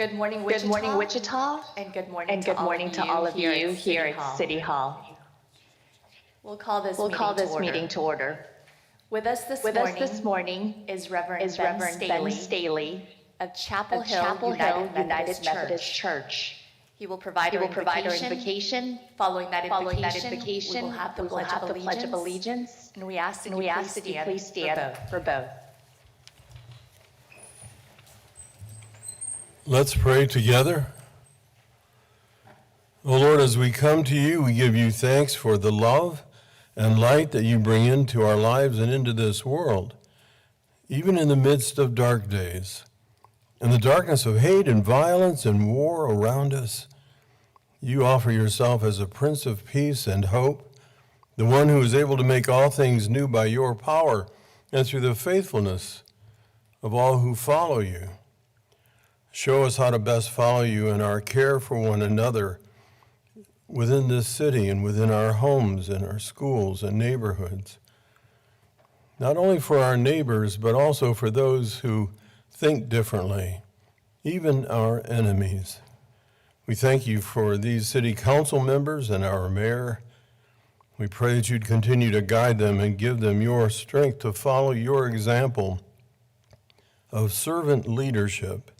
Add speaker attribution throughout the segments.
Speaker 1: Good morning, Wichita.
Speaker 2: Good morning, Wichita.
Speaker 1: And good morning,
Speaker 2: And good morning to all of you here at City Hall.
Speaker 1: We'll call this
Speaker 2: meeting to order.
Speaker 1: With us this morning is Reverend Ben Staley of Chapel Hill United Methodist Church. He will provide our invocation. Following that invocation, we will have the Pledge of Allegiance. And we ask that you please stand for both.
Speaker 3: Let's pray together. O Lord, as we come to you, we give you thanks for the love and light that you bring into our lives and into this world, even in the midst of dark days. In the darkness of hate and violence and war around us, you offer yourself as a Prince of Peace and hope, the one who is able to make all things new by your power and through the faithfulness of all who follow you. Show us how to best follow you in our care for one another within this city and within our homes and our schools and neighborhoods. Not only for our neighbors, but also for those who think differently, even our enemies. We thank you for these city council members and our mayor. We pray that you'd continue to guide them and give them your strength to follow your example of servant leadership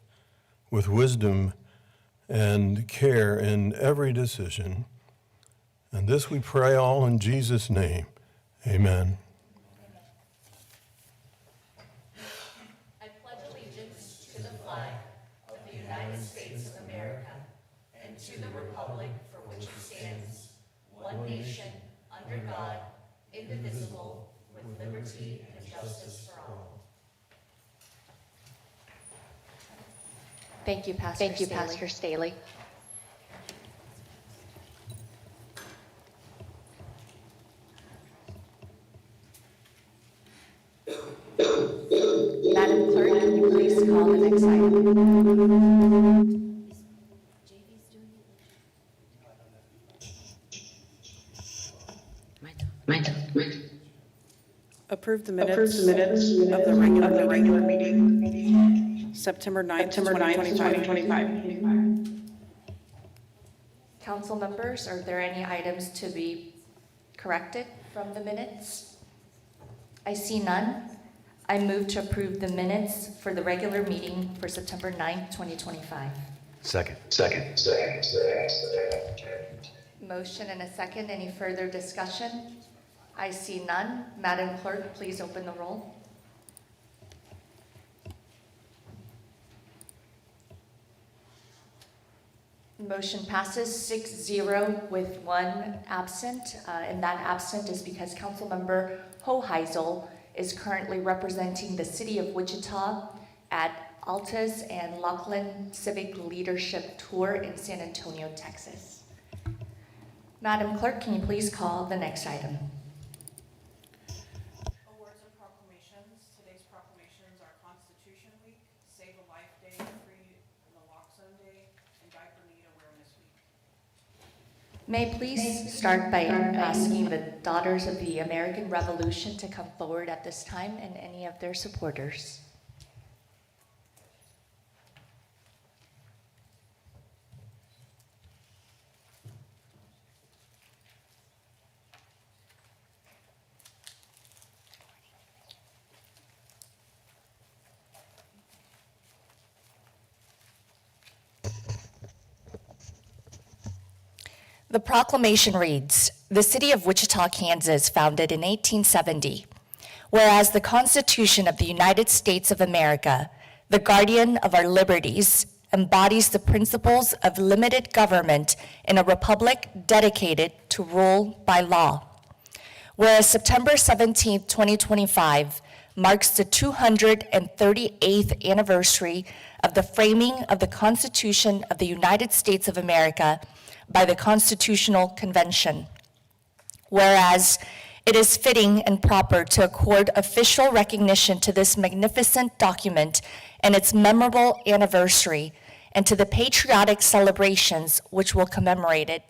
Speaker 3: with wisdom and care in every decision. And this we pray all in Jesus' name. Amen.
Speaker 1: I pledge allegiance to the flag of the United States of America and to the republic for which it stands, one nation, under God, indivisible, with liberty and justice for all. Thank you, Pastor Staley. Madam Clerk, can you please call the next item?
Speaker 4: Approve the minutes of the regular meeting, September 9th, 2025.
Speaker 1: Council members, are there any items to be corrected from the minutes? I see none. I move to approve the minutes for the regular meeting for September 9th, 2025.
Speaker 5: Second.
Speaker 1: Motion and a second. Any further discussion? I see none. Madam Clerk, please open the roll. Motion passes 6-0 with one absent, and that absent is because Councilmember Hoheisel is currently representing the City of Wichita at Alta's and Laughlin Civic Leadership Tour in San Antonio, Texas. Madam Clerk, can you please call the next item?
Speaker 4: Awards and proclamations. Today's proclamations are Constitution Week, Save a Life Day, Free Naloxone Day, and Diaper Need Awareness Week.
Speaker 1: May I please start by asking the Daughters of the American Revolution to come forward at this time and any of their supporters. The proclamation reads, the City of Wichita, Kansas, founded in 1870. Whereas the Constitution of the United States of America, the guardian of our liberties, embodies the principles of limited government in a republic dedicated to rule by law. Whereas September 17, 2025 marks the 238th anniversary of the framing of the Constitution of the United States of America by the Constitutional Convention. Whereas it is fitting and proper to accord official recognition to this magnificent document and its memorable anniversary, and to the patriotic celebrations which will commemorate it.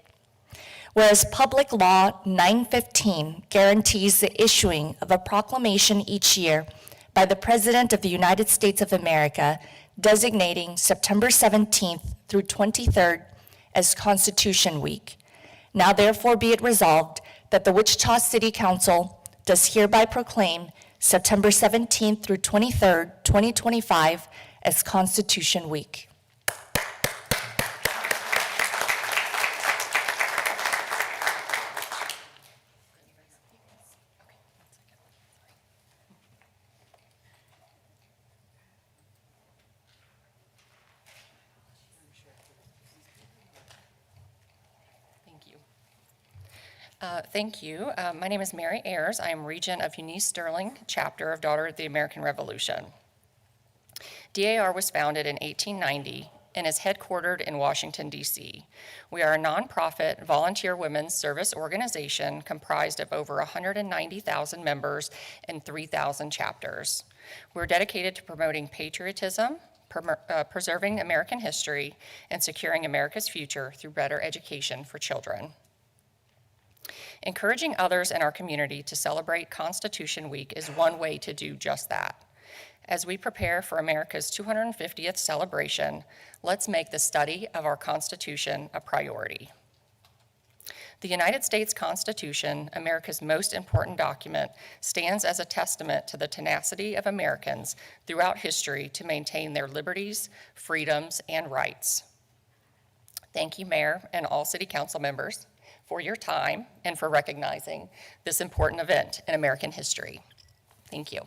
Speaker 1: Whereas Public Law 915 guarantees the issuing of a proclamation each year by by the President of the United States of America, designating September 17th through 23rd as Constitution Week. Now therefore be it resolved that the Wichita City Council does hereby proclaim September 17th through 23rd, 2025 as Constitution Week.
Speaker 5: Thank you. My name is Mary Ayers. I am Regent of Eunice Sterling, chapter of Daughter of the American Revolution. DAR was founded in 1890 and is headquartered in Washington, D.C. We are a nonprofit volunteer women's service organization comprised of over 190,000 members and 3,000 chapters. We're dedicated to promoting patriotism, preserving American history, and securing America's future through better education for children. Encouraging others in our community to celebrate Constitution Week is one way to do just that. As we prepare for America's 250th celebration, let's make the study of our Constitution a priority. The United States Constitution, America's most important document, stands as a testament to the tenacity of Americans throughout history to maintain their liberties, freedoms, and rights. Thank you, Mayor, and all City Council members, for your time and for recognizing this important event in American history. Thank you.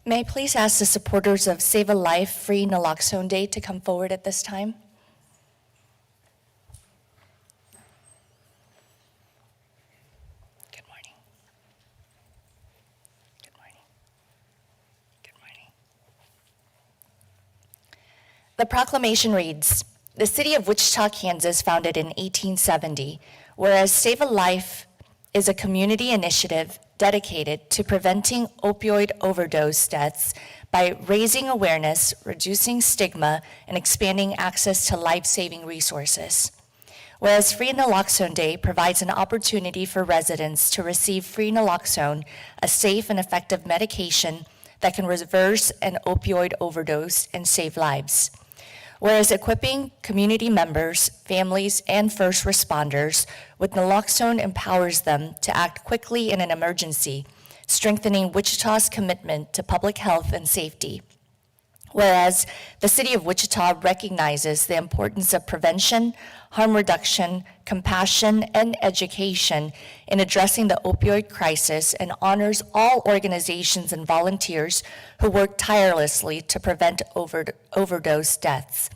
Speaker 1: May I please ask the supporters of Save a Life Free Naloxone Day to come forward at this time? Good morning. Good morning. Good morning. The proclamation reads, "The City of Wichita, Kansas, founded in 1870, whereas Save a Life is a community initiative dedicated to preventing opioid overdose deaths by raising awareness, reducing stigma, and expanding access to life-saving resources. Whereas Free Naloxone Day provides an opportunity for residents to receive free naloxone, a safe and effective medication that can reverse an opioid overdose and save lives. Whereas equipping community members, families, and first responders with naloxone empowers them to act quickly in an emergency, strengthening Wichita's commitment to public health and safety. Whereas the City of Wichita recognizes the importance of prevention, harm reduction, compassion, and education in addressing the opioid crisis and honors all organizations and volunteers who work tirelessly to prevent overdose deaths.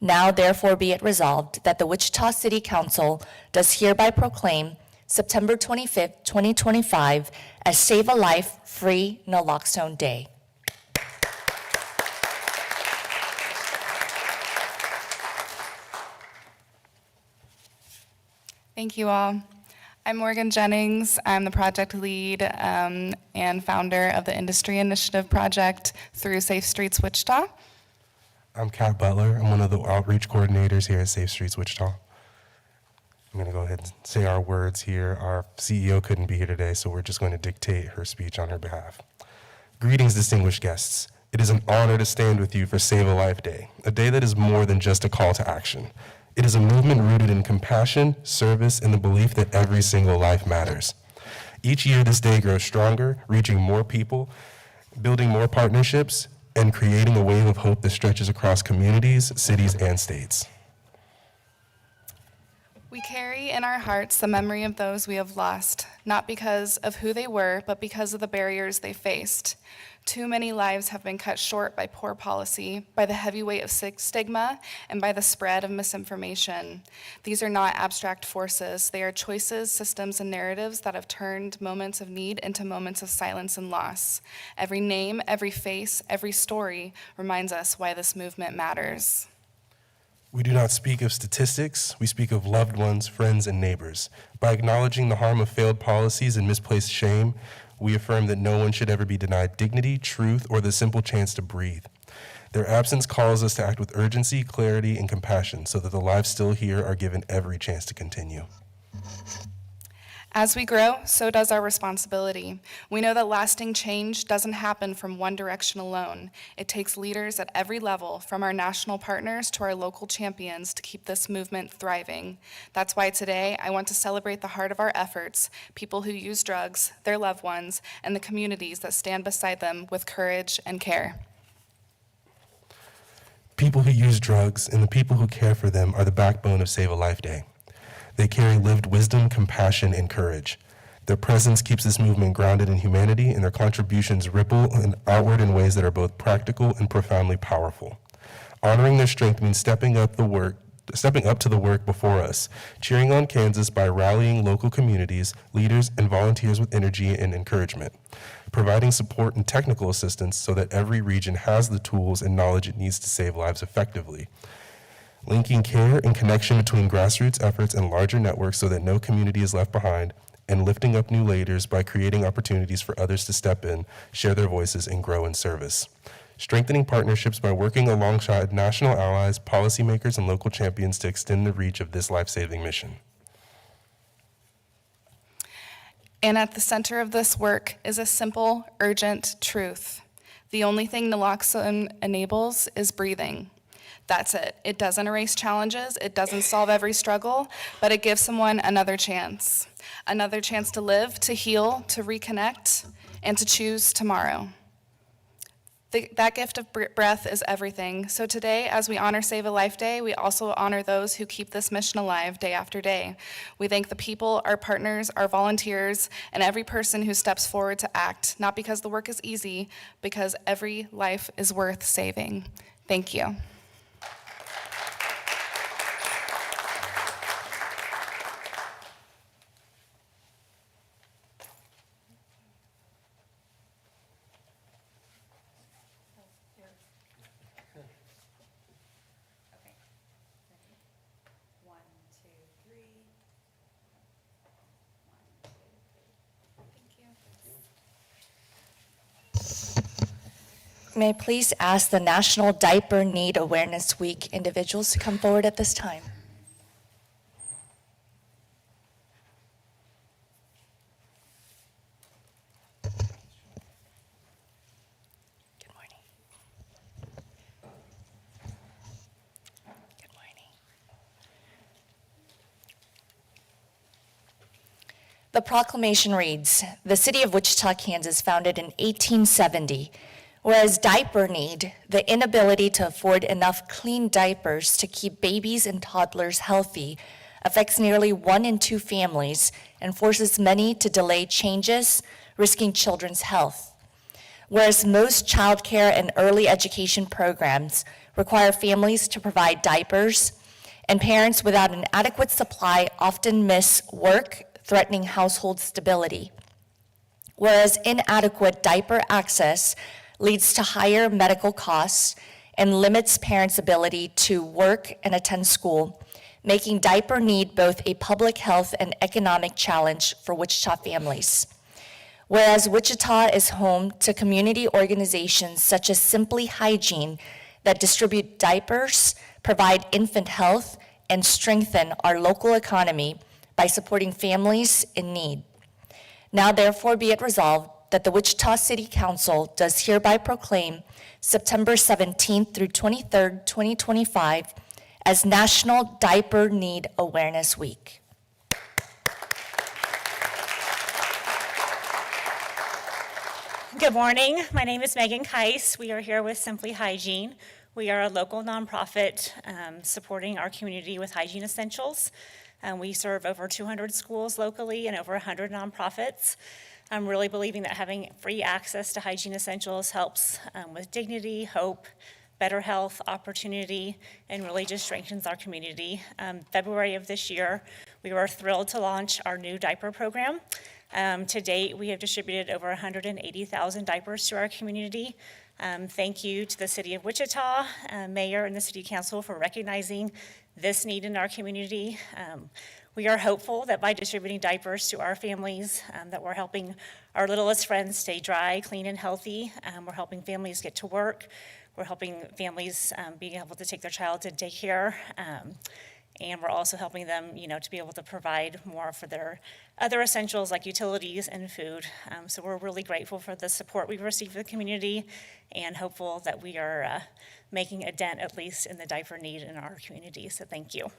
Speaker 1: Now, therefore, be it resolved that the Wichita City Council does hereby proclaim September 25th, 2025 as Save a Life Free Naloxone Day.
Speaker 6: Thank you all. I'm Morgan Jennings. I'm the project lead and founder of the Industry Initiative Project through Safe Streets Wichita.
Speaker 7: I'm Kat Butler. I'm one of the outreach coordinators here at Safe Streets Wichita. I'm going to go ahead and say our words here. Our CEO couldn't be here today, so we're just going to dictate her speech on her behalf. Greetings, distinguished guests. It is an honor to stand with you for Save a Life Day, a day that is more than just a call to action. It is a movement rooted in compassion, service, and the belief that every single life matters. Each year, this day grows stronger, reaching more people, building more partnerships, and creating a wave of hope that stretches across communities, cities, and states.
Speaker 6: We carry in our hearts the memory of those we have lost not because of who they were, but because of the barriers they faced. Too many lives have been cut short by poor policy, by the heavy weight of stigma, and by the spread of misinformation. These are not abstract forces. They are choices, systems, and narratives that have turned moments of need into moments of silence and loss. Every name, every face, every story reminds us why this movement matters.
Speaker 7: We do not speak of statistics, we speak of loved ones, friends, and neighbors. By acknowledging the harm of failed policies and misplaced shame, we affirm that no one should ever be denied dignity, truth, or the simple chance to breathe. Their absence calls us to act with urgency, clarity, and compassion so that the lives still here are given every chance to continue.
Speaker 6: As we grow, so does our responsibility. We know that lasting change doesn't happen from one direction alone. It takes leaders at every level, from our national partners to our local champions, to keep this movement thriving. That's why today I want to celebrate the heart of our efforts, people who use drugs, their loved ones, and the communities that stand beside them with courage and care.
Speaker 7: People who use drugs and the people who care for them are the backbone of Save a Life Day. They carry lived wisdom, compassion, and courage. Their presence keeps this movement grounded in humanity, and their contributions ripple outward in ways that are both practical and profoundly powerful. Honoring their strength means stepping up to the work before us, cheering on Kansas by rallying local communities, leaders, and volunteers with energy and encouragement, providing support and technical assistance so that every region has the tools and knowledge it needs to save lives effectively, linking care and connection between grassroots efforts and larger networks so that no community is left behind, and lifting up new leaders by creating opportunities for others to step in, share their voices, and grow in service. Strengthening partnerships by working alongside national allies, policymakers, and local champions to extend the reach of this life-saving mission.
Speaker 6: And at the center of this work is a simple, urgent truth. The only thing naloxone enables is breathing. That's it. It doesn't erase challenges, it doesn't solve every struggle, but it gives someone another chance to live, to heal, to reconnect, and to choose tomorrow. That gift of breath is everything. So today, as we honor Save a Life Day, we also honor those who keep this mission alive day after day. We thank the people, our partners, our volunteers, and every person who steps forward to act, not because the work is easy, because every life is worth saving. Thank you.
Speaker 1: May I please ask the National Diaper Need Awareness Week individuals to come forward at this time. Good morning. Good morning. The proclamation reads, "The city of Wichita, Kansas, founded in 1870, whereas diaper need, the inability to afford enough clean diapers to keep babies and toddlers healthy, affects nearly 1 in 2 families and forces many to delay changes, risking children's health. Whereas most childcare and early education programs require families to provide diapers, and parents without an adequate supply often miss work, threatening household stability. Whereas inadequate diaper access leads to higher medical costs and limits parents' ability to work and attend school, making diaper need both a public health and economic challenge for Wichita families. Whereas Wichita is home to community organizations such as Simply Hygiene that distribute diapers, provide infant health, and strengthen our local economy by supporting families in need. Now therefore be it resolved that the Wichita City Council does hereby proclaim September 17th through 23rd, 2025 as National Diaper Need Awareness Week.
Speaker 8: Good morning. My name is Megan Keiss. We are here with Simply Hygiene. We are a local nonprofit supporting our community with hygiene essentials. We serve over 200 schools locally and over 100 nonprofits. I'm really believing that having free access to hygiene essentials helps with dignity, hope, better health, opportunity, and really just strengthens our community. February of this year, we were thrilled to launch our new diaper program. To date, we have distributed over 180,000 diapers to our community. Thank you to the City of Wichita, Mayor, and the City Council for recognizing this need in our community. We are hopeful that by distributing diapers to our families, that we're helping our littlest friends stay dry, clean, and healthy. We're helping families get to work. We're helping families being able to take their child to daycare. And we're also helping them, to be able to provide more for their other essentials like utilities and food. So we're really grateful for the support we've received from the community and hopeful that we are making a dent, at least in the diaper need in our community. So thank you.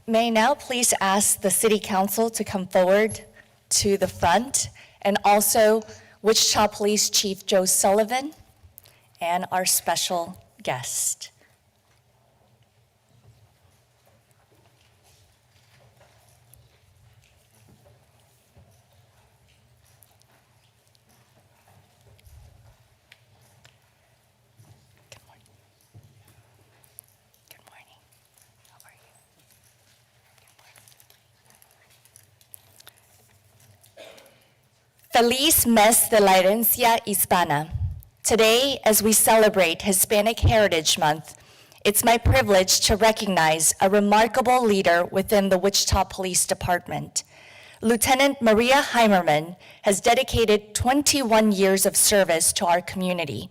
Speaker 1: May I now please ask the City Council to come forward to the front, and also Wichita Police Chief Joe Sullivan and our special guest. Good morning. Good morning. How are you? Feliz mes de la herencia hispana. Today, as we celebrate Hispanic Heritage Month, it's my privilege to recognize a remarkable leader within the Wichita Police Department. Lieutenant Maria Heimerman has dedicated 21 years of service to our community.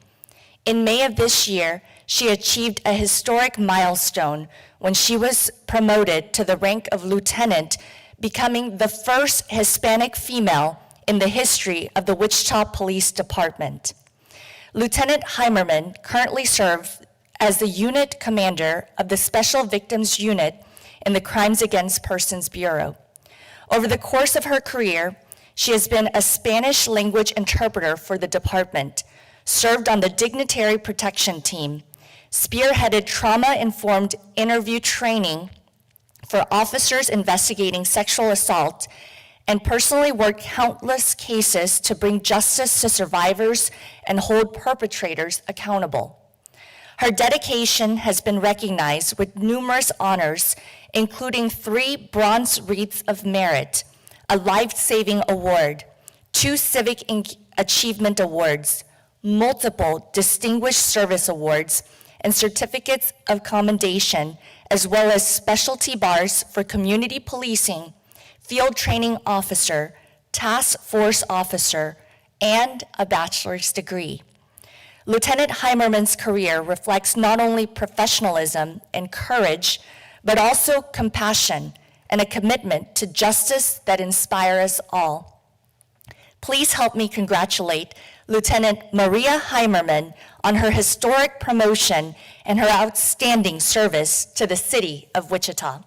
Speaker 1: In May of this year, she achieved a historic milestone when she was promoted to the rank of lieutenant, becoming the first Hispanic female in the history of the Wichita Police Department. Lieutenant Heimerman currently serves as the unit commander of the Special Victims Unit in the Crimes Against Persons Bureau. Over the course of her career, she has been a Spanish language interpreter for the department, served on the Dignitary Protection Team, spearheaded trauma-informed interview training for officers investigating sexual assault, and personally worked countless cases to bring justice to survivors and hold perpetrators accountable. Her dedication has been recognized with numerous honors, including 3 Bronze Wreaths of Merit, a Life-Saving Award, 2 Civic Achievement Awards, multiple Distinguished Service Awards, and certificates of commendation, as well as specialty bars for community policing, field training officer, task force officer, and a bachelor's degree. Lieutenant Heimerman's career reflects not only professionalism and courage, but also compassion and a commitment to justice that inspire us all. Please help me congratulate Lieutenant Maria Heimerman on her historic promotion and her outstanding service to the City of Wichita.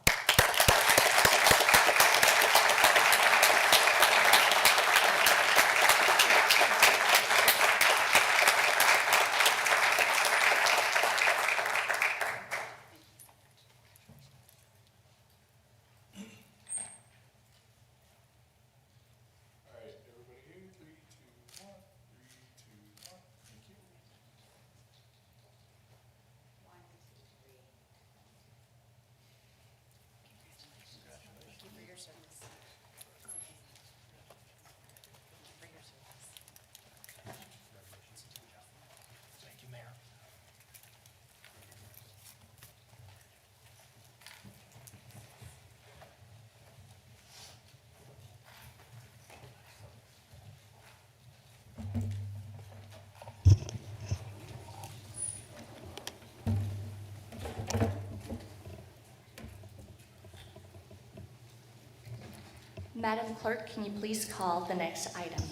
Speaker 1: Madam Clerk, can you please call the next item?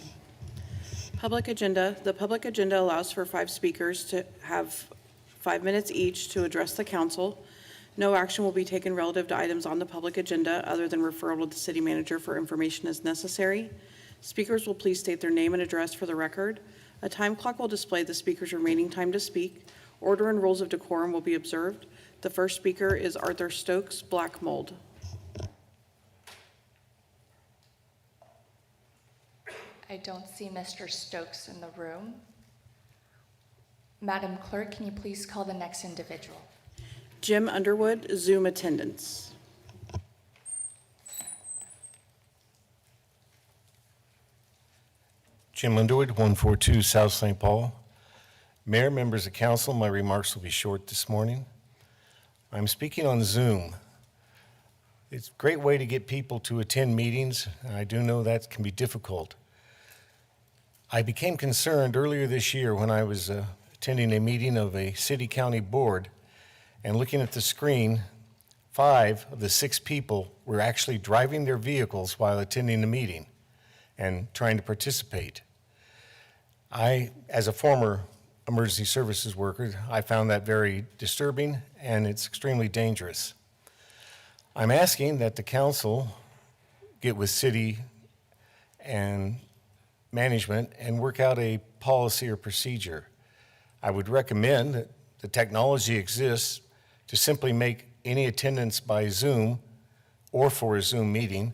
Speaker 4: Public agenda. The public agenda allows for 5 speakers to have 5 minutes each to address the council. No action will be taken relative to items on the public agenda other than referral to the city manager for information as necessary. Speakers will please state their name and address for the record. A time clock will display the speaker's remaining time to speak. Order and rules of decorum will be observed. The first speaker is Arthur Stokes, Black Mold.
Speaker 1: I don't see Mr. Stokes in the room. Madam Clerk, can you please call the next individual?
Speaker 4: Jim Underwood, Zoom attendance.
Speaker 9: Jim Underwood, 142 South St. Paul. Mayor, members of council, my remarks will be short this morning. I'm speaking on Zoom. It's a great way to get people to attend meetings, and I do know that can be difficult. I became concerned earlier this year when I was attending a meeting of a city-county board, and looking at the screen, 5 of the 6 people were actually driving their vehicles while attending the meeting and trying to participate. As a former emergency services worker, I found that very disturbing, and it's extremely dangerous. I'm asking that the council get with city and management and work out a policy or procedure. I would recommend that the technology exists to simply make any attendance by Zoom or for a Zoom meeting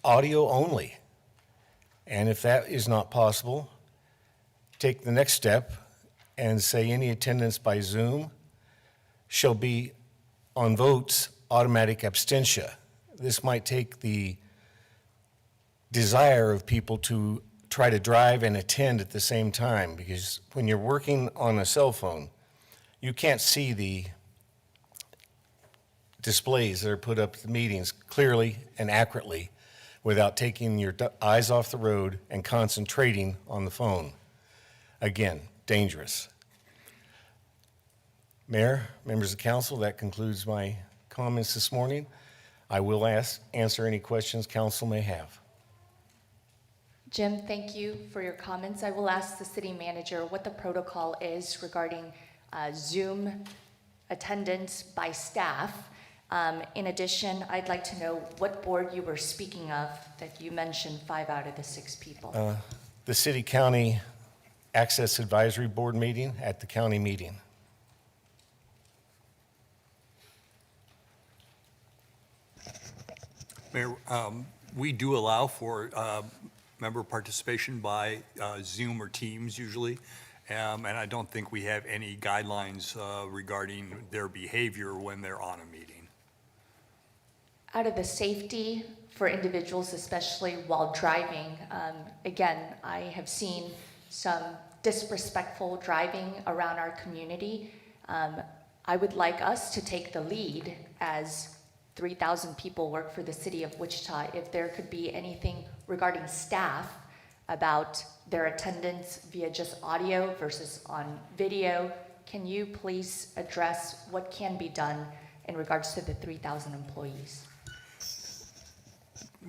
Speaker 9: audio only. And if that is not possible, take the next step and say any attendance by Zoom shall be on votes automatic abstention. This might take the desire of people to try to drive and attend at the same time, because when you're working on a cell phone, you can't see the displays that are put up at the meetings clearly and accurately without taking your eyes off the road and concentrating on the phone. Again, dangerous. Mayor, members of council, that concludes my comments this morning. I will answer any questions council may have.
Speaker 1: Jim, thank you for your comments. I will ask the city manager what the protocol is regarding Zoom attendance by staff. In addition, I'd like to know what board you were speaking of that you mentioned 5 out of the 6 people.
Speaker 9: The City-County Access Advisory Board meeting at the county meeting.
Speaker 10: Mayor, we do allow for member participation by Zoom or Teams usually, and I don't think we have any guidelines regarding their behavior when they're on a meeting.
Speaker 1: Out of the safety for individuals, especially while driving, again, I have seen some disrespectful driving around our community. I would like us to take the lead as 3,000 people work for the city of Wichita. If there could be anything regarding staff about their attendance via just audio versus on video, can you please address what can be done in regards to the 3,000 employees?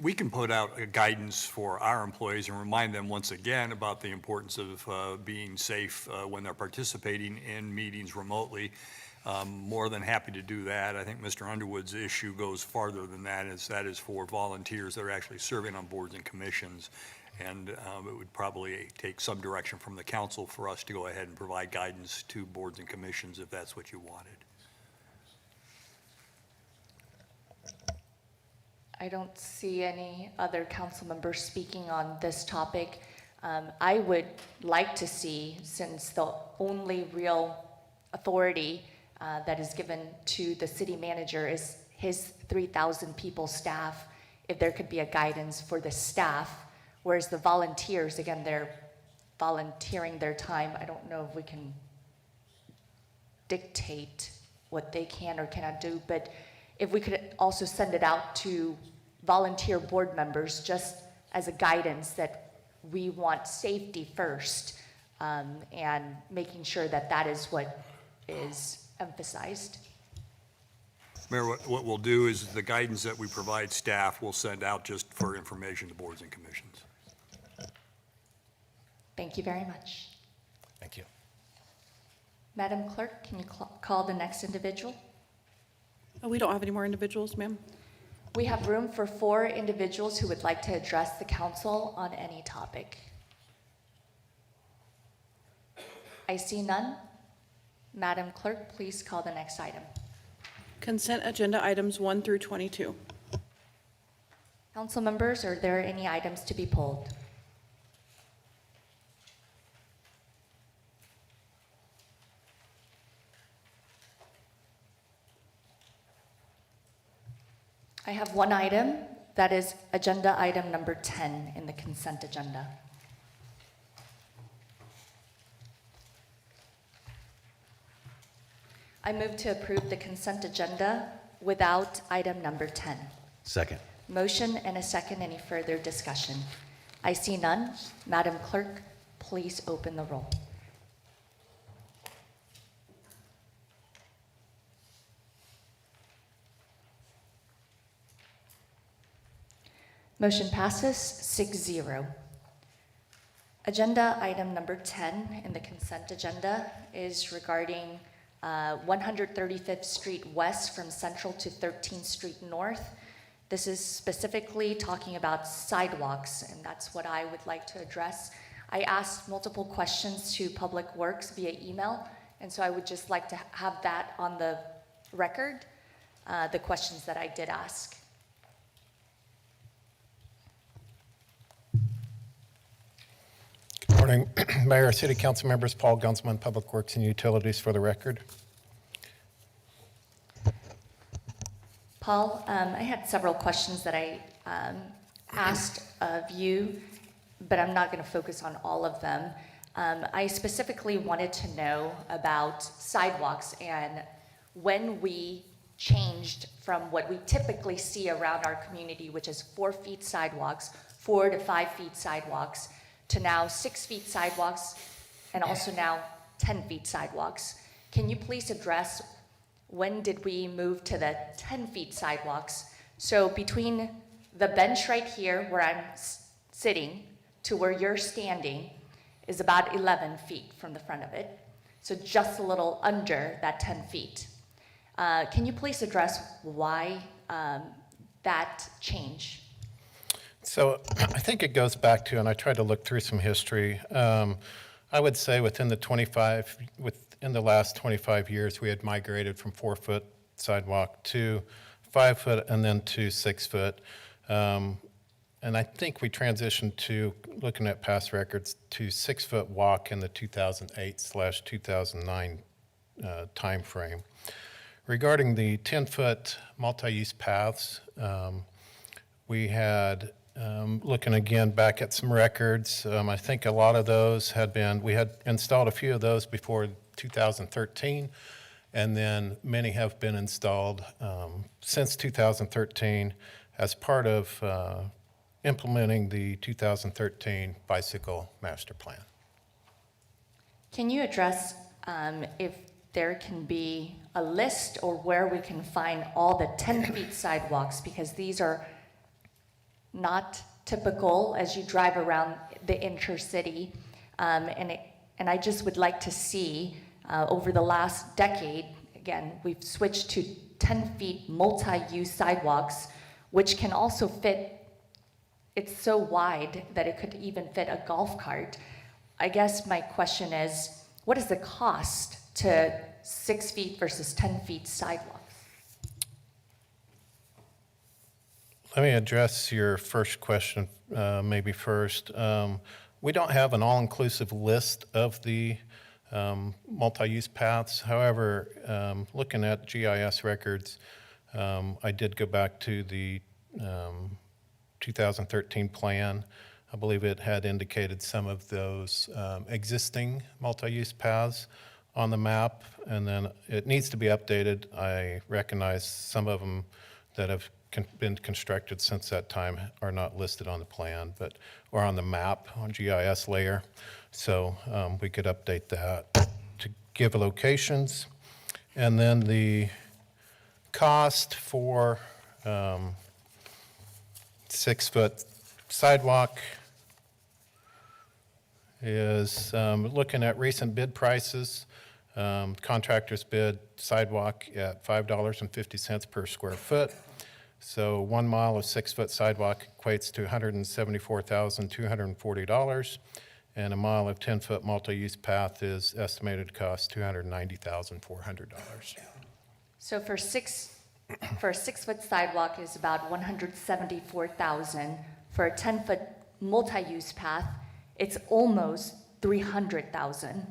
Speaker 10: We can put out a guidance for our employees and remind them once again about the importance of being safe when they're participating in meetings remotely. More than happy to do that. I think Mr. Underwood's issue goes farther than that, as that is for volunteers that are actually serving on boards and commissions. And it would probably take some direction from the council for us to go ahead and provide guidance to boards and commissions if that's what you wanted.
Speaker 1: I don't see any other council members speaking on this topic. I would like to see, since the only real authority that is given to the city manager is his 3,000 people staff, if there could be a guidance for the staff, whereas the volunteers, again, they're volunteering their time. I don't know if we can dictate what they can or cannot do, but if we could also send it out to volunteer board members just as a guidance that we want safety first, and making sure that that is what is emphasized.
Speaker 10: Mayor, what we'll do is the guidance that we provide staff, we'll send out just for information to boards and commissions.
Speaker 1: Thank you very much.
Speaker 9: Thank you.
Speaker 1: Madam Clerk, can you call the next individual?
Speaker 4: Oh, we don't have any more individuals, ma'am?
Speaker 1: We have room for 4 individuals who would like to address the council on any topic. I see none. Madam Clerk, please call the next item.
Speaker 4: Consent agenda items 1 through 22.
Speaker 1: Council members, are there any items to be pulled? I have one item, that is agenda item number 10 in the consent agenda. I move to approve the consent agenda without item number 10.
Speaker 11: Second.
Speaker 1: Motion and a second. Any further discussion? I see none. Madam Clerk, please open the roll. Motion passes 6-0. Agenda item number 10 in the consent agenda is regarding 135th Street West from Central to 13th Street North. This is specifically talking about sidewalks, and that's what I would like to address. I asked multiple questions to Public Works via email, and so I would just like to have that on the record, the questions that I did ask.
Speaker 12: Good morning, Mayor, City Council members, Paul Gunsman, Public Works and Utilities for the record.
Speaker 1: Paul, I had several questions that I asked of you, but I'm not going to focus on all of them. I specifically wanted to know about sidewalks and when we changed from what we typically see around our community, which is 4 feet sidewalks, 4 to 5 feet sidewalks, to now 6 feet sidewalks, and also now 10 feet sidewalks. Can you please address when did we move to the 10 feet sidewalks? So between the bench right here where I'm sitting to where you're standing is about 11 feet from the front of it. So just a little under that 10 feet. Can you please address why that change?
Speaker 12: So I think it goes back to, and I tried to look through some history. I would say within the last 25 years, we had migrated from 4-foot sidewalk to 5-foot and then to 6-foot. And I think we transitioned to, looking at past records, to 6-foot walk in the 2008/2009 timeframe. Regarding the 10-foot multi-use paths, we had, looking again back at some records, I think a lot of those we had installed a few of those before 2013, and then many have been installed since 2013 as part of implementing the 2013 bicycle master plan.
Speaker 1: Can you address if there can be a list or where we can find all the 10 feet sidewalks, because these are not typical as you drive around the intercity, and I just would like to see over the last decade, again, we've switched to 10 feet multi-use sidewalks, which can also fit. It's so wide that it could even fit a golf cart. I guess my question is, what is the cost to 6 feet versus 10 feet sidewalks?
Speaker 12: Let me address your first question maybe first. We don't have an all-inclusive list of the multi-use paths. However, looking at GIS records, I did go back to the 2013 plan. I believe it had indicated some of those existing multi-use paths on the map, and then it needs to be updated. I recognize some of them that have been constructed since that time are not listed on the plan, or on the map on GIS layer. So we could update that to give locations. And then the cost for 6-foot sidewalk is, looking at recent bid prices, contractors bid sidewalk at $5.50 per square foot. So 1 mile of 6-foot sidewalk equates to $174,240, and a mile of 10-foot multi-use path is estimated to cost $290,400.
Speaker 1: So for a 6-foot sidewalk is about $174,000. For a 10-foot multi-use path, it's almost $300,000.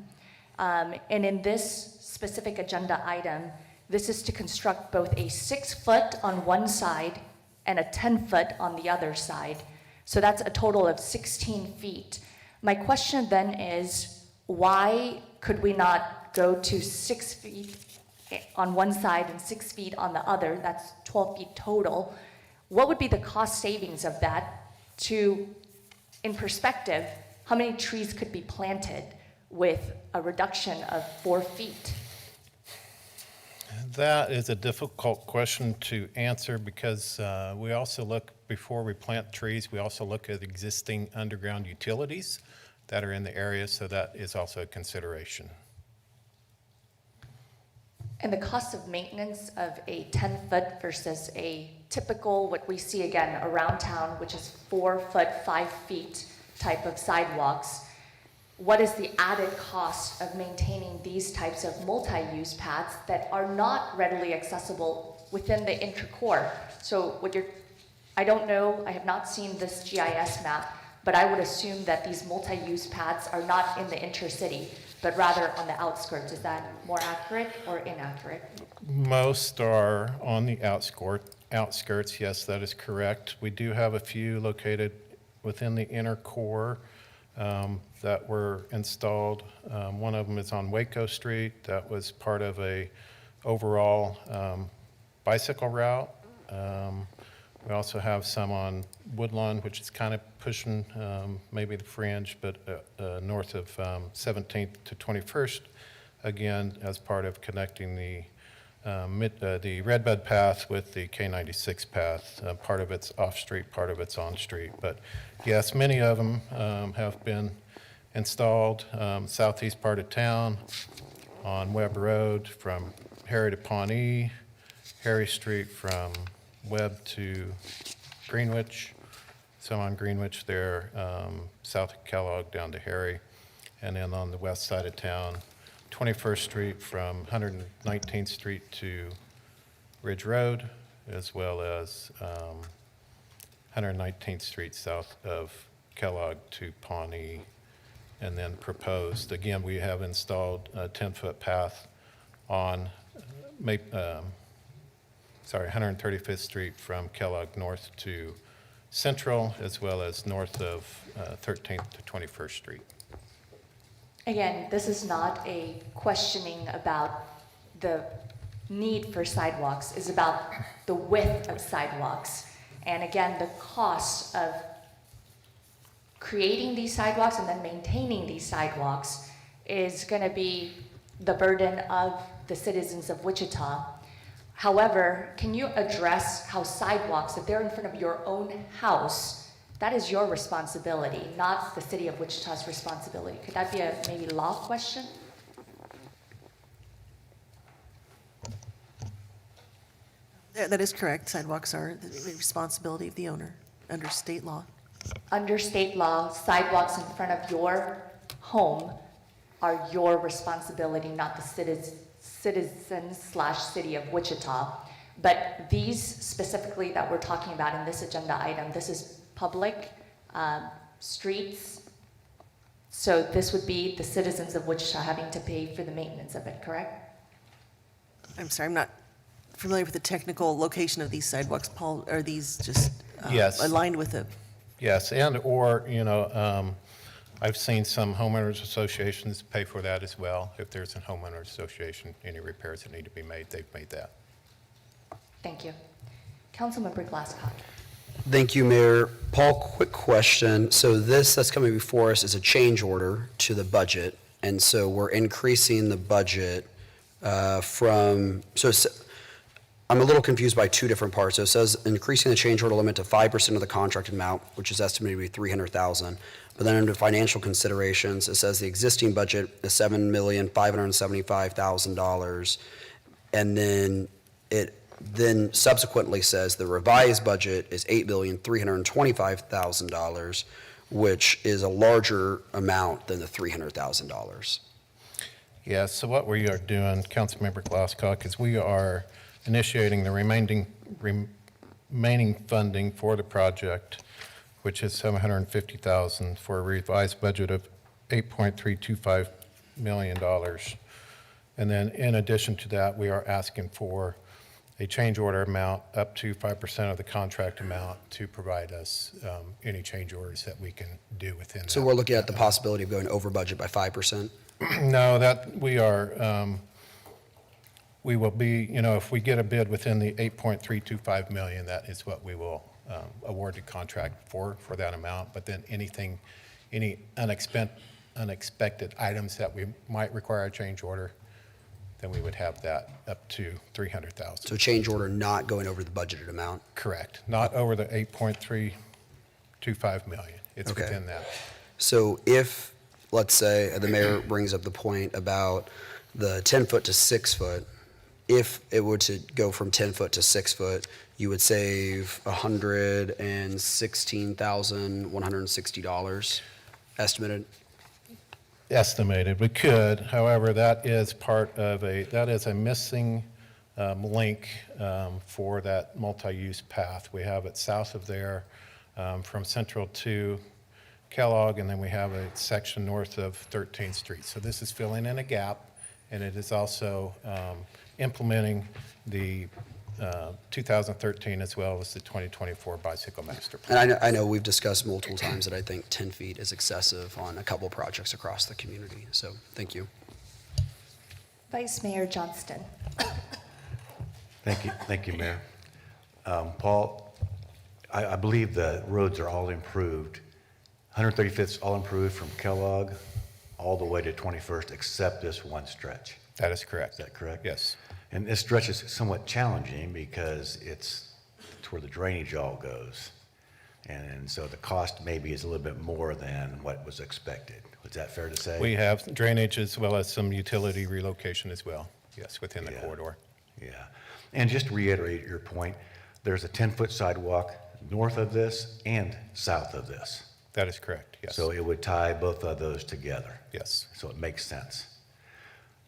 Speaker 1: And in this specific agenda item, this is to construct both a 6-foot on one side and a 10-foot on the other side. So that's a total of 16 feet. My question then is, why could we not go to 6 feet on one side and 6 feet on the other? That's 12 feet total. What would be the cost savings of that to, in perspective, how many trees could be planted with a reduction of 4 feet?
Speaker 12: That is a difficult question to answer because we also look, before we plant trees, we also look at existing underground utilities that are in the area, so that is also a consideration.
Speaker 1: And the cost of maintenance of a 10-foot versus a typical, what we see again around town, which is 4-foot, 5 feet type of sidewalks, what is the added cost of maintaining these types of multi-use paths that are not readily accessible within the intra-core? So I don't know, I have not seen this GIS map, but I would assume that these multi-use paths are not in the intercity, but rather on the outskirts. Is that more accurate or inaccurate?
Speaker 12: Most are on the outskirts, yes, that is correct. We do have a few located within the inner core that were installed. One of them is on Waco Street. That was part of a overall bicycle route. We also have some on Woodlawn, which is kind of pushing maybe the fringe, but north of 17th to 21st, again, as part of connecting the Redbud path with the K96 path. Part of it's off-street, part of it's on-street. But yes, many of them have been installed southeast part of town on Webb Road from Harry to Pawnee, Harry Street from Webb to Greenwich, some on Greenwich there, south of Kellogg down to Harry, and then on the west side of town, 21st Street from 119th Street to Ridge Road, as well as 119th Street south of Kellogg to Pawnee, and then proposed. Again, we have installed a 10-foot path on 135th Street from Kellogg north to Central, as well as north of 13th to 21st Street.
Speaker 1: Again, this is not a questioning about the need for sidewalks, it's about the width of sidewalks. And again, the cost of creating these sidewalks and then maintaining these sidewalks is going to be the burden of the citizens of Wichita. However, can you address how sidewalks, if they're in front of your own house, that is your responsibility, not the city of Wichita's responsibility? Could that be a maybe law question?
Speaker 11: That is correct. Sidewalks are the responsibility of the owner under state law.
Speaker 1: Under state law, sidewalks in front of your home are your responsibility, not the citizens/city of Wichita. But these specifically that we're talking about in this agenda item, this is public streets. So this would be the citizens of Wichita having to pay for the maintenance of it, correct?
Speaker 11: I'm sorry, I'm not familiar with the technical location of these sidewalks. Paul, are these just
Speaker 12: Yes.
Speaker 11: aligned with it?
Speaker 12: Yes, I've seen some homeowners associations pay for that as well. If there's a homeowners association, any repairs that need to be made, they've made that.
Speaker 1: Thank you. Councilmember Glasscock.
Speaker 13: Thank you, Mayor. Paul, quick question. So this that's coming before us is a change order to the budget, and so we're increasing the budget I'm a little confused by two different parts. So it says increasing the change order limit to 5% of the contracted amount, which is estimated to be $300,000. But then under financial considerations, it says the existing budget is $7,575,000. And then it then subsequently says the revised budget is $8,325,000, which is a larger amount than the $300,000.
Speaker 12: Yeah, so what we are doing, Councilmember Glasscock, is we are initiating the remaining funding for the project, which is $750,000 for a revised budget of $8.325 million. And then in addition to that, we are asking for a change order amount up to 5% of the contract amount to provide us any change orders that we can do within
Speaker 13: So
Speaker 12: that.
Speaker 13: we're looking at the possibility of going over budget by 5%?
Speaker 12: No, that we are, we will be, if we get a bid within the 8.325 million, that is what we will award the contract for that amount. But then any unexpected items that we might require a change order, then we would have that up to 300,000.
Speaker 13: So change order not going over the budgeted amount?
Speaker 12: Correct. Not over the 8.325 million. It's
Speaker 13: Okay.
Speaker 12: within that.
Speaker 13: So if, let's say, the mayor brings up the point about the 10-foot to 6-foot, if it were to go from 10-foot to 6-foot, you would save $116,160 estimated?
Speaker 12: Estimated. We could, however, that is a missing link for that multi-use path. We have it south of there from Central to Kellogg, and then we have a section north of 13th Street. So this is filling in a gap, and it is also implementing the 2013 as well as the 2024 bicycle master plan.
Speaker 13: And I know we've discussed multiple times that I think 10 feet is excessive on a couple projects across the community. So thank you.
Speaker 1: Vice Mayor Johnston.
Speaker 14: Thank you, Mayor. Paul, I believe the roads are all improved. 135th is all improved from Kellogg all the way to 21st, except this one stretch.
Speaker 12: That is correct.
Speaker 14: Is that correct?
Speaker 12: Yes.
Speaker 14: And this stretch is somewhat challenging because it's where the drainage all goes. And so the cost maybe is a little bit more than what was expected. Was that fair to say?
Speaker 12: We have drainage as well as some utility relocation as well, yes, within the corridor.
Speaker 14: Yeah. And just to reiterate your point, there's a 10-foot sidewalk north of this and south of this.
Speaker 12: That is correct, yes.
Speaker 14: So it would tie both of those together.
Speaker 12: Yes.
Speaker 14: So it makes sense.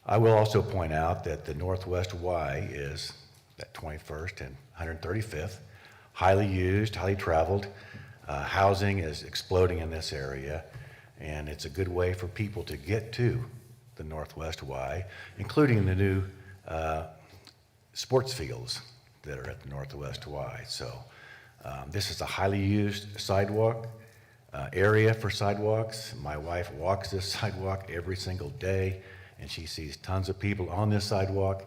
Speaker 14: I will also point out that the Northwest Y is at 21st and 135th, highly used, highly traveled. Housing is exploding in this area, and it's a good way for people to get to the Northwest Y, including the new sports fields that are at the Northwest Y. So this is a highly used sidewalk area for sidewalks. My wife walks this sidewalk every single day, and she sees tons of people on this sidewalk,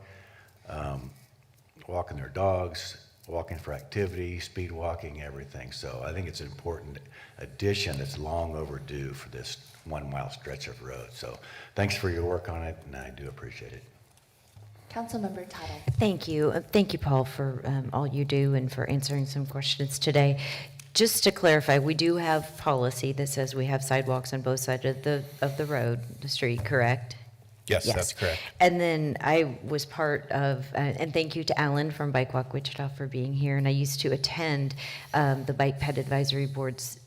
Speaker 14: walking their dogs, walking for activity, speed walking, everything. So I think it's an important addition that's long overdue for this 1 mile stretch of road. So thanks for your work on it, and I do appreciate it.
Speaker 1: Councilmember Tuttle.
Speaker 15: Thank you. Thank you, Paul, for all you do and for answering some questions today. Just to clarify, we do have policy that says we have sidewalks on both sides of the road, the street, correct?
Speaker 12: Yes, that's correct.
Speaker 15: And then I was part of, and thank you to Alan from Bike Walk Wichita for being here, and I used to attend the Bike Ped Advisory Boards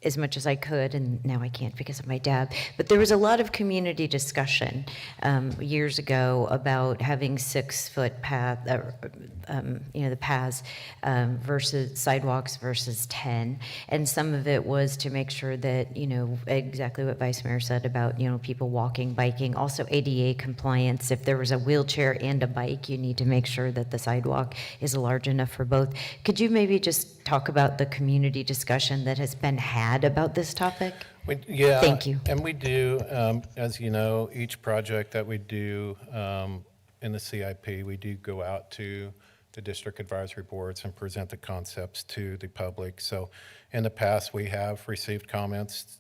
Speaker 15: as much as I could, and now I can't because of my dad. But there was a lot of community discussion years ago about having 6-foot path, the paths versus sidewalks versus 10. And some of it was to make sure that, exactly what Vice Mayor said about, people walking, biking, also ADA compliance. If there was a wheelchair and a bike, you need to make sure that the sidewalk is large enough for both. Could you maybe just talk about the community discussion that has been had about this topic?
Speaker 12: Yeah.
Speaker 15: Thank you.
Speaker 12: And we do, as you know, each project that we do in the CIP, we do go out to the district advisory boards and present the concepts to the public. So in the past, we have received comments,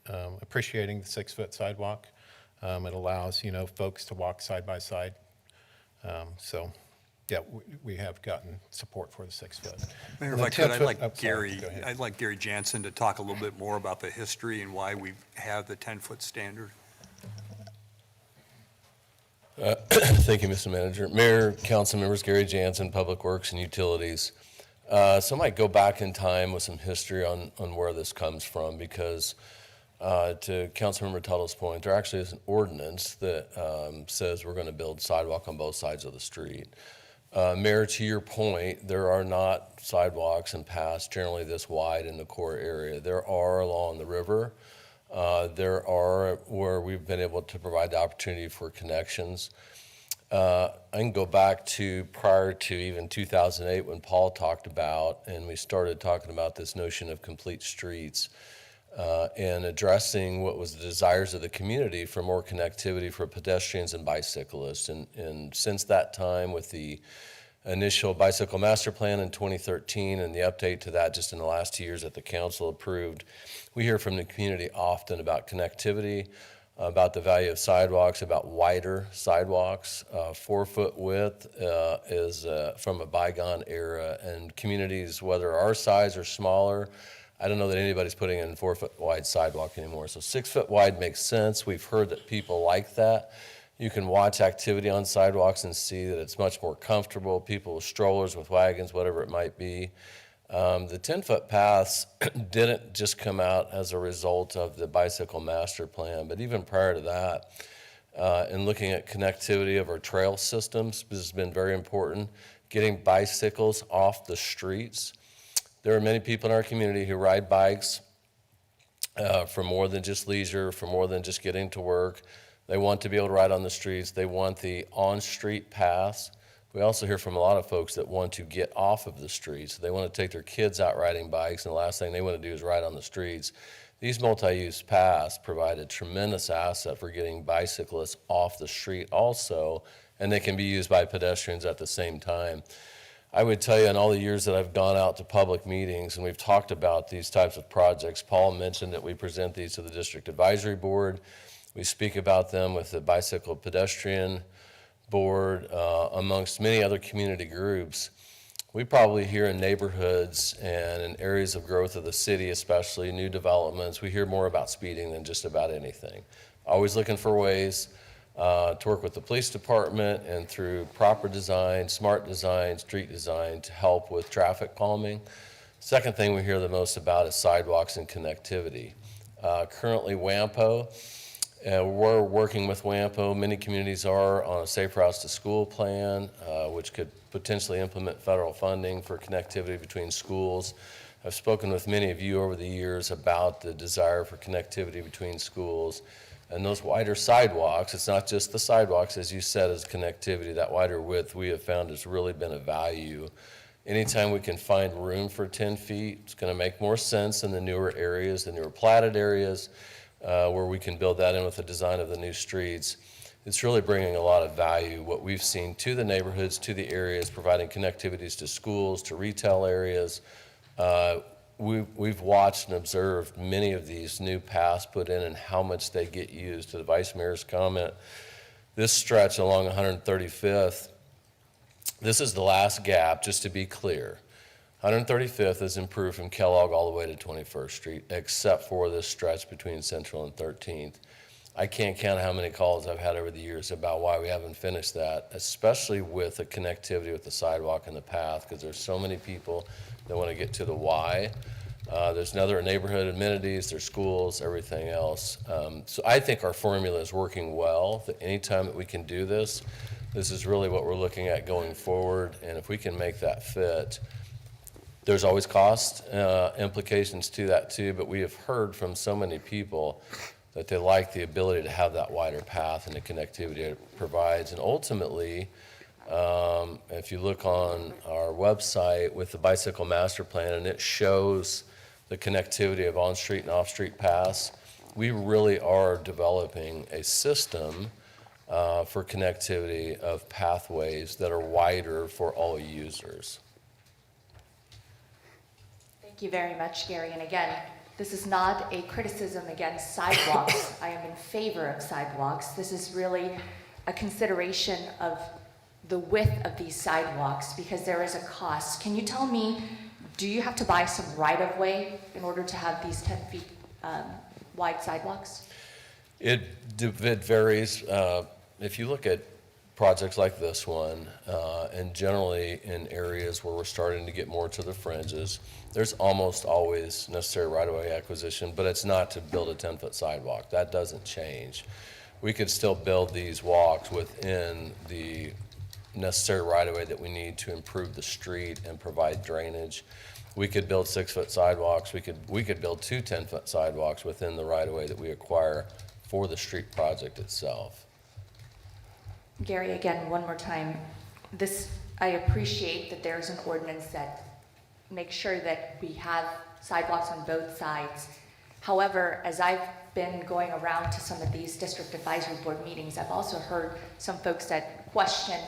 Speaker 12: appreciating the 6-foot sidewalk. It allows, folks to walk side by side. So yeah, we have gotten support for the 6 foot.
Speaker 10: Mayor,
Speaker 12: And
Speaker 10: if
Speaker 12: the
Speaker 10: I
Speaker 12: 10
Speaker 10: could,
Speaker 12: foot- oh, sorry, go ahead.
Speaker 10: I'd like Gary Jansen to talk a little bit more about the history and why we have the 10-foot standard.
Speaker 16: Thank you, Mr. Manager. Mayor, council members, Gary Jansen, Public Works and Utilities. So I might go back in time with some history on where this comes from, because to Councilmember Tuttle's point, there actually is an ordinance that says we're going to build sidewalk on both sides of the street. Mayor, to your point, there are not sidewalks and paths generally this wide in the core area. There are along the river. There are where we've been able to provide the opportunity for connections. I can go back to prior to even 2008 when Paul talked about, and we started talking about this notion of complete streets and addressing what was the desires of the community for more connectivity for pedestrians and bicyclists. And since that time, with the initial bicycle master plan in 2013 and the update to that just in the last 2 years that the council approved, we hear from the community often about connectivity, about the value of sidewalks, about wider sidewalks. 4-foot width is from a bygone era, and communities, whether our size or smaller, I don't know that anybody's putting in 4-foot wide sidewalk anymore. So 6-foot wide makes sense. We've heard that people like that. You can watch activity on sidewalks and see that it's much more comfortable. People with strollers, with wagons, whatever it might be. The 10-foot paths didn't just come out as a result of the bicycle master plan, but even prior to that, in looking at connectivity of our trail systems, this has been very important. Getting bicycles off the streets. There are many people in our community who ride bikes for more than just leisure, for more than just getting to work. They want to be able to ride on the streets. They want the on-street paths. We also hear from a lot of folks that want to get off of the streets. They want to take their kids out riding bikes, and the last thing they want to do is ride on the streets. These multi-use paths provide a tremendous asset for getting bicyclists off the street also, and they can be used by pedestrians at the same time. I would tell you, in all the years that I've gone out to public meetings and we've talked about these types of projects, Paul mentioned that we present these to the District Advisory Board. We speak about them with the Bicycle Pedestrian Board, amongst many other community groups. We probably hear in neighborhoods and in areas of growth of the city, especially new developments, we hear more about speeding than just about anything. Always looking for ways to work with the police department and through proper design, smart design, street design to help with traffic calming. Second thing we hear the most about is sidewalks and connectivity. Currently, WAMPO, we're working with WAMPO. Many communities are on a Safe Routes to School plan, which could potentially implement federal funding for connectivity between schools. I've spoken with many of you over the years about the desire for connectivity between schools. And those wider sidewalks, it's not just the sidewalks, as you said, as connectivity. That wider width we have found has really been a value. Anytime we can find room for 10 feet, it's going to make more sense in the newer areas, the newer platted areas, where we can build that in with the design of the new streets. It's really bringing a lot of value, what we've seen, to the neighborhoods, to the areas, providing connectivities to schools, to retail areas. We've watched and observed many of these new paths put in and how much they get used. To the Vice Mayor's comment, this stretch along 135th, this is the last gap, just to be clear. 135th is improved from Kellogg all the way to 21st Street, except for this stretch between Central and 13th. I can't count how many calls I've had over the years about why we haven't finished that, especially with the connectivity with the sidewalk and the path, because there's so many people that want to get to the Y. There's other neighborhood amenities, there's schools, everything else. So I think our formula is working well, that anytime that we can do this, this is really what we're looking at going forward, and if we can make that fit, there's always cost implications to that too, but we have heard from so many people that they like the ability to have that wider path and the connectivity it provides. And ultimately, if you look on our website with the bicycle master plan, and it shows the connectivity of on-street and off-street paths, we really are developing a system for connectivity of pathways that are wider for all users.
Speaker 1: Thank you very much, Gary. And again, this is not a criticism against sidewalks. I am in favor of sidewalks. This is really a consideration of the width of these sidewalks, because there is a cost. Can you tell me, do you have to buy some right-of-way in order to have these 10 feet wide sidewalks?
Speaker 16: It varies. If you look at projects like this one, and generally in areas where we're starting to get more to the fringes, there's almost always necessary right-of-way acquisition, but it's not to build a 10-foot sidewalk. That doesn't change. We could still build these walks within the necessary right-of-way that we need to improve the street and provide drainage. We could build 6-foot sidewalks. We could build 2 10-foot sidewalks within the right-of-way that we acquire for the street project itself.
Speaker 1: Gary, again, one more time. I appreciate that there's an ordinance that makes sure that we have sidewalks on both sides. However, as I've been going around to some of these district advisory board meetings, I've also heard some folks that question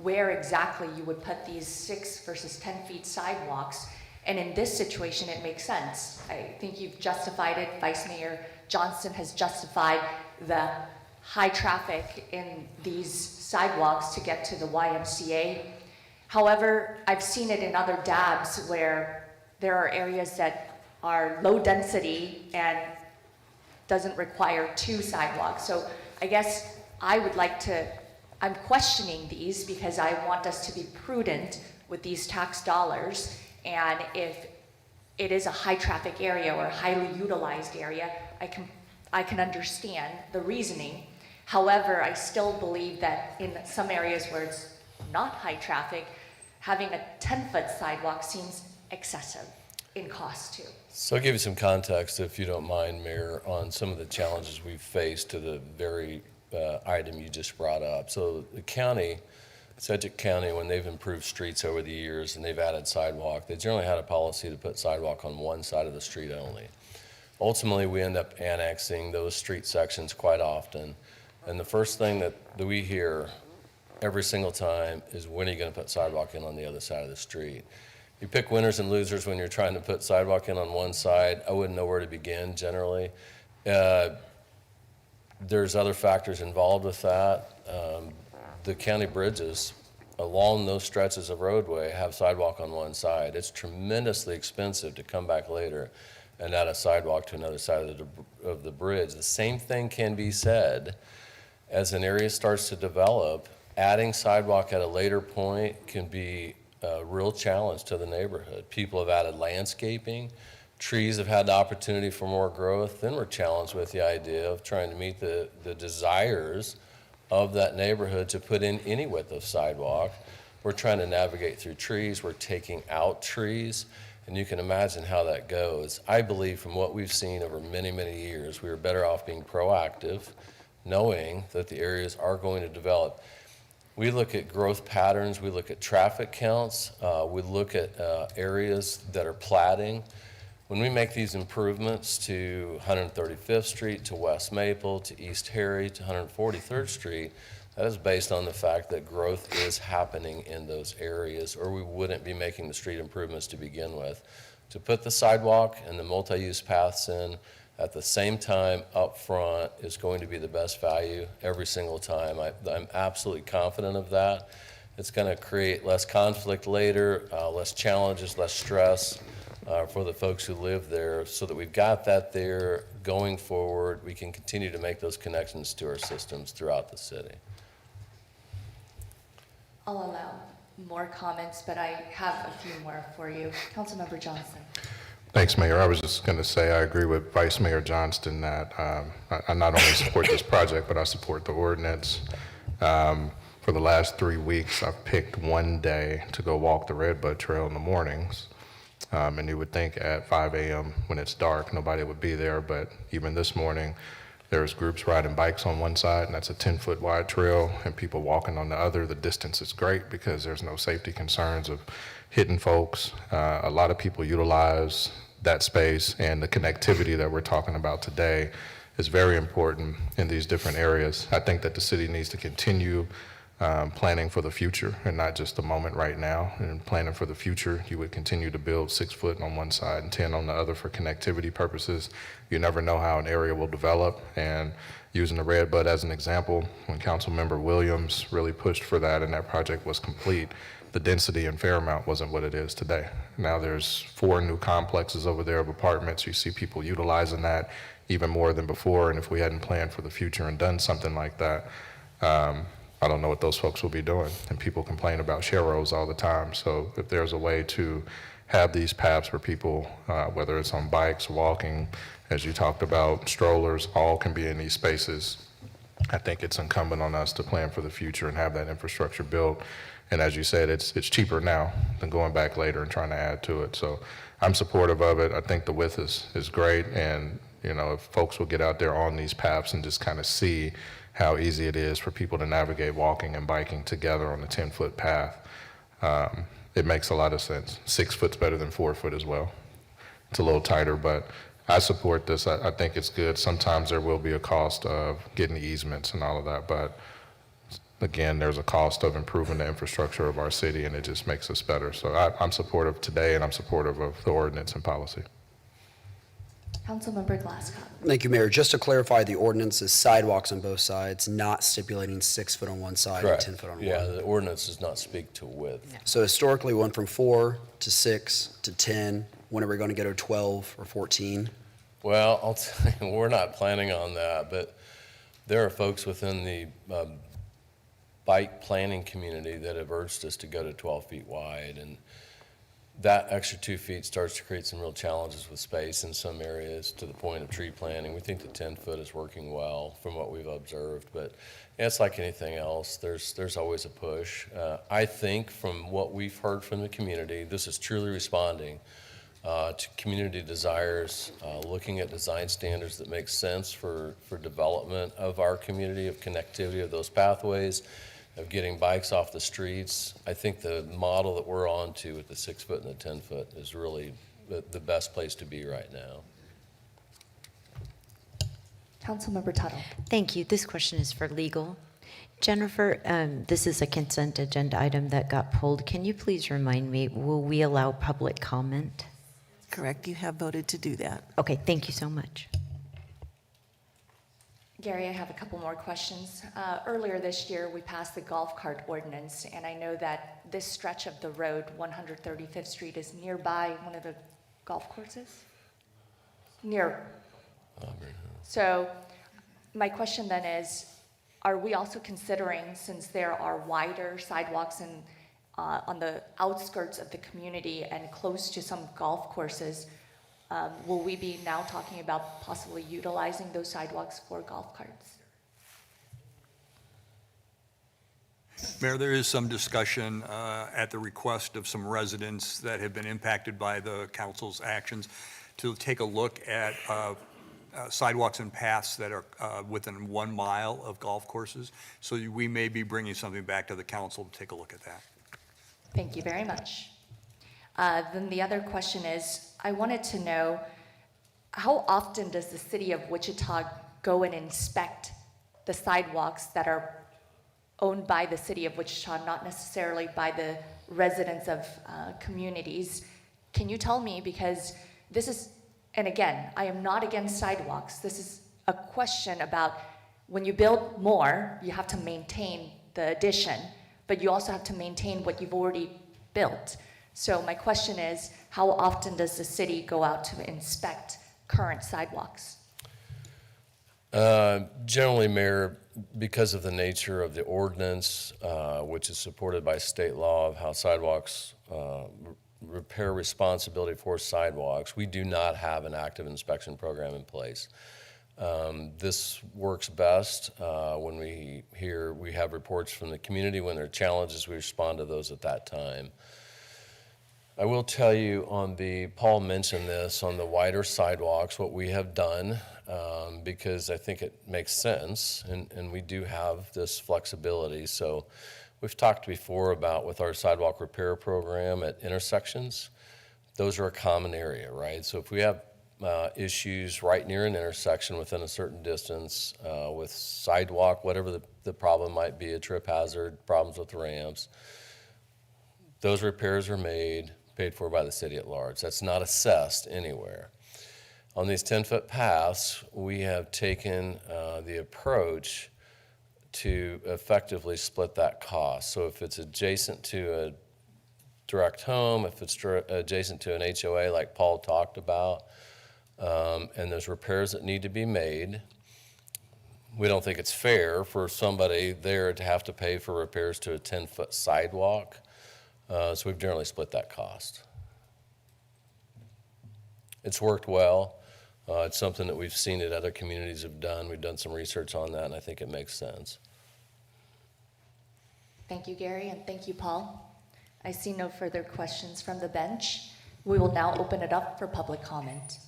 Speaker 1: where exactly you would put these 6 versus 10 feet sidewalks. And in this situation, it makes sense. I think you've justified it. Vice Mayor Johnston has justified the high traffic in these sidewalks to get to the YMCA. However, I've seen it in other DABs where there are areas that are low density and doesn't require 2 sidewalks. So I guess I'm questioning these because I want us to be prudent with these tax dollars. And if it is a high traffic area or a highly utilized area, I can understand the reasoning. However, I still believe that in some areas where it's not high traffic, having a 10-foot sidewalk seems excessive in cost too.
Speaker 16: So I'll give you some context, if you don't mind, Mayor, on some of the challenges we've faced to the very item you just brought up. So the county, Sedgwick County, when they've improved streets over the years and they've added sidewalk, they generally had a policy to put sidewalk on one side of the street only. Ultimately, we end up annexing those street sections quite often. And the first thing that we hear every single time is, when are you going to put sidewalk in on the other side of the street? You pick winners and losers when you're trying to put sidewalk in on one side. I wouldn't know where to begin generally. There's other factors involved with that. The county bridges along those stretches of roadway have sidewalk on one side. It's tremendously expensive to come back later and add a sidewalk to another side of the bridge. The same thing can be said as an area starts to develop. Adding sidewalk at a later point can be a real challenge to the neighborhood. People have added landscaping. Trees have had the opportunity for more growth. Then we're challenged with the idea of trying to meet the desires of that neighborhood to put in any width of sidewalk. We're trying to navigate through trees. We're taking out trees. And you can imagine how that goes. I believe from what we've seen over many, many years, we are better off being proactive, knowing that the areas are going to develop. We look at growth patterns. We look at traffic counts. We look at areas that are platting. When we make these improvements to 135th Street, to West Maple, to East Harry, to 143rd Street, that is based on the fact that growth is happening in those areas, or we wouldn't be making the street improvements to begin with. To put the sidewalk and the multi-use paths in at the same time up front is going to be the best value every single time. I'm absolutely confident of that. It's going to create less conflict later, less challenges, less stress for the folks who live there, so that we've got that there going forward. We can continue to make those connections to our systems throughout the city.
Speaker 1: I'll allow more comments, but I have a few more for you. Councilmember Johnson.
Speaker 17: Thanks, Mayor. I was just going to say I agree with Vice Mayor Johnston that I not only support this project, but I support the ordinance. For the last 3 weeks, I've picked one day to go walk the Redbud Trail in the mornings. And you would think at 5 a.m. when it's dark, nobody would be there. But even this morning, there's groups riding bikes on one side, and that's a 10-foot wide trail, and people walking on the other. The distance is great because there's no safety concerns of hitting folks. A lot of people utilize that space, and the connectivity that we're talking about today is very important in these different areas. I think that the city needs to continue planning for the future and not just the moment right now. And planning for the future, you would continue to build 6 foot on one side and 10 on the other for connectivity purposes. You never know how an area will develop. And using the Red Bud as an example, when Councilmember Williams really pushed for that and that project was complete, the density in Fairmount wasn't what it is today. Now there's 4 new complexes over there of apartments. You see people utilizing that even more than before. And if we hadn't planned for the future and done something like that, I don't know what those folks will be doing. And people complain about sharrows all the time. So if there's a way to have these paths where people, whether it's on bikes, walking, as you talked about, strollers, all can be in these spaces, I think it's incumbent on us to plan for the future and have that infrastructure built. And as you said, it's cheaper now than going back later and trying to add to it. So I'm supportive of it. I think the width is great. And, you know, if folks will get out there on these paths and just kind of see how easy it is for people to navigate walking and biking together on a 10-foot path, it makes a lot of sense. 6 foot's better than 4 foot as well. It's a little tighter, but I support this. I think it's good. Sometimes there will be a cost of getting easements and all of that, but again, there's a cost of improving the infrastructure of our city, and it just makes us better. So I'm supportive today, and I'm supportive of the ordinance and policy.
Speaker 1: Councilmember Glasscock.
Speaker 13: Thank you, Mayor. Just to clarify, the ordinance is sidewalks on both sides, not stipulating 6 foot on one side
Speaker 16: Correct.
Speaker 13: and 10 foot on one.
Speaker 16: Yeah, the ordinance does not speak to width.
Speaker 13: So historically, we went from 4 to 6 to 10. When are we going to go to 12 or 14?
Speaker 16: Well, I'll tell you, we're not planning on that, but there are folks within the bike planning community that have urged us to go to 12 feet wide, and that extra 2 feet starts to create some real challenges with space in some areas to the point of tree planting. We think the 10 foot is working well from what we've observed, but yeah, it's like anything else. There's always a push. I think from what we've heard from the community, this is truly responding to community desires, looking at design standards that make sense for development of our community, of connectivity of those pathways, of getting bikes off the streets. I think the model that we're on to with the 6 foot and the 10 foot is really the best place to be right now.
Speaker 1: Councilmember Tuttle.
Speaker 15: Thank you. This question is for legal. Jennifer, this is a consent agenda item that got pulled. Can you please remind me, will we allow public comment?
Speaker 11: Correct, you have voted to do that.
Speaker 15: Okay, thank you so much.
Speaker 1: Gary, I have a couple more questions. Earlier this year, we passed the golf cart ordinance, and I know that this stretch of the road, 135th Street, is nearby one of the golf courses? Near. So my question then is, are we also considering, since there are wider sidewalks on the outskirts of the community and close to some golf courses, will we be now talking about possibly utilizing those sidewalks for golf carts?
Speaker 10: Mayor, there is some discussion at the request of some residents that have been impacted by the council's actions to take a look at sidewalks and paths that are within 1 mile of golf courses. So we may be bringing something back to the council to take a look at that.
Speaker 1: Thank you very much. Then the other question is, I wanted to know, how often does the city of Wichita go and inspect the sidewalks that are owned by the city of Wichita, not necessarily by the residents of communities? Can you tell me, because this is, and again, I am not against sidewalks. This is a question about when you build more, you have to maintain the addition, but you also have to maintain what you've already built. So my question is, how often does the city go out to inspect current sidewalks?
Speaker 16: Generally, Mayor, because of the nature of the ordinance, which is supported by state law of how sidewalks, repair responsibility for sidewalks, we do not have an active inspection program in place. This works best when we have reports from the community. When there are challenges, we respond to those at that time. I will tell you Paul mentioned this, on the wider sidewalks, what we have done, because I think it makes sense, and we do have this flexibility. So we've talked before about with our sidewalk repair program at intersections, those are a common area, right? So if we have issues right near an intersection within a certain distance with sidewalk, whatever the problem might be, a trip hazard, problems with the ramps. Those repairs are made, paid for by the city at large. That's not assessed anywhere. On these 10-foot paths, we have taken the approach to effectively split that cost. So if it's adjacent to a direct home, if it's adjacent to an HOA like Paul talked about, and there's repairs that need to be made, we don't think it's fair for somebody there to have to pay for repairs to a 10-foot sidewalk. So we've generally split that cost. It's worked well. It's something that we've seen that other communities have done. We've done some research on that, and I think it makes sense.
Speaker 1: Thank you, Gary, and thank you, Paul. I see no further questions from the bench. We will now open it up for public comment.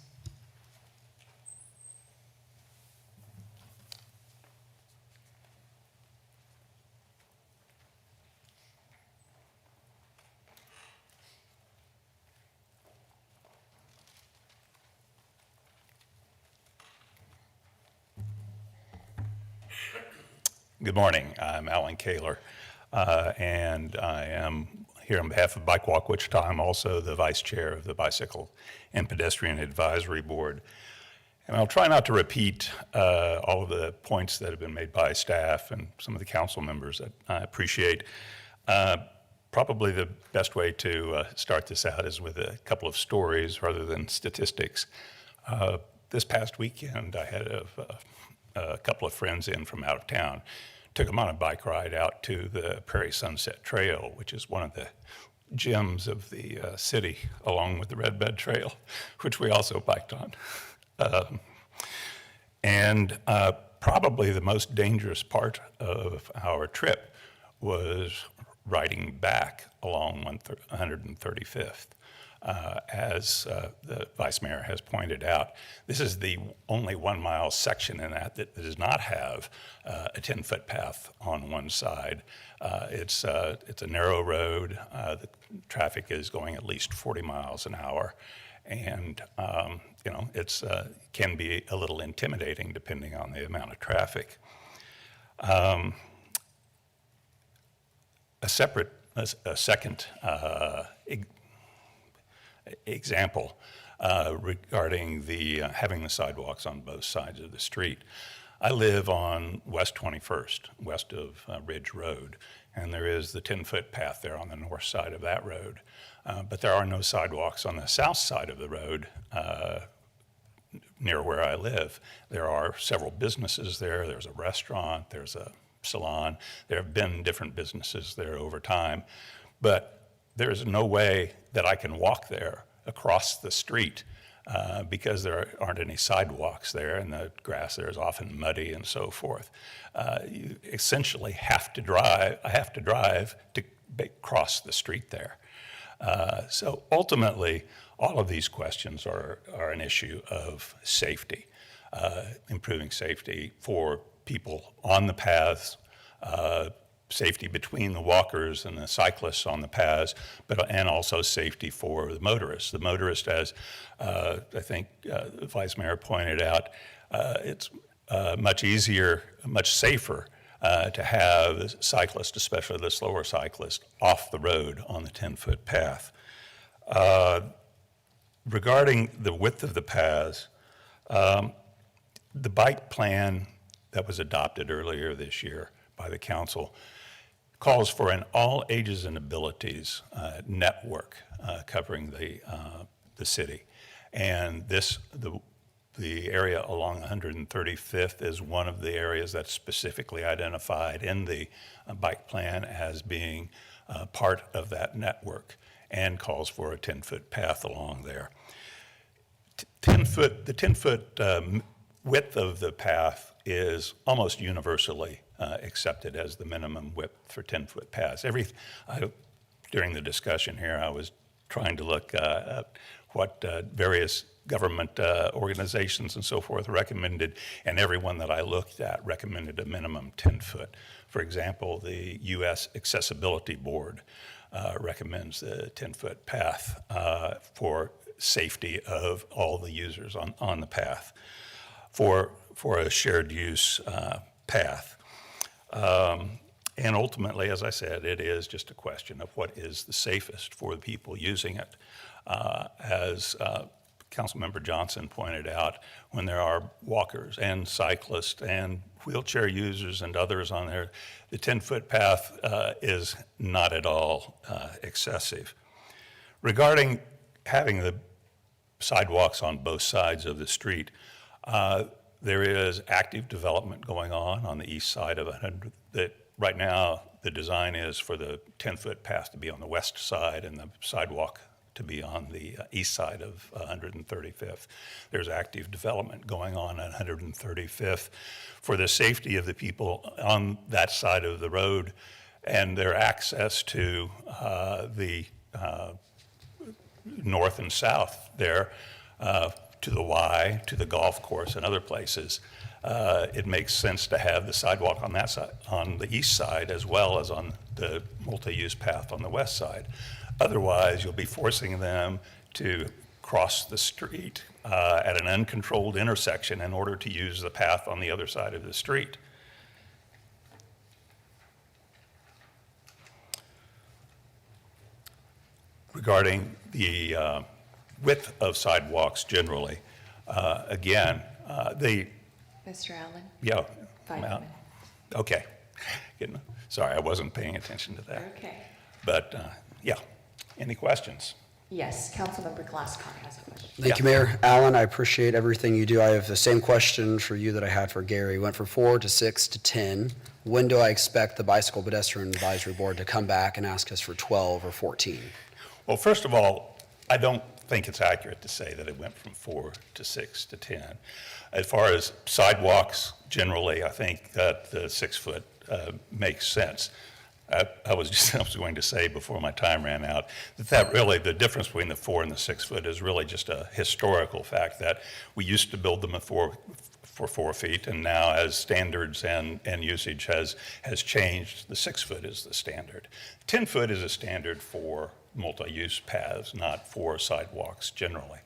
Speaker 18: Good morning. I'm Alan Kaler, and I am here on behalf of Bike Walk Wichita. I'm also the vice chair of the Bicycle and Pedestrian Advisory Board. And I'll try not to repeat all of the points that have been made by staff and some of the council members that I appreciate. Probably the best way to start this out is with a couple of stories rather than statistics. This past weekend, I had a couple of friends in from out of town. Took them on a bike ride out to the Prairie Sunset Trail, which is one of the gems of the city, along with the Red Bed Trail, which we also biked on. Probably the most dangerous part of our trip was riding back along 135th. As the Vice Mayor has pointed out, this is the only 1 mile section in that does not have a 10-foot path on one side. It's a narrow road. The traffic is going at least 40 miles an hour. And, it's can be a little intimidating depending on the amount of traffic. A second example regarding the having the sidewalks on both sides of the street. I live on West 21st, west of Ridge Road, and there is the 10-foot path there on the north side of that road. But there are no sidewalks on the south side of the road near where I live. There are several businesses there. There's a restaurant, there's a salon. There have been different businesses there over time, but there's no way that I can walk there across the street because there aren't any sidewalks there, and the grass there is often muddy and so forth. You essentially have to drive. I have to drive to cross the street there. So ultimately, all of these questions are an issue of safety, improving safety for people on the paths, safety between the walkers and the cyclists on the paths, and also safety for the motorists. The motorist, as I think the Vice Mayor pointed out, it's much easier, much safer to have the cyclist, especially the slower cyclist, off the road on the 10-foot path. Regarding the width of the paths, the bike plan that was adopted earlier this year by the council calls for an all ages and abilities network covering the city. And the area along 135th is one of the areas that's specifically identified in the bike plan as being part of that network, and calls for a 10-foot path along there. The 10-foot width of the path is almost universally accepted as the minimum width for 10-foot paths. During the discussion here, I was trying to look at what various government organizations and so forth recommended, and everyone that I looked at recommended a minimum 10-foot. For example, the U.S. Accessibility Board recommends the 10-foot path for safety of all the users on the path for a shared use path. And ultimately, as I said, it is just a question of what is the safest for the people using it. As Councilmember Johnson pointed out, when there are walkers and cyclists and wheelchair users and others on there, the 10-foot path is not at all excessive. Regarding having the sidewalks on both sides of the street, there is active development going on the east side of 100. That right now, the design is for the 10-foot path to be on the west side and the sidewalk to be on the east side of 135th. There's active development going on 135th for the safety of the people on that side of the road and their access to the north and south there, to the Y, to the golf course and other places. It makes sense to have the sidewalk on that side, on the east side, as well as on the multi-use path on the west side. Otherwise, you'll be forcing them to cross the street at an uncontrolled intersection in order to use the path on the other side of the street. Regarding the width of sidewalks generally, again,
Speaker 1: Mr. Allen?
Speaker 18: Yeah.
Speaker 1: 5 minutes.
Speaker 18: Okay. Sorry, I wasn't paying attention to that.
Speaker 1: Okay.
Speaker 18: But, yeah. Any questions?
Speaker 1: Yes, Councilmember Glasscock has a question.
Speaker 13: Thank you, Mayor. Alan, I appreciate everything you do. I have the same question for you that I had for Gary. Went from 4 to 6 to 10. When do I expect the Bicycle Pedestrian Advisory Board to come back and ask us for 12 or 14?
Speaker 18: Well, first of all, I don't think it's accurate to say that it went from 4 to 6 to 10. As far as sidewalks, generally, I think that the 6-foot makes sense. I was going to say before my time ran out that really the difference between the 4 and the 6 foot is really just a historical fact that we used to build them for 4 feet, and now as standards and usage has changed, the 6 foot is the standard. 10 foot is a standard for multi-use paths, not for sidewalks generally.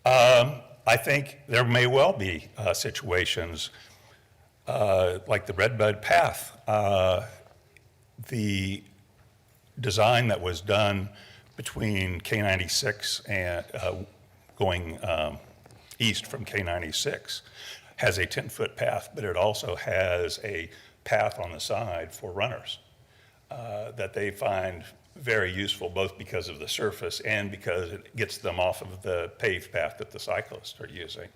Speaker 18: I think there may well be situations like the Redbud Path. The design that was done between K96 and going east from K96 has a 10-foot path, but it also has a path on the side for runners that they find very useful, both because of the surface and because it gets them off of the paved path that the cyclists are using.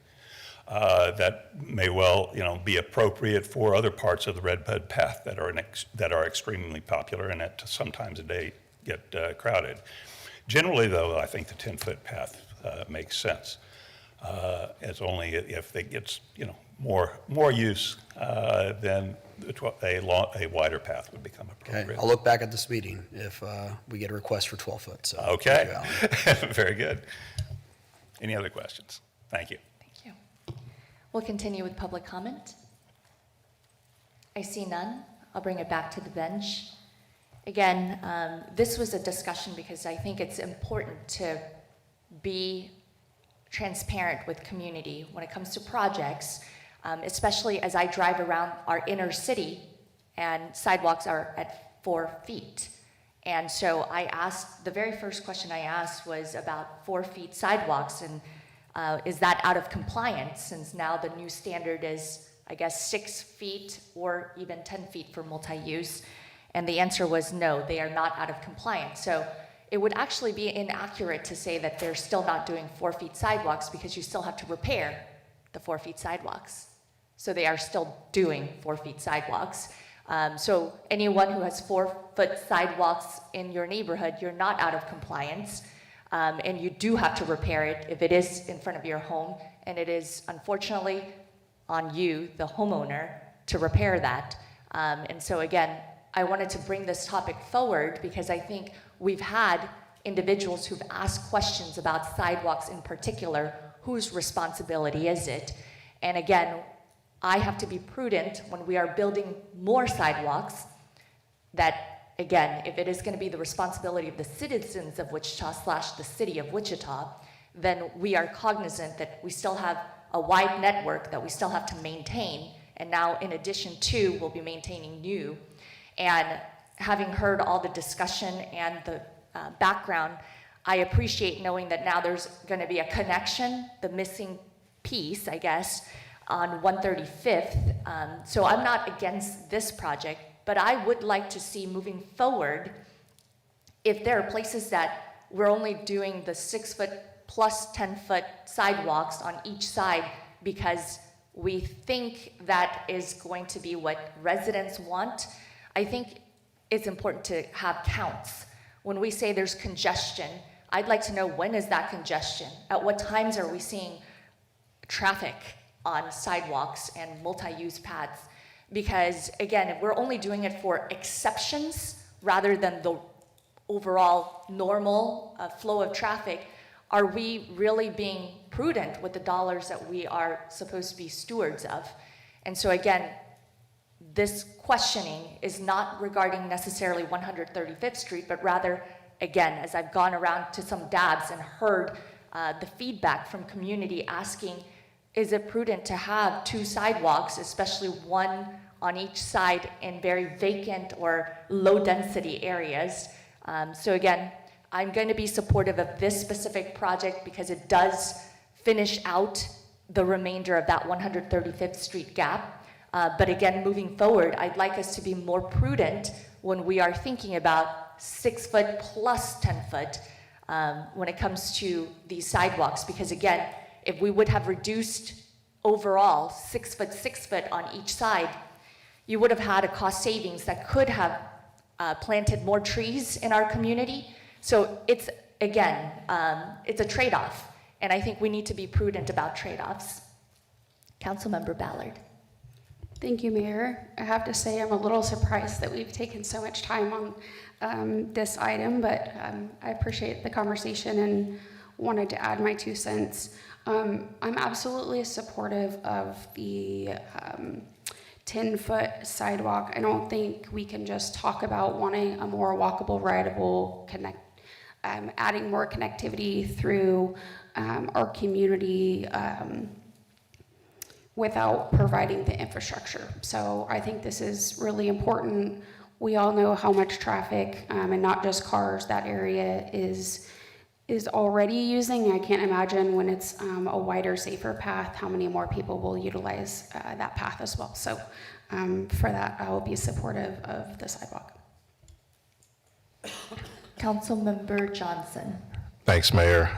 Speaker 18: That may well, be appropriate for other parts of the Redbud Path that are extremely popular and that sometimes they get crowded. Generally, though, I think the 10-foot path makes sense. It's only if it gets, more use, then a wider path would become appropriate.
Speaker 13: Okay, I'll look back at this meeting if we get a request for 12 foot. So
Speaker 18: Okay,
Speaker 13: thank you,
Speaker 18: very good. Any other questions? Thank you.
Speaker 1: We'll continue with public comment. I see none. I'll bring it back to the bench. Again, this was a discussion because I think it's important to be transparent with community when it comes to projects, especially as I drive around our inner city and sidewalks are at 4 feet. And so the very first question I asked was about 4 feet sidewalks, and is that out of compliance since now the new standard is, I guess, 6 feet or even 10 feet for multi-use? And the answer was no, they are not out of compliance. So it would actually be inaccurate to say that they're still not doing 4 feet sidewalks because you still have to repair the 4 feet sidewalks. So they are still doing 4 feet sidewalks. So anyone who has 4 foot sidewalks in your neighborhood, you're not out of compliance. And you do have to repair it if it is in front of your home, and it is unfortunately on you, the homeowner, to repair that. And so again, I wanted to bring this topic forward because I think we've had individuals who've asked questions about sidewalks in particular. Whose responsibility is it? And again, I have to be prudent when we are building more sidewalks that, again, if it is going to be the responsibility of the citizens of Wichita / the city of Wichita, then we are cognizant that we still have a wide network that we still have to maintain. And now, in addition to, we'll be maintaining new. And having heard all the discussion and the background, I appreciate knowing that now there's going to be a connection, the missing piece, I guess, on 135th. So I'm not against this project, but I would like to see moving forward, if there are places that we're only doing the 6-foot plus 10-foot sidewalks on each side because we think that is going to be what residents want, I think it's important to have counts. When we say there's congestion, I'd like to know, when is that congestion? At what times are we seeing traffic on sidewalks and multi-use paths? Because again, if we're only doing it for exceptions rather than the overall normal flow of traffic, are we really being prudent with the dollars that we are supposed to be stewards of? And so again, this questioning is not regarding necessarily 135th Street, but rather, again, as I've gone around to some dabs and heard the feedback from community asking, is it prudent to have 2 sidewalks, especially one on each side in very vacant or low density areas? So again, I'm going to be supportive of this specific project because it does finish out the remainder of that 135th Street gap. But again, moving forward, I'd like us to be more prudent when we are thinking about 6-foot plus 10-foot when it comes to these sidewalks. Because again, if we would have reduced overall 6-foot on each side, you would have had a cost savings that could have planted more trees in our community. So it's, again, it's a trade-off. And I think we need to be prudent about trade-offs. Councilmember Ballard.
Speaker 19: Thank you, Mayor. I have to say I'm a little surprised that we've taken so much time on this item, but I appreciate the conversation and wanted to add my 2 cents. I'm absolutely supportive of the 10-foot sidewalk. I don't think we can just talk about wanting a more walkable, rideable, adding more connectivity through our community without providing the infrastructure. So I think this is really important. We all know how much traffic, and not just cars, that area is already using. I can't imagine when it's a wider, safer path, how many more people will utilize that path as well. So for that, I will be supportive of the sidewalk.
Speaker 1: Councilmember Johnson.
Speaker 17: Thanks, Mayor.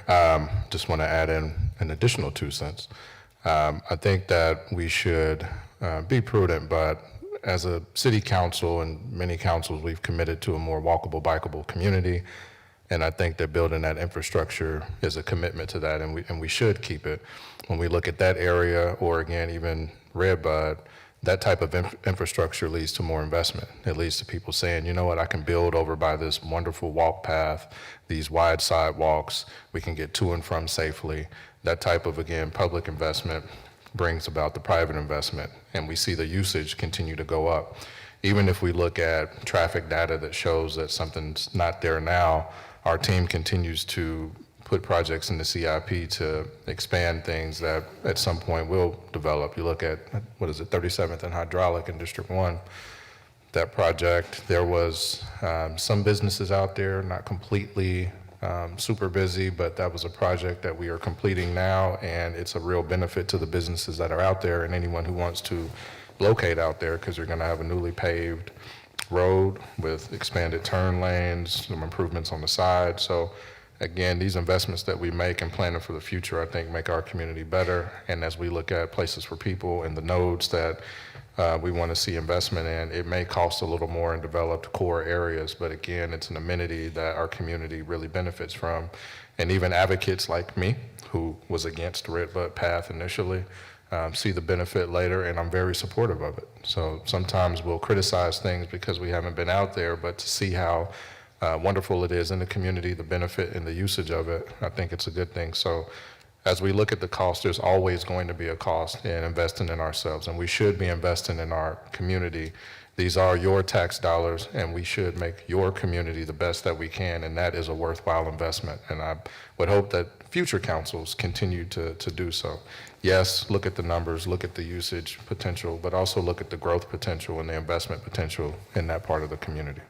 Speaker 17: Just want to add in an additional 2 cents. I think that we should be prudent, but as a city council and many councils, we've committed to a more walkable, bikeable community. And I think that building that infrastructure is a commitment to that, and we should keep it. When we look at that area, or again, even Redbud, that type of infrastructure leads to more investment. It leads to people saying, you know what, I can build over by this wonderful walk path, these wide sidewalks, we can get to and from safely. That type of, again, public investment brings about the private investment, and we see the usage continue to go up. Even if we look at traffic data that shows that something's not there now, our team continues to put projects in the CIP to expand things that at some point will develop. You look at, 37th and Hydraulic in District 1, that project, there was some businesses out there, not completely super busy, but that was a project that we are completing now, and it's a real benefit to the businesses that are out there and anyone who wants to locate out there, because you're gonna have a newly paved road with expanded turn lanes, some improvements on the side. So again, these investments that we make and planning for the future, I think, make our community better. And as we look at places for people and the nodes that we want to see investment in, it may cost a little more in developed core areas, but again, it's an amenity that our community really benefits from. And even advocates like me, who was against Redbud Path initially, see the benefit later, and I'm very supportive of it. So sometimes we'll criticize things because we haven't been out there, but to see how wonderful it is in the community, the benefit and the usage of it, I think it's a good thing. So as we look at the cost, there's always going to be a cost in investing in ourselves, and we should be investing in our community. These are your tax dollars, and we should make your community the best that we can, and that is a worthwhile investment. And I would hope that future councils continue to do so. Yes, look at the numbers, look at the usage potential, but also look at the growth potential and the investment potential in that part of the community.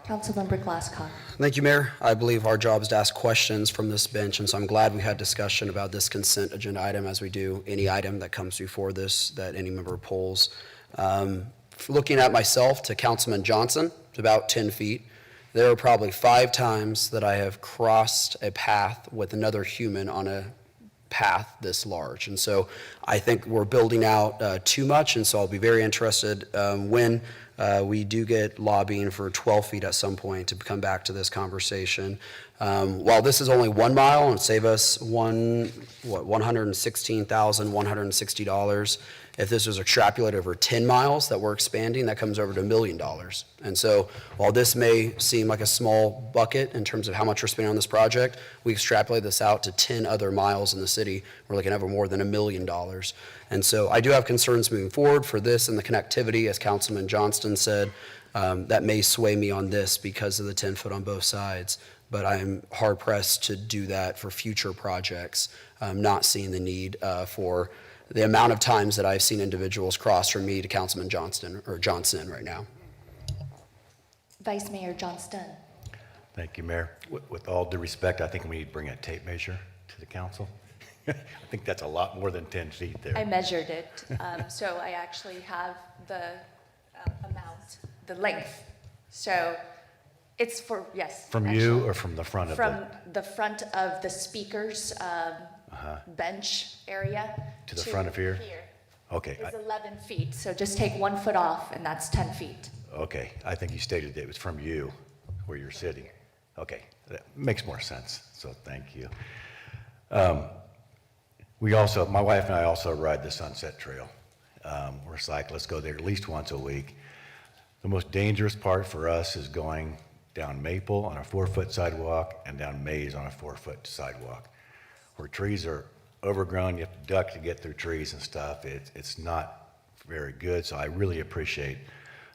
Speaker 1: Councilmember Glasscock.
Speaker 13: Thank you, Mayor. I believe our job is to ask questions from this bench, and so I'm glad we had discussion about this consent agenda item as we do any item that comes before this that any member pulls. Looking at myself to Councilman Johnson, it's about 10 feet. There are probably 5 times that I have crossed a path with another human on a path this large. And so I think we're building out too much, and so I'll be very interested when we do get lobbying for 12 feet at some point to come back to this conversation. While this is only 1 mile and save us $116,160, if this was extrapolated over 10 miles that we're expanding, that comes over to $1 million. And so while this may seem like a small bucket in terms of how much we're spending on this project, we extrapolate this out to 10 other miles in the city, we're looking at over more than $1 million. And so I do have concerns moving forward for this and the connectivity, as Councilman Johnston said, that may sway me on this because of the 10 foot on both sides. But I'm hard pressed to do that for future projects, not seeing the need for the amount of times that I've seen individuals cross from me to Councilman Johnston right now.
Speaker 1: Vice Mayor Johnston.
Speaker 14: Thank you, Mayor. With all due respect, I think we need to bring a tape measure to the council. I think that's a lot more than 10 feet there.
Speaker 1: I measured it, so I actually have the amount, the length. So it's for, yes.
Speaker 14: From
Speaker 1: actually,
Speaker 14: you or from the front of
Speaker 1: From the front of the speaker's bench area.
Speaker 14: To the front of here?
Speaker 1: Here.
Speaker 14: Okay.
Speaker 1: It's 11 feet, so just take 1 foot off and that's 10 feet.
Speaker 14: Okay, I think you stated that it was from you where you're sitting. Okay, that makes more sense, so thank you. My wife and I also ride the Sunset Trail. We're cyclists, go there at least once a week. The most dangerous part for us is going down Maple on a 4-foot sidewalk and down Maze on a 4-foot sidewalk, where trees are overgrown, you have to duck to get through trees and stuff. It's not very good, so I really appreciate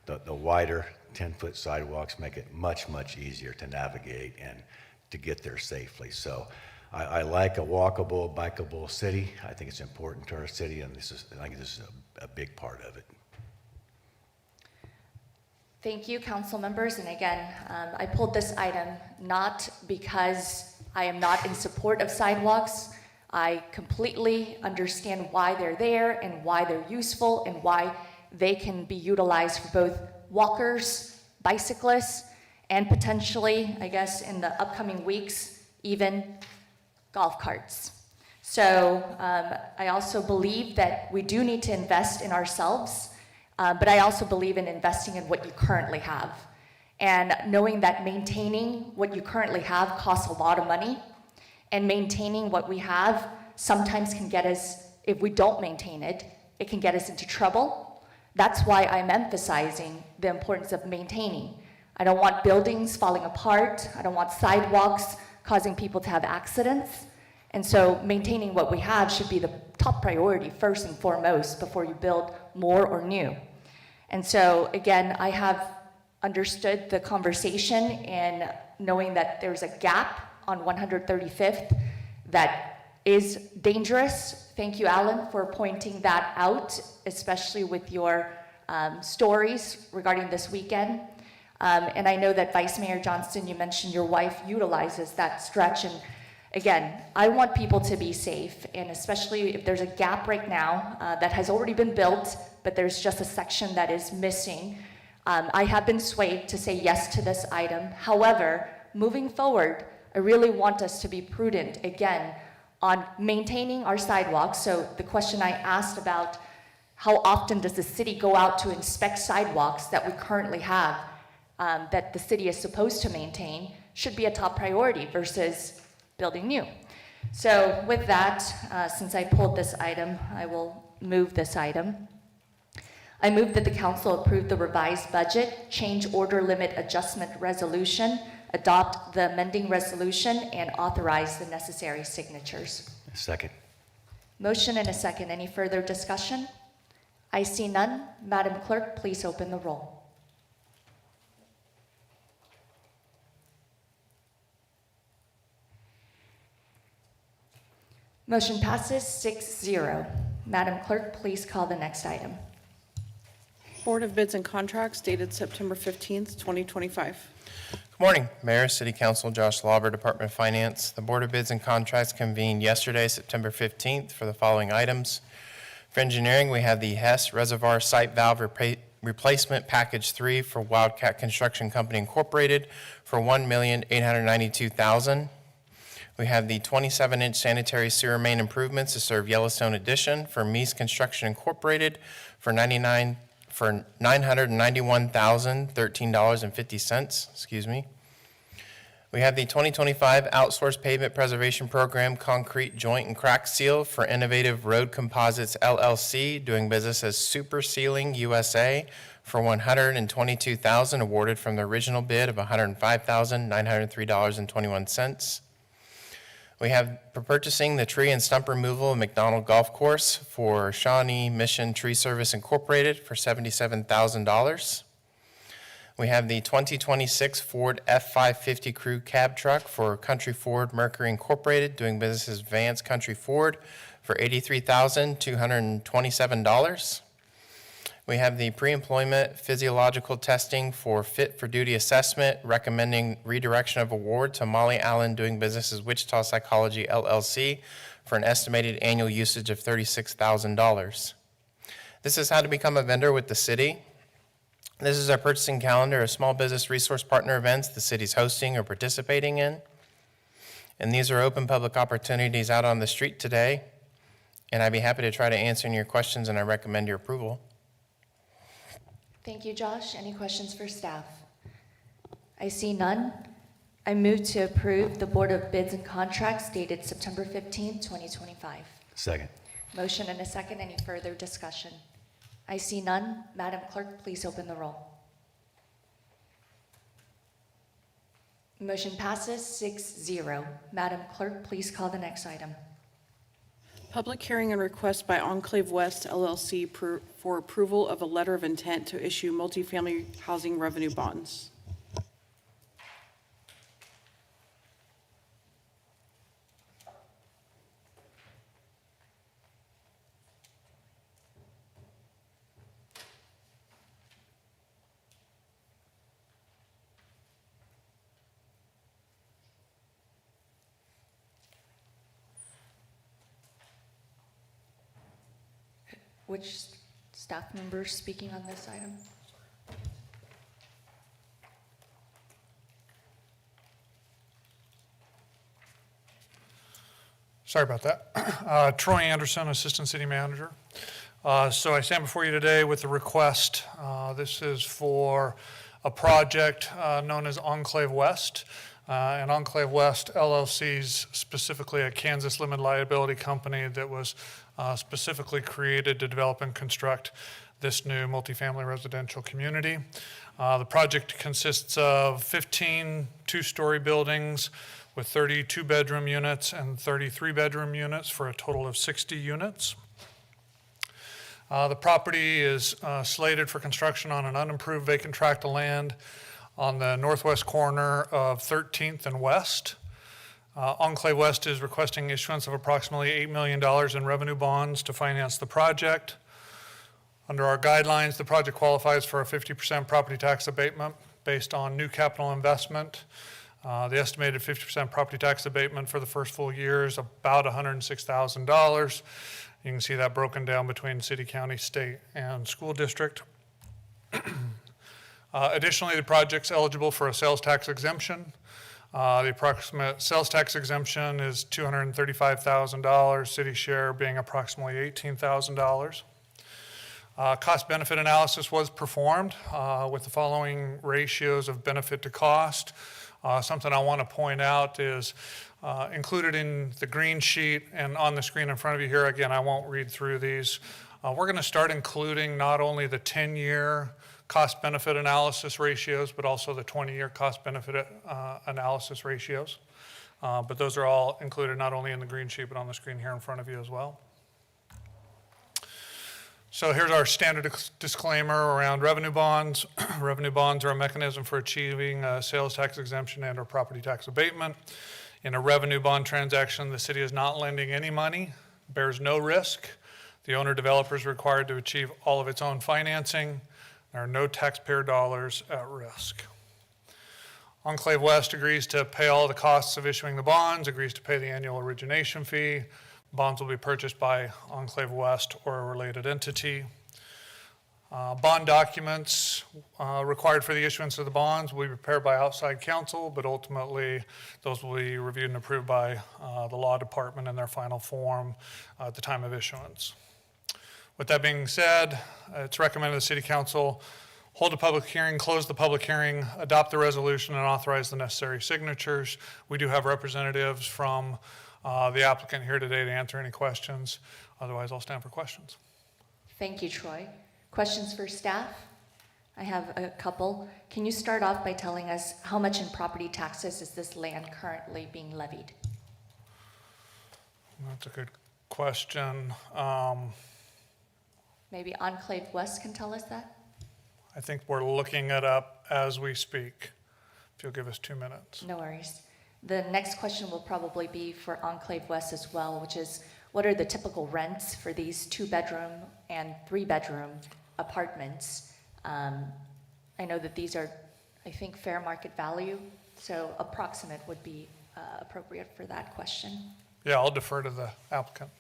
Speaker 14: the wider 10-foot sidewalks make it much, much easier to navigate and to get there safely. So I like a walkable, bikeable city. I think it's important to our city, and I think this is a big part of it.
Speaker 1: Thank you, council members. And again, I pulled this item not because I am not in support of sidewalks. I completely understand why they're there and why they're useful and why they can be utilized for both walkers, bicyclists, and potentially, I guess, in the upcoming weeks, even golf carts. So I also believe that we do need to invest in ourselves, but I also believe in investing in what you currently have. And knowing that maintaining what you currently have costs a lot of money, and maintaining what we have sometimes can get us, if we don't maintain it, it can get us into trouble. That's why I'm emphasizing the importance of maintaining. I don't want buildings falling apart. I don't want sidewalks causing people to have accidents. And so maintaining what we have should be the top priority first and foremost before you build more or new. And so again, I have understood the conversation and knowing that there's a gap on 135th that is dangerous. Thank you, Alan, for pointing that out, especially with your stories regarding this weekend. And I know that Vice Mayor Johnston, you mentioned your wife utilizes that stretch. And again, I want people to be safe, and especially if there's a gap right now that has already been built, but there's just a section that is missing. I have been swayed to say yes to this item. However, moving forward, I really want us to be prudent, again, on maintaining our sidewalks. So the question I asked about how often does the city go out to inspect sidewalks that we currently have, that the city is supposed to maintain, should be a top priority versus building new. So with that, since I pulled this item, I will move this item. I move that the council approve the revised budget, change order limit adjustment resolution, adopt the amending resolution, and authorize the necessary signatures.
Speaker 14: Second.
Speaker 1: Motion and a second. Any further discussion? I see none. Madam Clerk, please open the roll. Motion passes 6-0. Madam Clerk, please call the next item.
Speaker 4: Board of Bids and Contracts dated September 15th, 2025.
Speaker 20: Good morning, Mayor, City Council, Josh Lauber, Department of Finance. The Board of Bids and Contracts convened yesterday, September 15th, for the following items. For engineering, we have the Hess Reservoir Site Valve Replacement Package 3 for Wildcat Construction Company Incorporated for $1,892,000. We have the 27-inch sanitary sewer main improvements to serve Yellowstone Addition for Meese Construction Incorporated for $991,013.50. Excuse me. We have the 2025 Outsourced Pavement Preservation Program Concrete Joint and Crack Seal for Innovative Road Composites LLC, doing business as Super Sealing USA, for $122,000, awarded from the original bid of $105,903.21. We have for purchasing the tree and stump removal of McDonald Golf Course for Shawnee Mission Tree Service Incorporated for $77,000. We have the 2026 Ford F-550 Crew Cab Truck for Country Ford Mercury Incorporated, doing business as Vance Country Ford, for $83,227. We have the pre-employment physiological testing for fit for duty assessment, recommending redirection of award to Molly Allen, doing business as Wichita Psychology LLC, for an estimated annual usage of $36,000. This is how to become a vendor with the city. This is our purchasing calendar of small business resource partner events the city's hosting or participating in. And these are open public opportunities out on the street today. And I'd be happy to try to answer any of your questions, and I recommend your approval.
Speaker 1: Thank you, Josh. Any questions for staff? I see none. I move to approve the Board of Bids and Contracts dated September 15, 2025.
Speaker 14: Second.
Speaker 1: Motion and a second. Any further discussion? I see none. Madam Clerk, please open the roll. Motion passes 6-0. Madam Clerk, please call the next item.
Speaker 4: Public hearing and request by Enclave West LLC for approval of a letter of intent to issue multifamily housing revenue bonds.
Speaker 1: Which staff member is speaking on this item?
Speaker 21: Sorry about that. Troy Anderson, Assistant City Manager. So I stand before you today with a request. This is for a project known as Enclave West. And Enclave West LLC is specifically a Kansas limited liability company that was specifically created to develop and construct this new multifamily residential community. The project consists of 15 two-story buildings with 32 bedroom units and 33 bedroom units for a total of 60 units. The property is slated for construction on an unimproved vacant tract of land on the northwest corner of 13th and West. Enclave West is requesting issuance of approximately $8 million in revenue bonds to finance the project. Under our guidelines, the project qualifies for a 50% property tax abatement based on new capital investment. The estimated 50% property tax abatement for the first full year is about $106,000. You can see that broken down between city, county, state, and school district. Additionally, the project's eligible for a sales tax exemption. The approximate sales tax exemption is $235,000, city share being approximately $18,000. Cost benefit analysis was performed with the following ratios of benefit to cost. Something I want to point out is included in the green sheet and on the screen in front of you here. Again, I won't read through these. We're going to start including not only the 10-year cost benefit analysis ratios, but also the 20-year cost benefit analysis ratios. But those are all included not only in the green sheet, but on the screen here in front of you as well. So here's our standard disclaimer around revenue bonds. Revenue bonds are a mechanism for achieving a sales tax exemption and or property tax abatement. In a revenue bond transaction, the city is not lending any money, bears no risk. The owner developer is required to achieve all of its own financing. There are no taxpayer dollars at risk. Enclave West agrees to pay all the costs of issuing the bonds, agrees to pay the annual origination fee. Bonds will be purchased by Enclave West or a related entity. Bond documents required for the issuance of the bonds will be prepared by outside counsel, but ultimately those will be reviewed and approved by the law department in their final form at the time of issuance. With that being said, it's recommended the City Council hold a public hearing, close the public hearing, adopt the resolution, and authorize the necessary signatures. We do have representatives from the applicant here today to answer any questions. Otherwise, I'll stand for questions.
Speaker 1: Thank you, Troy. Questions for staff? I have a couple. Can you start off by telling us how much in property taxes is this land currently being levied?
Speaker 21: That's a good question.
Speaker 1: Maybe Enclave West can tell us that?
Speaker 21: I think we're looking it up as we speak, if you'll give us 2 minutes.
Speaker 1: No worries. The next question will probably be for Enclave West as well, which is what are the typical rents for these 2-bedroom and 3-bedroom apartments? I know that these are, I think, fair market value, so approximate would be appropriate for that question.
Speaker 21: Yeah, I'll defer to the applicant.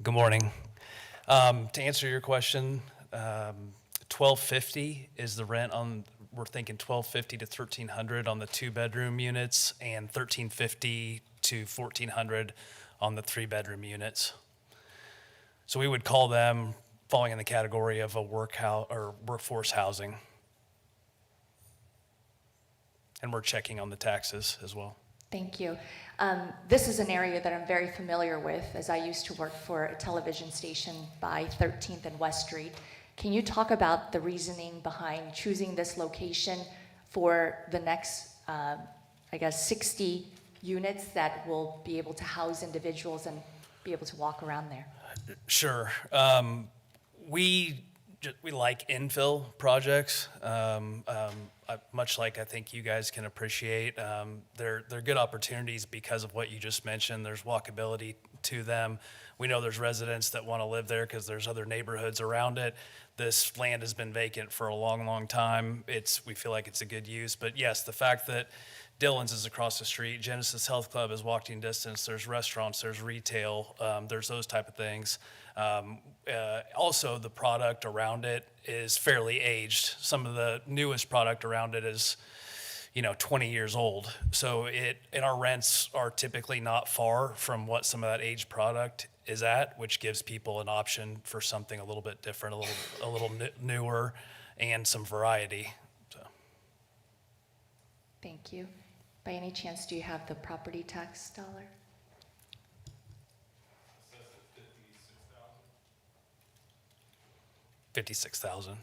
Speaker 2: Good morning. To answer your question, $1,250 is the rent on. We're thinking $1,250 to $1,300 on the 2-bedroom units, and $1,350 to $1,400 on the 3-bedroom units. So we would call them falling in the category of a workforce housing, and we're checking on the taxes as well.
Speaker 1: Thank you. This is an area that I'm very familiar with, as I used to work for a television station by 13th and West Street. Can you talk about the reasoning behind choosing this location for the next, 60 units that will be able to house individuals and be able to walk around there?
Speaker 2: Sure. We like infill projects, much like I think you guys can appreciate. They're good opportunities because of what you just mentioned. There's walkability to them. We know there's residents that want to live there because there's other neighborhoods around it. This land has been vacant for a long, long time. We feel like it's a good use. But yes, the fact that Dillon's is across the street, Genesis Health Club is walking distance, there's restaurants, there's retail, there's those type of things. Also, the product around it is fairly aged. Some of the newest product around it is, 20 years old. So and our rents are typically not far from what some of that aged product is at, which gives people an option for something a little bit different, a little newer, and some variety. So.
Speaker 1: Thank you. By any chance, do you have the property tax dollar?
Speaker 2: $56,000.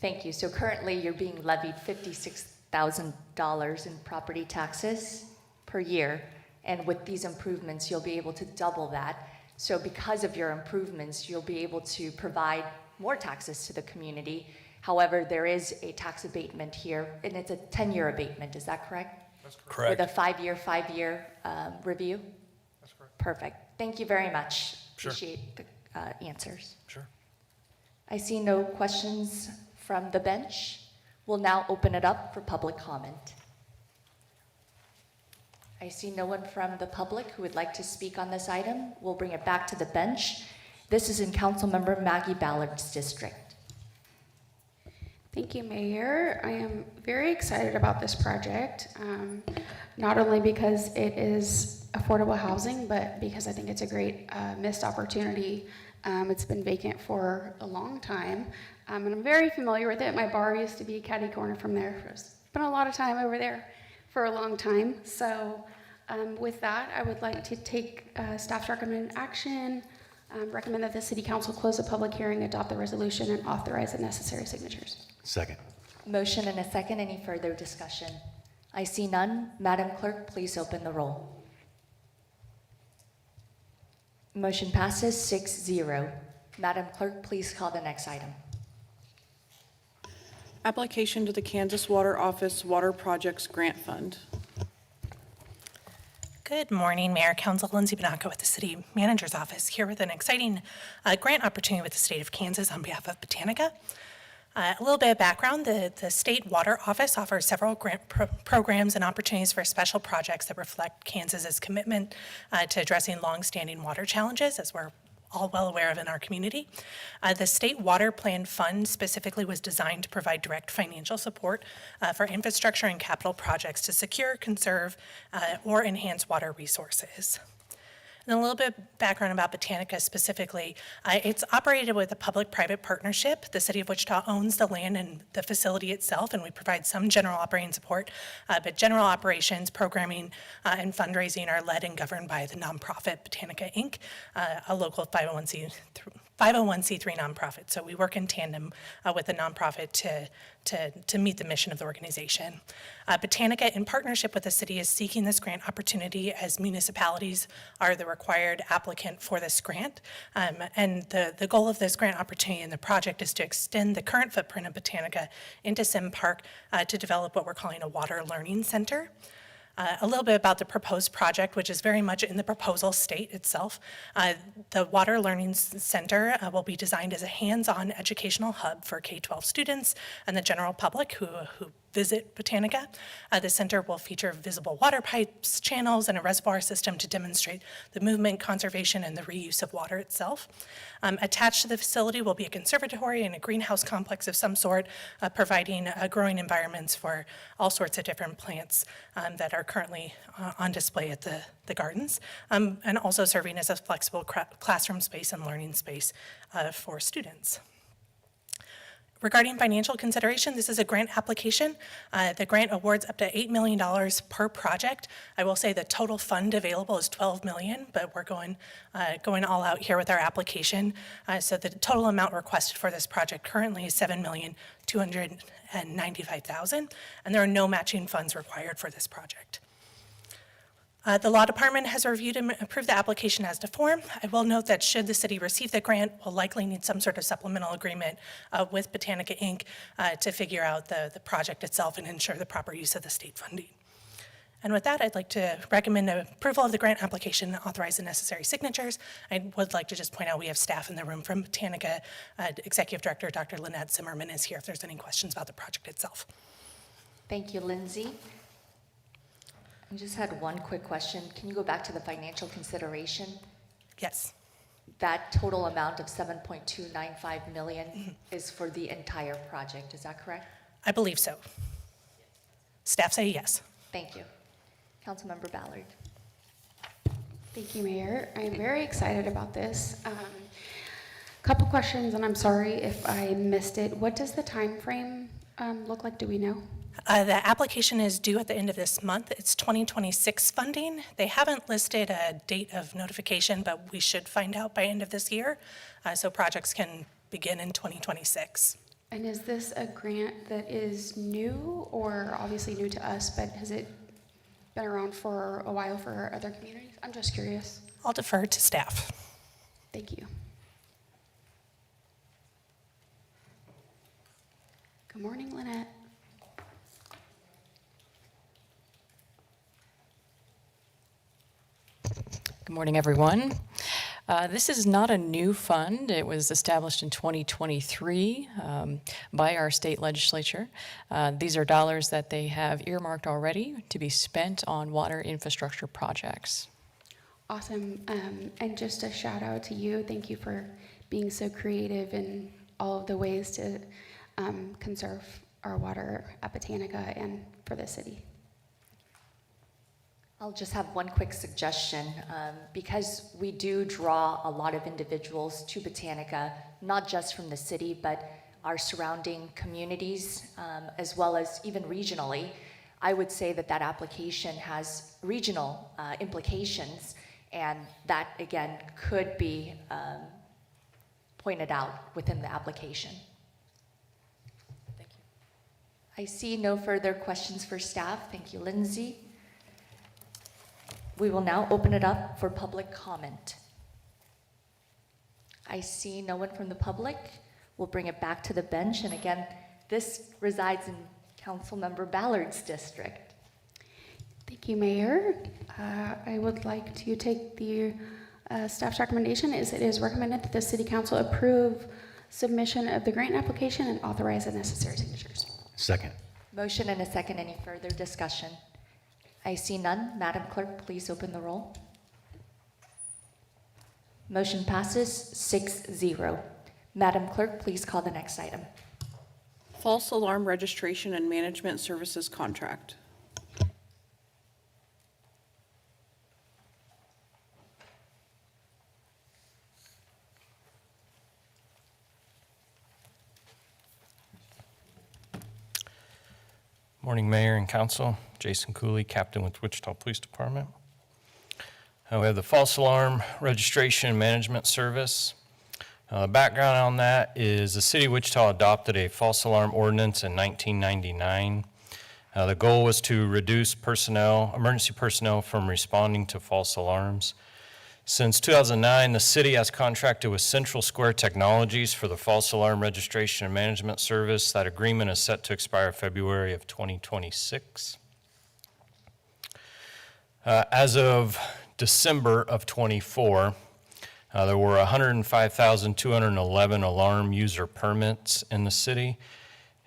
Speaker 1: Thank you. So currently, you're being levied $56,000 in property taxes per year, and with these improvements, you'll be able to double that. So because of your improvements, you'll be able to provide more taxes to the community. However, there is a tax abatement here, and it's a 10-year abatement. Is that correct?
Speaker 21: That's
Speaker 2: correct.
Speaker 1: With a 5-year review?
Speaker 21: That's correct.
Speaker 1: Perfect. Thank you very much.
Speaker 2: Sure.
Speaker 1: Appreciate the answers.
Speaker 2: Sure.
Speaker 1: I see no questions from the bench. We'll now open it up for public comment. I see no one from the public who would like to speak on this item. We'll bring it back to the bench. This is in Councilmember Maggie Ballard's district.
Speaker 19: Thank you, Mayor. I am very excited about this project, not only because it is affordable housing, but because I think it's a great missed opportunity. It's been vacant for a long time, and I'm very familiar with it. My bar used to be catty corner from there. I've spent a lot of time over there for a long time. So with that, I would like to take staff's recommended action, recommend that the City Council close the public hearing, adopt the resolution, and authorize the necessary signatures.
Speaker 14: Second.
Speaker 1: Motion and a second. Any further discussion? I see none. Madam Clerk, please open the roll. Motion passes 6-0. Madam Clerk, please call the next item.
Speaker 4: Application to the Kansas Water Office Water Projects Grant Fund.
Speaker 3: Good morning, Mayor, Council. Lindsay Banaco with the City Manager's Office, here with an exciting grant opportunity with the state of Kansas on behalf of Botanica. A little bit of background, the State Water Office offers several grant programs and opportunities for special projects that reflect Kansas's commitment to addressing longstanding water challenges, as we're all well aware of in our community. The State Water Plan Fund specifically was designed to provide direct financial support for infrastructure and capital projects to secure, conserve, or enhance water resources. And a little bit of background about Botanica specifically. It's operated with a public-private partnership. The City of Wichita owns the land and the facility itself, and we provide some general operating support. But general operations, programming, and fundraising are led and governed by the nonprofit Botanica Inc., a local 501c3 nonprofit. So we work in tandem with the nonprofit to meet the mission of the organization. Botanica, in partnership with the city, is seeking this grant opportunity as municipalities are the required applicant for this grant. And the goal of this grant opportunity and the project is to extend the current footprint of Botanica into Sim Park to develop what we're calling a water learning center. A little bit about the proposed project, which is very much in the proposal state itself. The Water Learning Center will be designed as a hands-on educational hub for K-12 students and the general public who visit Botanica. The center will feature visible water pipes, channels, and a reservoir system to demonstrate the movement, conservation, and the reuse of water itself. Attached to the facility will be a conservatory and a greenhouse complex of some sort, providing growing environments for all sorts of different plants that are currently on display at the gardens, and also serving as a flexible classroom space and learning space for students. Regarding financial consideration, this is a grant application. The grant awards up to $8 million per project. I will say the total fund available is $12 million, but we're going all out here with our application. So the total amount requested for this project currently is $7,295,000, and there are no matching funds required for this project. The Law Department has reviewed and approved the application as to form. I will note that should the city receive the grant, we'll likely need some sort of supplemental agreement with Botanica Inc. To figure out the project itself and ensure the proper use of the state funding. And with that, I'd like to recommend approval of the grant application and authorize the necessary signatures. I would like to just point out we have staff in the room from Botanica. Executive Director Dr. Lynette Zimmerman is here if there's any questions about the project itself.
Speaker 1: Thank you, Lindsay. I just had one quick question. Can you go back to the financial consideration?
Speaker 3: Yes.
Speaker 1: That total amount of $7.295 million is for the entire project, is that correct?
Speaker 3: I believe so. Staff say yes.
Speaker 1: Thank you. Councilmember Ballard.
Speaker 19: Thank you, Mayor. I'm very excited about this. Couple questions, and I'm sorry if I missed it. What does the time frame look like? Do we know?
Speaker 3: The application is due at the end of this month. It's 2026 funding. They haven't listed a date of notification, but we should find out by end of this year. So projects can begin in 2026.
Speaker 19: And is this a grant that is new, or obviously new to us, but has it been around for a while for other communities? I'm just curious.
Speaker 3: I'll defer to staff.
Speaker 19: Thank you. Good morning, Lynette.
Speaker 22: Good morning, everyone. This is not a new fund. It was established in 2023 by our state legislature. These are dollars that they have earmarked already to be spent on water infrastructure projects.
Speaker 19: Awesome. And just a shout out to you. Thank you for being so creative in all of the ways to conserve our water at Botanica and for the city.
Speaker 1: I'll just have one quick suggestion. Because we do draw a lot of individuals to Botanica, not just from the city, but our surrounding communities, as well as even regionally, I would say that that application has regional implications, and that, again, could be pointed out within the application. I see no further questions for staff. Thank you, Lindsay. We will now open it up for public comment. I see no one from the public. We'll bring it back to the bench. And again, this resides in Councilmember Ballard's district.
Speaker 19: Thank you, Mayor. I would like to take the staff's recommendation. It is recommended that the City Council approve submission of the grant application and authorize the necessary signatures.
Speaker 14: Second.
Speaker 1: Motion and a second. Any further discussion? I see none. Madam Clerk, please open the roll. Motion passes 6-0. Madam Clerk, please call the next item.
Speaker 4: False alarm registration and management services contract.
Speaker 5: Morning, Mayor and Council. Jason Cooley, Captain with Wichita Police Department. We have the false alarm registration and management service. Background on that is the City of Wichita adopted a false alarm ordinance in 1999. The goal was to reduce emergency personnel from responding to false alarms. Since 2009, the city has contracted with Central Square Technologies for the false alarm registration and management service. That agreement is set to expire February of 2026. As of December of 24, there were 105,211 alarm user permits in the city.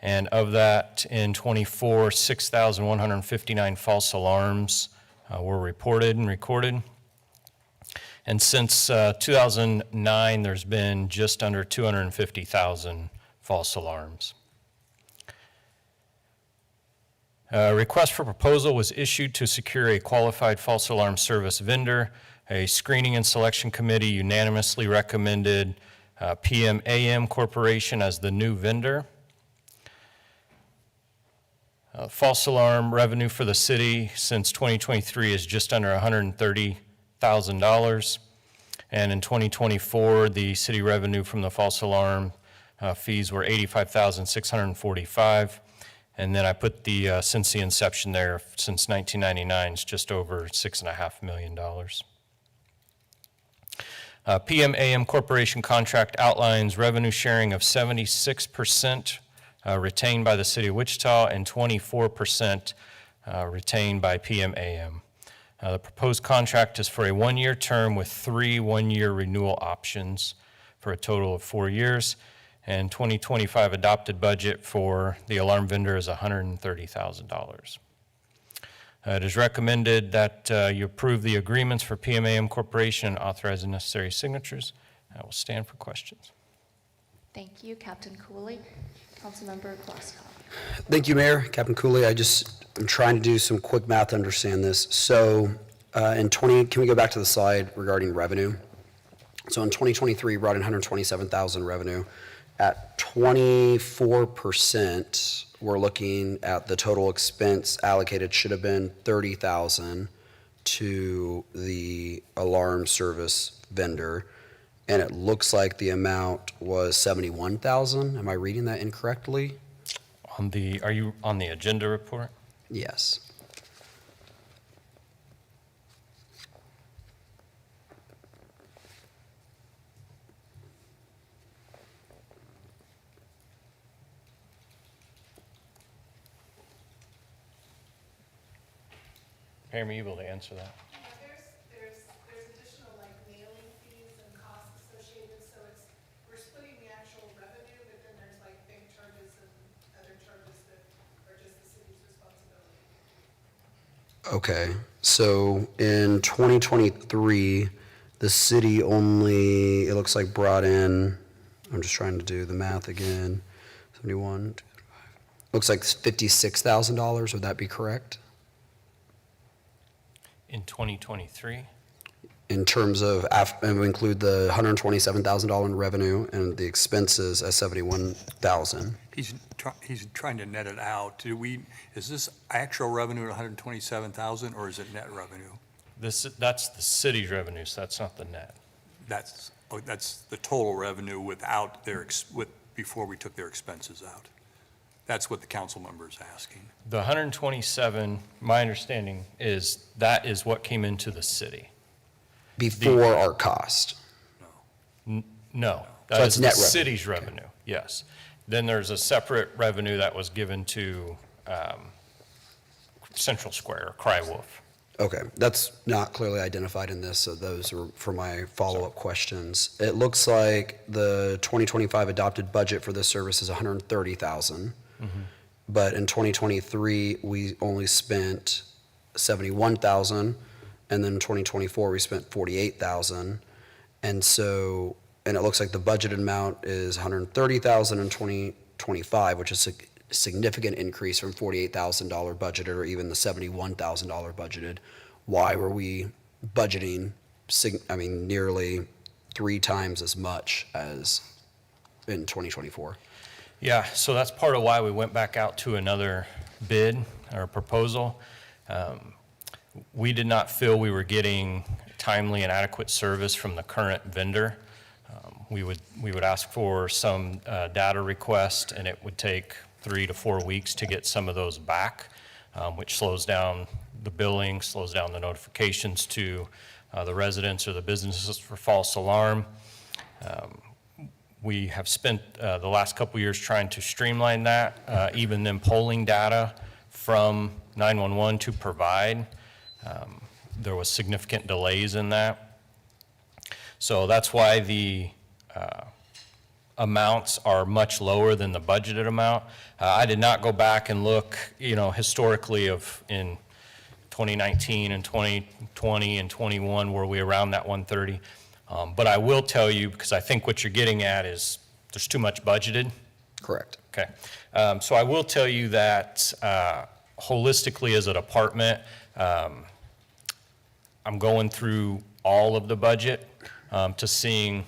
Speaker 5: And of that, in 24, 6,159 false alarms were reported and recorded. And since 2009, there's been just under 250,000 false alarms. A request for proposal was issued to secure a qualified false alarm service vendor. A screening and selection committee unanimously recommended PMAM Corporation as the new vendor. False alarm revenue for the city since 2023 is just under $130,000. And in 2024, the city revenue from the false alarm fees were $85,645. And then I put the, since the inception there, since 1999, it's just over $6.5 million. PMAM Corporation contract outlines revenue sharing of 76% retained by the City of Wichita and 24% retained by PMAM. The proposed contract is for a one-year term with 3 one-year renewal options for a total of 4 years. And 2025 adopted budget for the alarm vendor is $130,000. It is recommended that you approve the agreements for PMAM Corporation and authorize the necessary signatures. I will stand for questions.
Speaker 1: Thank you, Captain Cooley. Councilmember Glasscock.
Speaker 13: Thank you, Mayor. Captain Cooley, I'm trying to do some quick math to understand this. So can we go back to the slide regarding revenue? So in 2023, brought in 127,000 revenue. At 24%, we're looking at the total expense allocated should have been 30,000 to the alarm service vendor, and it looks like the amount was 71,000. Am I reading that incorrectly?
Speaker 5: Are you on the agenda report?
Speaker 13: Yes.
Speaker 5: Pam, are you able to answer that?
Speaker 3: There's additional like mailing fees and costs associated, so we're splitting the actual revenue, but then there's like bank charges and other charges that are just the city's responsibility.
Speaker 13: Okay, so in 2023, the city only, it looks like brought in, I'm just trying to do the math again, 71, looks like $56,000, would that be correct?
Speaker 5: In 2023?
Speaker 13: In terms of, and we include the $127,000 in revenue and the expenses as $71,000.
Speaker 10: He's trying to net it out. Is this actual revenue at 127,000 or is it net revenue?
Speaker 5: That's the city's revenue, so that's not the net.
Speaker 10: That's the total revenue without before we took their expenses out. That's what the council member is asking.
Speaker 5: The 127, my understanding is that is what came into the city.
Speaker 13: Before our cost.
Speaker 5: No,
Speaker 13: So
Speaker 5: that
Speaker 13: that's
Speaker 5: is
Speaker 13: net
Speaker 5: the
Speaker 13: revenue.
Speaker 5: city's revenue, yes. Then there's a separate revenue that was given to Central Square, or Cry Wolf.
Speaker 13: Okay, that's not clearly identified in this, so those are for my follow-up questions. It looks like the 2025 adopted budget for this service is 130,000, but in 2023, we only spent 71,000, and then in 2024, we spent 48,000. And so, and it looks like the budgeted amount is 130,000 in 2025, which is a significant increase from $48,000 budgeted or even the $71,000 budgeted. Why were we budgeting, nearly 3 times as much as in 2024?
Speaker 5: Yeah, so that's part of why we went back out to another bid or proposal. We did not feel we were getting timely and adequate service from the current vendor. We would ask for some data request, and it would take 3 to 4 weeks to get some of those back, which slows down the billing, slows down the notifications to the residents or the businesses for false alarm. We have spent the last couple years trying to streamline that, even then pulling data from 911 to provide. There was significant delays in that. So that's why the amounts are much lower than the budgeted amount. I did not go back and look, historically in 2019 and 2020 and 21, were we around that 130? But I will tell you, because I think what you're getting at is there's too much budgeted.
Speaker 13: Correct.
Speaker 5: Okay. So I will tell you that holistically as a department, I'm going through all of the budget to seeing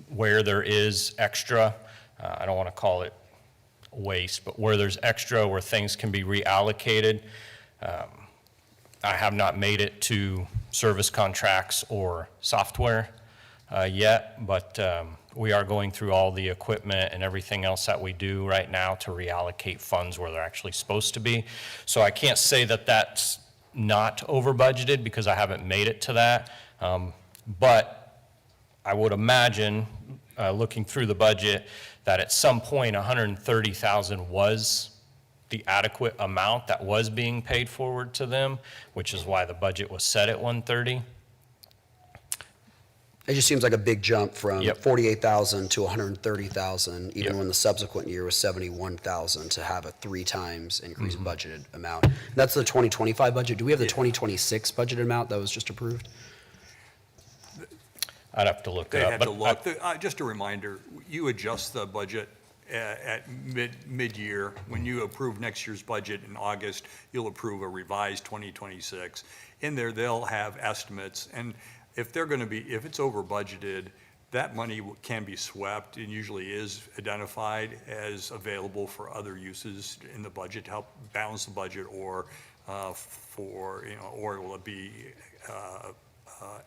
Speaker 5: where there is extra. I don't want to call it waste, but where there's extra, where things can be reallocated. I have not made it to service contracts or software yet, but we are going through all the equipment and everything else that we do right now to reallocate funds where they're actually supposed to be. So I can't say that that's not over budgeted because I haven't made it to that. But I would imagine, looking through the budget, that at some point 130,000 was the adequate amount that was being paid forward to them, which is why the budget was set at 130.
Speaker 13: It just seems like a big jump from
Speaker 5: Yep.
Speaker 13: 48,000 to 130,000, even
Speaker 5: Yep.
Speaker 13: when the subsequent year was 71,000, to have a 3 times increased budgeted amount. That's the 2025 budget. Do we have the 2026 budgeted amount that was just approved?
Speaker 5: I'd have to look
Speaker 10: They
Speaker 5: it up.
Speaker 10: had
Speaker 5: but
Speaker 10: to look. Just a reminder, you adjust the budget at mid-year. When you approve next year's budget in August, you'll approve a revised 2026. In there, they'll have estimates, and if it's over budgeted, that money can be swept and usually is identified as available for other uses in the budget to help balance the budget, or or will it be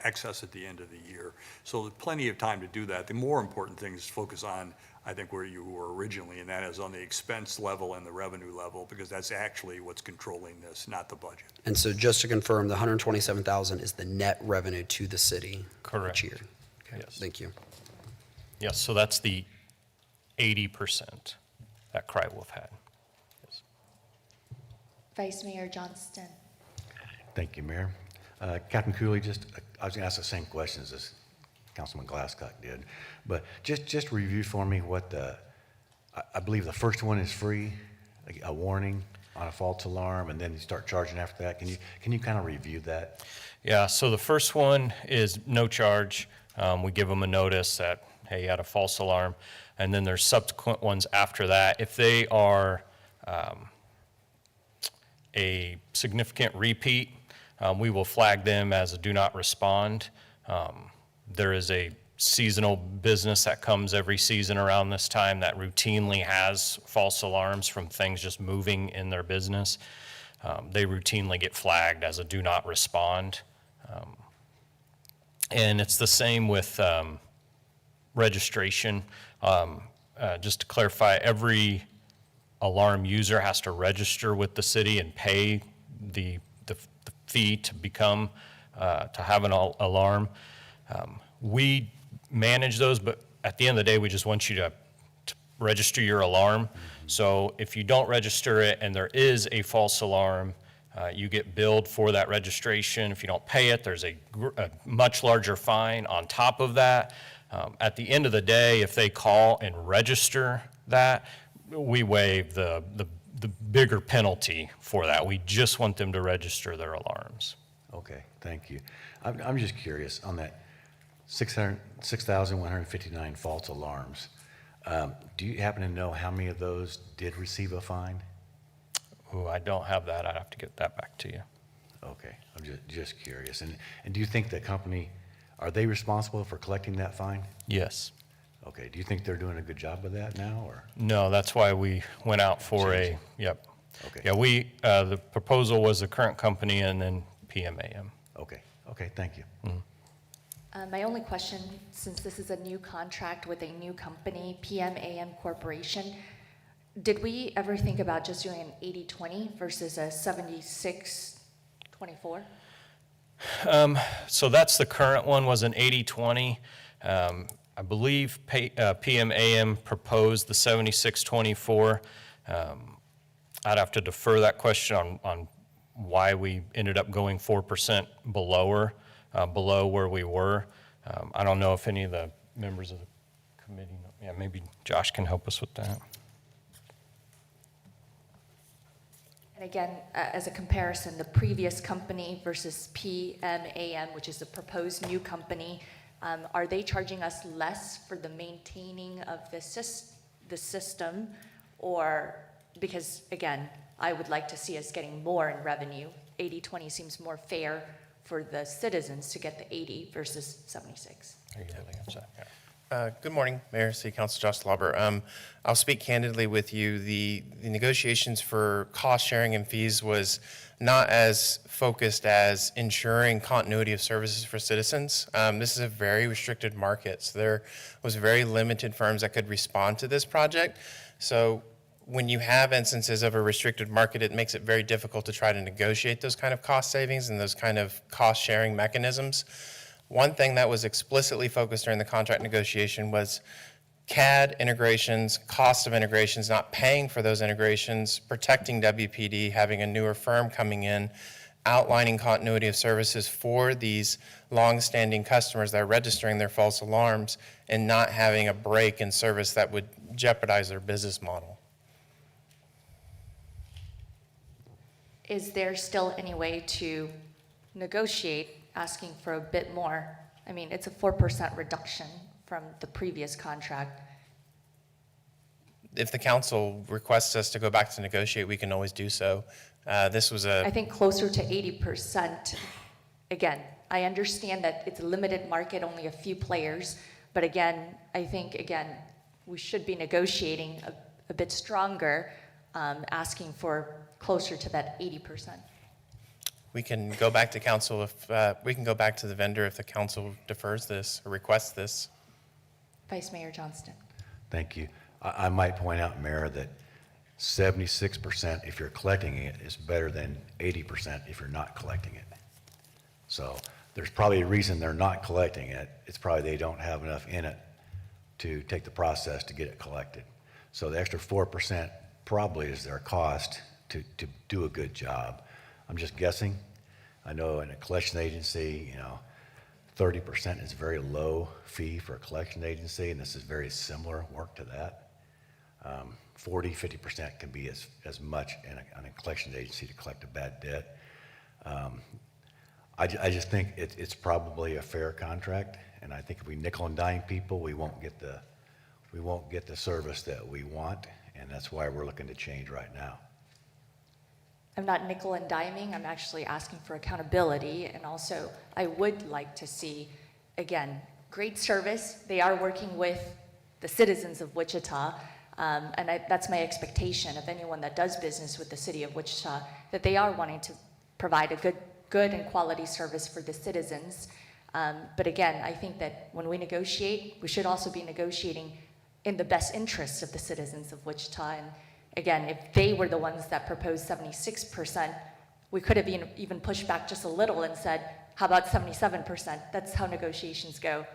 Speaker 10: excess at the end of the year. So there's plenty of time to do that. The more important thing is to focus on, I think, where you were originally, and that is on the expense level and the revenue level, because that's actually what's controlling this, not the budget.
Speaker 13: And so just to confirm, the 127,000 is the net revenue to the city
Speaker 5: Correct.
Speaker 13: each year? Okay,
Speaker 5: Yes.
Speaker 13: thank you.
Speaker 5: Yes, so that's the 80% that Cry Wolf had. Yes.
Speaker 1: Vice Mayor Johnston.
Speaker 14: Thank you, Mayor. Captain Cooley, I was going to ask the same questions as Councilman Glasscock did, but just review for me what I believe the first one is free, a warning on a false alarm, and then you start charging after that. Can you kind of review that?
Speaker 5: Yeah, so the first one is no charge. We give them a notice that, hey, you had a false alarm, and then there's subsequent ones after that. If they are a significant repeat, we will flag them as a do not respond. There is a seasonal business that comes every season around this time that routinely has false alarms from things just moving in their business. They routinely get flagged as a do not respond. And it's the same with registration. Just to clarify, every alarm user has to register with the city and pay the fee to become, to have an alarm. We manage those, but at the end of the day, we just want you to register your alarm. So if you don't register it and there is a false alarm, you get billed for that registration. If you don't pay it, there's a much larger fine on top of that. At the end of the day, if they call and register that, we waive the bigger penalty for that. We just want them to register their alarms.
Speaker 14: Okay, thank you. I'm just curious on that 6,159 false alarms. Do you happen to know how many of those did receive a fine?
Speaker 5: Oh, I don't have that. I'd have to get that back to you.
Speaker 14: Okay, I'm just curious. And do you think the company, are they responsible for collecting that fine?
Speaker 5: Yes.
Speaker 14: Okay, do you think they're doing a good job of that now, or?
Speaker 5: No, that's why we went out for yep.
Speaker 14: Okay.
Speaker 5: Yeah, the proposal was the current company and then PMAM.
Speaker 14: Okay, thank you.
Speaker 1: My only question, since this is a new contract with a new company, PMAM Corporation, did we ever think about just doing an 80-20 versus a 76-24?
Speaker 5: So that's the current one, was an 80-20. I believe PMAM proposed the 76-24. I'd have to defer that question on why we ended up going 4% below where we were. I don't know if any of the members of the committee, maybe Josh can help us with that.
Speaker 1: And again, as a comparison, the previous company versus PMAM, which is the proposed new company, are they charging us less for the maintaining of the system? Or, because again, I would like to see us getting more in revenue. 80-20 seems more fair for the citizens to get the 80 versus 76.
Speaker 20: Good morning, Mayor, City Council, Josh Lauber. I'll speak candidly with you. The negotiations for cost sharing and fees was not as focused as ensuring continuity of services for citizens. This is a very restricted market, so there was very limited firms that could respond to this project. So when you have instances of a restricted market, it makes it very difficult to try to negotiate those kind of cost savings and those kind of cost sharing mechanisms. One thing that was explicitly focused during the contract negotiation was CAD integrations, cost of integrations, not paying for those integrations, protecting WPD, having a newer firm coming in, outlining continuity of services for these long-standing customers that are registering their false alarms, and not having a break in service that would jeopardize their business model.
Speaker 1: Is there still any way to negotiate asking for a bit more? I mean, it's a 4% reduction from the previous contract.
Speaker 20: If the council requests us to go back to negotiate, we can always do so. This was
Speaker 1: I think closer to 80%. Again, I understand that it's a limited market, only a few players, but again, I think, we should be negotiating a bit stronger, asking for closer to that 80%.
Speaker 20: We can go back to council if, we can go back to the vendor if the council defers this or requests this.
Speaker 1: Vice Mayor Johnston.
Speaker 14: Thank you. I might point out, Mayor, that 76% if you're collecting it is better than 80% if you're not collecting it. So there's probably a reason they're not collecting it. It's probably they don't have enough in it to take the process to get it collected. So the extra 4% probably is their cost to do a good job. I'm just guessing. I know in a collection agency, 30% is a very low fee for a collection agency, and this is very similar work to that. 40-50% can be as much in a collection agency to collect a bad debt. I just think it's probably a fair contract, and I think if we nickel and dime people, we won't get the service that we want, and that's why we're looking to change right now.
Speaker 1: I'm not nickel and diming, I'm actually asking for accountability, and also I would like to see, again, great service. They are working with the citizens of Wichita, and that's my expectation of anyone that does business with the city of Wichita, that they are wanting to provide a good and quality service for the citizens. But again, I think that when we negotiate, we should also be negotiating in the best interests of the citizens of Wichita. And again, if they were the ones that proposed 76%, we could have even pushed back just a little and said, how about 77%? That's how negotiations go.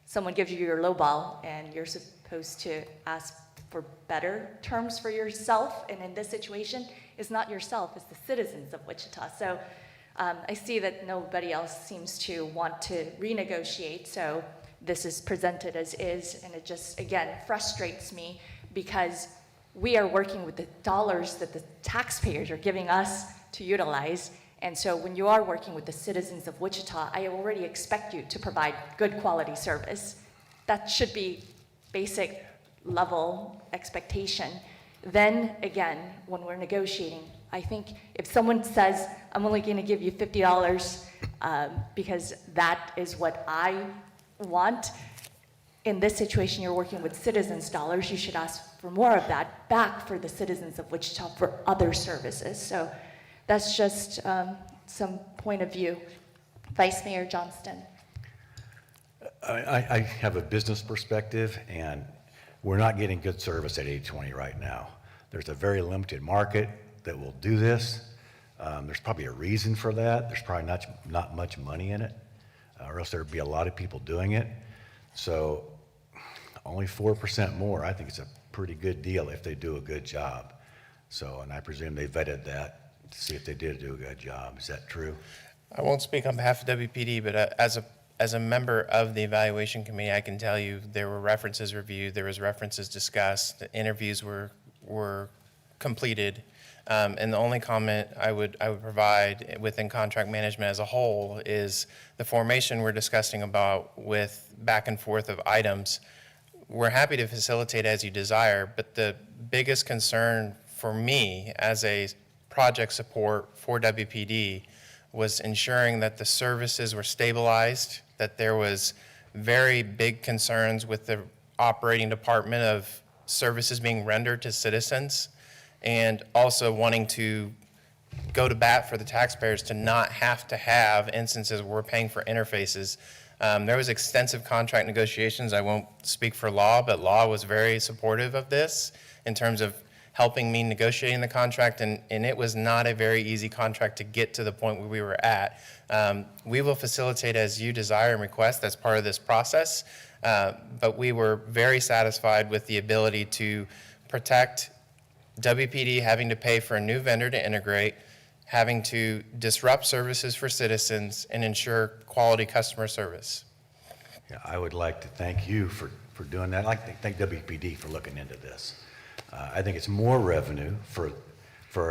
Speaker 1: Someone gives you your low ball and you're supposed to ask for better terms for yourself. And in this situation, it's not yourself, it's the citizens of Wichita. So I see that nobody else seems to want to renegotiate. So this is presented as is. And it just, again, frustrates me because we are working with the dollars that the taxpayers are giving us to utilize. And so when you are working with the citizens of Wichita, I already expect you to provide good quality service. That should be basic level expectation. Then again, when we're negotiating, I think if someone says, I'm only gonna give you $50 because that is what I want, in this situation, you're working with citizens' dollars, you should ask for more of that back for the citizens of Wichita for other services. So that's just some point of view. Vice Mayor Johnston.
Speaker 14: I have a business perspective, and we're not getting good service at 80/20 right now. There's a very limited market that will do this. There's probably a reason for that. There's probably not much money in it, or else there'd be a lot of people doing it. So only 4% more, I think it's a pretty good deal if they do a good job. So, and I presume they vetted that to see if they did do a good job. Is that true?
Speaker 20: I won't speak on behalf of WPD, but as a member of the evaluation committee, I can tell you there were references reviewed, there was references discussed, the interviews were completed, and the only comment I would provide within contract management as a whole is the formation we're discussing about with back and forth of items. We're happy to facilitate as you desire, but the biggest concern for me as a project support for WPD was ensuring that the services were stabilized, that there was very big concerns with the operating department of services being rendered to citizens, and also wanting to go to bat for the taxpayers to not have to have instances where we're paying for interfaces. There was extensive contract negotiations. I won't speak for law, but law was very supportive of this in terms of helping me negotiating the contract, and it was not a very easy contract to get to the point where we were at. We will facilitate as you desire and request. That's part of this process, but we were very satisfied with the ability to protect WPD having to pay for a new vendor to integrate, having to disrupt services for citizens, and ensure quality customer service.
Speaker 14: Yeah, I would like to thank you for doing that. I'd like to thank WPD for looking into this. I think it's more revenue for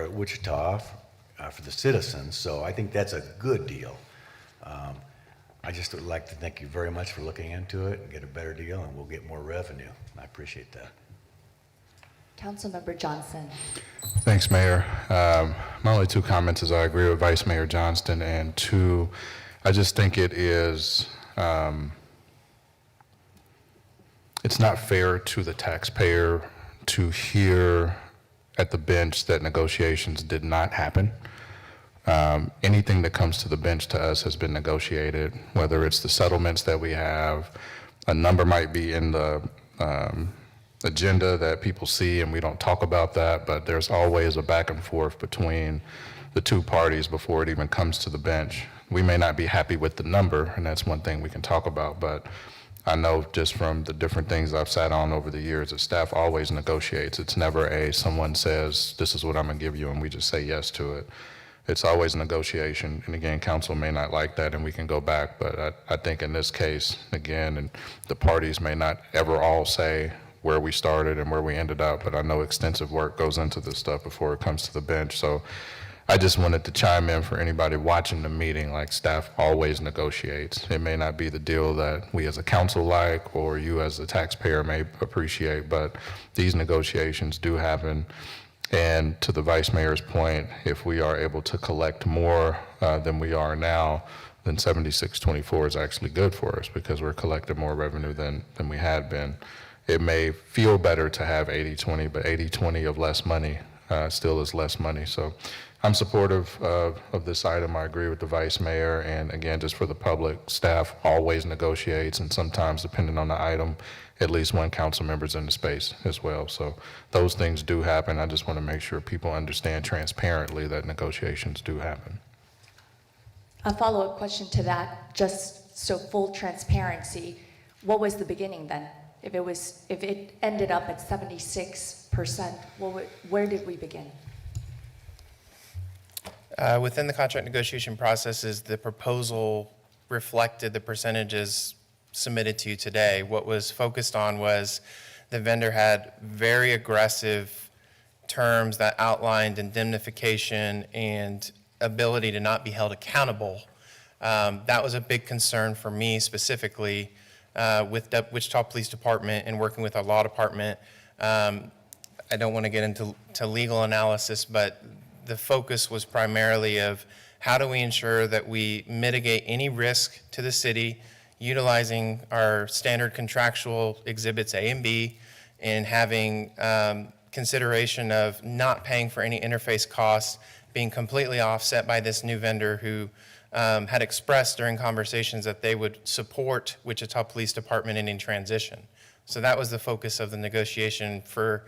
Speaker 14: Wichita, for the citizens, so I think that's a good deal. I just would like to thank you very much for looking into it and get a better deal, and we'll get more revenue. I appreciate that.
Speaker 1: Councilmember Johnson.
Speaker 17: Thanks, Mayor. My only two comments is I agree with Vice Mayor Johnston, and two, I just think it is, it's not fair to the taxpayer to hear at the bench that negotiations did not happen. Anything that comes to the bench to us has been negotiated, whether it's the settlements that we have, a number might be in the agenda that people see and we don't talk about that, but there's always a back and forth between the two parties before it even comes to the bench. We may not be happy with the number, and that's one thing we can talk about, but I know just from the different things I've sat on over the years that staff always negotiates. It's never someone says, this is what I'm gonna give you, and we just say yes to it. It's always a negotiation, and again, council may not like that, and we can go back, but I think in this case, again, and the parties may not ever all say where we started and where we ended up, but I know extensive work goes into this stuff before it comes to the bench. So I just wanted to chime in for anybody watching the meeting, like staff always negotiates. It may not be the deal that we as a council like or you as a taxpayer may appreciate, but these negotiations do happen. And to the Vice Mayor's point, if we are able to collect more than we are now, then 76-24 is actually good for us because we're collecting more revenue than we had been. It may feel better to have 80-20, but 80-20 of less money still is less money. So I'm supportive of this item. I agree with the vice mayor. And again, just for the public, staff always negotiates, and sometimes, depending on the item, at least one council member's in the space as well. So those things do happen. I just want to make sure people understand transparently that negotiations do happen.
Speaker 1: A follow-up question to that, just so full transparency, what was the beginning then? If it ended up at 76%, where did we begin?
Speaker 20: Within the contract negotiation processes, the proposal reflected the percentages submitted to you today. What was focused on was the vendor had very aggressive terms that outlined indemnification and ability to not be held accountable. That was a big concern for me specifically with the Wichita Police Department and working with our law department. I don't want to get into legal analysis, but the focus was primarily of how do we ensure that we mitigate any risk to the city utilizing our standard contractual exhibits A and B and having consideration of not paying for any interface costs, being completely offset by this new vendor who had expressed during conversations that they would support Wichita Police Department in transition. So that was the focus of the negotiation. For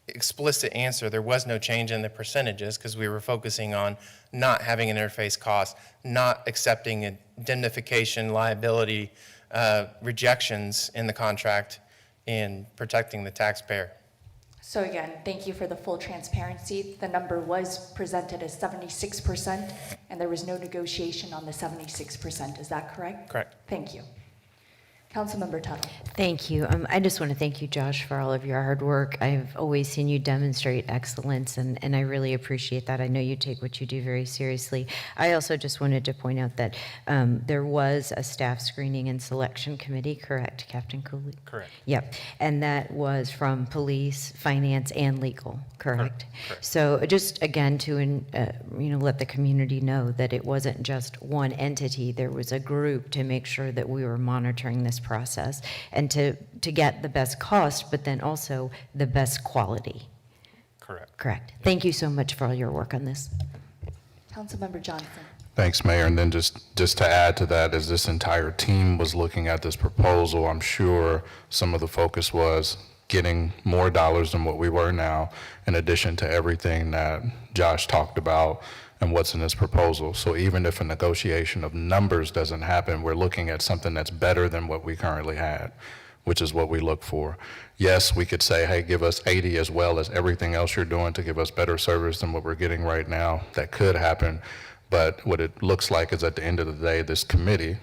Speaker 20: explicit answer, there was no change in the percentages because we were focusing on not having an interface cost, not accepting indemnification liability rejections in the contract, and protecting the taxpayer.
Speaker 1: So again, thank you for the full transparency. The number was presented as 76%, and there was no negotiation on the 76%. Is that correct?
Speaker 20: Correct.
Speaker 1: Thank you. Councilmember Tuttle.
Speaker 15: Thank you. I just want to thank you, Josh, for all of your hard work. I've always seen you demonstrate excellence, and I really appreciate that. I know you take what you do very seriously. I also just wanted to point out that there was a staff screening and selection committee, correct, Captain Cooley?
Speaker 5: Correct.
Speaker 15: Yep, and that was from police, finance, and legal, correct?
Speaker 5: Correct.
Speaker 15: So just, again, to let the community know that it wasn't just one entity. There was a group to make sure that we were monitoring this process and to get the best cost, but then also the best quality.
Speaker 5: Correct.
Speaker 15: Correct. Thank you so much for all your work on this.
Speaker 1: Councilmember Johnson.
Speaker 17: Thanks, Mayor. And then just to add to that, as this entire team was looking at this proposal, I'm sure some of the focus was getting more dollars than what we were now, in addition to everything that Josh talked about and what's in this proposal. So even if a negotiation of numbers doesn't happen, we're looking at something that's better than what we currently had, which is what we look for. Yes, we could say, hey, give us 80 as well as everything else you're doing to give us better service than what we're getting right now. That could happen. But what it looks like is at the end of the day, this committee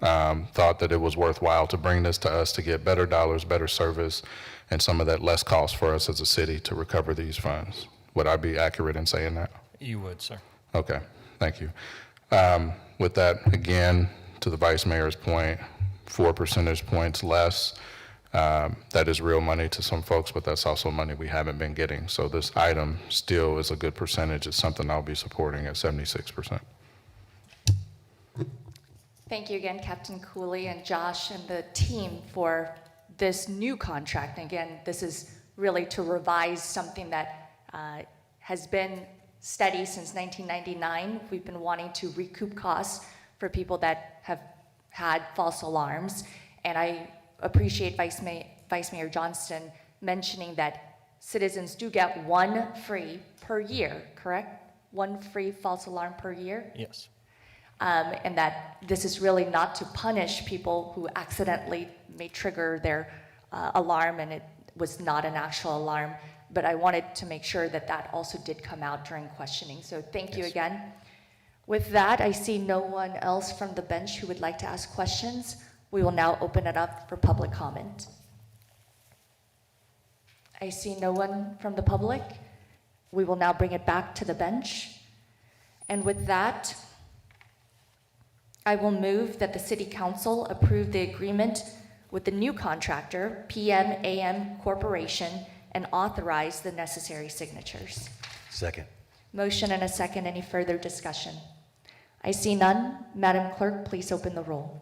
Speaker 17: thought that it was worthwhile to bring this to us to get better dollars, better service, and some of that less cost for us as a city to recover these funds. Would I be accurate in saying that?
Speaker 5: You would, sir.
Speaker 17: Okay, thank you. With that, again, to the Vice Mayor's point, 4 percentage points less, that is real money to some folks, but that's also money we haven't been getting. So this item still is a good percentage. It's something I'll be supporting at 76%.
Speaker 1: Thank you again, Captain Cooley and Josh and the team for this new contract. And again, this is really to revise something that has been steady since 1999. We've been wanting to recoup costs for people that have had false alarms. And I appreciate Vice Mayor Johnston mentioning that citizens do get one free per year, correct? One free false alarm per year?
Speaker 5: Yes.
Speaker 1: And that this is really not to punish people who accidentally may trigger their alarm and it was not an actual alarm. But I wanted to make sure that that also did come out during questioning. So thank you again. With that, I see no one else from the bench who would like to ask questions. We will now open it up for public comment. I see no one from the public. We will now bring it back to the bench. And with that, I will move that the City Council approve the agreement with the new contractor, PM-AM Corporation, and authorize the necessary signatures.
Speaker 14: Second.
Speaker 1: Motion and a second. Any further discussion? I see none. Madam Clerk, please open the roll.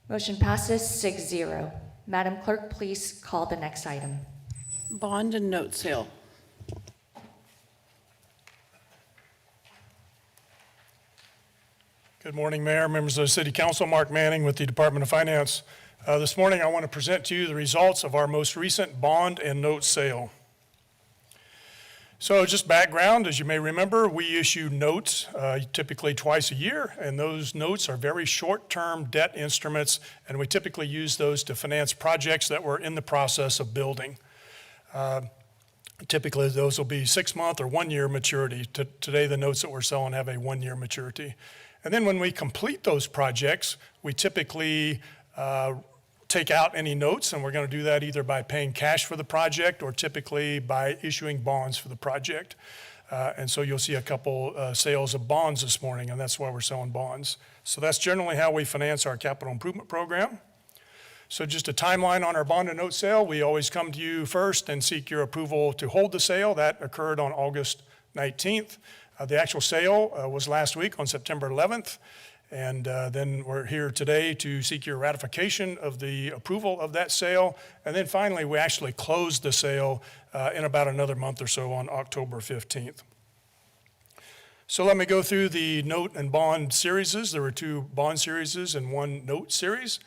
Speaker 1: Motion passes 6-0. Madam Clerk, please call the next item.
Speaker 4: Bond and note sale.
Speaker 6: Good morning, Mayor, members of the City Council. Mark Manning with the Department of Finance. This morning, I want to present to you the results of our most recent bond and note sale. So just background, as you may remember, we issue notes typically twice a year, and those notes are very short-term debt instruments, and we typically use those to finance projects that we're in the process of building. Typically, those will be 6-month or 1-year maturity. Today, the notes that we're selling have a 1-year maturity. And then when we complete those projects, we typically take out any notes, and we're going to do that either by paying cash for the project or typically by issuing bonds for the project. And so you'll see a couple sales of bonds this morning, and that's why we're selling bonds. So that's generally how we finance our capital improvement program. So just a timeline on our bond and note sale. We always come to you first and seek your approval to hold the sale. That occurred on August 19th. The actual sale was last week on September 11th. And then we're here today to seek your ratification of the approval of that sale. And then finally, we actually closed the sale in about another month or so on October 15th. So let me go through the note and bond series. There were 2 bond series and 1 note series.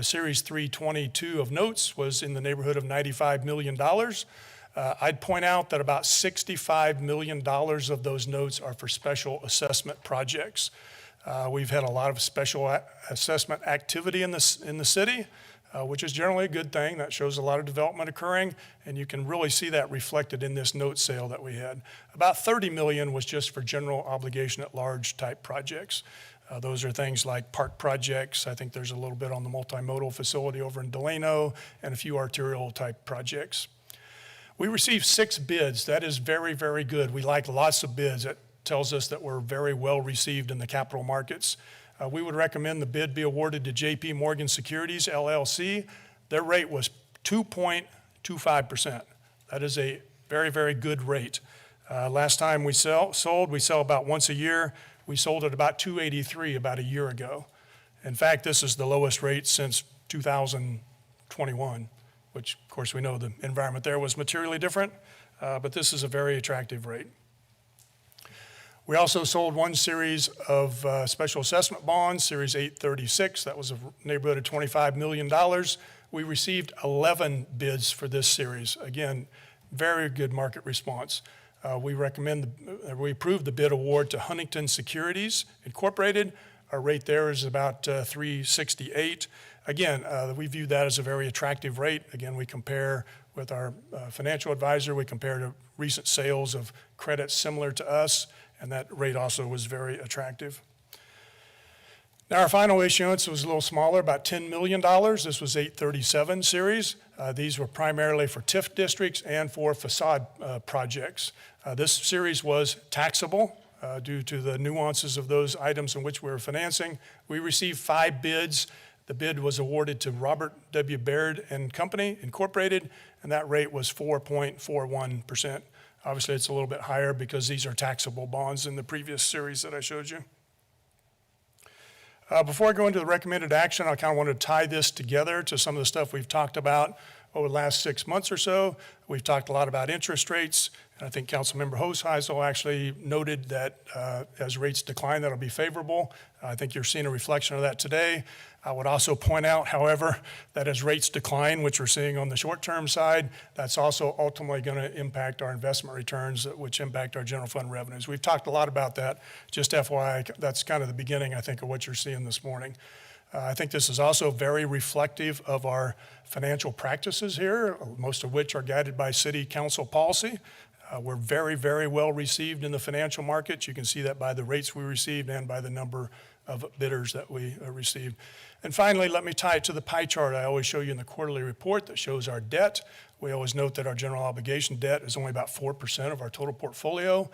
Speaker 6: Series 322 of notes was in the neighborhood of $95 million. I'd point out that about $65 million of those notes are for special assessment projects. We've had a lot of special assessment activity in the city, which is generally a good thing. That shows a lot of development occurring, and you can really see that reflected in this note sale that we had. About $30 million was just for general obligation at large type projects. Those are things like park projects. I think there's a little bit on the multimodal facility over in Delano and a few arterial type projects. We received 6 bids. That is very, very good. We like lots of bids. That tells us that we're very well received in the capital markets. We would recommend the bid be awarded to JP Morgan Securities, LLC. Their rate was 2.25%. That is a very, very good rate. Last time we sell about once a year. We sold at about 283 about a year ago. In fact, this is the lowest rate since 2021. Which, of course, we know the environment there was materially different, but this is a very attractive rate. We also sold 1 series of special assessment bonds, Series 836. That was a neighborhood of $25 million. We received 11 bids for this series. Again, very good market response. We approved the bid award to Huntington Securities Incorporated. Our rate there is about 368. Again, we view that as a very attractive rate. Again, we compare with our financial advisor. We compare to recent sales of credits similar to us, and that rate also was very attractive. Now, our final issuance was a little smaller, about $10 million. This was 837 series. These were primarily for TIF districts and for facade projects. This series was taxable due to the nuances of those items in which we were financing. We received 5 bids. The bid was awarded to Robert W. Baird and Company Incorporated, and that rate was 4.41%. Obviously, it's a little bit higher because these are taxable bonds in the previous series that I showed you. Before I go into the recommended action, I kind of want to tie this together to some of the stuff we've talked about over the last 6 months or so. We've talked a lot about interest rates, and I think Councilmember Hoseisel actually noted that as rates decline, that'll be favorable. I think you're seeing a reflection of that today. I would also point out, however, that as rates decline, which we're seeing on the short-term side, that's also ultimately going to impact our investment returns, which impact our general fund revenues. We've talked a lot about that. Just FYI, that's kind of the beginning, I think, of what you're seeing this morning. I think this is also very reflective of our financial practices here, most of which are guided by city council policy. We're very, very well received in the financial markets. You can see that by the rates we received and by the number of bidders that we received. And finally, let me tie it to the pie chart I always show you in the quarterly report that shows our debt. We always note that our general obligation debt is only about 4% of our total portfolio.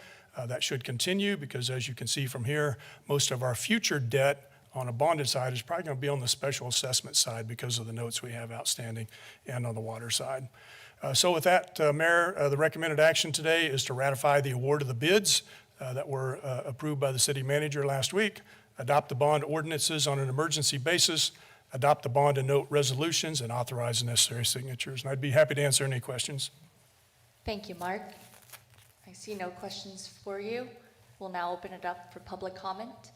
Speaker 6: That should continue because, as you can see from here, most of our future debt on a bonded side is probably going to be on the special assessment side because of the notes we have outstanding and on the water side. So with that, Mayor, the recommended action today is to ratify the award of the bids that were approved by the city manager last week, adopt the bond ordinances on an emergency basis, adopt the bond and note resolutions, and authorize the necessary signatures. And I'd be happy to answer any questions.
Speaker 1: Thank you, Mark. I see no questions for you. We'll now open it up for public comment.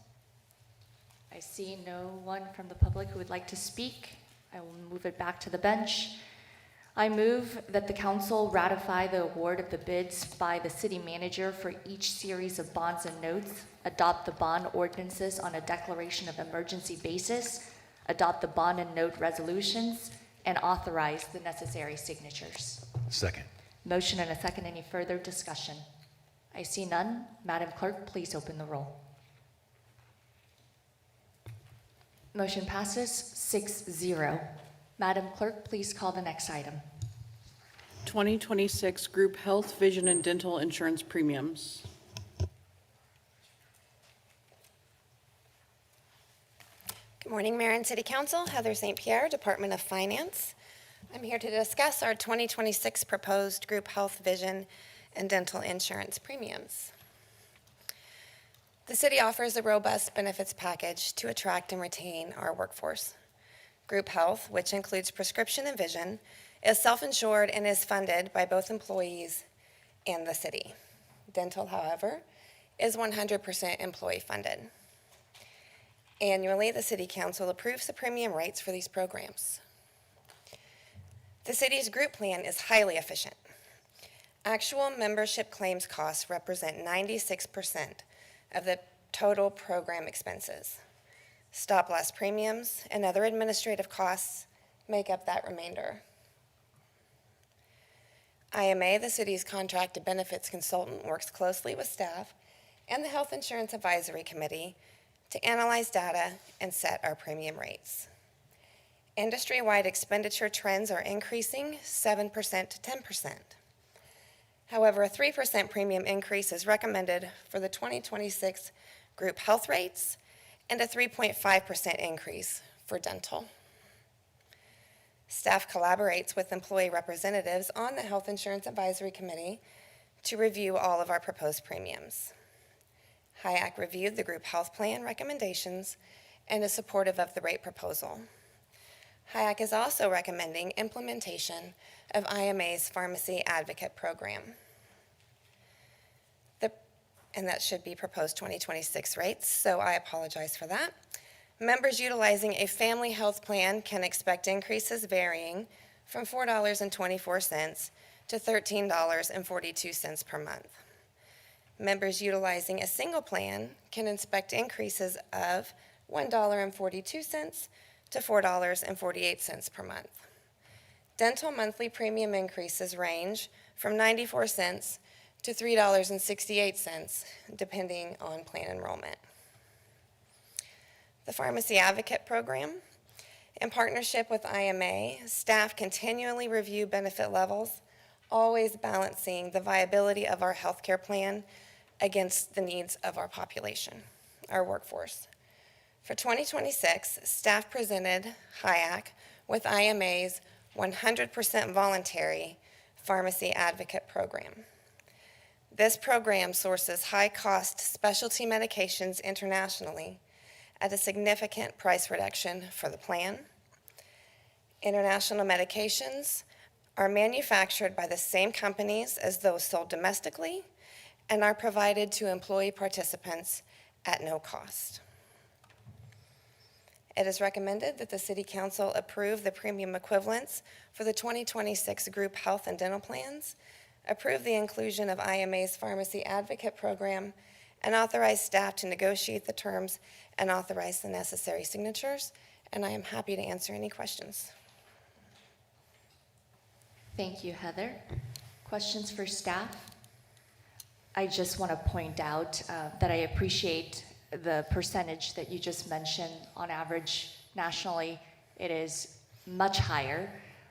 Speaker 1: I see no one from the public who would like to speak. I will move it back to the bench. I move that the council ratify the award of the bids by the city manager for each series of bonds and notes, adopt the bond ordinances on a declaration of emergency basis, adopt the bond and note resolutions, and authorize the necessary signatures.
Speaker 14: Second.
Speaker 1: Motion and a second. Any further discussion? I see none. Madam Clerk, please open the roll. Motion passes 6-0. Madam Clerk, please call the next item.
Speaker 4: 2026 Group Health, Vision, and Dental Insurance Premiums.
Speaker 7: Good morning, Mayor and City Council. Heather St. Pierre, Department of Finance. I'm here to discuss our 2026 proposed group health, vision, and dental insurance premiums. The city offers a robust benefits package to attract and retain our workforce. Group health, which includes prescription and vision, is self-insured and is funded by both employees and the city. Dental, however, is 100% employee funded. Annually, the City Council approves the premium rates for these programs. The city's group plan is highly efficient. Actual membership claims costs represent 96% of the total program expenses. Stop-loss premiums and other administrative costs make up that remainder. IMA, the city's contracted benefits consultant, works closely with staff and the Health Insurance Advisory Committee to analyze data and set our premium rates. Industry-wide expenditure trends are increasing 7% to 10%. However, a 3% premium increase is recommended for the 2026 group health rates and a 3.5% increase for dental. Staff collaborates with employee representatives on the Health Insurance Advisory Committee to review all of our proposed premiums. HIAC reviewed the group health plan recommendations and is supportive of the rate proposal. HIAC is also recommending implementation of IMA's Pharmacy Advocate Program. And that should be proposed 2026 rates, so I apologize for that. Members utilizing a family health plan can expect increases varying from $4.24 to $13.42 per month. Members utilizing a single plan can expect increases of $1.42 to $4.48 per month. Dental monthly premium increases range from 94 cents to $3.68, depending on plan enrollment. The Pharmacy Advocate Program. In partnership with IMA, staff continually review benefit levels, always balancing the viability of our healthcare plan against the needs of our population, our workforce. For 2026, staff presented HIAC with IMA's 100% voluntary Pharmacy Advocate Program. This program sources high-cost specialty medications internationally at a significant price reduction for the plan. International medications are manufactured by the same companies as those sold domestically and are provided to employee participants at no cost. It is recommended that the City Council approve the premium equivalents for the 2026 group health and dental plans, approve the inclusion of IMA's Pharmacy Advocate Program, and authorize staff to negotiate the terms and authorize the necessary signatures. And I am happy to answer any questions.
Speaker 1: Thank you, Heather. Questions for staff? I just want to point out that I appreciate the percentage that you just mentioned. On average, nationally, it is much higher.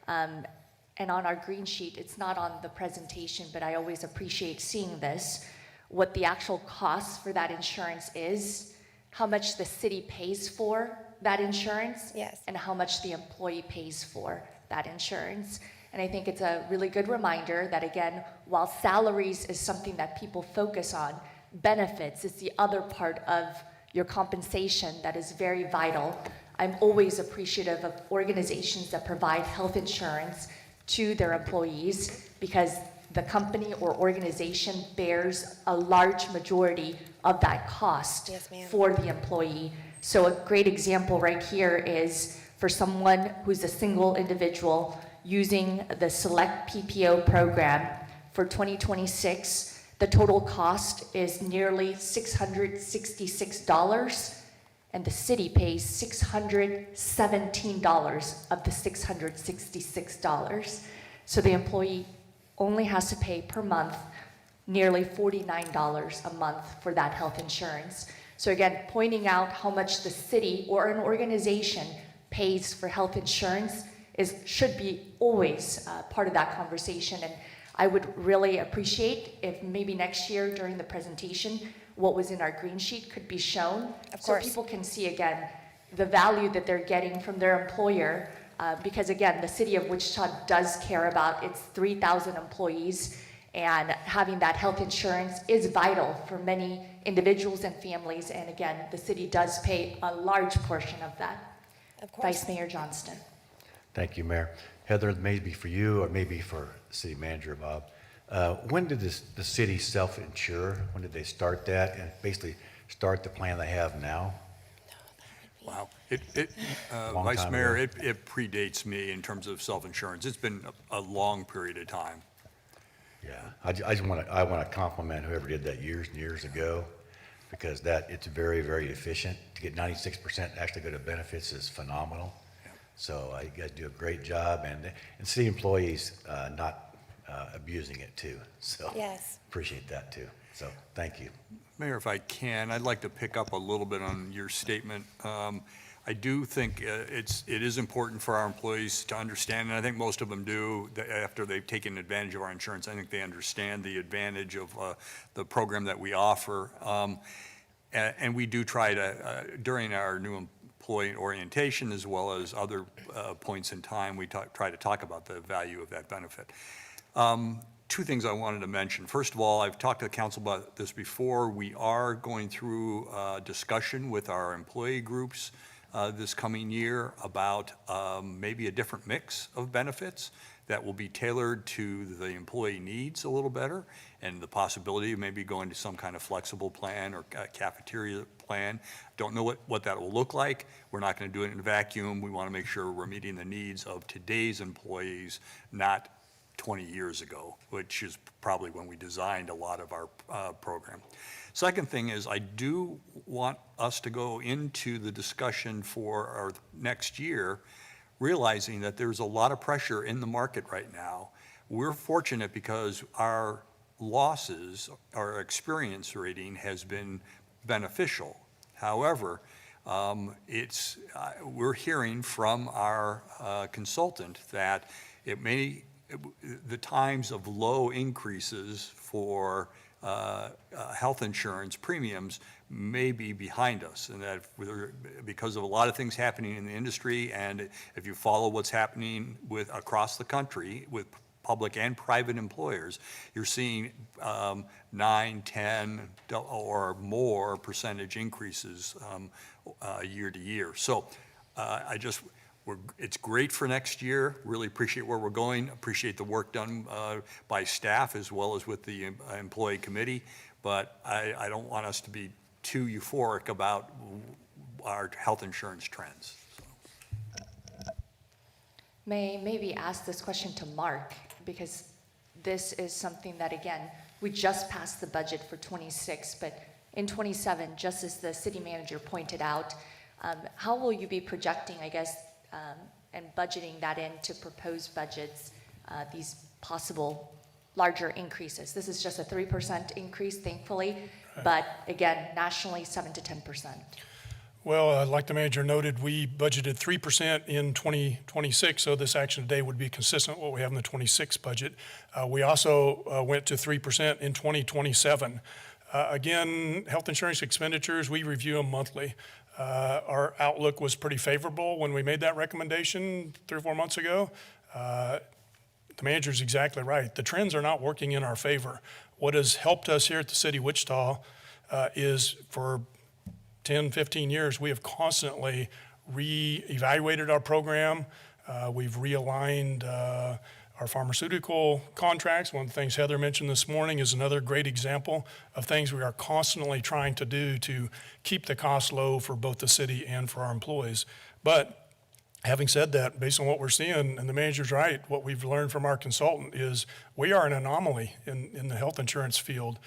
Speaker 1: And on our green sheet, it's not on the presentation, but I always appreciate seeing this, what the actual cost for that insurance is, how much the city pays for that insurance,
Speaker 7: yes,
Speaker 1: and how much the employee pays for that insurance. And I think it's a really good reminder that, again, while salaries is something that people focus on, benefits is the other part of your compensation that is very vital. I'm always appreciative of organizations that provide health insurance to their employees because the company or organization bears a large majority of that cost
Speaker 7: Yes, ma'am.
Speaker 1: for the employee. So a great example right here is for someone who's a single individual using the Select PPO program for 2026, the total cost is nearly $666, and the city pays $617 of the $666. So the employee only has to pay per month nearly $49 a month for that health insurance. So again, pointing out how much the city or an organization pays for health insurance should be always part of that conversation. And I would really appreciate if maybe next year during the presentation, what was in our green sheet could be shown.
Speaker 7: Of
Speaker 1: so
Speaker 7: course.
Speaker 1: people can see again the value that they're getting from their employer. Because again, the city of Wichita does care about its 3,000 employees, and having that health insurance is vital for many individuals and families. And again, the city does pay a large portion of that.
Speaker 7: Of course.
Speaker 1: Vice Mayor Johnston.
Speaker 14: Thank you, Mayor. Heather, maybe for you or maybe for City Manager Bob, when did the city self-insure? When did they start that and basically start the plan they have now?
Speaker 10: Wow.
Speaker 14: Long
Speaker 10: Vice
Speaker 14: time
Speaker 10: Mayor,
Speaker 14: ago.
Speaker 10: it predates me in terms of self-insurance. It's been a long period of time.
Speaker 14: Yeah, I want to compliment whoever did that years and years ago, because it's very, very efficient. To get 96% actually go to benefits is phenomenal. So you guys do a great job, and city employees not abusing it too. So
Speaker 7: Yes.
Speaker 14: appreciate that too. So thank you.
Speaker 10: Mayor, if I can, I'd like to pick up a little bit on your statement. I do think it is important for our employees to understand, and I think most of them do, that after they've taken advantage of our insurance, I think they understand the advantage of the program that we offer. And we do try to, during our new employee orientation, as well as other points in time, we try to talk about the value of that benefit. Two things I wanted to mention. First of all, I've talked to the council about this before. We are going through a discussion with our employee groups this coming year about maybe a different mix of benefits that will be tailored to the employee needs a little better, and the possibility of maybe going to some kind of flexible plan or cafeteria plan. Don't know what that will look like. We're not going to do it in a vacuum. We want to make sure we're meeting the needs of today's employees, not 20 years ago, which is probably when we designed a lot of our program. Second thing is, I do want us to go into the discussion for our next year realizing that there's a lot of pressure in the market right now. We're fortunate because our losses, our experience rating has been beneficial. However, we're hearing from our consultant that the times of low increases for health insurance premiums may be behind us, and that because of a lot of things happening in the industry, and if you follow what's happening across the country with public and private employers, you're seeing 9, 10 or more percentage increases year to year. So it's great for next year. Really appreciate where we're going. Appreciate the work done by staff as well as with the employee committee. But I don't want us to be too euphoric about our health insurance trends.
Speaker 1: May maybe ask this question to Mark, because this is something that, again, we just passed the budget for 26, but in 27, just as the city manager pointed out, how will you be projecting, I guess, and budgeting that into proposed budgets, these possible larger increases? This is just a 3% increase, thankfully, but again, nationally, 7 to 10%.
Speaker 6: Well, like the manager noted, we budgeted 3% in 2026, so this action today would be consistent with what we have in the 26 budget. We also went to 3% in 2027. Again, health insurance expenditures, we review them monthly. Our outlook was pretty favorable when we made that recommendation 3 or 4 months ago. The manager's exactly right. The trends are not working in our favor. What has helped us here at the city of Wichita is for 10, 15 years, we have constantly re-evaluated our program. We've realigned Our pharmaceutical contracts, one of the things Heather mentioned this morning, is another great example of things we are constantly trying to do to keep the cost low for both the city and for our employees. But having said that, based on what we're seeing, and the manager's right, what we've learned from our consultant is we are an anomaly in the health insurance field.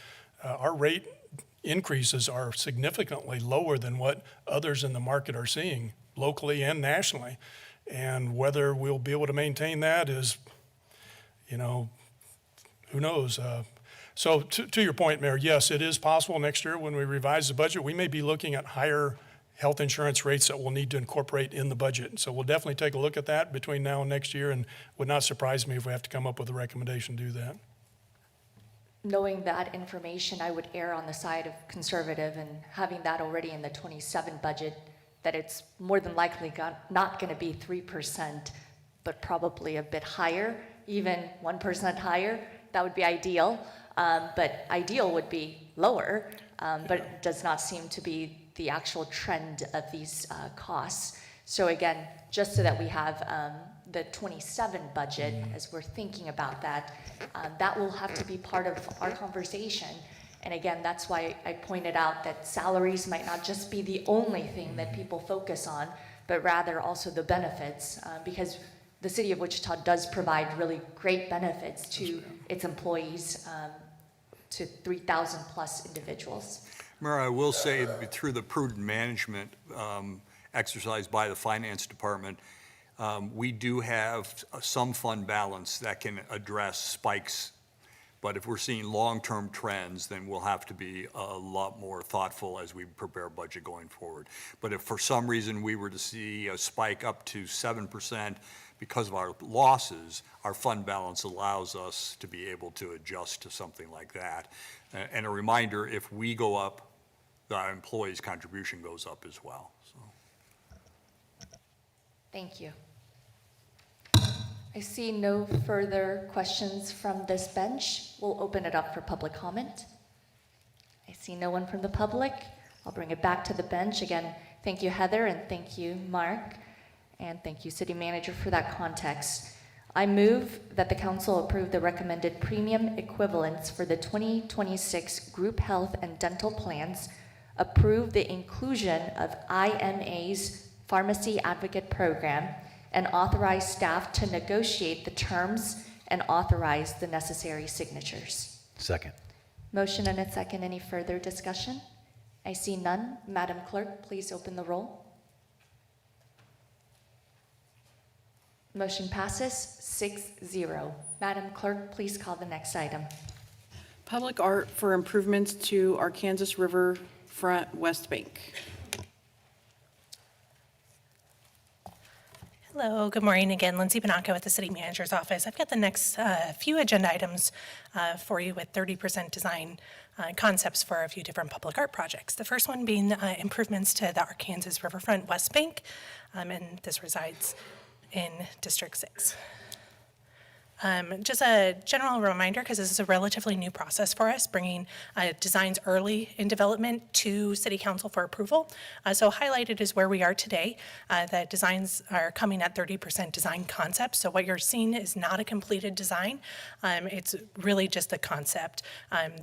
Speaker 6: Our rate increases are significantly lower than what others in the market are seeing, locally and nationally. And whether we'll be able to maintain that is, who knows? So to your point, Mayor, yes, it is possible next year when we revise the budget, we may be looking at higher health insurance rates that we'll need to incorporate in the budget. So we'll definitely take a look at that between now and next year, and would not surprise me if we have to come up with a recommendation to do that.
Speaker 1: Knowing that information, I would err on the side of conservative and having that already in the 27 budget, that it's more than likely not going to be 3%, but probably a bit higher, even 1% higher. That would be ideal, but ideal would be lower, but it does not seem to be the actual trend of these costs. So again, just so that we have the 27 budget, as we're thinking about that, that will have to be part of our conversation. And again, that's why I pointed out that salaries might not just be the only thing that people focus on, but rather also the benefits, because the city of Wichita does provide really great benefits to its employees, to 3,000 plus individuals.
Speaker 10: Mayor, I will say through the prudent management exercise by the finance department, we do have some fund balance that can address spikes. But if we're seeing long-term trends, then we'll have to be a lot more thoughtful as we prepare budget going forward. But if for some reason we were to see a spike up to 7% because of our losses, our fund balance allows us to be able to adjust to something like that. And a reminder, if we go up, our employees' contribution goes up as well. So.
Speaker 1: Thank you. I see no further questions from this bench. We'll open it up for public comment. I see no one from the public. I'll bring it back to the bench. Again, thank you, Heather, and thank you, Mark, and thank you, City Manager, for that context. I move that the council approve the recommended premium equivalents for the 2026 group health and dental plans, approve the inclusion of IMA's Pharmacy Advocate Program, and authorize staff to negotiate the terms and authorize the necessary signatures.
Speaker 14: Second.
Speaker 1: Motion and a second. Any further discussion? I see none. Madam Clerk, please open the roll. Motion passes 6-0. Madam Clerk, please call the next item.
Speaker 4: Public art for improvements to Arkansas Riverfront West Bank.
Speaker 3: Hello, good morning again. Lindsay Banacco at the City Manager's Office. I've got the next few agenda items for you with 30% design concepts for a few different public art projects. The first one being improvements to the Arkansas Riverfront West Bank, and this resides in District 6. Just a general reminder, because this is a relatively new process for us, bringing designs early in development to City Council for approval. So highlighted is where we are today. The designs are coming at 30% design concept. So what you're seeing is not a completed design. It's really just the concept.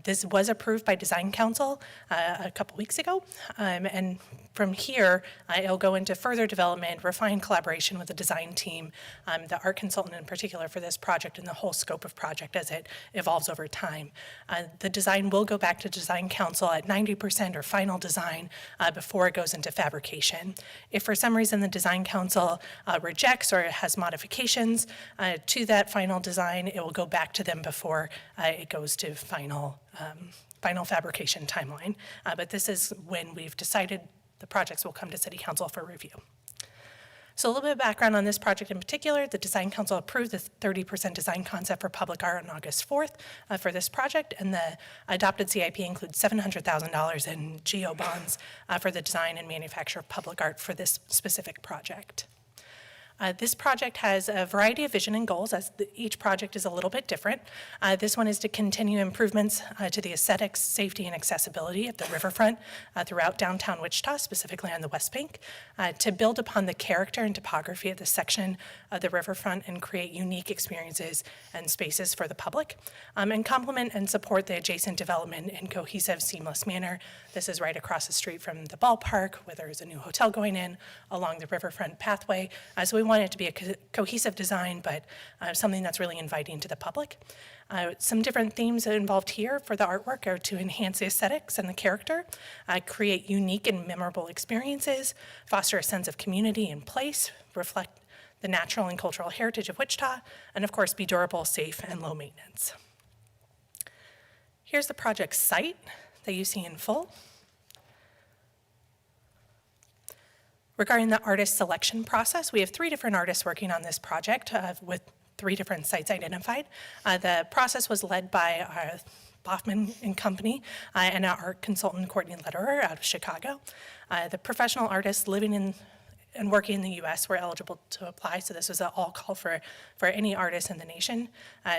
Speaker 3: This was approved by Design Council a couple weeks ago. And from here, it'll go into further development, refined collaboration with the design team, the art consultant in particular for this project, and the whole scope of project as it evolves over time. The design will go back to Design Council at 90% or final design before it goes into fabrication. If for some reason the Design Council rejects or has modifications to that final design, it will go back to them before it goes to final fabrication timeline. But this is when we've decided the projects will come to City Council for review. So a little bit of background on this project in particular. The Design Council approved the 30% design concept for public art on August 4th for this project, and the adopted CIP includes $700,000 in GO bonds for the design and manufacture of public art for this specific project. This project has a variety of vision and goals, as each project is a little bit different. This one is to continue improvements to the aesthetics, safety, and accessibility of the riverfront throughout downtown Wichita, specifically on the West Bank, to build upon the character and topography of the section of the riverfront and create unique experiences and spaces for the public, and complement and support the adjacent development in cohesive, seamless manner. This is right across the street from the ballpark, where there is a new hotel going in, along the riverfront pathway. So we want it to be a cohesive design, but something that's really inviting to the public. Some different themes involved here for the artwork are to enhance the aesthetics and the character, create unique and memorable experiences, foster a sense of community and place, reflect the natural and cultural heritage of Wichita, and of course be durable, safe, and low maintenance. Here's the project site that you see in full. Regarding the artist selection process, we have 3 different artists working on this project with 3 different sites identified. The process was led by Baughman and Company and our art consultant, Courtney Lederer, out of Chicago. The professional artists living in and working in the U.S. were eligible to apply, so this was an all call for any artist in the nation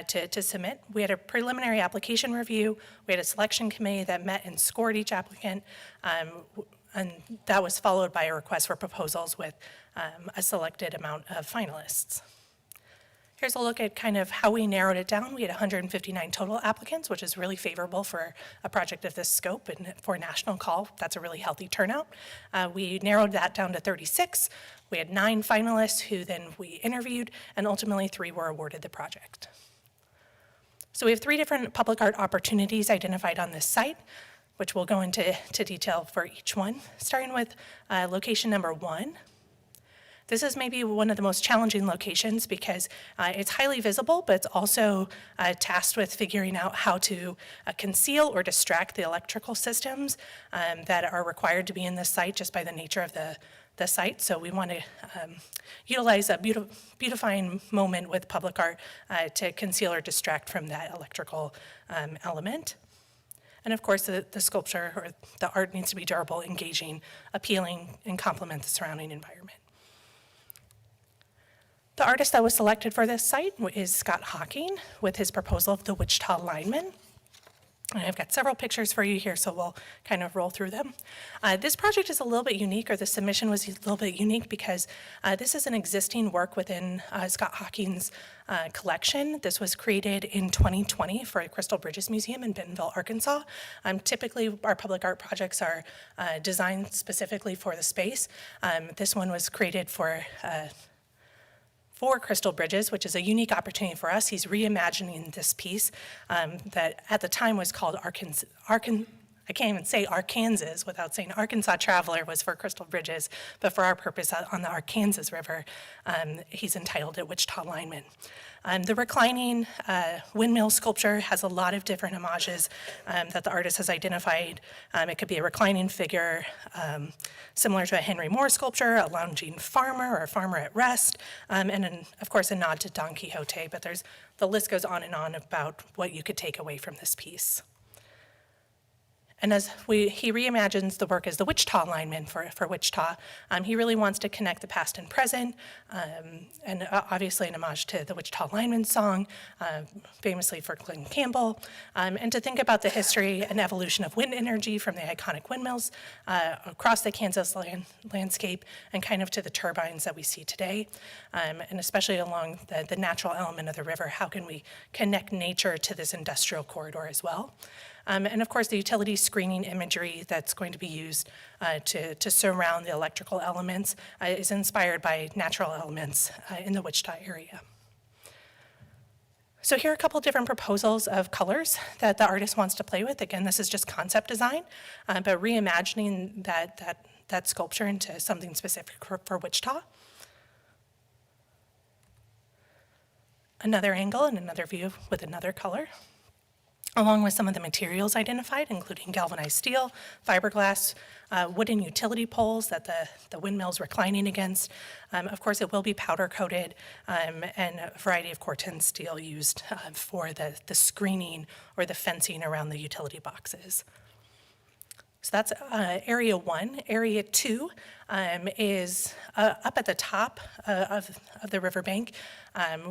Speaker 3: to submit. We had a preliminary application review. We had a selection committee that met and scored each applicant, and that was followed by a request for proposals with a selected amount of finalists. Here's a look at kind of how we narrowed it down. We had 159 total applicants, which is really favorable for a project of this scope, and for a national call, that's a really healthy turnout. We narrowed that down to 36. We had 9 finalists who then we interviewed, and ultimately 3 were awarded the project. So we have 3 different public art opportunities identified on this site, which we'll go into detail for each one, starting with location number 1. This is maybe one of the most challenging locations because it's highly visible, but it's also tasked with figuring out how to conceal or distract the electrical systems that are required to be in this site just by the nature of the site. So we want to utilize a beautifying moment with public art to conceal or distract from that electrical element. And of course, the sculpture or the art needs to be durable, engaging, appealing, and complement the surrounding environment. The artist that was selected for this site is Scott Hawking with his proposal of the Wichita lineman. And I've got several pictures for you here, so we'll kind of roll through them. This project is a little bit unique, or the submission was a little bit unique because this is an existing work within Scott Hawking's collection. This was created in 2020 for the Crystal Bridges Museum in Bentonville, Arkansas. Typically, our public art projects are designed specifically for the space. This one was created for Crystal Bridges, which is a unique opportunity for us. He's reimagining this piece that at the time was called I can't even say Arkansas without saying Arkansas Traveler was for Crystal Bridges, but for our purpose on the Arkansas River, he's entitled it Wichita Lineman. The reclining windmill sculpture has a lot of different homages that the artist has identified. It could be a reclining figure similar to a Henry Moore sculpture, a lounging farmer or a farmer at rest, and of course a nod to Don Quixote, but the list goes on and on about what you could take away from this piece. And as he reimagines the work as the Wichita lineman for Wichita, he really wants to connect the past and present, and obviously an homage to the Wichita lineman song, famously for Glenn Campbell, and to think about the history and evolution of wind energy from the iconic windmills across the Kansas landscape and kind of to the turbines that we see today, and especially along the natural element of the river. How can we connect nature to this industrial corridor as well? And of course, the utility screening imagery that's going to be used to surround the electrical elements is inspired by natural elements in the Wichita area. So here are a couple different proposals of colors that the artist wants to play with. Again, this is just concept design, but reimagining that sculpture into something specific for Wichita. Another angle and another view with another color, along with some of the materials identified, including galvanized steel, fiberglass, wooden utility poles that the windmill's reclining against. Of course, it will be powder coated, and a variety of Corten steel used for the screening or the fencing around the utility boxes. So that's Area 1. Area 2 is up at the top of the riverbank,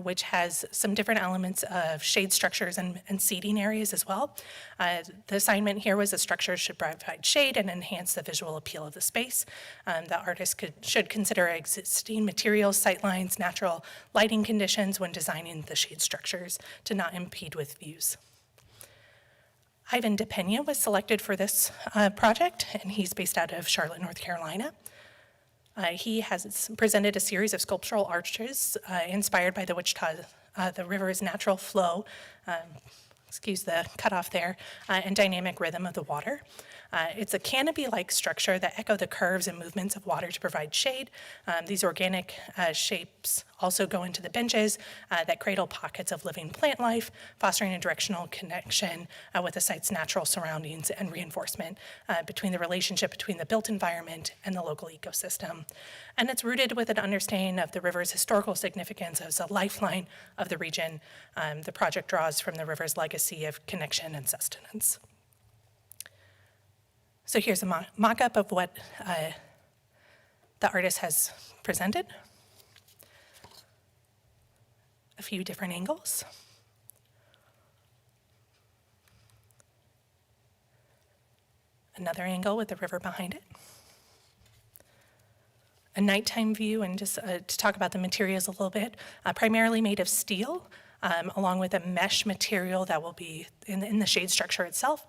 Speaker 3: which has some different elements of shade structures and seating areas as well. The assignment here was the structures should provide shade and enhance the visual appeal of the space. The artist should consider existing materials, sightlines, natural lighting conditions when designing the shade structures to not impede with views. Ivan DePena was selected for this project, and he's based out of Charlotte, North Carolina. He has presented a series of sculptural arches inspired by the Wichita, the river's natural flow, excuse the cutoff there, and dynamic rhythm of the water. It's a canopy-like structure that echo the curves and movements of water to provide shade. These organic shapes also go into the benches that cradle pockets of living plant life, fostering a directional connection with the site's natural surroundings and reinforcement between the relationship between the built environment and the local ecosystem. And it's rooted with an understanding of the river's historical significance as a lifeline of the region. The project draws from the river's legacy of connection and sustenance. So here's a mock-up of what the artist has presented. A few different angles. Another angle with the river behind it. A nighttime view, and just to talk about the materials a little bit, primarily made of steel, along with a mesh material that will be in the shade structure itself,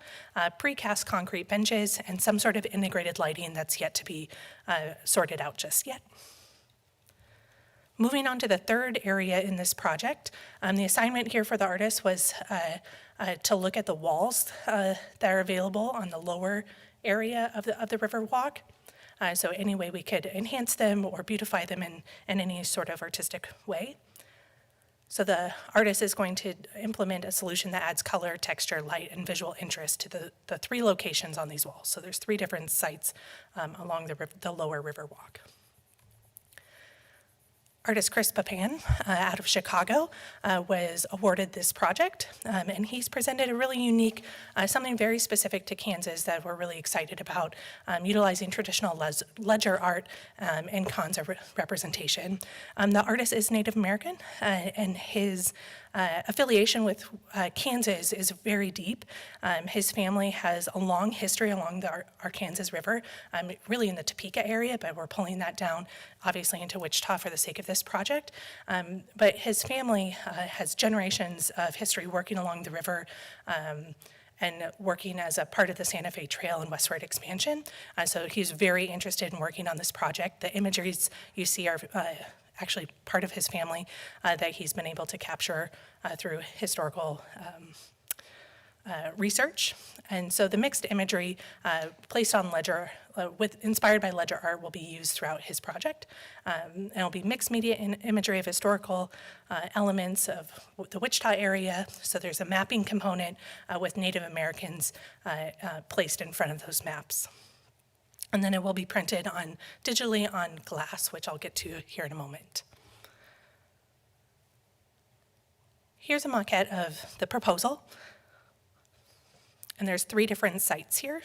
Speaker 3: precast concrete benches, and some sort of integrated lighting that's yet to be sorted out just yet. Moving on to the third area in this project, the assignment here for the artist was to look at the walls that are available on the lower area of the river walk. So any way we could enhance them or beautify them in any sort of artistic way. So the artist is going to implement a solution that adds color, texture, light, and visual interest to the three locations on these walls. So there's three different sites along the lower river walk. Artist Chris Papan out of Chicago was awarded this project, and he's presented a really unique, something very specific to Kansas that we're really excited about, utilizing traditional ledger art and conza representation. The artist is Native American, and his affiliation with Kansas is very deep. His family has a long history along the Arkansas River, really in the Topeka area, but we're pulling that down obviously into Wichita for the sake of this project. But his family has generations of history working along the river and working as a part of the Santa Fe Trail and westward expansion. So he's very interested in working on this project. The imageries you see are actually part of his family that he's been able to capture through historical research. And so the mixed imagery placed on ledger, inspired by ledger art, will be used throughout his project. And it'll be mixed media imagery of historical elements of the Wichita area. So there's a mapping component with Native Americans placed in front of those maps. And then it will be printed digitally on glass, which I'll get to here in a moment. Here's a maquette of the proposal. And there's three different sites here.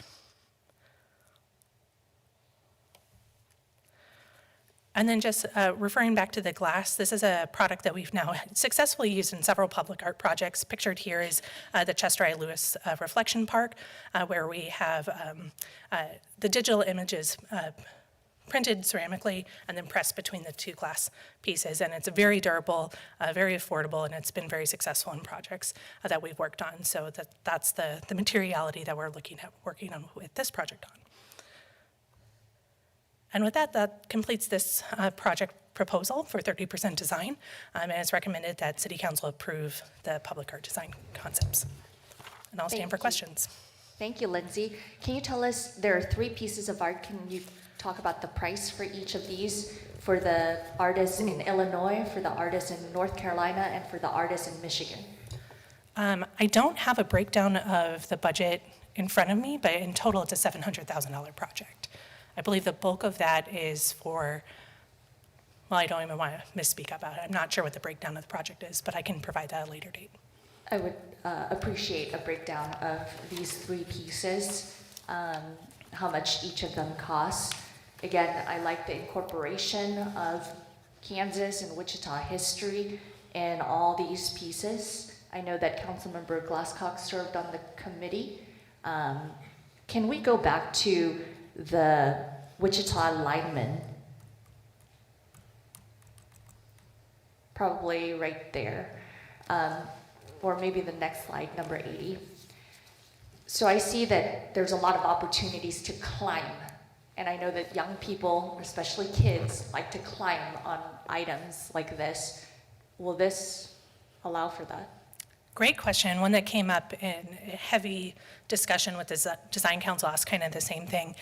Speaker 3: And then just referring back to the glass, this is a product that we've now successfully used in several public art projects. Pictured here is the Chester I. Lewis Reflection Park, where we have the digital images printed ceramically and then pressed between the two glass pieces. And it's very durable, very affordable, and it's been very successful in projects that we've worked on. So that's the materiality that we're looking at working on with this project on. And with that completes this project proposal for 30% design, and it's recommended that City Council approve the public art design concepts. And I'll stand for questions.
Speaker 8: Thank you, Lindsay. Can you tell us, there are three pieces of art. Can you talk about the price for each of these, for the artists in Illinois, for the artists in North Carolina, and for the artists in Michigan?
Speaker 3: I don't have a breakdown of the budget in front of me, but in total it's a $700,000 project. I believe the bulk of that is for, well, I don't even want to misspeak about it. I'm not sure what the breakdown of the project is, but I can provide that at a later date.
Speaker 8: I would appreciate a breakdown of these three pieces. how much each of them costs. Again, I like the incorporation of Kansas and Wichita history in all these pieces. I know that Councilmember Glasscock served on the committee. Can we go back to the Wichita lineman? Probably right there. Or maybe the next slide, number 80. So I see that there's a lot of opportunities to climb. And I know that young people, especially kids, like to climb on items like this. Will this allow for that?
Speaker 3: Great question, one that came up in a heavy discussion with the Design Council, asked kind of the same thing.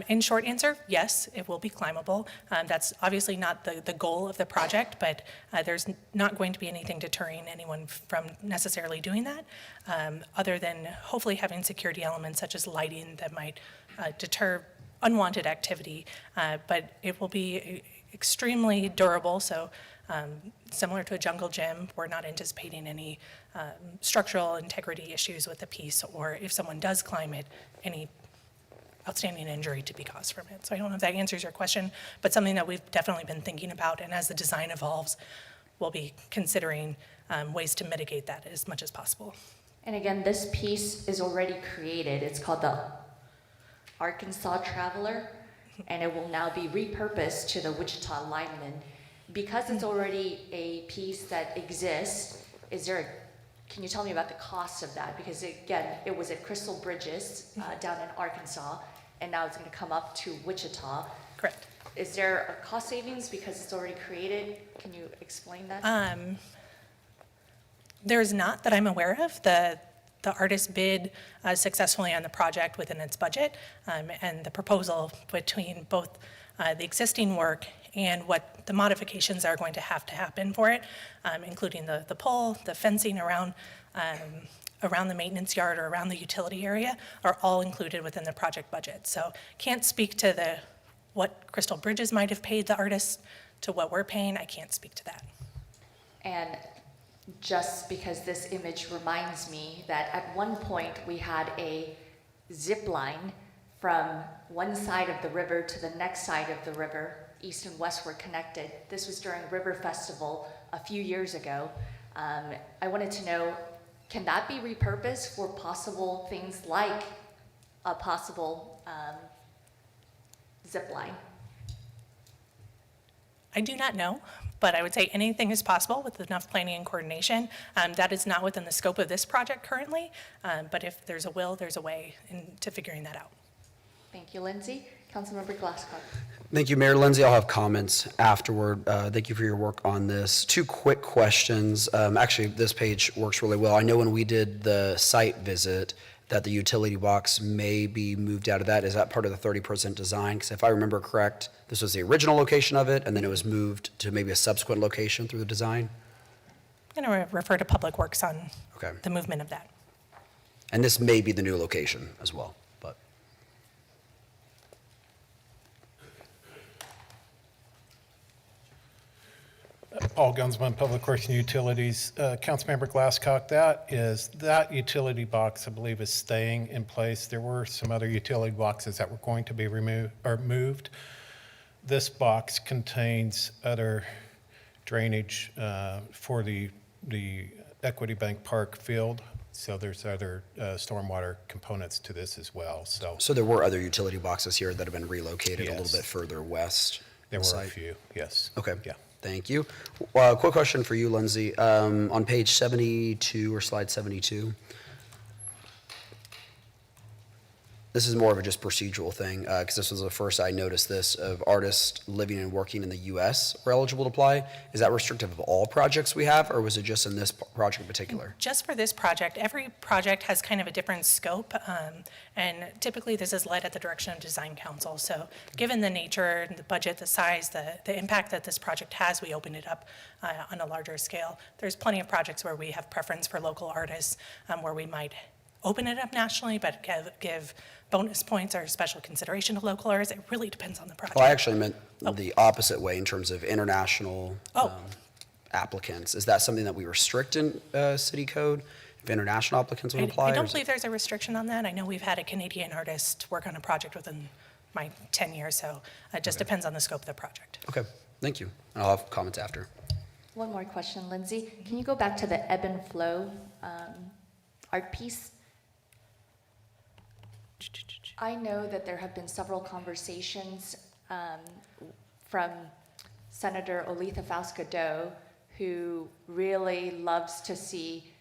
Speaker 3: In short answer, yes, it will be climbable. That's obviously not the goal of the project, but there's not going to be anything deterring anyone from necessarily doing that, other than hopefully having security elements such as lighting that might deter unwanted activity, but it will be extremely durable, so similar to a jungle gym, we're not anticipating any structural integrity issues with the piece, or if someone does climb it, any outstanding injury to be caused from it. So I don't know if that answers your question, but something that we've definitely been thinking about, and as the design evolves, we'll be considering ways to mitigate that as much as possible.
Speaker 8: And again, this piece is already created. It's called the Arkansas Traveler, and it will now be repurposed to the Wichita Lineman. Because it's already a piece that exists, can you tell me about the cost of that? Because again, it was at Crystal Bridges down in Arkansas, and now it's going to come up to Wichita.
Speaker 3: Correct.
Speaker 8: Is there a cost savings because it's already created? Can you explain that?
Speaker 3: There is not that I'm aware of. The artist bid successfully on the project within its budget, and the proposal between both the existing work and what the modifications are going to happen for it, including the pole, the fencing around the maintenance yard or around the utility area, are all included within the project budget. So can't speak to what Crystal Bridges might have paid the artist to what we're paying. I can't speak to that.
Speaker 8: And just because this image reminds me that at one point we had a zip line from one side of the river to the next side of the river, east and west were connected. This was during River Festival a few years ago. I wanted to know, can that be repurposed for possible things like a possible zip line?
Speaker 3: I do not know, but I would say anything is possible with enough planning and coordination. That is not within the scope of this project currently, but if there's a will, there's a way into figuring that out.
Speaker 8: Thank you, Lindsay. Councilmember Glasscock.
Speaker 13: Thank you, Mayor Lindsay. I'll have comments afterward. Thank you for your work on this. Two quick questions. Actually, this page works really well. I know when we did the site visit that the utility box may be moved out of that. Is that part of the 30% design? Because if I remember correct, this was the original location of it, and then it was moved to maybe a subsequent location through the design?
Speaker 3: I'm going to refer to Public Works on the movement of that.
Speaker 13: And this may be the new location as well, but.
Speaker 9: Paul Gunsman, Public Works and Utilities. Councilmember Glasscock, that utility box, I believe, is staying in place. There were some other utility boxes that were going to be removed or moved. This box contains other drainage for the Equity Bank Park field. So there's other stormwater components to this as well.
Speaker 13: So there were other utility boxes here that have been relocated a little bit further west?
Speaker 9: There were a few, yes.
Speaker 13: Okay.
Speaker 9: Yeah.
Speaker 13: Thank you. Quick question for you, Lindsay. On page 72 or slide 72, this is more of a just procedural thing, because this was the first I noticed this, of artists living and working in the U.S. are eligible to apply. Is that restrictive of all projects we have, or was it just in this project in particular?
Speaker 3: Just for this project, every project has kind of a different scope, and typically this is led at the direction of Design Council. So given the nature, the budget, the size, the impact that this project has, we open it up on a larger scale. There's plenty of projects where we have preference for local artists, where we might open it up nationally, but give bonus points or special consideration to local artists. It really depends on the project.
Speaker 13: Well, I actually meant the opposite way in terms of international applicants. Is that something that we restrict in city code? if international applicants would
Speaker 3: I
Speaker 13: apply? or
Speaker 3: don't
Speaker 13: is it-
Speaker 3: believe there's a restriction on that. I know we've had a Canadian artist work on a project within my 10 years, so it just depends on the scope of the project.
Speaker 13: Okay, thank you. And I'll have comments after.
Speaker 8: One more question, Lindsay. Can you go back to the ebb and flow art piece? I know that there have been several conversations from Senator Oletha Fauska-Doe, who really loves to see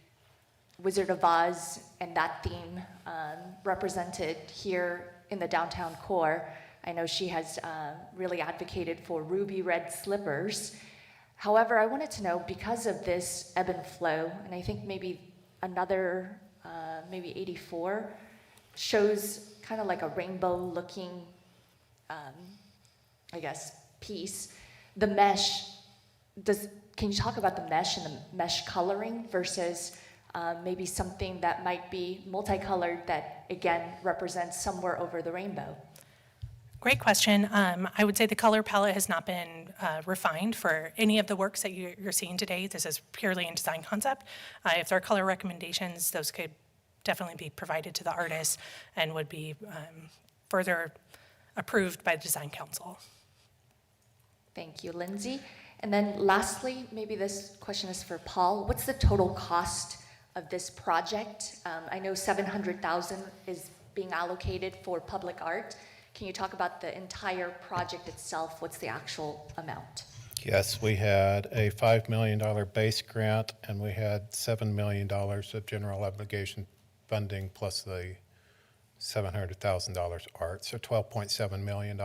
Speaker 8: Wizard of Oz and that theme represented here in the downtown core. I know she has really advocated for ruby red slippers. However, I wanted to know, because of this ebb and flow, and I think maybe another, maybe 84, shows kind of like a rainbow-looking, I guess, piece. The mesh, can you talk about the mesh and the mesh coloring versus maybe something that might be multicolored that, again, represents somewhere over the rainbow?
Speaker 3: Great question. I would say the color palette has not been refined for any of the works that you're seeing today. This is purely in design concept. If there are color recommendations, those could definitely be provided to the artist and would be further approved by the design council.
Speaker 8: Thank you, Lindsay. And then lastly, maybe this question is for Paul. What's the total cost of this project? I know $700,000 is being allocated for public art. Can you talk about the entire project itself? What's the actual amount?
Speaker 9: Yes, we had a $5 million base grant, and we had $7 million of general obligation funding plus the $700,000 art, so $12.7 million.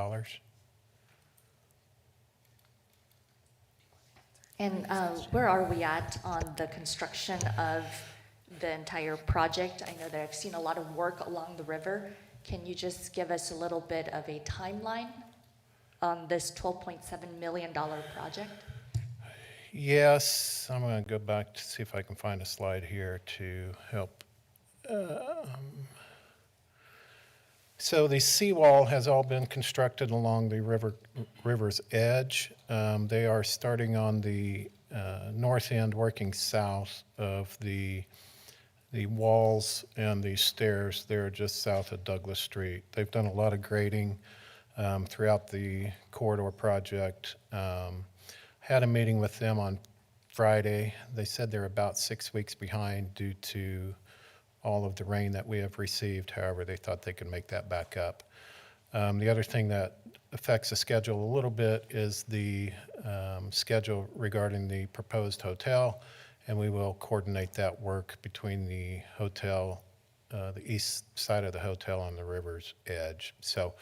Speaker 8: And where are we at on the construction of the entire project? I know that I've seen a lot of work along the river. Can you just give us a little bit of a timeline on this $12.7 million project?
Speaker 9: Yes, I'm going to go back to see if I can find a slide here to help. So the seawall has all been constructed along the river's edge. They are starting on the north end, working south of the walls and the stairs there just south of Douglas Street. They've done a lot of grading throughout the corridor project. Had a meeting with them on Friday. They said they're about 6 weeks behind due to all of the rain that we have received. However, they thought they could make that back up. The other thing that affects the schedule a little bit is the schedule regarding the proposed hotel, and we will coordinate that work between the hotel, the east side of the hotel on the river's edge. So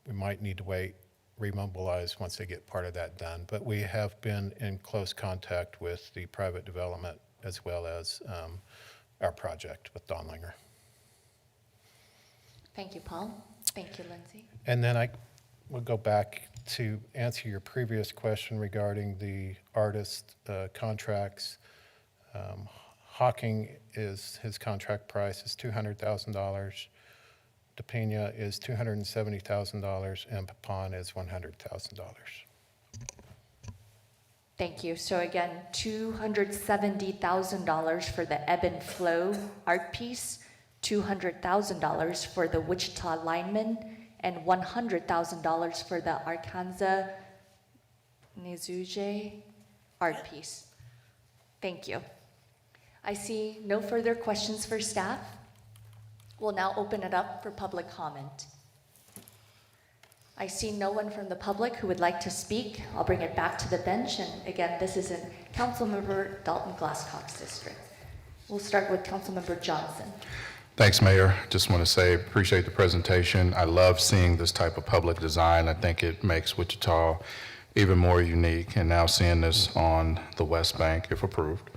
Speaker 9: we might need to wait, remobilize once they get part of that done. But we have been in close contact with the private development as well as our project with Donlinger.
Speaker 8: Thank you, Paul. Thank you, Lindsay.
Speaker 9: And then I will go back to answer your previous question regarding the artist contracts. Hawking his contract price is $200,000. DePena is $270,000, and Papon is $100,000.
Speaker 8: Thank you. So again, $270,000 for the ebb and flow art piece, $200,000 for the Wichita lineman, and $100,000 for the Arkansas Nizuje art piece. Thank you. I see no further questions for staff. We'll now open it up for public comment. I see no one from the public who would like to speak. I'll bring it back to the bench. And again, this is in Councilmember Dalton Glasscock's district. We'll start with Councilmember Johnson.
Speaker 17: Thanks, Mayor. Just want to say, appreciate the presentation. I love seeing this type of public design. I think it makes Wichita even more unique. And now seeing this on the West Bank, if approved,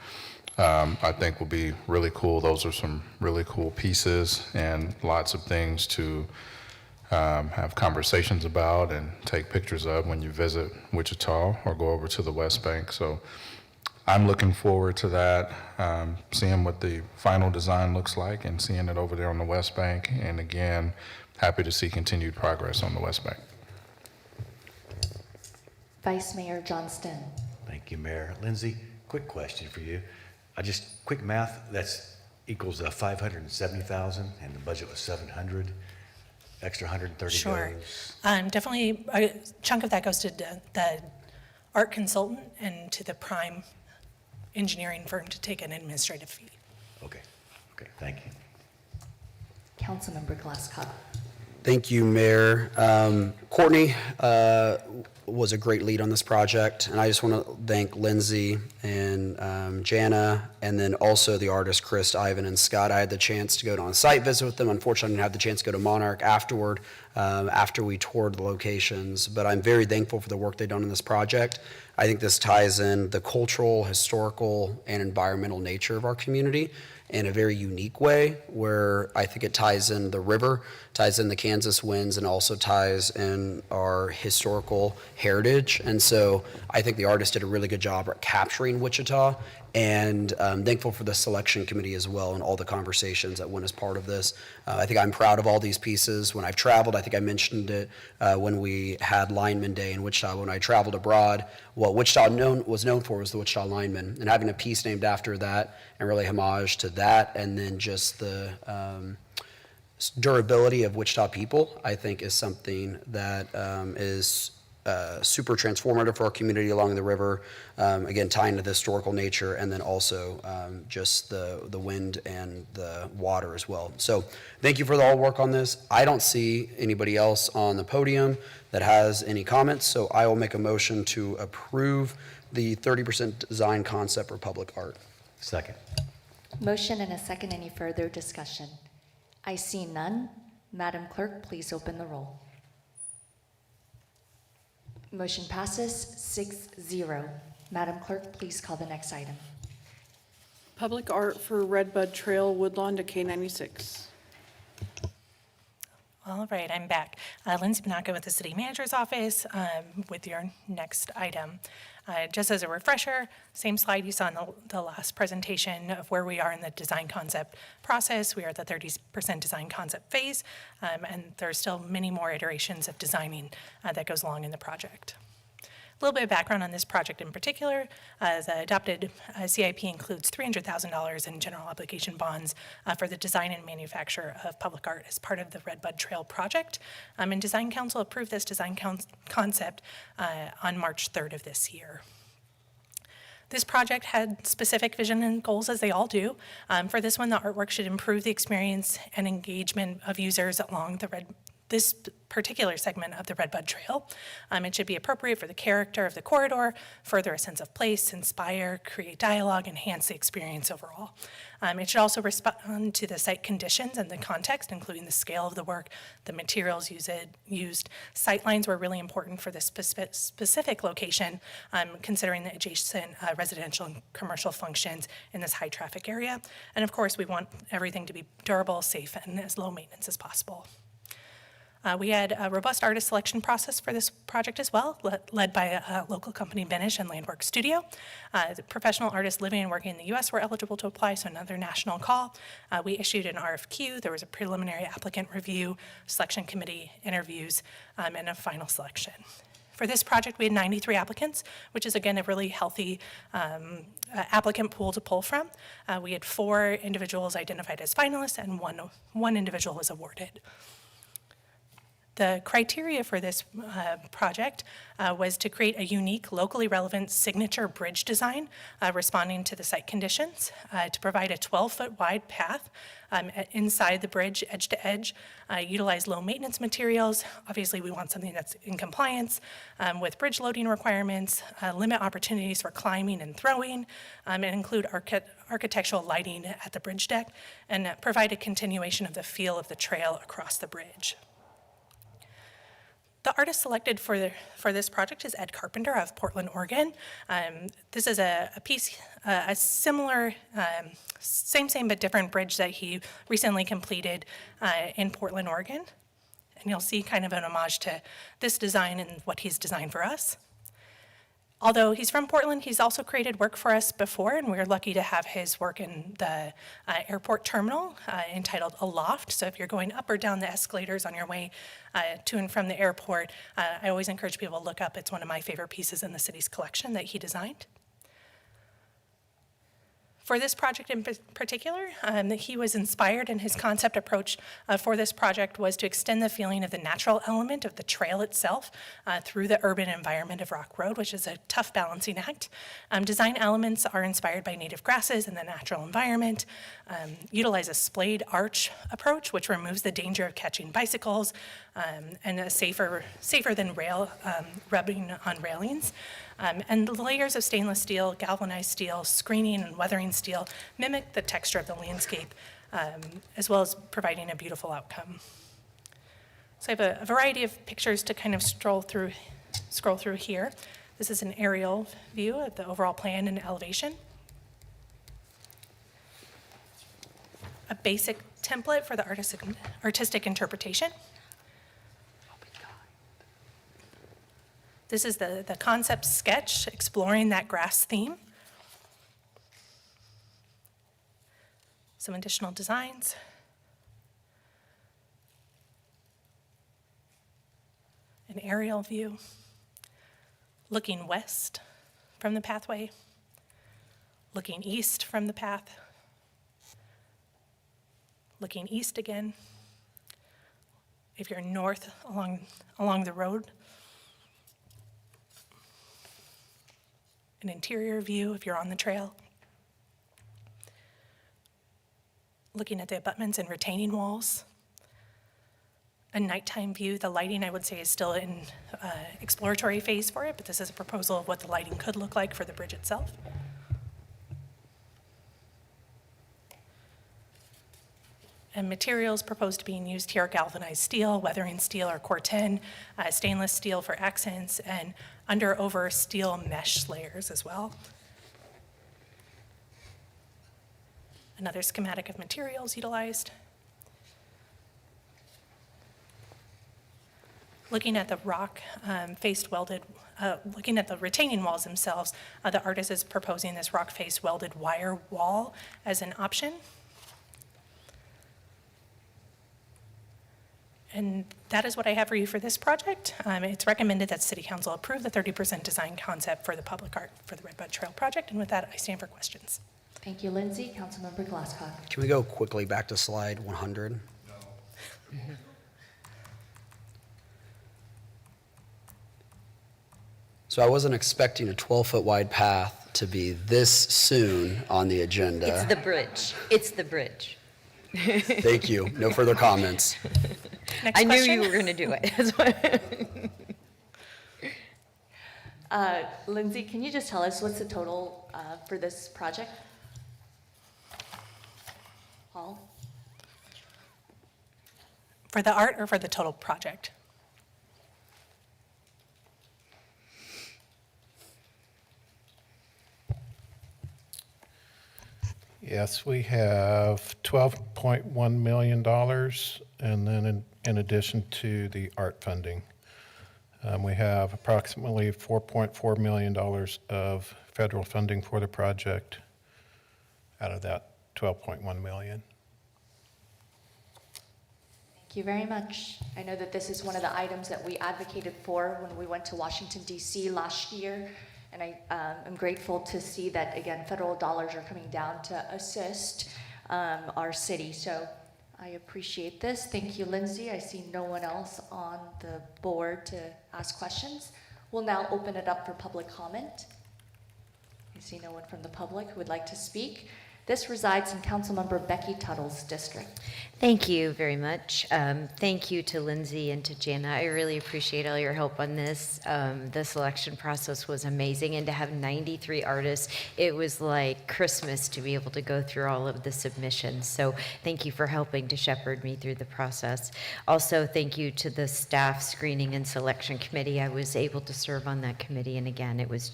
Speaker 17: I think will be really cool. Those are some really cool pieces and lots of things to have conversations about and take pictures of when you visit Wichita or go over to the West Bank. So I'm looking forward to that, seeing what the final design looks like and seeing it over there on the West Bank. And again, happy to see continued progress on the West Bank.
Speaker 8: Vice Mayor Johnston.
Speaker 14: Thank you, Mayor. Lindsay, quick question for you. Quick math, that's equals 570,000, and the budget was 700. Extra 130
Speaker 3: Sure.
Speaker 14: goes.
Speaker 3: Definitely, a chunk of that goes to the art consultant and to the prime engineering firm to take an administrative fee.
Speaker 14: Okay, thank you.
Speaker 8: Councilmember Glasscock.
Speaker 13: Thank you, Mayor. Courtney was a great lead on this project, and I just want to thank Lindsay and Jana, and then also the artists Chris, Ivan, and Scott. I had the chance to go on a site visit with them. Unfortunately, I didn't have the chance to go to Monarch afterward, after we toured the locations, but I'm very thankful for the work they've done on this project. I think this ties in the cultural, historical, and environmental nature of our community in a very unique way, where I think it ties in the river, ties in the Kansas winds, and also ties in our historical heritage. And so I think the artist did a really good job at capturing Wichita, and I'm thankful for the selection committee as well and all the conversations that went as part of this. I think I'm proud of all these pieces. When I've traveled, I think I mentioned it when we had Lineman Day in Wichita. When I traveled abroad, what Wichita was known for was the Wichita lineman, and having a piece named after that and really homage to that, and then just the durability of Wichita people, I think is something that is super transformative for our community along the river, again, tying to the historical nature, and then also just the wind and the water as well. So thank you for all the work on this. I don't see anybody else on the podium that has any comments, so I will make a motion to approve the 30% design concept for public art.
Speaker 14: Second.
Speaker 8: Motion and a second. Any further discussion? I see none. Madam Clerk, please open the roll. Motion passes 6-0. Madam Clerk, please call the next item.
Speaker 4: Public art for Redbud Trail Woodlawn to K96.
Speaker 3: All right, I'm back. Lindsay Banaka with the City Manager's Office with your next item. Just as a refresher, same slide you saw in the last presentation of where we are in the design concept process. We are at the 30% design concept phase, and there are still many more iterations of designing that goes along in the project. A little bit of background on this project in particular. The adopted CIP includes $300,000 in general obligation bonds for the design and manufacture of public art as part of the Redbud Trail project. And Design Council approved this design concept on March 3rd of this year. This project had specific vision and goals, as they all do. For this one, the artwork should improve the experience and engagement of users along this particular segment of the Redbud Trail. It should be appropriate for the character of the corridor, further a sense of place, inspire, create dialogue, enhance the experience overall. It should also respond to the site conditions and the context, including the scale of the work, the materials used. Sight lines were really important for this specific location, considering the adjacent residential and commercial functions in this high traffic area. And of course, we want everything to be durable, safe, and as low maintenance as possible. We had a robust artist selection process for this project as well, led by a local company, Benish and Landwork Studio. The professional artists living and working in the U.S. were eligible to apply, so another national call. We issued an RFQ. There was a preliminary applicant review, selection committee interviews, and a final selection. For this project, we had 93 applicants, which is, again, a really healthy applicant pool to pull from. We had 4 individuals identified as finalists, and one individual was awarded. The criteria for this project was to create a unique, locally relevant signature bridge design responding to the site conditions, to provide a 12-foot wide path inside the bridge, edge to edge, utilize low maintenance materials. Obviously, we want something that's in compliance with bridge loading requirements, limit opportunities for climbing and throwing, and include architectural lighting at the bridge deck, and provide a continuation of the feel of the trail across the bridge. The artist selected for this project is Ed Carpenter of Portland, Oregon. This is a piece, a similar, same but different bridge that he recently completed in Portland, Oregon. And you'll see kind of an homage to this design and what he's designed for us. Although he's from Portland, he's also created work for us before, and we're lucky to have his work in the airport terminal entitled Aloft. So if you're going up or down the escalators on your way to and from the airport, I always encourage people to look up. It's one of my favorite pieces in the city's collection that he designed. For this project in particular, he was inspired, and his concept approach for this project was to extend the feeling of the natural element of the trail itself through the urban environment of Rock Road, which is a tough balancing act. Design elements are inspired by native grasses and the natural environment, utilize a splayed arch approach, which removes the danger of catching bicycles, and a safer than rubbing on railings. And the layers of stainless steel, galvanized steel, screening and weathering steel mimic the texture of the landscape, as well as providing a beautiful outcome. So I have a variety of pictures to kind of scroll through here. This is an aerial view of the overall plan and elevation. A basic template for the artistic interpretation. This is the concept sketch exploring that grass theme. Some additional designs. An aerial view. Looking west from the pathway. Looking east from the path. Looking east again. If you're north along the road. An interior view if you're on the trail. Looking at the abutments and retaining walls. A nighttime view. The lighting, I would say, is still in exploratory phase for it, but this is a proposal of what the lighting could look like for the bridge itself. And materials proposed being used here are galvanized steel, weathering steel or Corten, stainless steel for accents, and under-over steel mesh layers as well. Another schematic of materials utilized. Looking at the rock-faced welded, looking at the retaining walls themselves, the artist is proposing this rock-faced welded wire wall as an option. And that is what I have for you for this project. It's recommended that City Council approve the 30% design concept for the public art for the Redbud Trail project. And with that, I stand for questions.
Speaker 8: Thank you, Lindsay. Councilmember Glasscock.
Speaker 13: Can we go quickly back to slide 100? No. So I wasn't expecting a 12-foot wide path to be this soon on the agenda.
Speaker 15: It's the bridge. It's the bridge.
Speaker 13: Thank you. No further comments.
Speaker 3: Next
Speaker 15: I knew
Speaker 3: question.
Speaker 15: you were going to do it.
Speaker 8: Lindsay, can you just tell us what's the total for this project? Paul?
Speaker 3: For the art or for the total project?
Speaker 9: Yes, we have $12.1 million, and then in addition to the art funding, we have approximately $4.4 million of federal funding for the project out of that $12.1 million.
Speaker 8: Thank you very much. I know that this is one of the items that we advocated for when we went to Washington, D.C. last year. And I am grateful to see that, again, federal dollars are coming down to assist our city. So I appreciate this. Thank you, Lindsay. I see no one else on the board to ask questions. We'll now open it up for public comment. I see no one from the public who would like to speak. This resides in Councilmember Becky Tuttle's district.
Speaker 15: Thank you very much. Thank you to Lindsay and to Jana. I really appreciate all your help on this. The selection process was amazing, and to have 93 artists, it was like Christmas to be able to go through all of the submissions. So thank you for helping to shepherd me through the process. Also, thank you to the staff screening and selection committee. I was able to serve on that committee, and again, it was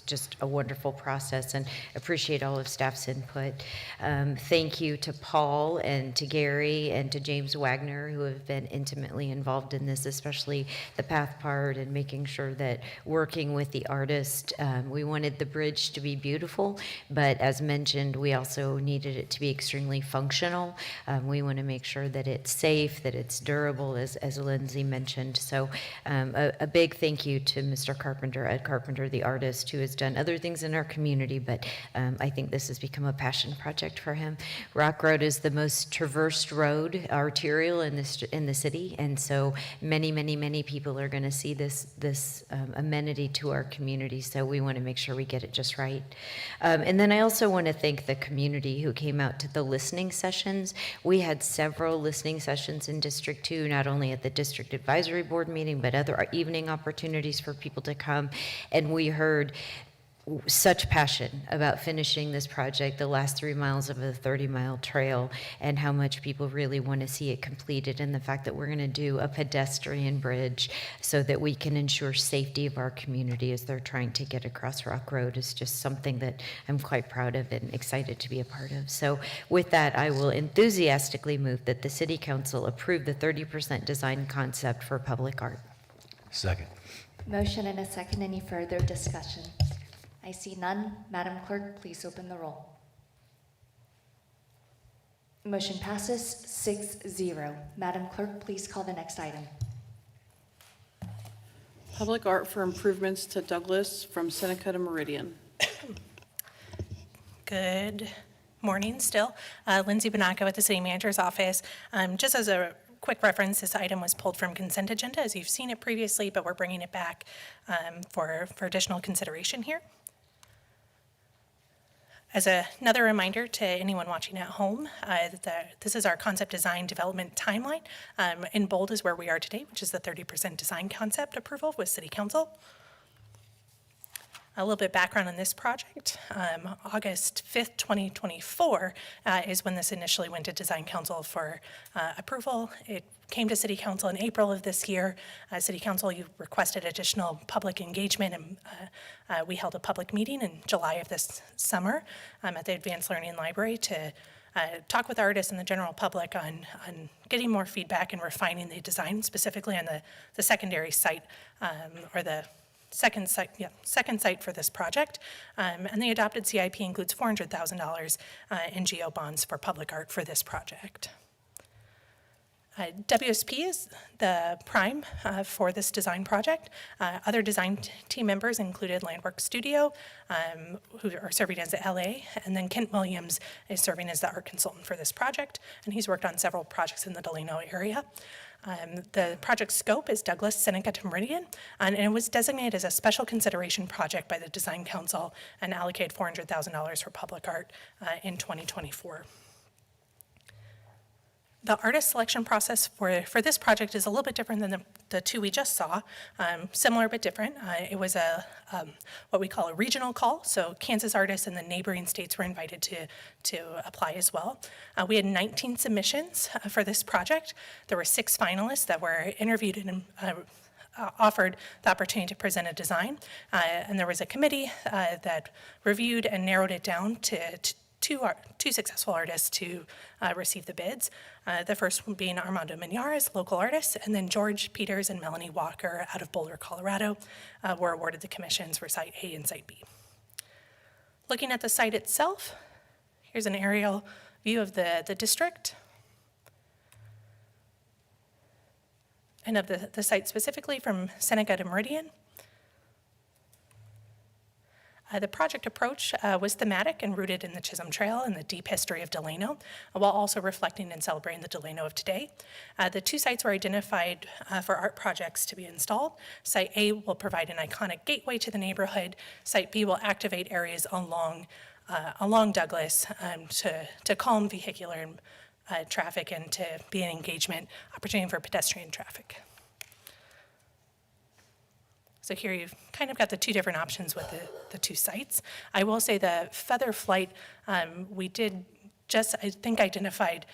Speaker 15: just a wonderful process, and appreciate all of staff's input. but thank you to Paul and to Gary and to James Wagner, who have been intimately involved in this, especially the path part and making sure that working with the artist, we wanted the bridge to be beautiful, but as mentioned, we also needed it to be extremely functional. We want to make sure that it's safe, that it's durable, as Lindsay mentioned. So a big thank you to Mr. Carpenter, Ed Carpenter, the artist, who has done other things in our community, but I think this has become a passion project for him. Rock Road is the most traversed road, arterial in the city, and so many people are going to see this amenity to our community, so we want to make sure we get it just right. And then I also want to thank the community who came out to the listening sessions. We had several listening sessions in District 2, not only at the District Advisory Board meeting, but other evening opportunities for people to come, and we heard such passion about finishing this project, the last 3 miles of a 30-mile trail, and how much people really want to see it completed, and the fact that we're going to do a pedestrian bridge so that we can ensure safety of our community as they're trying to get across Rock Road is just something that I'm quite proud of and excited to be a part of. So with that, I will enthusiastically move that the City Council approve the 30% design concept for public art.
Speaker 14: Second.
Speaker 8: Motion and a second. Any further discussion? I see none. Madam Clerk, please open the roll. Motion passes 6-0. Madam Clerk, please call the next item.
Speaker 4: Public art for improvements to Douglas from Seneca to Meridian.
Speaker 3: Good morning still. Lindsay Banaco at the City Manager's Office. Just as a quick reference, this item was pulled from consent agenda as you've seen it previously, but we're bringing it back for additional consideration here. As another reminder to anyone watching at home, this is our concept design development timeline. In bold is where we are today, which is the 30% design concept approval with City Council. A little bit of background on this project. August 5th, 2024 is when this initially went to Design Council for approval. It came to City Council in April of this year. City Council, you requested additional public engagement, and we held a public meeting in July of this summer at the Advanced Learning Library to talk with artists and the general public on getting more feedback and refining the design, specifically on the secondary site or the second site for this project. And the adopted CIP includes $400,000 in GO bonds for public art for this project. WSP is the prime for this design project. Other design team members included Landwork Studio, who are serving as the LA, and then Kent Williams is serving as the art consultant for this project, and he's worked on several projects in the Delano area. The project scope is Douglas, Seneca to Meridian, and it was designated as a special consideration project by the Design Council and allocated $400,000 for public art in 2024. The artist selection process for this project is a little bit different than the two we just saw, similar but different. It was what we call a regional call, so Kansas artists and the neighboring states were invited to apply as well. We had 19 submissions for this project. There were 6 finalists that were interviewed and offered the opportunity to present a design, and there was a committee that reviewed and narrowed it down to two successful artists to receive the bids. The first one being Armando Miñares, local artist, and then George Peters and Melanie Walker out of Boulder, Colorado, were awarded the commissions for Site A and Site B. Looking at the site itself, here's an aerial view of the district and of the site specifically from Seneca to Meridian. The project approach was thematic and rooted in the Chisholm Trail and the deep history of Delano, while also reflecting and celebrating the Delano of today. The 2 sites were identified for art projects to be installed. Site A will provide an iconic gateway to the neighborhood. Site B will activate areas along Douglas to calm vehicular traffic and to be an engagement opportunity for pedestrian traffic. So here you've kind of got the 2 different options with the 2 sites. I will say the feather flight, we did just, I think, identified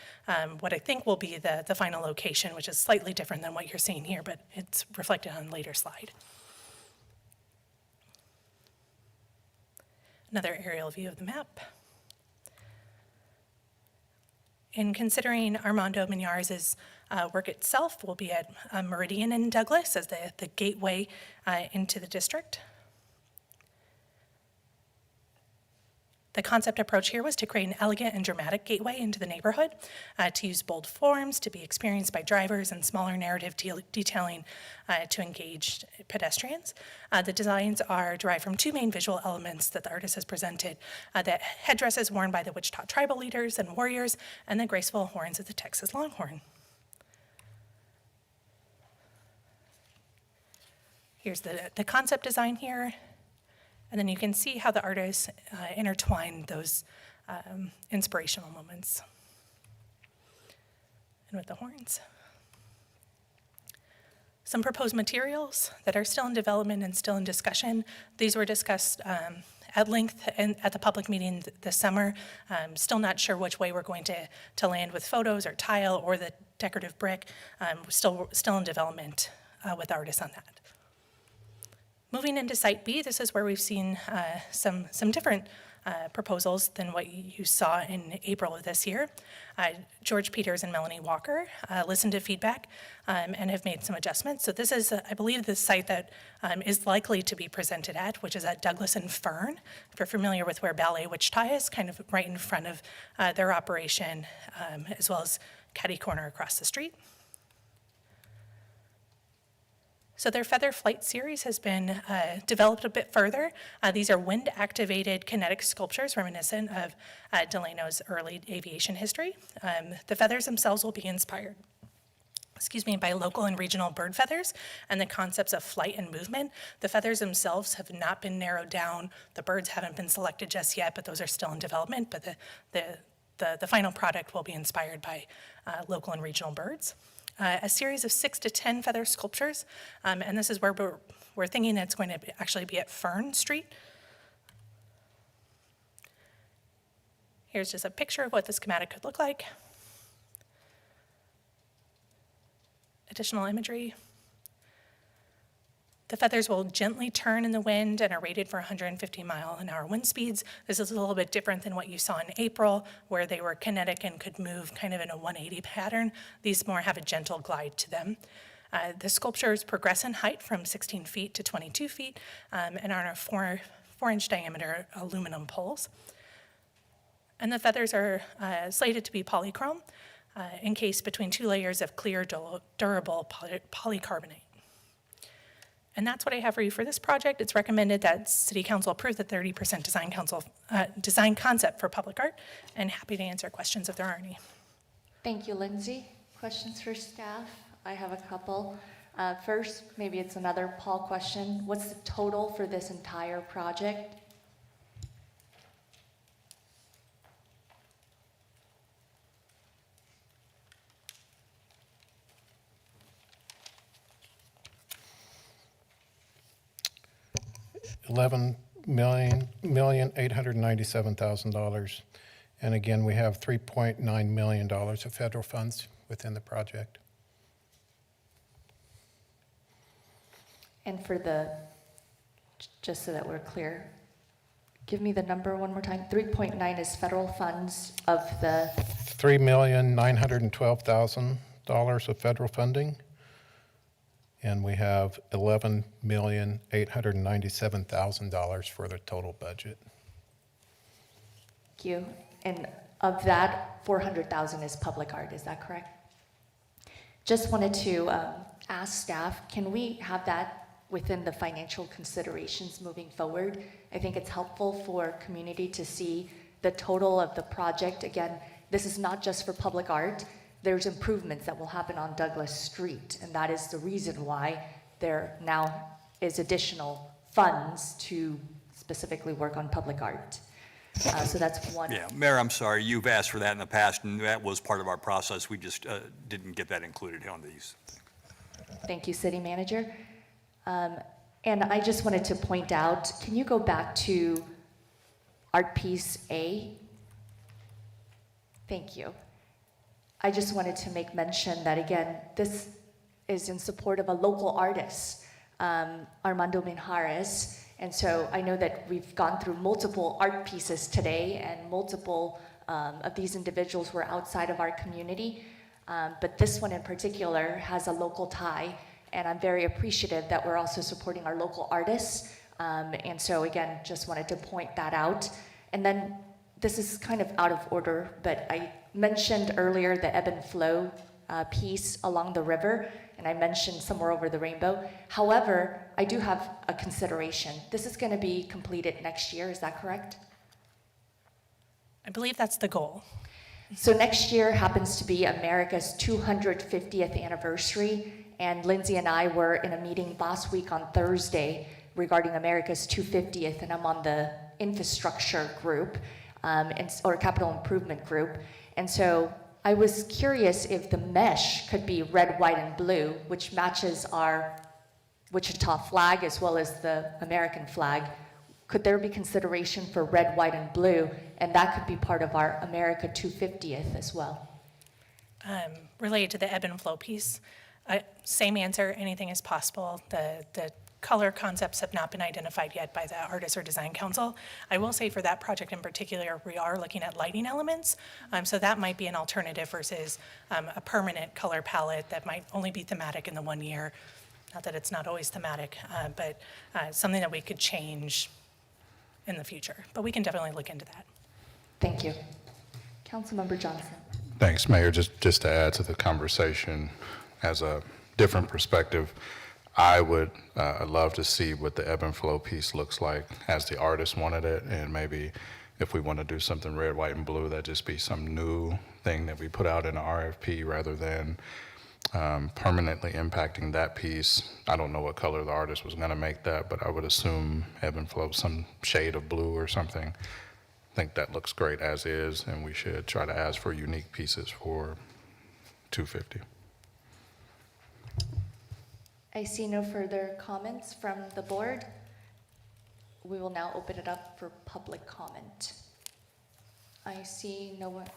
Speaker 3: what I think will be the final location, which is slightly different than what you're seeing here, but it's reflected on a later slide. Another aerial view of the map. In considering Armando Miñares' work itself, we'll be at Meridian in Douglas as the gateway into the district. The concept approach here was to create an elegant and dramatic gateway into the neighborhood, to use bold forms to be experienced by drivers and smaller narrative detailing to engage pedestrians. The designs are derived from two main visual elements that the artist has presented, the headdresses worn by the Wichita tribal leaders and warriors, and the graceful horns of the Texas Longhorn. Here's the concept design here. And then you can see how the artists intertwine those inspirational moments. And with the horns. Some proposed materials that are still in development and still in discussion. These were discussed at length at the public meeting this summer. Still not sure which way we're going to land with photos or tile or the decorative brick. Still in development with artists on that. Moving into Site B, this is where we've seen some different proposals than what you saw in April of this year. George Peters and Melanie Walker listened to feedback and have made some adjustments. So this is, I believe, the site that is likely to be presented at, which is at Douglas and Fern. If you're familiar with where Ballet Wichita is, kind of right in front of their operation, as well as Caddy Corner across the street. So their Feather Flight series has been developed a bit further. These are wind-activated kinetic sculptures reminiscent of Delano's early aviation history. The feathers themselves will be inspired, by local and regional bird feathers and the concepts of flight and movement. The feathers themselves have not been narrowed down. The birds haven't been selected just yet, but those are still in development. But the final product will be inspired by local and regional birds. A series of 6 to 10 feather sculptures, and this is where we're thinking it's going to actually be at Fern Street. Here's just a picture of what the schematic could look like. Additional imagery. The feathers will gently turn in the wind and are rated for 150-mile-an-hour wind speeds. This is a little bit different than what you saw in April, where they were kinetic and could move kind of in a 180 pattern. These more have a gentle glide to them. The sculptures progress in height from 16 feet to 22 feet and are on a 4-inch diameter aluminum poles. And the feathers are slated to be polychrome, encased between 2 layers of clear, durable polycarbonate. And that's what I have for you for this project. It's recommended that City Council approve the 30% design concept for public art, and happy to answer questions if there are any.
Speaker 8: Thank you, Lindsay. Questions for staff? I have a couple. First, maybe it's another Paul question. What's the total for this entire project?
Speaker 9: $11,897,000. And again, we have $3.9 million of federal funds within the project.
Speaker 8: And for the, just so that we're clear, give me the number one more time. 3.9 is federal funds of the?
Speaker 9: $3,912,000 of federal funding. And we have $11,897,000 for the total budget.
Speaker 8: Thank you. And of that, 400,000 is public art, is that correct? Just wanted to ask staff, can we have that within the financial considerations moving forward? I think it's helpful for community to see the total of the project. Again, this is not just for public art. There's improvements that will happen on Douglas Street, and that is the reason why there now is additional funds to specifically work on public art. So that's one.
Speaker 10: Yeah, Mayor, I'm sorry, you've asked for that in the past, and that was part of our process. We just didn't get that included on these.
Speaker 8: Thank you, City Manager. And I just wanted to point out, can you go back to art piece A? Thank you. I just wanted to make mention that, again, this is in support of a local artist, Armando Miñares. And so I know that we've gone through multiple art pieces today and multiple of these individuals were outside of our community. But this one in particular has a local tie, and I'm very appreciative that we're also supporting our local artists. And so again, just wanted to point that out. And then this is kind of out of order, but I mentioned earlier the ebb and flow piece along the river, and I mentioned somewhere over the rainbow. However, I do have a consideration. This is going to be completed next year, is that correct?
Speaker 3: I believe that's the goal.
Speaker 8: So next year happens to be America's 250th anniversary, and Lindsay and I were in a meeting last week on Thursday regarding America's 250th, and I'm on the infrastructure group, or capital improvement group. And so I was curious if the mesh could be red, white, and blue, which matches our Wichita flag as well as the American flag. Could there be consideration for red, white, and blue, and that could be part of our America 250th as well?
Speaker 3: Related to the ebb and flow piece, same answer, anything is possible. The color concepts have not been identified yet by the Artists or Design Council. I will say for that project in particular, we are looking at lighting elements, so that might be an alternative versus a permanent color palette that might only be thematic in the 1 year. Not that it's not always thematic, but something that we could change in the future. But we can definitely look into that.
Speaker 8: Thank you. Councilmember Johnson.
Speaker 17: Thanks, Mayor. Just to add to the conversation as a different perspective, I would love to see what the ebb and flow piece looks like as the artist wanted it, and maybe if we want to do something red, white, and blue, that just be some new thing that we put out in an RFP rather than permanently impacting that piece. I don't know what color the artist was going to make that, but I would assume ebb and flow, some shade of blue or something. I think that looks great as is, and we should try to ask for unique pieces for 250.
Speaker 8: I see no further comments from the board. We will now open it up for public comment. I see no one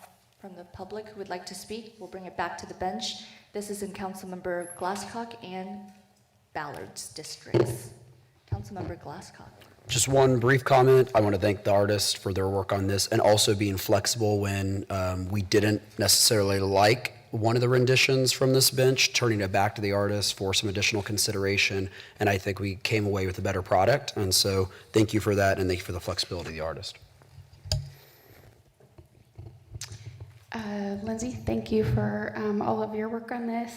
Speaker 8: from the public who would like to speak. We'll bring it back to the bench. This is in Councilmember Glasscock and Ballard's districts. Councilmember Glasscock.
Speaker 13: Just one brief comment. I want to thank the artists for their work on this and also being flexible when we didn't necessarily like one of the renditions from this bench, turning it back to the artist for some additional consideration. And I think we came away with a better product. And so thank you for that, and thank you for the flexibility of the artist.
Speaker 19: Lindsay, thank you for all of your work on this.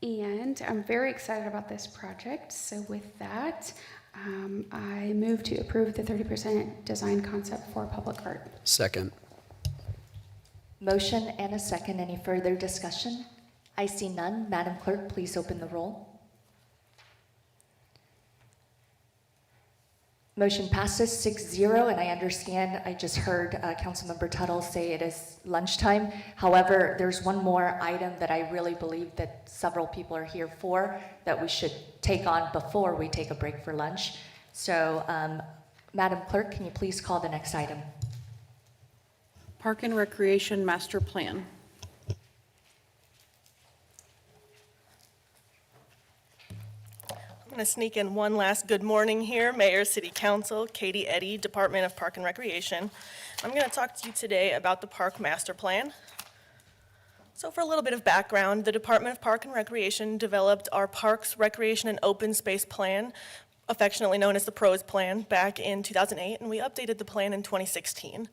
Speaker 19: And I'm very excited about this project. So with that, I move to approve the 30% design concept for public art.
Speaker 13: Second.
Speaker 8: Motion and a second. Any further discussion? I see none. Madam Clerk, please open the roll. Motion passes 6-0, and I understand I just heard Councilmember Tuttle say it is lunchtime. However, there's one more item that I really believe that several people are here for that we should take on before we take a break for lunch. So, Madam Clerk, can you please call the next item?
Speaker 4: Park and Recreation Master Plan.
Speaker 11: I'm going to sneak in one last good morning here. Mayor, City Council, Katie Eddy, Department of Park and Recreation. I'm going to talk to you today about the Park Master Plan. So for a little bit of background, the Department of Park and Recreation developed our Parks, Recreation, and Open Space Plan, affectionately known as the PROS Plan, back in 2008, and we updated the plan in 2016.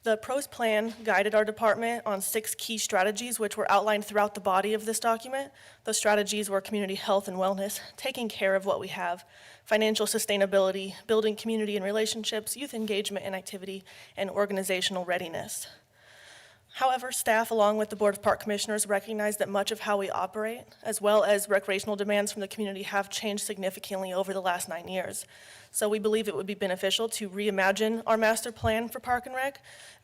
Speaker 11: The PROS plan guided our department on 6 key strategies, which were outlined throughout the body of this document. Those strategies were community health and wellness, taking care of what we have, financial sustainability, building community and relationships, youth engagement and activity, and organizational readiness. However, staff, along with the Board of Park Commissioners, recognize that much of how we operate, as well as recreational demands from the community, have changed significantly over the last 9 years. So we believe it would be beneficial to reimagine our master plan for Park and Rec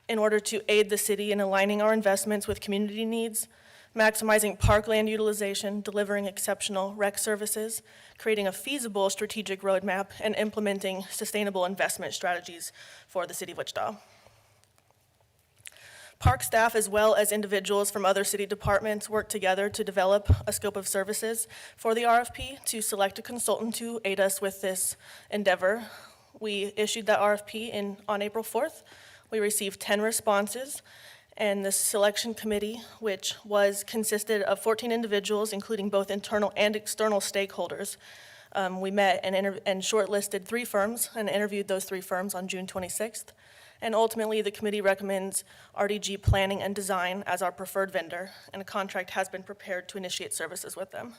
Speaker 11: in order to aid the city in aligning our investments with community needs, maximizing parkland utilization, delivering exceptional rec services, creating a feasible strategic roadmap, and implementing sustainable investment strategies for the city of Wichita. Park staff, as well as individuals from other city departments, work together to develop a scope of services for the RFP to select a consultant to aid us with this endeavor. We issued that RFP on April 4th. We received 10 responses, and the selection committee, which consisted of 14 individuals, including both internal and external stakeholders, we met and shortlisted 3 firms and interviewed those 3 firms on June 26th. And ultimately, the committee recommends RDG Planning and Design as our preferred vendor, and a contract has been prepared to initiate services with them.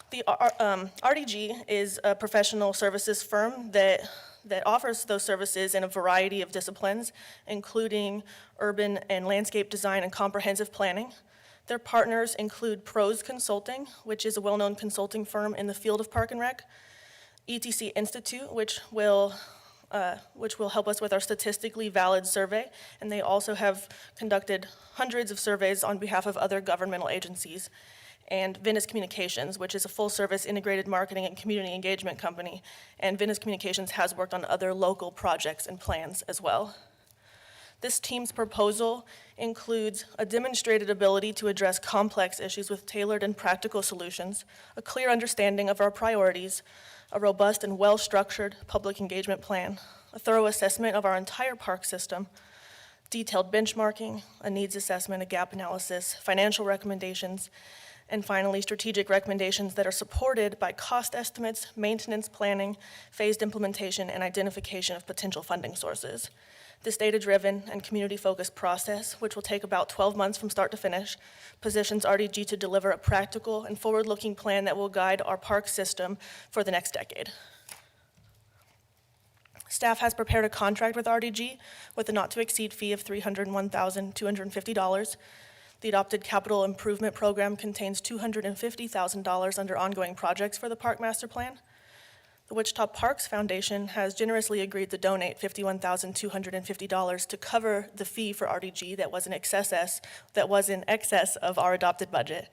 Speaker 11: The RDG is a professional services firm that offers those services in a variety of disciplines, including urban and landscape design and comprehensive planning. Their partners include Pros Consulting, which is a well-known consulting firm in the field of Park and Rec, ETC Institute, which will help us with our statistically valid survey, and they also have conducted hundreds of surveys on behalf of other governmental agencies, and Venice Communications, which is a full-service integrated marketing and community engagement company, and Venice Communications has worked on other local projects and plans as well. This team's proposal includes a demonstrated ability to address complex issues with tailored and practical solutions, a clear understanding of our priorities, a robust and well-structured public engagement plan, a thorough assessment of our entire park system, detailed benchmarking, a needs assessment, a gap analysis, financial recommendations, and finally, strategic recommendations that are supported by cost estimates, maintenance planning, phased implementation, and identification of potential funding sources. This data-driven and community-focused process, which will take about 12 months from start to finish, positions RDG to deliver a practical and forward-looking plan that will guide our park system for the next decade. Staff has prepared a contract with RDG with a not-to-exceed fee of $301,250. The adopted capital improvement program contains $250,000 under ongoing projects for the Park Master Plan. The Wichita Parks Foundation has generously agreed to donate $51,250 to cover the fee for RDG that was in excess of our adopted budget.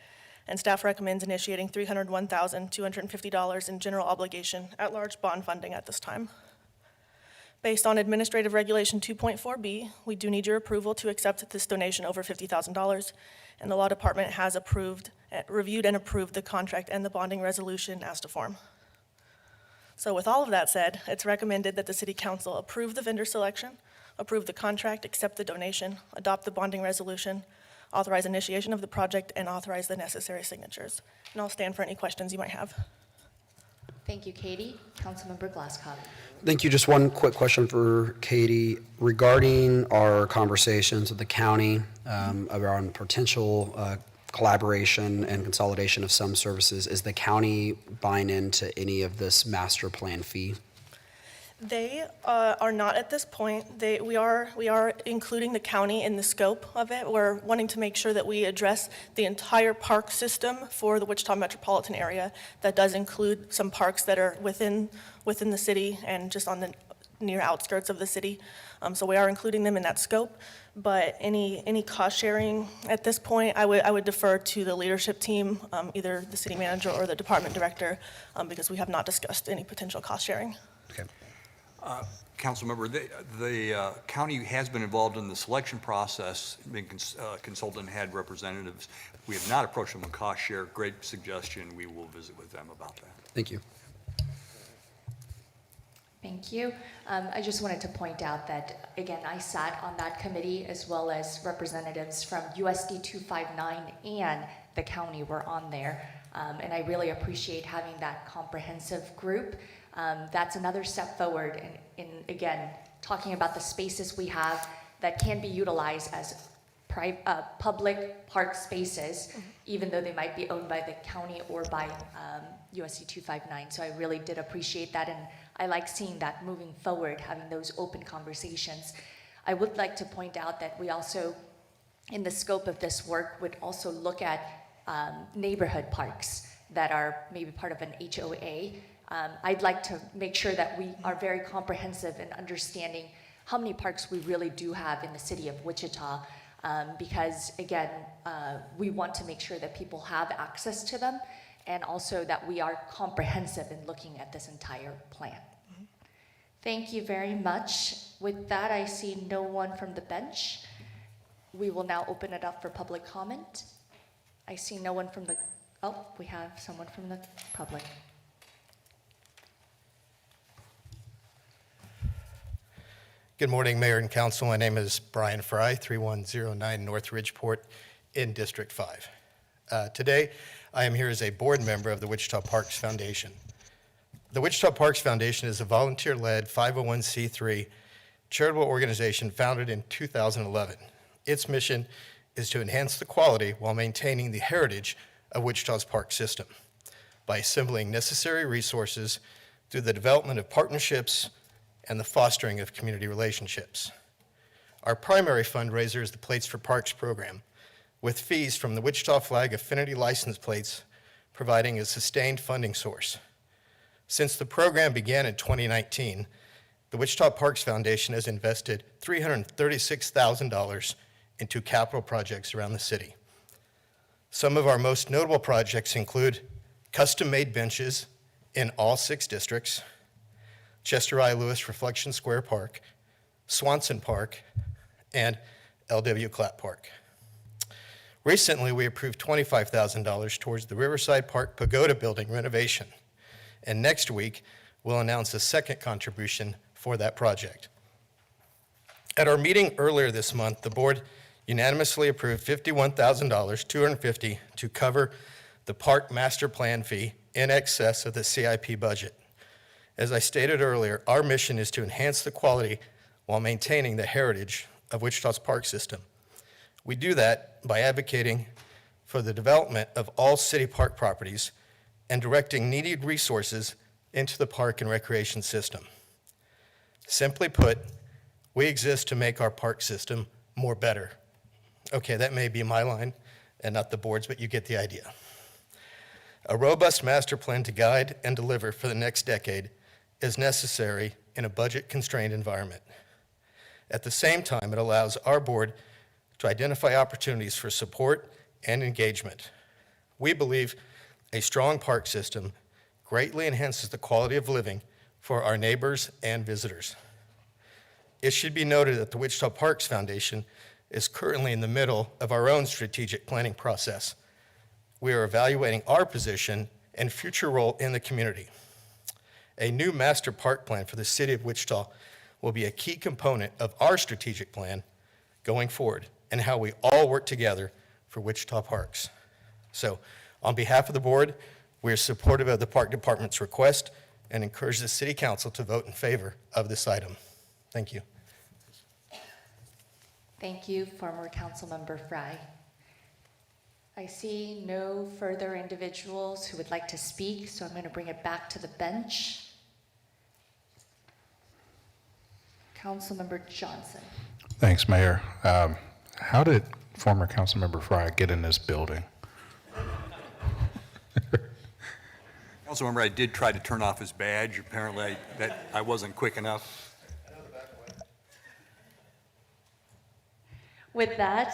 Speaker 11: And staff recommends initiating $301,250 in general obligation at-large bond funding at this time. Based on Administrative Regulation 2.4B, we do need your approval to accept this donation over $50,000, and the Law Department has reviewed and approved the contract and the bonding resolution as to form. So with all of that said, it's recommended that the City Council approve the vendor selection, approve the contract, accept the donation, adopt the bonding resolution, authorize initiation of the project, and authorize the necessary signatures. And I'll stand for any questions you might have.
Speaker 8: Thank you, Katie. Councilmember Glasscock.
Speaker 13: Thank you. Just one quick question for Katie. Regarding our conversations with the county around potential collaboration and consolidation of some services, is the county buying into any of this master plan fee?
Speaker 11: They are not at this point. We are including the county in the scope of it. We're wanting to make sure that we address the entire park system for the Wichita metropolitan area. That does include some parks that are within the city and just on the near outskirts of the city. So we are including them in that scope. But any cost sharing at this point, I would defer to the leadership team, either the city manager or the department director, because we have not discussed any potential cost sharing.
Speaker 13: Okay.
Speaker 10: Councilmember, the county has been involved in the selection process, being consultant had representatives. We have not approached them on cost share. Great suggestion. We will visit with them about that.
Speaker 13: Thank you.
Speaker 8: Thank you. I just wanted to point out that, again, I sat on that committee as well as representatives from USD 259 and the county were on there. And I really appreciate having that comprehensive group. That's another step forward in again, talking about the spaces we have that can be utilized as public park spaces, even though they might be owned by the county or by USC 259. So I really did appreciate that, and I like seeing that moving forward, having those open conversations. I would like to point out that we also, in the scope of this work, would also look at neighborhood parks that are maybe part of an HOA. I'd like to make sure that we are very comprehensive in understanding how many parks we really do have in the city of Wichita, because again, we want to make sure that people have access to them, and also that we are comprehensive in looking at this entire plan. Thank you very much. With that, I see no one from the bench. We will now open it up for public comment. I see no one from the, oh, we have someone from the public.
Speaker 12: Good morning, Mayor and Council. My name is Brian Fry, 3109 North Ridgeport in District 5. Today, I am here as a board member of the Wichita Parks Foundation. The Wichita Parks Foundation is a volunteer-led 501c3 charitable organization founded in 2011. Its mission is to enhance the quality while maintaining the heritage of Wichita's park system by assembling necessary resources through the development of partnerships and the fostering of community relationships. Our primary fundraiser is the Plates for Parks program, with fees from the Wichita Flag Affinity license plates providing a sustained funding source. Since the program began in 2019, the Wichita Parks Foundation has invested $336,000 into capital projects around the city. Some of our most notable projects include custom-made benches in all 6 districts, Chester I. Lewis Reflection Square Park, Swanson Park, and L.W. Clapp Park. Recently, we approved $25,000 towards the Riverside Park Pagoda Building renovation, and next week, we'll announce a second contribution for that project. At our meeting earlier this month, the board unanimously approved $51,250 to cover the park master plan fee in excess of the CIP budget. As I stated earlier, our mission is to enhance the quality while maintaining the heritage of Wichita's park system. We do that by advocating for the development of all city park properties and directing needed resources into the park and recreation system. Simply put, we exist to make our park system more better. Okay, that may be my line and not the board's, but you get the idea. A robust master plan to guide and deliver for the next decade is necessary in a budget-constrained environment. At the same time, it allows our board to identify opportunities for support and engagement. We believe a strong park system greatly enhances the quality of living for our neighbors and visitors. It should be noted that the Wichita Parks Foundation is currently in the middle of our own strategic planning process. We are evaluating our position and future role in the community. A new master park plan for the city of Wichita will be a key component of our strategic plan going forward and how we all work together for Wichita Parks. So, on behalf of the board, we are supportive of the Park Department's request and encourage the City Council to vote in favor of this item. Thank you.
Speaker 8: Thank you, former Councilmember Fry. I see no further individuals who would like to speak, so I'm going to bring it back to the bench. Councilmember Johnson.
Speaker 17: Thanks, Mayor. How did former Councilmember Fry get in this building?
Speaker 10: Councilmember, I did try to turn off his badge. Apparently, I wasn't quick enough.
Speaker 8: With that,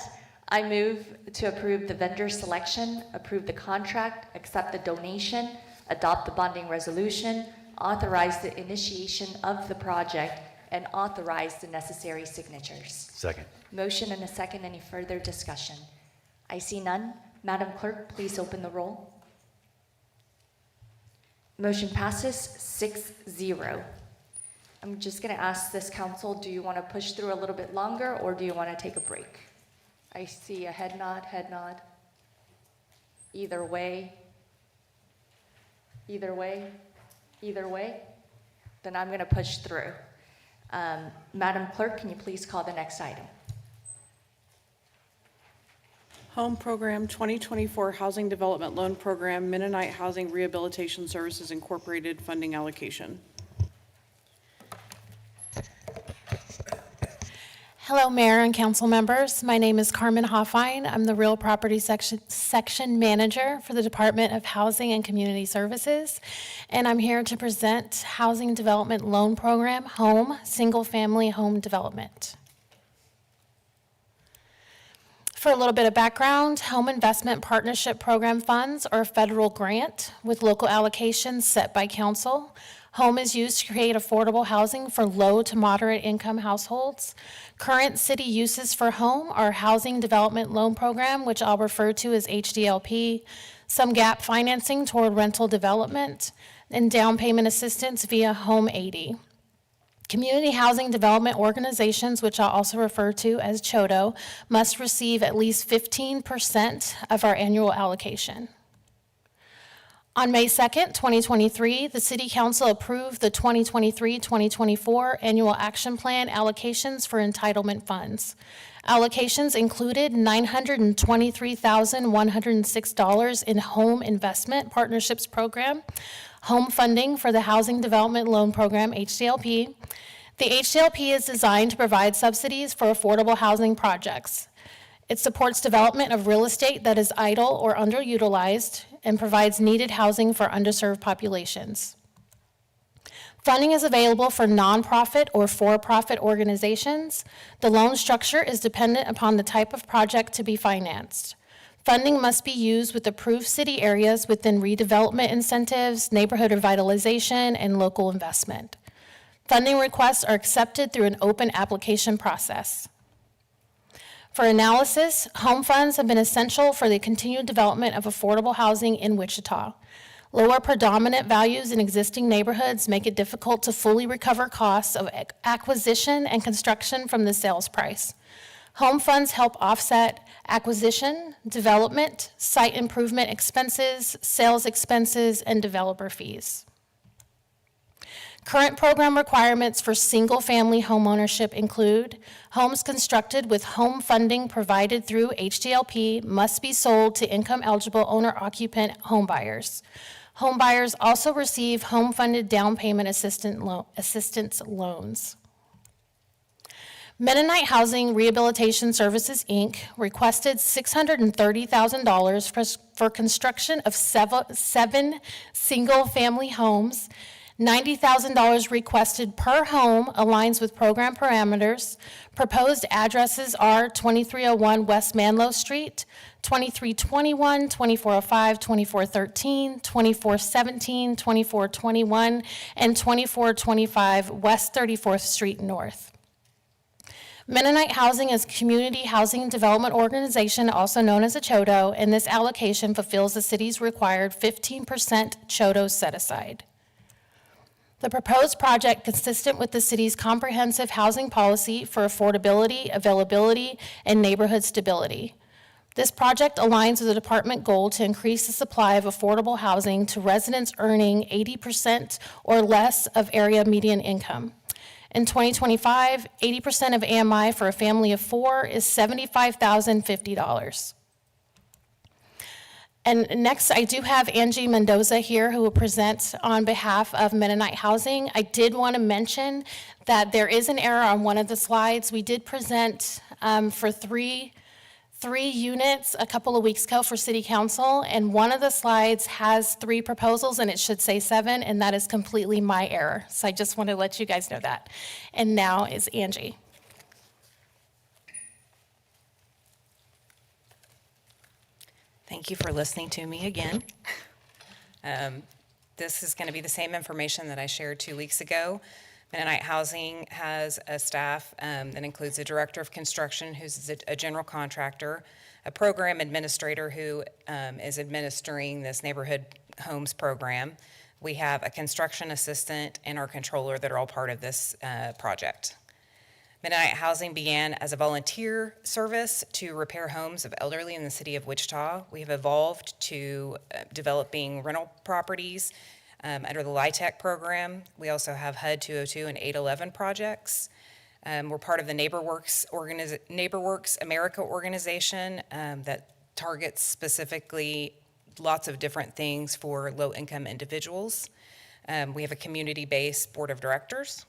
Speaker 8: I move to approve the vendor selection, approve the contract, accept the donation, adopt the bonding resolution, authorize the initiation of the project, and authorize the necessary signatures.
Speaker 14: Second.
Speaker 8: Motion and a second. Any further discussion? I see none. Madam Clerk, please open the roll. Motion passes 6-0. I'm just going to ask this council, do you want to push through a little bit longer or do you want to take a break? I see a head nod, head nod. Either way. Either way. Either way. Then I'm going to push through. Madam Clerk, can you please call the next item?
Speaker 4: Home Program 2024 Housing Development Loan Program, Mennonite Housing Rehabilitation Services Incorporated funding allocation.
Speaker 3: Hello, Mayor and council members. My name is Carmen Hoffine. I'm the Real Property Section Manager for the Department of Housing and Community Services, and I'm here to present Housing Development Loan Program, HOME, Single Family Home Development. For a little bit of background, Home Investment Partnership Program funds are a federal grant with local allocations set by council. HOME is used to create affordable housing for low to moderate income households. Current city uses for HOME are Housing Development Loan Program, which I'll refer to as HDLP, some gap financing toward rental development, and down payment assistance via HOME 80.
Speaker 16: Community Housing Development Organizations, which I'll also refer to as CHODO, must receive at least 15% of our annual allocation. On May 2nd, 2023, the City Council approved the 2023-2024 Annual Action Plan allocations for entitlement funds. Allocations included $923,106 in Home Investment Partnerships Program, home funding for the Housing Development Loan Program, HDLP. The HDLP is designed to provide subsidies for affordable housing projects. It supports development of real estate that is idle or underutilized and provides needed housing for underserved populations. Funding is available for nonprofit or for-profit organizations. The loan structure is dependent upon the type of project to be financed. Funding must be used with approved city areas within redevelopment incentives, neighborhood revitalization, and local investment. Funding requests are accepted through an open application process. For analysis, home funds have been essential for the continued development of affordable housing in Wichita. Lower predominant values in existing neighborhoods make it difficult to fully recover costs of acquisition and construction from the sales price. Home funds help offset acquisition, development, site improvement expenses, sales expenses, and developer fees. Current program requirements for single-family homeownership include homes constructed with home funding provided through HDLP must be sold to income-eligible owner-occupant homebuyers. Homebuyers also receive home-funded down payment assistance loans. Mennonite Housing Rehabilitation Services, Inc. requested $630,000 for construction of seven single-family homes. $90,000 requested per home aligns with program parameters. Proposed addresses are 2301 West Manlow Street, 2321, 2405, 2413, 2417, 2421, and 2425 West 34th Street North. Mennonite Housing is a community housing development organization, also known as a CHODO, and this allocation fulfills the city's required 15% CHODO set-aside. The proposed project, consistent with the city's comprehensive housing policy for affordability, availability, and neighborhood stability. This project aligns with the department goal to increase the supply of affordable housing to residents earning 80% or less of area median income. In 2025, 80% of AMI for a family of 4 is $75,050. And next, I do have Angie Mendoza here who will present on behalf of Mennonite Housing. I did want to mention that there is an error on one of the slides. We did present for three units a couple of weeks ago for City Council, and one of the slides has 3 proposals and it should say 7, and that is completely my error. So I just want to let you guys know that. And now is Angie.
Speaker 18: Thank you for listening to me again. This is going to be the same information that I shared 2 weeks ago. Mennonite Housing has a staff that includes a director of construction who's a general contractor, a program administrator who is administering this neighborhood homes program. We have a construction assistant and our controller that are all part of this project. Mennonite Housing began as a volunteer service to repair homes of elderly in the city of Wichita. We have evolved to developing rental properties under the LIHTC program. We also have HUD 202 and 811 projects. We're part of the NeighborWorks America organization that targets specifically lots of different things for low-income individuals. We have a community-based board of directors.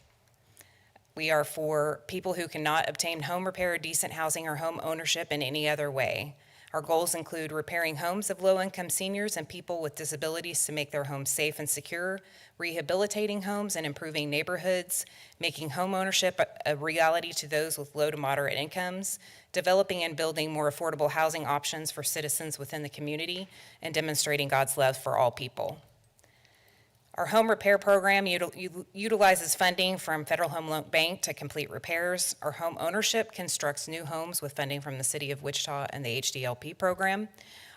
Speaker 18: We are for people who cannot obtain home repair, decent housing, or home ownership in any other way. Our goals include repairing homes of low-income seniors and people with disabilities to make their homes safe and secure, rehabilitating homes and improving neighborhoods, making home ownership a reality to those with low to moderate incomes, developing and building more affordable housing options for citizens within the community, and demonstrating God's love for all people. Our home repair program utilizes funding from Federal Home Loan Bank to complete repairs. Our home ownership constructs new homes with funding from the City of Wichita and the HDLP program.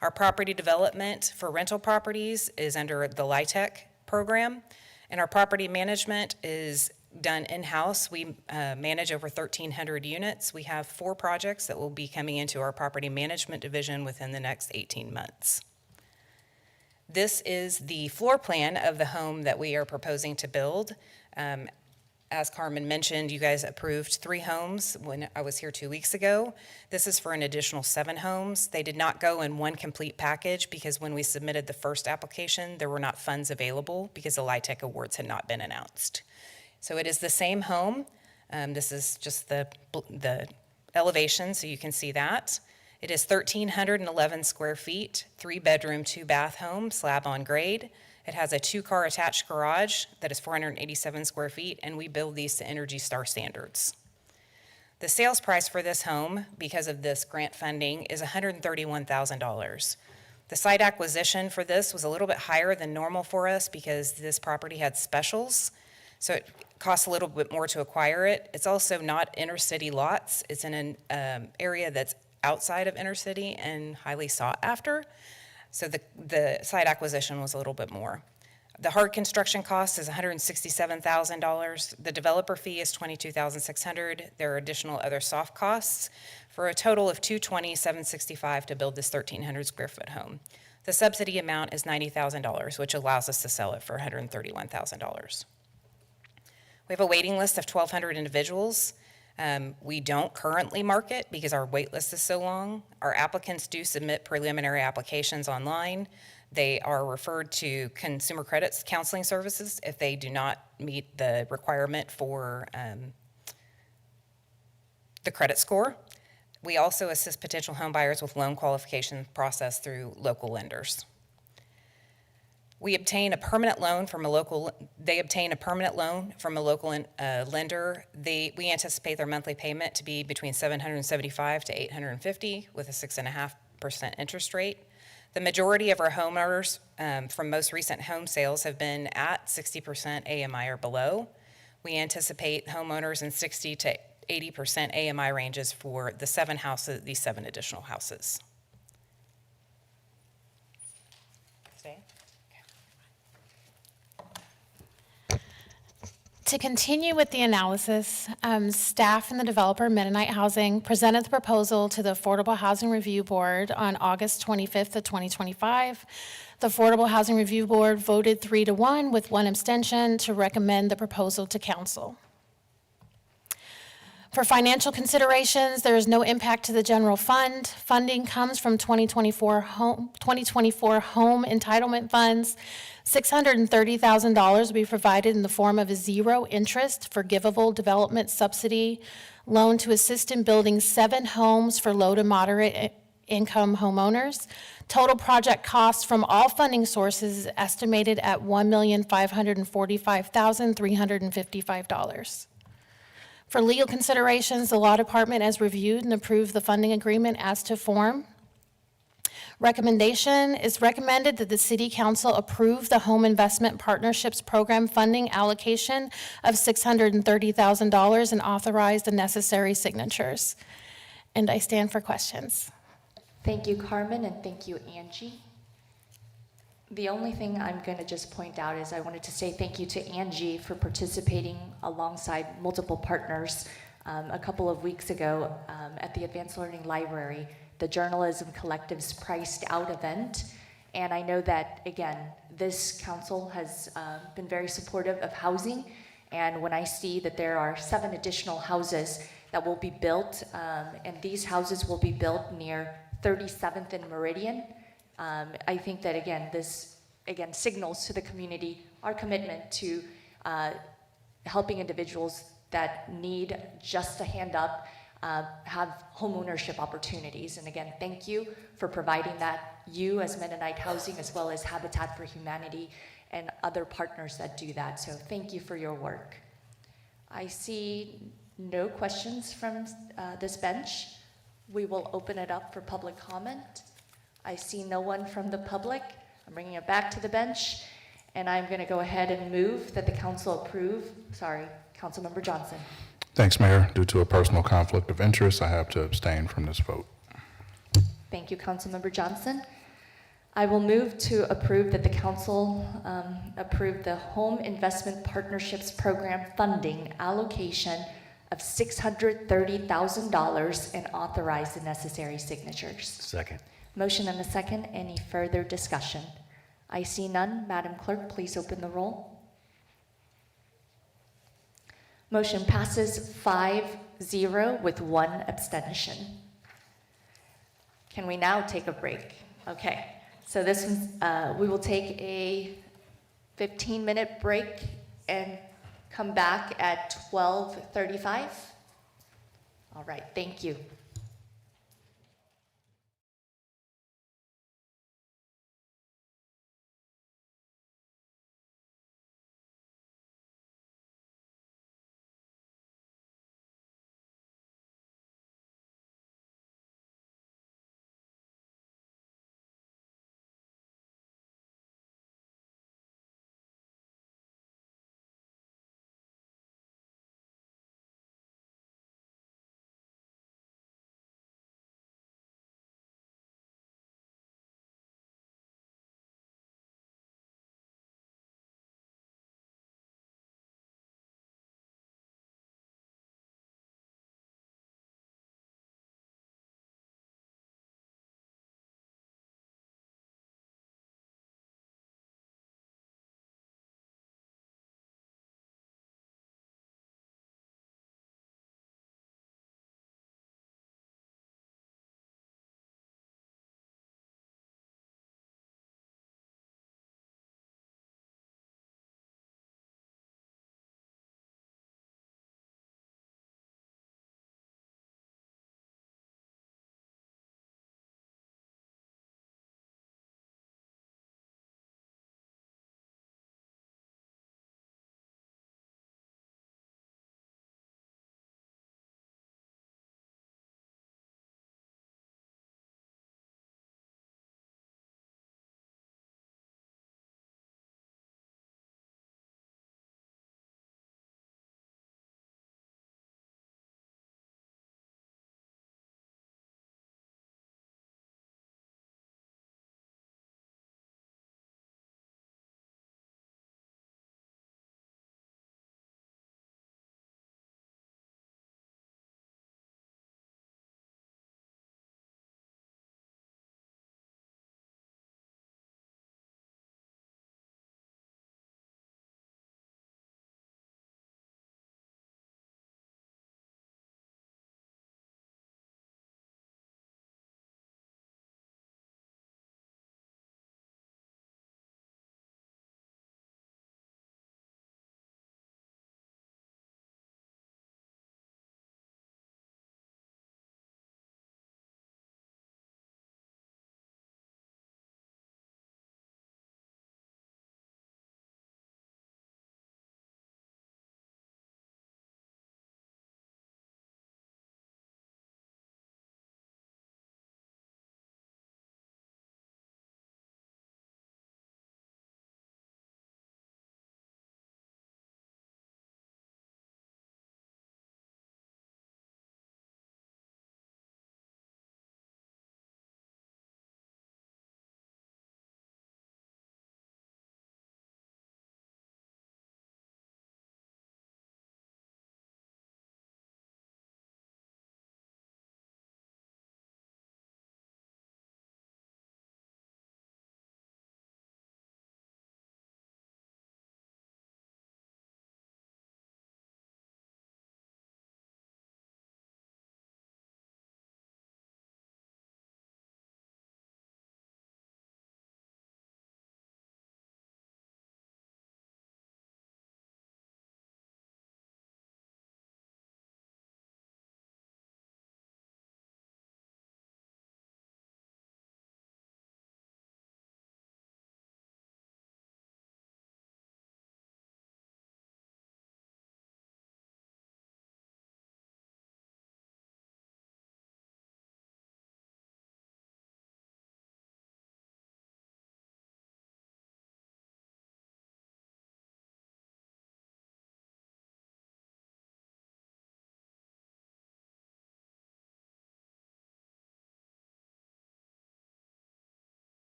Speaker 18: Our property development for rental properties is under the LIHTC program. And our property management is done in-house. We manage over 1,300 units. We have 4 projects that will be coming into our property management division within the next 18 months. This is the floor plan of the home that we are proposing to build. As Carmen mentioned, you guys approved 3 homes when I was here 2 weeks ago. This is for an additional 7 homes. They did not go in one complete package because when we submitted the first application, there were not funds available because the LIHTC awards had not been announced. So it is the same home. This is just the elevation, so you can see that. It is 1,311 square feet, 3-bedroom, 2-bath home, slab on grade. It has a 2-car attached garage that is 487 square feet, and we build these to Energy Star standards. The sales price for this home, because of this grant funding, is $131,000. The site acquisition for this was a little bit higher than normal for us because this property had specials, so it costs a little bit more to acquire it. It's also not inner-city lots. It's in an area that's outside of inner-city and highly sought after. So the site acquisition was a little bit more. The hard construction cost is $167,000. The developer fee is $22,600. There are additional other soft costs for a total of $220,765 to build this 1,300 square foot home. The subsidy amount is $90,000, which allows us to sell it for $131,000. We have a waiting list of 1,200 individuals. We don't currently market because our wait list is so long. Our applicants do submit preliminary applications online. They are referred to Consumer Credit Counseling Services if they do not meet the requirement for the credit score. We also assist potential home buyers with loan qualification process through local lenders. We obtain a permanent loan from a local, they obtain a permanent loan from a local lender. We anticipate their monthly payment to be between $775 to $850 with a 6.5% interest rate. The majority of our homeowners from most recent home sales have been at 60% AMI or below. We anticipate homeowners in 60 to 80% AMI ranges for the 7 houses, these 7 additional houses.
Speaker 16: To continue with the analysis, staff and the developer, Mennonite Housing, presented the proposal to the Affordable Housing Review Board on August 25th of 2025. The Affordable Housing Review Board voted 3-1 with 1 abstention to recommend the proposal to council. For financial considerations, there is no impact to the general fund. Funding comes from 2024 home entitlement funds. $630,000 will be provided in the form of a 0-interest forgivable development subsidy loan to assist in building 7 homes for low to moderate income homeowners. Total project costs from all funding sources is estimated at $1,545,355. For legal considerations, the Law Department has reviewed and approved the funding agreement as to form. Recommendation is recommended that the City Council approve the Home Investment Partnerships Program funding allocation of $630,000 and authorize the necessary signatures. And I stand for questions.
Speaker 8: Thank you, Carmen, and thank you, Angie. The only thing I'm going to just point out is I wanted to say thank you to Angie for participating alongside multiple partners. A couple of weeks ago at the Advanced Learning Library, the Journalism Collective's Priced Out event. And I know that, again, this council has been very supportive of housing. And when I see that there are 7 additional houses that will be built, and these houses will be built near 37th and Meridian, I think that, again, this, again, signals to the community our commitment to helping individuals that need just a hand up have homeownership opportunities. And again, thank you for providing that, you as Mennonite Housing, as well as Habitat for Humanity and other partners that do that. So thank you for your work. I see no questions from this bench. We will open it up for public comment. I see no one from the public. I'm bringing it back to the bench, and I'm going to go ahead and move that the council approve. Sorry, Councilmember Johnson.
Speaker 17: Thanks, Mayor. Due to a personal conflict of interest, I have to abstain from this vote.
Speaker 8: Thank you, Councilmember Johnson. I will move to approve that the council approve the Home Investment Partnerships Program funding allocation of $630,000 and authorize the necessary signatures.
Speaker 14: Second.
Speaker 8: Motion and a second. Any further discussion? I see none. Madam Clerk, please open the roll. Motion passes 5-0 with one abstention. Can we now take a break? Okay, so this one, we will take a 15-minute break and come back at 12:35. All right, thank you.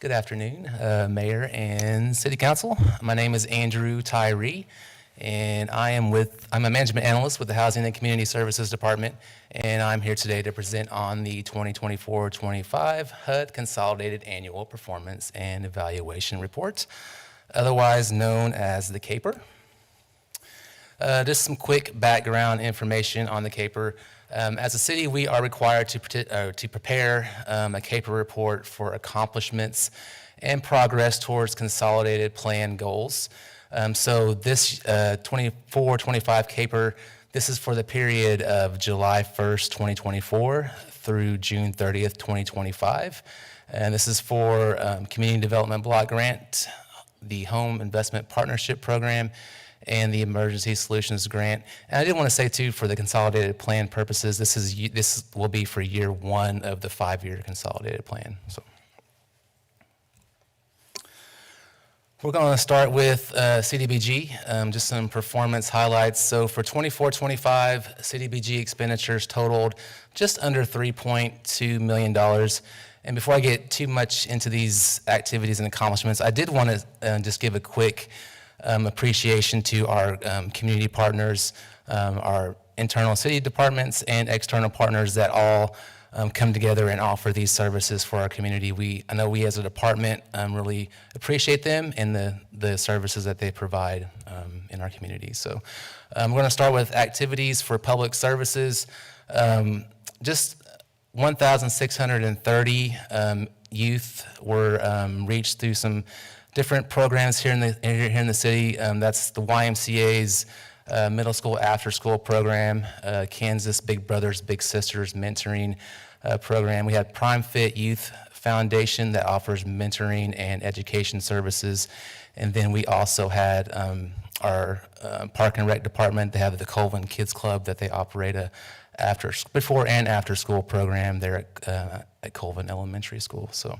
Speaker 2: Good afternoon, Mayor and City Council. My name is Andrew Tyree, and I'm a management analyst with the Housing and Community Services Department, and I'm here today to present on the 2024-25 HUD Consolidated Annual Performance and Evaluation Report, otherwise known as the CAPER. Just some quick background information on the CAPER. As a city, we are required to prepare a CAPER report for accomplishments and progress towards consolidated plan goals. So this 24-25 CAPER, this is for the period of July 1st, 2024 through June 30th, 2025. And this is for Community Development Block Grant, the Home Investment Partnership Program, and the Emergency Solutions Grant. And I did want to say too, for the consolidated plan purposes, this will be for year one of the 5-year consolidated plan. So we're going to start with CDBG, just some performance highlights. So for 24-25, CDBG expenditures totaled just under $3.2 million. And before I get too much into these activities and accomplishments, I did want to just give a quick appreciation to our community partners, our internal city departments, and external partners that all come together and offer these services for our community. I know we as a department really appreciate them and the services that they provide in our community. So we're going to start with activities for public services. Just 1,630 youth were reached through some different programs here in the city. That's the YMCA's middle school after school program, Kansas Big Brothers Big Sisters mentoring program. We had Prime Fit Youth Foundation that offers mentoring and education services. And then we also had our Park and Rec department. They have the Colvin Kids Club that they operate before and after school program there at Colvin Elementary School. So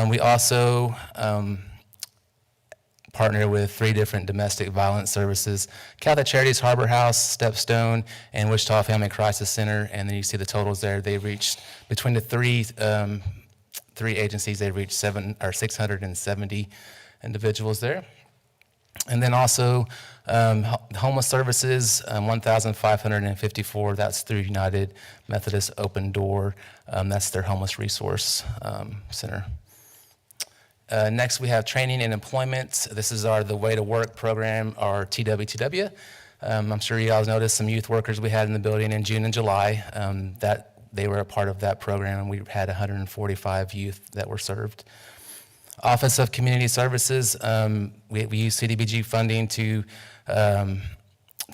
Speaker 2: we also partner with 3 different domestic violence services: Catholic Charities Harbor House, Stepstone, and Wichita Family Crisis Center. And then you see the totals there. They reached, between the three agencies, they reached 670 individuals there. And then also homeless services, 1,554. That's through United Methodist Open Door. That's their homeless resource center. Next, we have training and employment. This is the Way to Work program, our TWTW. I'm sure you all noticed some youth workers we had in the building in June and July. That they were a part of that program, and we had 145 youth that were served. Office of Community Services, we use CDBG funding to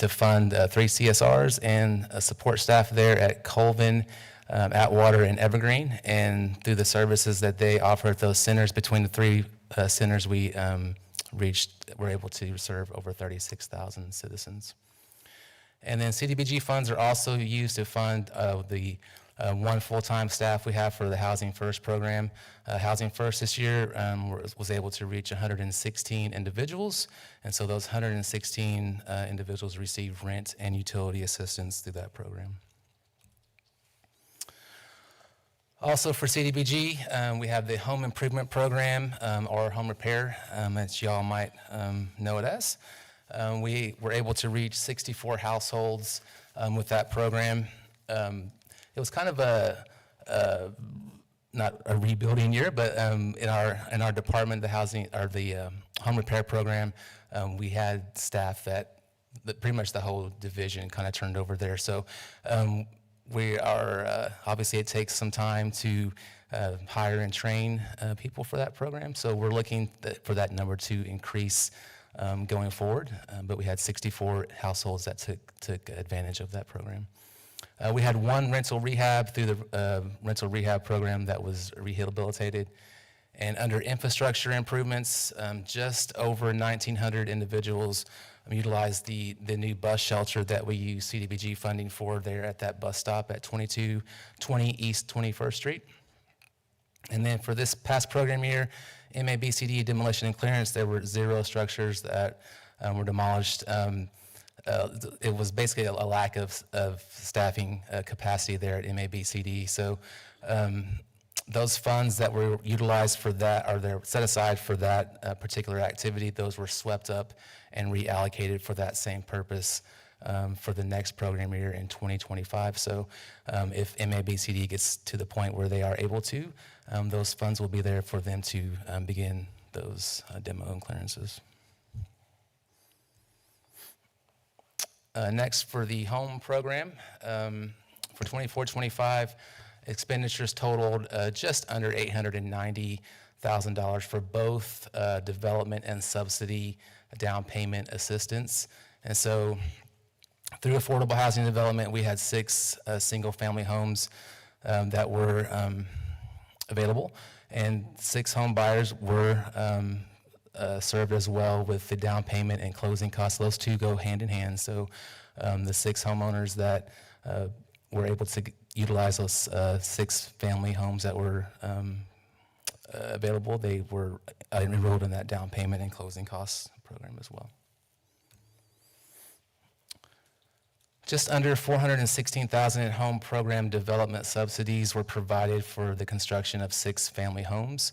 Speaker 2: fund 3 CSRs and support staff there at Colvin, Atwater, and Evergreen. And through the services that they offer at those centers, between the 3 centers we were able to serve over 36,000 citizens. And then CDBG funds are also used to fund the 1 full-time staff we have for the Housing First program. Housing First this year was able to reach 116 individuals, and so those 116 individuals received rent and utility assistance through that program. Also for CDBG, we have the Home Improvement Program, or Home Repair, as y'all might know it as. We were able to reach 64 households with that program. It was kind of not a rebuilding year, but in our department, the Home Repair Program, we had staff that pretty much the whole division kind of turned over there. So we are, obviously it takes some time to hire and train people for that program. So we're looking for that number to increase going forward. But we had 64 households that took advantage of that program. We had 1 rental rehab through the rental rehab program that was rehabilitated. And under infrastructure improvements, just over 1,900 individuals utilized the new bus shelter that we use CDBG funding for there at that bus stop at 2220 East 21st Street. And then for this past program year, MABCD demolition and clearance, there were 0 structures that were demolished. It was basically a lack of staffing capacity there at MABCD. So those funds that were utilized for that, or they're set aside for that particular activity, those were swept up and reallocated for that same purpose for the next program year in 2025. So if MABCD gets to the point where they are able to, those funds will be there for them to begin those demo and clearances. Next, for the home program, for 24-25, expenditures totaled just under $890,000 for both development and subsidy down payment assistance. And so through affordable housing development, we had 6 single-family homes that were available, and 6 home buyers were served as well with the down payment and closing costs. Those two go hand in hand. So the 6 homeowners that were able to utilize those 6 family homes that were available, they were enrolled in that down payment and closing costs program as well. Just under $416,000 in home program development subsidies were provided for the construction of 6 family homes.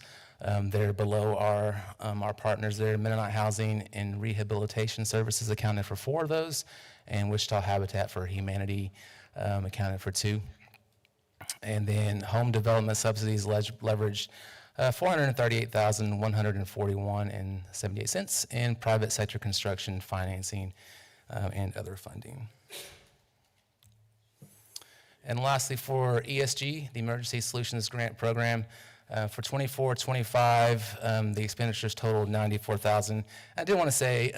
Speaker 2: They're below our partners there. Mennonite Housing and Rehabilitation Services accounted for 4 of those, and Wichita Habitat for Humanity accounted for 2. And then home development subsidies leveraged $438,141.78 in private sector construction financing and other funding. And lastly, for ESG, the Emergency Solutions Grant Program, for 24-25, the expenditures totaled $94,000. I do want to say,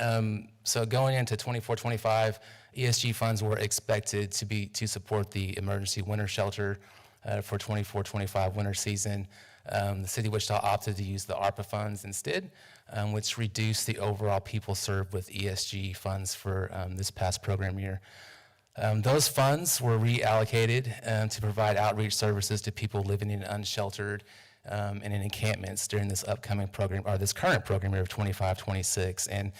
Speaker 2: so going into 24-25, ESG funds were expected to support the emergency winter shelter for 24-25 winter season. The city of Wichita opted to use the ARPA funds instead, which reduced the overall people served with ESG funds for this past program year. Those funds were reallocated to provide outreach services to people living in unsheltered and in encampments during this upcoming program, or this current program year of 25-26. And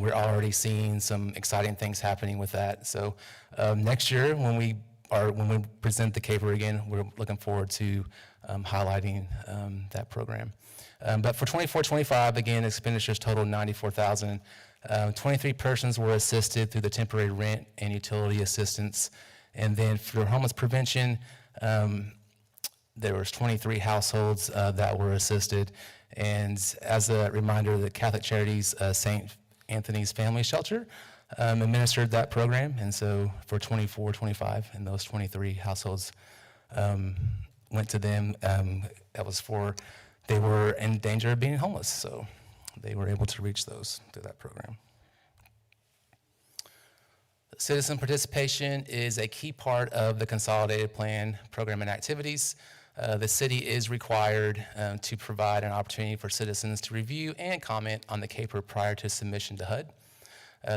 Speaker 2: we're already seeing some exciting things happening with that. So next year, when we present the CAPER again, we're looking forward to highlighting that program. But for 24-25, again, expenditures totaled $94,000. 23 persons were assisted through the temporary rent and utility assistance. And then for homeless prevention, there was 23 households that were assisted. And as a reminder, the Catholic Charities St. Anthony's Family Shelter administered that program. And so for 24-25, and those 23 households went to them. That was they were in danger of being homeless. So they were able to reach those through that program. Citizen participation is a key part of the consolidated plan program and activities. The city is required to provide an opportunity for citizens to review and comment on the CAPER prior to submission to HUD.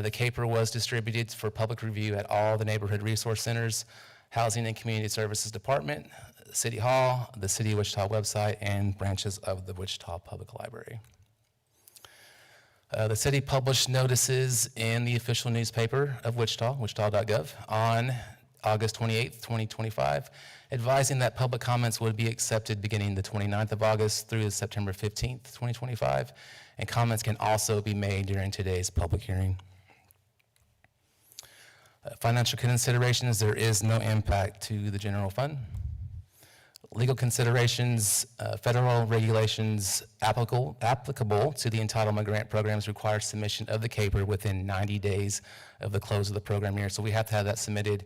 Speaker 2: The CAPER was distributed for public review at all the neighborhood resource centers, Housing and Community Services Department, City Hall, the City of Wichita website, and branches of the Wichita Public Library. The city published notices in the official newspaper of Wichita, wichita.gov, on August 28th, 2025, advising that public comments would be accepted beginning the 29th of August through September 15th, 2025, and comments can also be made during today's public hearing. Financial considerations, there is no impact to the general fund. Legal considerations, federal regulations applicable to the entitlement grant programs require submission of the CAPER within 90 days of the close of the program year. So we have to have that submitted.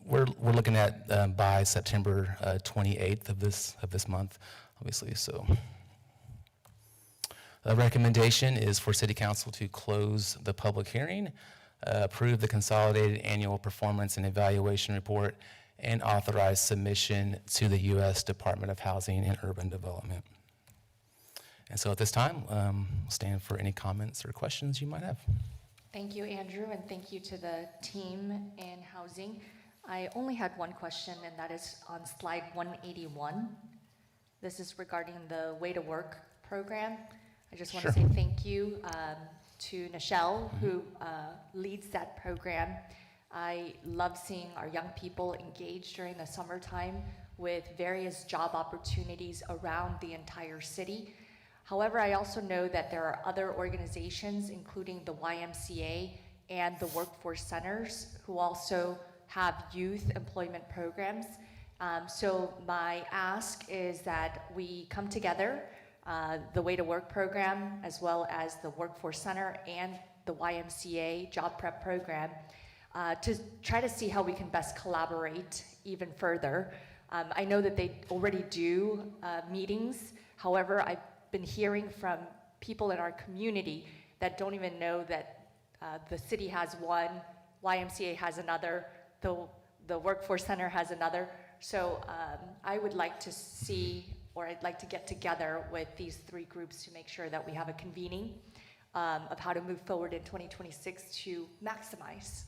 Speaker 2: We're looking at by September 28th of this month, obviously. So the recommendation is for City Council to close the public hearing, approve the consolidated annual performance and evaluation report, and authorize submission to the U.S. Department of Housing and Urban Development. And so at this time, stand for any comments or questions you might have.
Speaker 8: Thank you, Andrew, and thank you to the team in housing. I only had one question, and that is on slide 181. This is regarding the Way to Work program. I just want to say thank you to Nichelle, who leads that program. I love seeing our young people engaged during the summertime
Speaker 1: with various job opportunities around the entire city. However, I also know that there are other organizations, including the YMCA and the workforce centers, who also have youth employment programs. So my ask is that we come together, the Way to Work program, as well as the Workforce Center and the YMCA Job Prep program, to try to see how we can best collaborate even further. I know that they already do meetings. However, I've been hearing from people in our community that don't even know that the city has one, YMCA has another, the Workforce Center has another. So I would like to see, or I'd like to get together with these three groups to make sure that we have a convening of how to move forward in 2026 to maximize.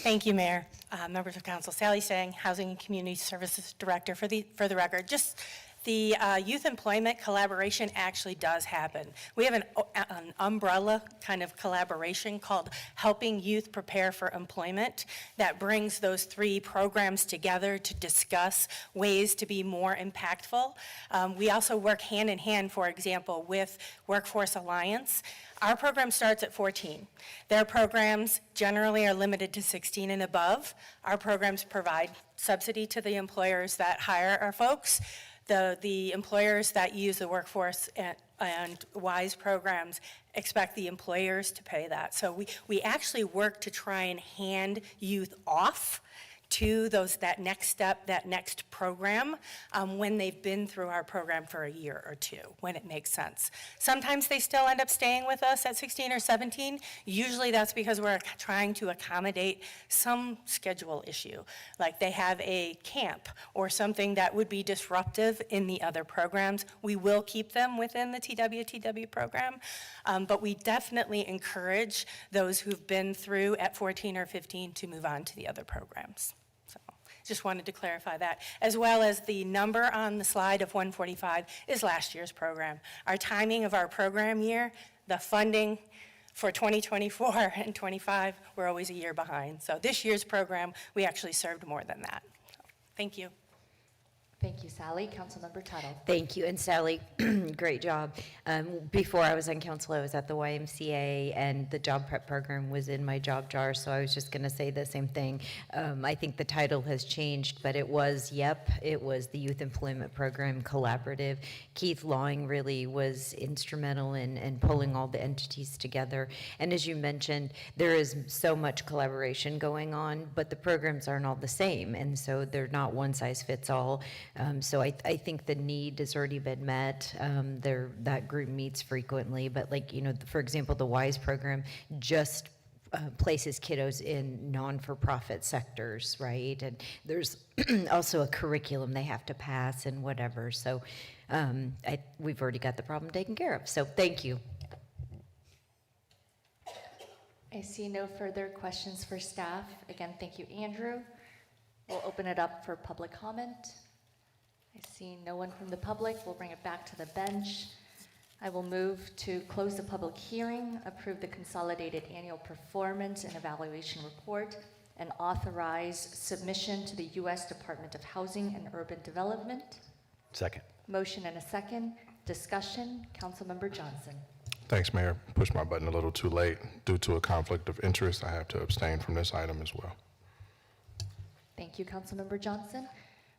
Speaker 3: Thank you, Mayor. Members of Council, Sally Sang, Housing and Community Services Director. For the record, just the youth employment collaboration actually does happen. We have an umbrella kind of collaboration called Helping Youth Prepare for Employment that brings those three programs together to discuss ways to be more impactful. We also work hand in hand, for example, with Workforce Alliance. Our program starts at 14. Their programs generally are limited to 16 and above. Our programs provide subsidy to the employers that hire our folks. The employers that use the Workforce and WISE programs expect the employers to pay that. So we actually work to try and hand youth off to that next step, that next program, when they've been through our program for a year or two, when it makes sense. Sometimes they still end up staying with us at 16 or 17. Usually that's because we're trying to accommodate some schedule issue, like they have a camp or something that would be disruptive in the other programs. We will keep them within the TWTW program, but we definitely encourage those who've been through at 14 or 15 to move on to the other programs. Just wanted to clarify that, as well as the number on the slide of 145 is last year's program. Our timing of our program year, the funding for 2024 and 25, we're always a year behind. So this year's program, we actually served more than that. So, thank you.
Speaker 1: Thank you, Sally. Councilmember Tuttle.
Speaker 15: Thank you. And Sally, great job. Before I was on council, I was at the YMCA, and the job prep program was in my job jar, so I was just going to say the same thing. I think the title has changed, but it was the Youth Employment Program Collaborative. Keith Lawing really was instrumental in pulling all the entities together. And as you mentioned, there is so much collaboration going on, but the programs aren't all the same, and so they're not one size fits all. So I think the need has already been met. That group meets frequently, but for example, the WISE program just places kiddos in non-for-profit sectors, right? And there's also a curriculum they have to pass and whatever. So we've already got the problem taken care of. So thank you.
Speaker 1: I see no further questions for staff. Again, thank you, Andrew. We'll open it up for public comment. I see no one from the public. We'll bring it back to the bench. I will move to close the public hearing, approve the consolidated annual performance and evaluation report, and authorize submission to the U.S. Department of Housing and Urban Development.
Speaker 14: Second.
Speaker 1: Motion and a second. Discussion. Councilmember Johnson.
Speaker 17: Thanks, Mayor. Pushed my button a little too late. Due to a conflict of interest, I have to abstain from this item as well.
Speaker 1: Thank you, Councilmember Johnson.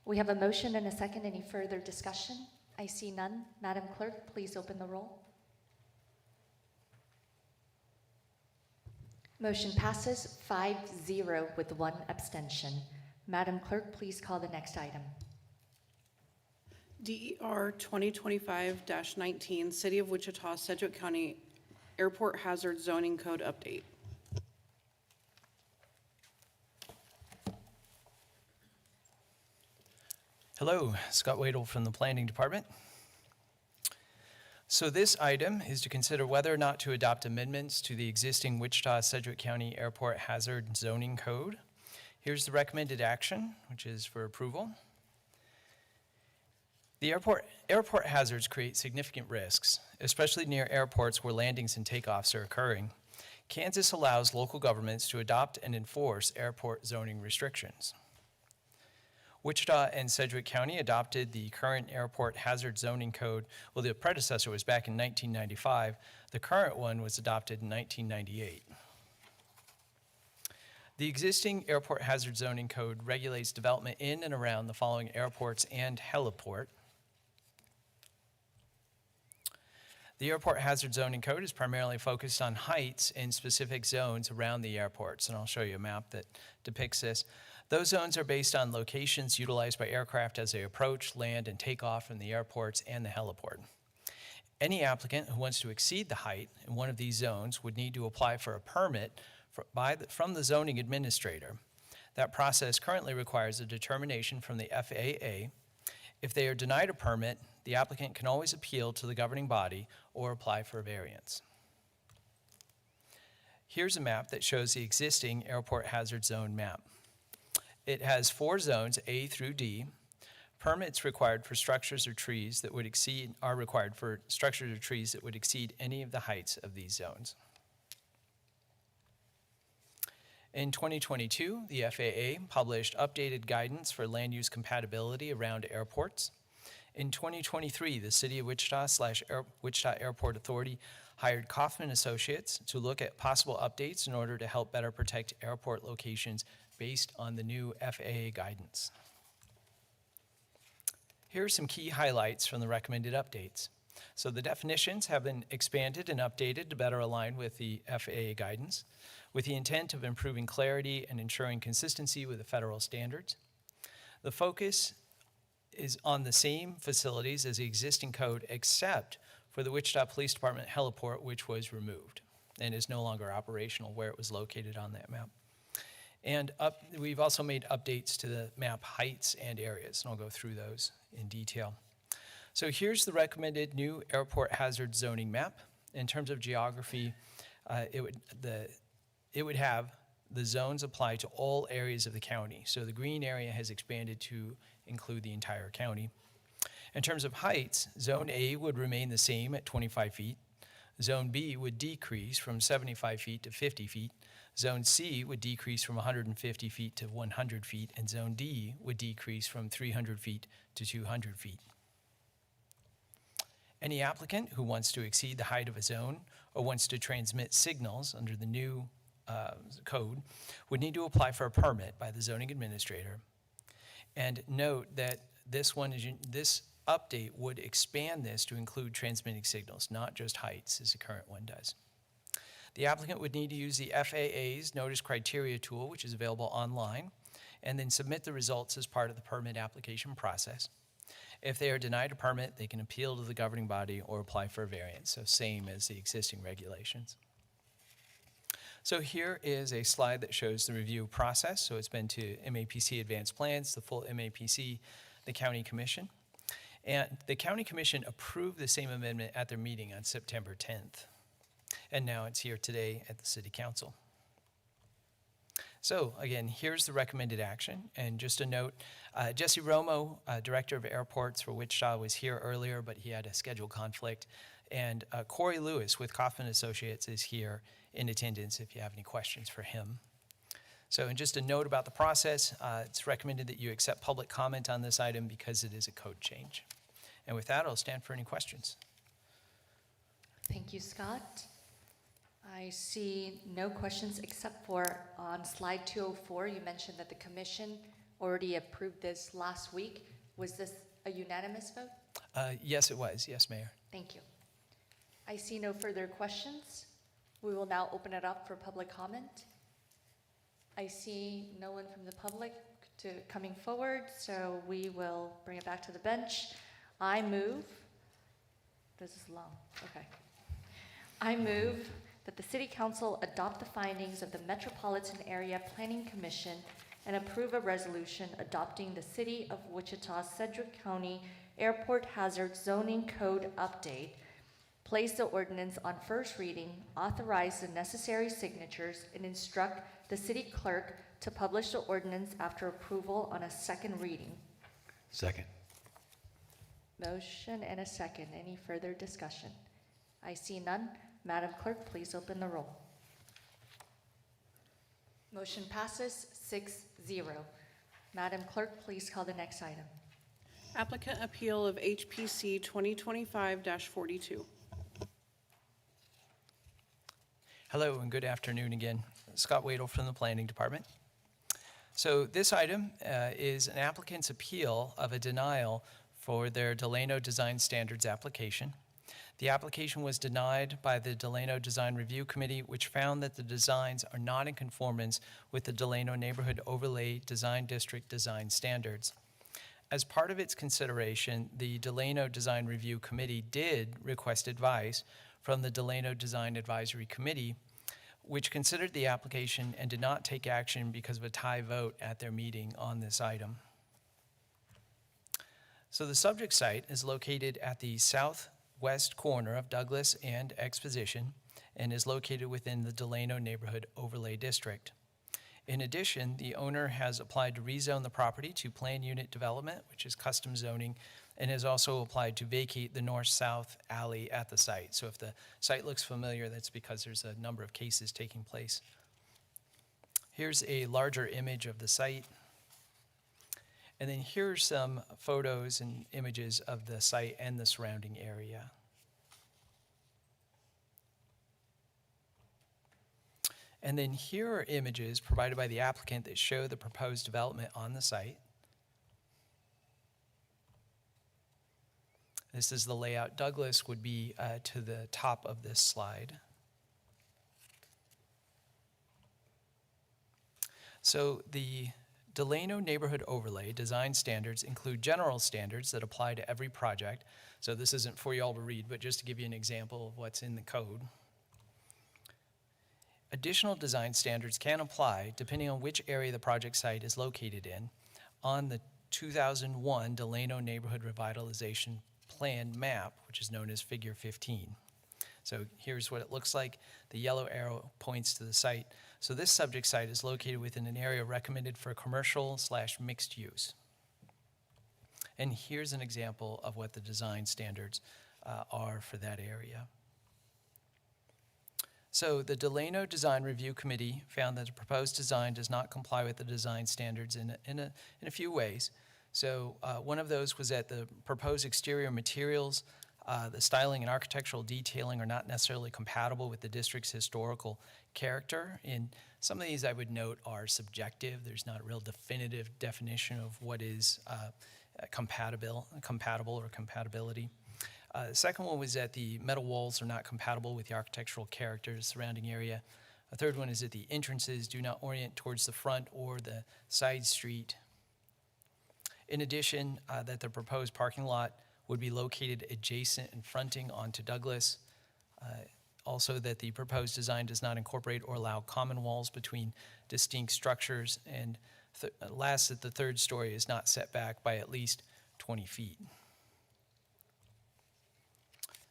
Speaker 1: We have a motion and a second. Any further discussion? I see none. Madam Clerk, please open the roll. Motion passes 5-0 with one abstention. Madam Clerk, please call the next item.
Speaker 4: DER 2025-19, City of Wichita, Sedgwick County Airport Hazard Zoning Code Update.
Speaker 21: Hello, Scott Wadle from the Planning Department. So this item is to consider whether or not to adopt amendments to the existing Wichita-Sedgwick County Airport Hazard Zoning Code. Here's the recommended action, which is for approval. The airport hazards create significant risks, especially near airports where landings and takeoffs are occurring. Kansas allows local governments to adopt and enforce airport zoning restrictions. Wichita and Sedgwick County adopted the current airport hazard zoning code. Well, the predecessor was back in 1995. The current one was adopted in 1998. The existing airport hazard zoning code regulates development in and around the following airports and heliport. The airport hazard zoning code is primarily focused on heights in specific zones around the airports, and I'll show you a map that depicts this. Those zones are based on locations utilized by aircraft as they approach, land, and take off from the airports and the heliport. Any applicant who wants to exceed the height in one of these zones would need to apply for a permit from the zoning administrator. That process currently requires a determination from the FAA. If they are denied a permit, the applicant can always appeal to the governing body or apply for a variance. Here's a map that shows the existing airport hazard zone map. It has 4 zones, A through D. Permits required for structures or trees that would exceed any of the heights of these zones. In 2022, the FAA published updated guidance for land use compatibility around airports. In 2023, the City of Wichita/Wichita Airport Authority hired Kaufman Associates to look at possible updates in order to help better protect airport locations based on the new FAA guidance. Here are some key highlights from the recommended updates. So the definitions have been expanded and updated to better align with the FAA guidance, with the intent of improving clarity and ensuring consistency with the federal standards. The focus is on the same facilities as the existing code, except for the Wichita Police Department heliport, which was removed and is no longer operational where it was located on that map. And we've also made updates to the map heights and areas, and I'll go through those in detail. So here's the recommended new airport hazard zoning map. In terms of geography, it would have the zones apply to all areas of the county. So the green area has expanded to include the entire county. In terms of heights, Zone A would remain the same at 25 feet. Zone B would decrease from 75 feet to 50 feet. Zone C would decrease from 150 feet to 100 feet, and Zone D would decrease from 300 feet to 200 feet. Any applicant who wants to exceed the height of a zone or wants to transmit signals under the new code would need to apply for a permit by the zoning administrator. And note that this update would expand this to include transmitting signals, not just heights as the current one does. The applicant would need to use the FAA's notice criteria tool, which is available online, and then submit the results as part of the permit application process. If they are denied a permit, they can appeal to the governing body or apply for a variance, so same as the existing regulations. So here is a slide that shows the review process. So it's been to MAPC Advanced Plans, the full MAPC, the County Commission. And the County Commission approved the same amendment at their meeting on September 10th. And now it's here today at the City Council. So again, here's the recommended action. And just a note, Jesse Romo, Director of Airports for Wichita, was here earlier, but he had a schedule conflict. And Corey Lewis with Kaufman Associates is here in attendance if you have any questions for him. So, and just a note about the process, it's recommended that you accept public comment on this item because it is a code change. And with that, I'll stand for any questions.
Speaker 8: Thank you, Scott. I see no questions except for on slide 204, you mentioned that the commission already approved this last week. Was this a unanimous vote?
Speaker 21: Yes, it was. Yes, Mayor.
Speaker 8: Thank you. I see no further questions. We will now open it up for public comment. I see no one from the public coming forward, so we will bring it back to the bench. I move, this is long, okay. I move that the City Council adopt the findings of the Metropolitan Area Planning Commission and approve a resolution adopting the City of Wichita Sedgwick County Airport Hazard Zoning Code Update, place the ordinance on first reading, authorize the necessary signatures, and instruct the city clerk to publish the ordinance after approval on a second reading.
Speaker 14: Second.
Speaker 8: Motion and a second. Any further discussion? I see none. Madam Clerk, please open the roll.
Speaker 1: Motion passes 6-0. Madam Clerk, please call the next item.
Speaker 4: Applicant appeal of HPC 2025-42.
Speaker 21: Hello and good afternoon again. Scott Wadle from the Planning Department. So this item is an applicant's appeal of a denial for their Delano Design Standards application. The application was denied by the Delano Design Review Committee, which found that the designs are not in conformance with the Delano Neighborhood Overlay Design District design standards. As part of its consideration, the Delano Design Review Committee did request advice from the Delano Design Advisory Committee, which considered the application and did not take action because of a tie vote at their meeting on this item. So the subject site is located at the southwest corner of Douglas and Exposition and is located within the Delano Neighborhood Overlay District. In addition, the owner has applied to rezone the property to planned unit development, which is custom zoning, and has also applied to vacate the north-south alley at the site. So if the site looks familiar, that's because there's a number of cases taking place. Here's a larger image of the site. And then here are some photos and images of the site and the surrounding area. And then here are images provided by the applicant that show the proposed development on the site. This is the layout. Douglas would be to the top of this slide. So the Delano Neighborhood Overlay design standards include general standards that apply to every project. So this isn't for you all to read, but just to give you an example of what's in the code. Additional design standards can apply depending on which area the project site is located in on the 2001 Delano Neighborhood Revitalization Plan map, which is known as Figure 15. So here's what it looks like. The yellow arrow points to the site. So this subject site is located within an area recommended for commercial/mixed use. And here's an example of what the design standards are for that area. So the Delano Design Review Committee found that the proposed design does not comply with the design standards in a few ways. So one of those was that the proposed exterior materials, the styling and architectural detailing are not necessarily compatible with the district's historical character. And some of these I would note are subjective. There's not a real definitive definition of what is compatible or compatibility. The second one was that the metal walls are not compatible with the architectural character of the surrounding area. A third one is that the entrances do not orient towards the front or the side street. In addition, that the proposed parking lot would be located adjacent and fronting onto Douglas. Also that the proposed design does not incorporate or allow common walls between distinct structures. And last, that the third story is not set back by at least 20 feet.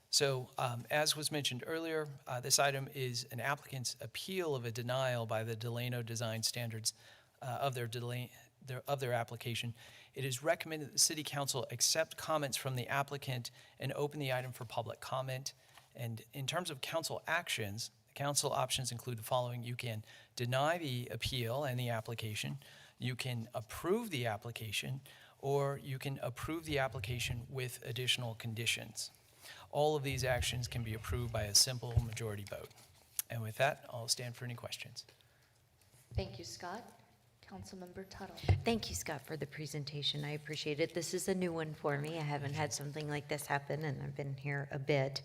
Speaker 21: So as was mentioned earlier, this item is an applicant's appeal of a denial by the Delano Design Standards of their application. It is recommended that the City Council accept comments from the applicant and open the item for public comment. And in terms of council actions, the council options include the following. You can deny the appeal and the application, you can approve the application, or you can approve the application with additional conditions. All of these actions can be approved by a simple majority vote. And with that, I'll stand for any questions.
Speaker 1: Thank you, Scott. Councilmember Tuttle.
Speaker 15: Thank you, Scott, for the presentation. I appreciate it. This is a new one for me. I haven't had something like this happen, and I've been here a bit.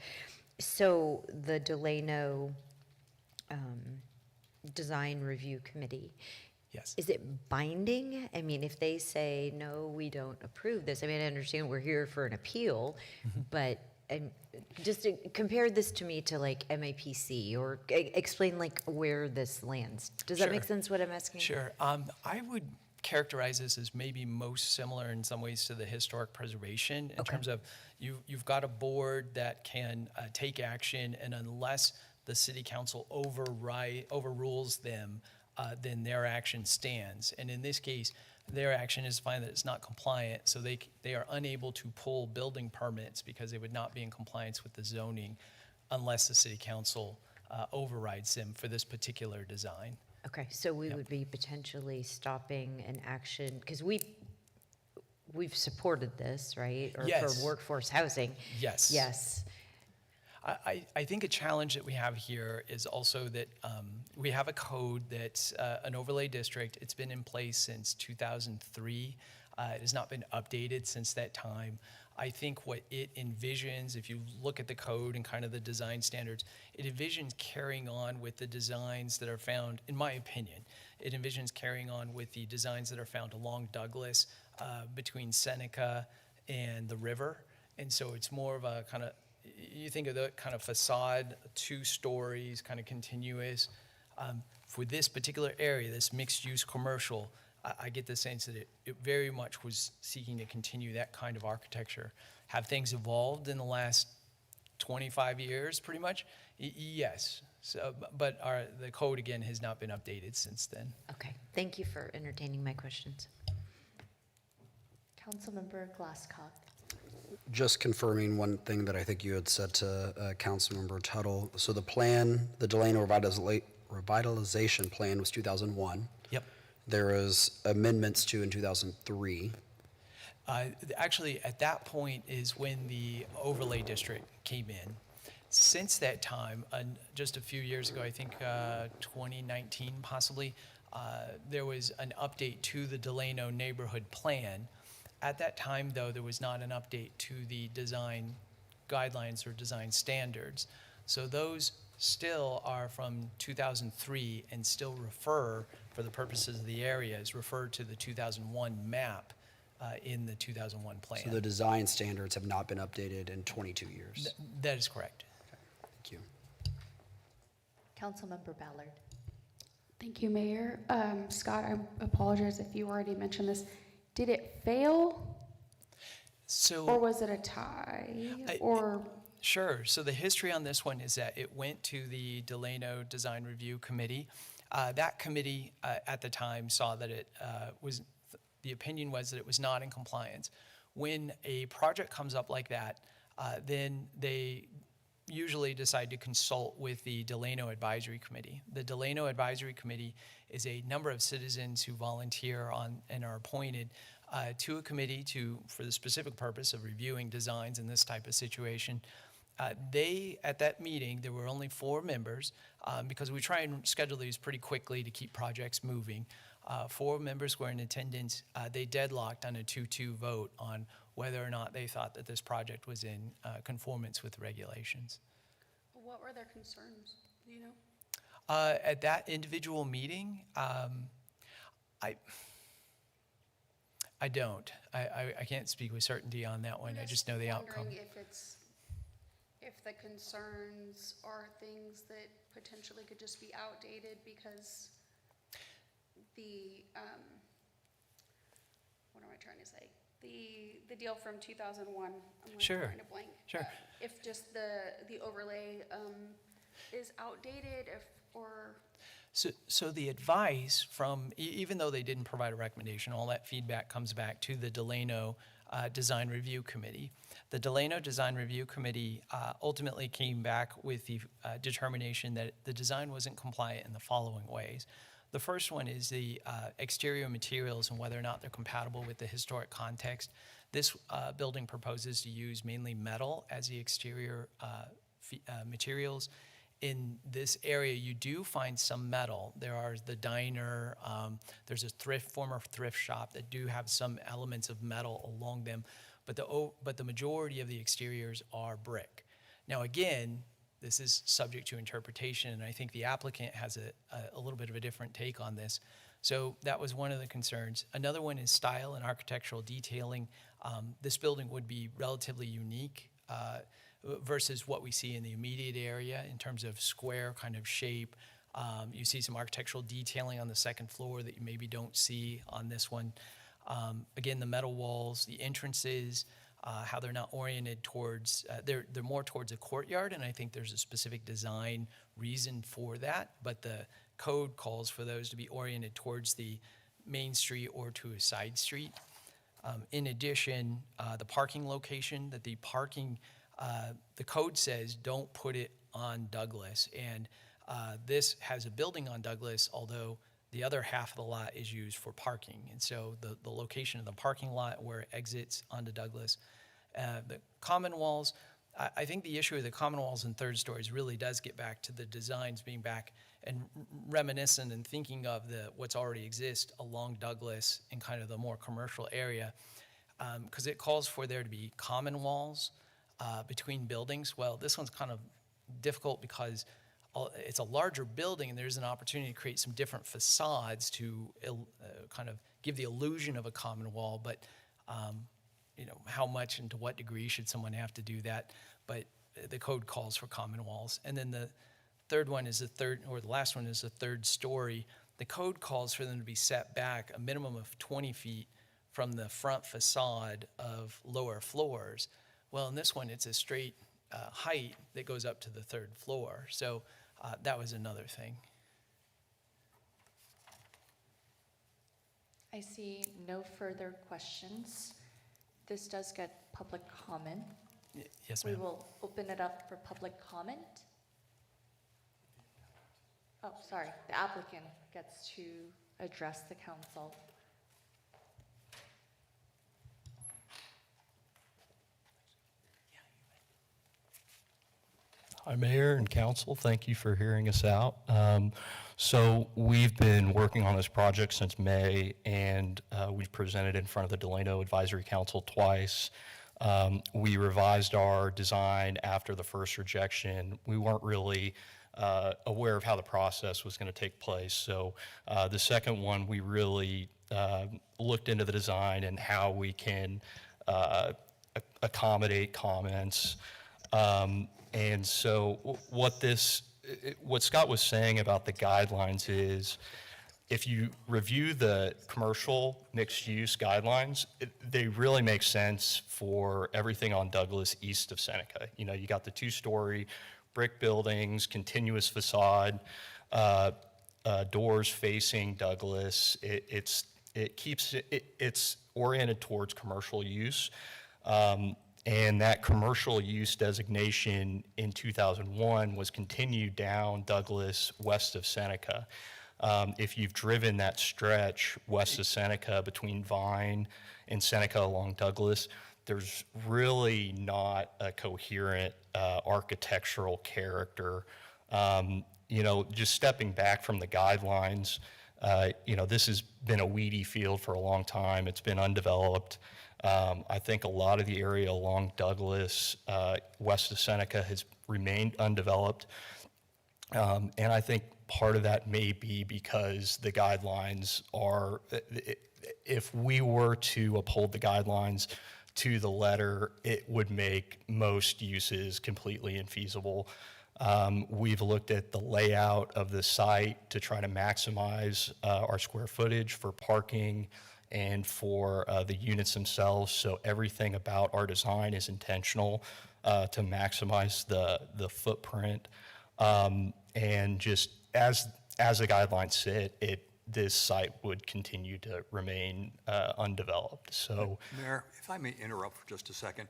Speaker 15: So the Delano Design Review Committee,
Speaker 21: yes,
Speaker 15: is it binding? I mean, if they say, no, we don't approve this, I mean, I understand we're here for an appeal, but just to compare this to me to like MAPC or explain like where this lands. Does that make sense what I'm asking?
Speaker 21: Sure. I would characterize this as maybe most similar in some ways to the historic preservation in terms of you've got a board that can take action, and unless the city council overrules them, then their action stands. And in this case, their action is to find that it's not compliant, so they are unable to pull building permits because they would not be in compliance with the zoning unless the city council overrides them for this particular design.
Speaker 15: Okay, so we would be potentially stopping an action, because we've supported this, right? Or
Speaker 21: Yes.
Speaker 15: for workforce housing.
Speaker 21: Yes.
Speaker 15: Yes.
Speaker 21: I think a challenge that we have here is also that we have a code that's an overlay district. It's been in place since 2003. It has not been updated since that time. I think what it envisions, if you look at the code and kind of the design standards, it envisions carrying on with the designs that are found, in my opinion, it envisions carrying on with the designs that are found along Douglas between Seneca and the river. And so it's more of a kind of, you think of the kind of facade, 2 stories, kind of continuous. For this particular area, this mixed-use commercial, I get the sense that it very much was seeking to continue that kind of architecture. Have things evolved in the last 25 years, pretty much? Yes. So, but the code, again, has not been updated since then.
Speaker 15: Okay, thank you for entertaining my questions.
Speaker 8: Councilmember Glasscock.
Speaker 13: Just confirming one thing that I think you had said to Councilmember Tuttle. So the plan, the Delano revitalization plan was 2001.
Speaker 21: Yep.
Speaker 13: There was amendments to in 2003.
Speaker 21: Actually, at that point is when the overlay district came in. Since that time, just a few years ago, I think 2019 possibly, there was an update to the Delano neighborhood plan. At that time, though, there was not an update to the design guidelines or design standards. So those still are from 2003 and still refer, for the purposes of the areas, refer to the 2001 map in the 2001 plan.
Speaker 13: So the design standards have not been updated in 22 years.
Speaker 21: That is correct.
Speaker 13: Thank you.
Speaker 8: Councilmember Ballard.
Speaker 19: Thank you, Mayor. Scott, I apologize if you already mentioned this. Did it fail? Or was it a tie?
Speaker 21: Sure. So the history on this one is that it went to the Delano Design Review Committee. That committee at the time saw that it the opinion was that it was not in compliance. When a project comes up like that, then they usually decide to consult with the Delano Advisory Committee. The Delano Advisory Committee is a number of citizens who volunteer on and are appointed to a committee for the specific purpose of reviewing designs in this type of situation. At that meeting, there were only 4 members because we try and schedule these pretty quickly to keep projects moving. 4 members were in attendance. They deadlocked on a 2-2 vote on whether or not they thought that this project was in conformance with regulations.
Speaker 19: What were their concerns? Do you know?
Speaker 21: At that individual meeting, I don't. I can't speak with certainty on that one. I just know the outcome.
Speaker 19: Wondering if the concerns are things that potentially could just be outdated because the what am I trying to say? The deal from 2001. I'm
Speaker 21: Sure.
Speaker 19: drawing a blank.
Speaker 21: Sure.
Speaker 19: If just the overlay is outdated,
Speaker 21: So the advice from, even though they didn't provide a recommendation, all that feedback comes back to the Delano Design Review Committee. The Delano Design Review Committee ultimately came back with the determination that the design wasn't compliant in the following ways. The first one is the exterior materials and whether or not they're compatible with the historic context. This building proposes to use mainly metal as the exterior materials. In this area, you do find some metal. There are the diner, there's a former thrift shop that do have some elements of metal along them, but the majority of the exteriors are brick. Now again, this is subject to interpretation, and I think the applicant has a little bit of a different take on this. So that was one of the concerns. Another one is style and architectural detailing. This building would be relatively unique versus what we see in the immediate area in terms of square kind of shape. You see some architectural detailing on the second floor that you maybe don't see on this one. Again, the metal walls, the entrances, how they're not oriented towards, they're more towards a courtyard, and I think there's a specific design reason for that, but the code calls for those to be oriented towards the main street or to a side street. In addition, the parking location, the code says don't put it on Douglas, and This has a building on Douglas, although the other half of the lot is used for parking. And so the location of the parking lot where it exits onto Douglas, the common walls, I think the issue of the common walls and third stories really does get back to the designs being back and reminiscent and thinking of what's already exists along Douglas in kind of the more commercial area, because it calls for there to be common walls between buildings. Well, this one's kind of difficult because it's a larger building and there's an opportunity to create some different facades to kind of give the illusion of a common wall, but how much and to what degree should someone have to do that? But the code calls for common walls. And then the third one is the last one is the third story. The code calls for them to be set back a minimum of 20 feet from the front facade of lower floors. Well, in this one, it's a straight height that goes up to the third floor. So that was another thing.
Speaker 8: I see no further questions. This does get public comment.
Speaker 21: Yes,
Speaker 8: We
Speaker 21: ma'am.
Speaker 8: will open it up for public comment. Oh, sorry, the applicant gets to address the council.
Speaker 20: Hi, Mayor and Council. Thank you for hearing us out. So we've been working on this project since May, and we've presented in front of the Delano Advisory Council twice. We revised our design after the first rejection. We weren't really aware of how the process was going to take place. So the second one, we really looked into the design and how we can accommodate comments. And so what Scott was saying about the guidelines is, if you review the commercial mixed-use guidelines, they really make sense for everything on Douglas east of Seneca. You got the two-story brick buildings, continuous facade, doors facing Douglas. It's oriented towards commercial use. And that commercial use designation in 2001 was continued down Douglas west of Seneca. If you've driven that stretch west of Seneca between Vine and Seneca along Douglas, there's really not a coherent architectural character. Just stepping back from the guidelines, this has been a weedy field for a long time. It's been undeveloped. I think a lot of the area along Douglas, west of Seneca, has remained undeveloped. And I think part of that may be because the guidelines are, if we were to uphold the guidelines to the letter, it would make most uses completely infeasible. We've looked at the layout of the site to try to maximize our square footage for parking and for the units themselves. So everything about our design is intentional to maximize the footprint. And just as the guidelines sit, this site would continue to remain undeveloped. So,
Speaker 10: Mayor, if I may interrupt for just a second,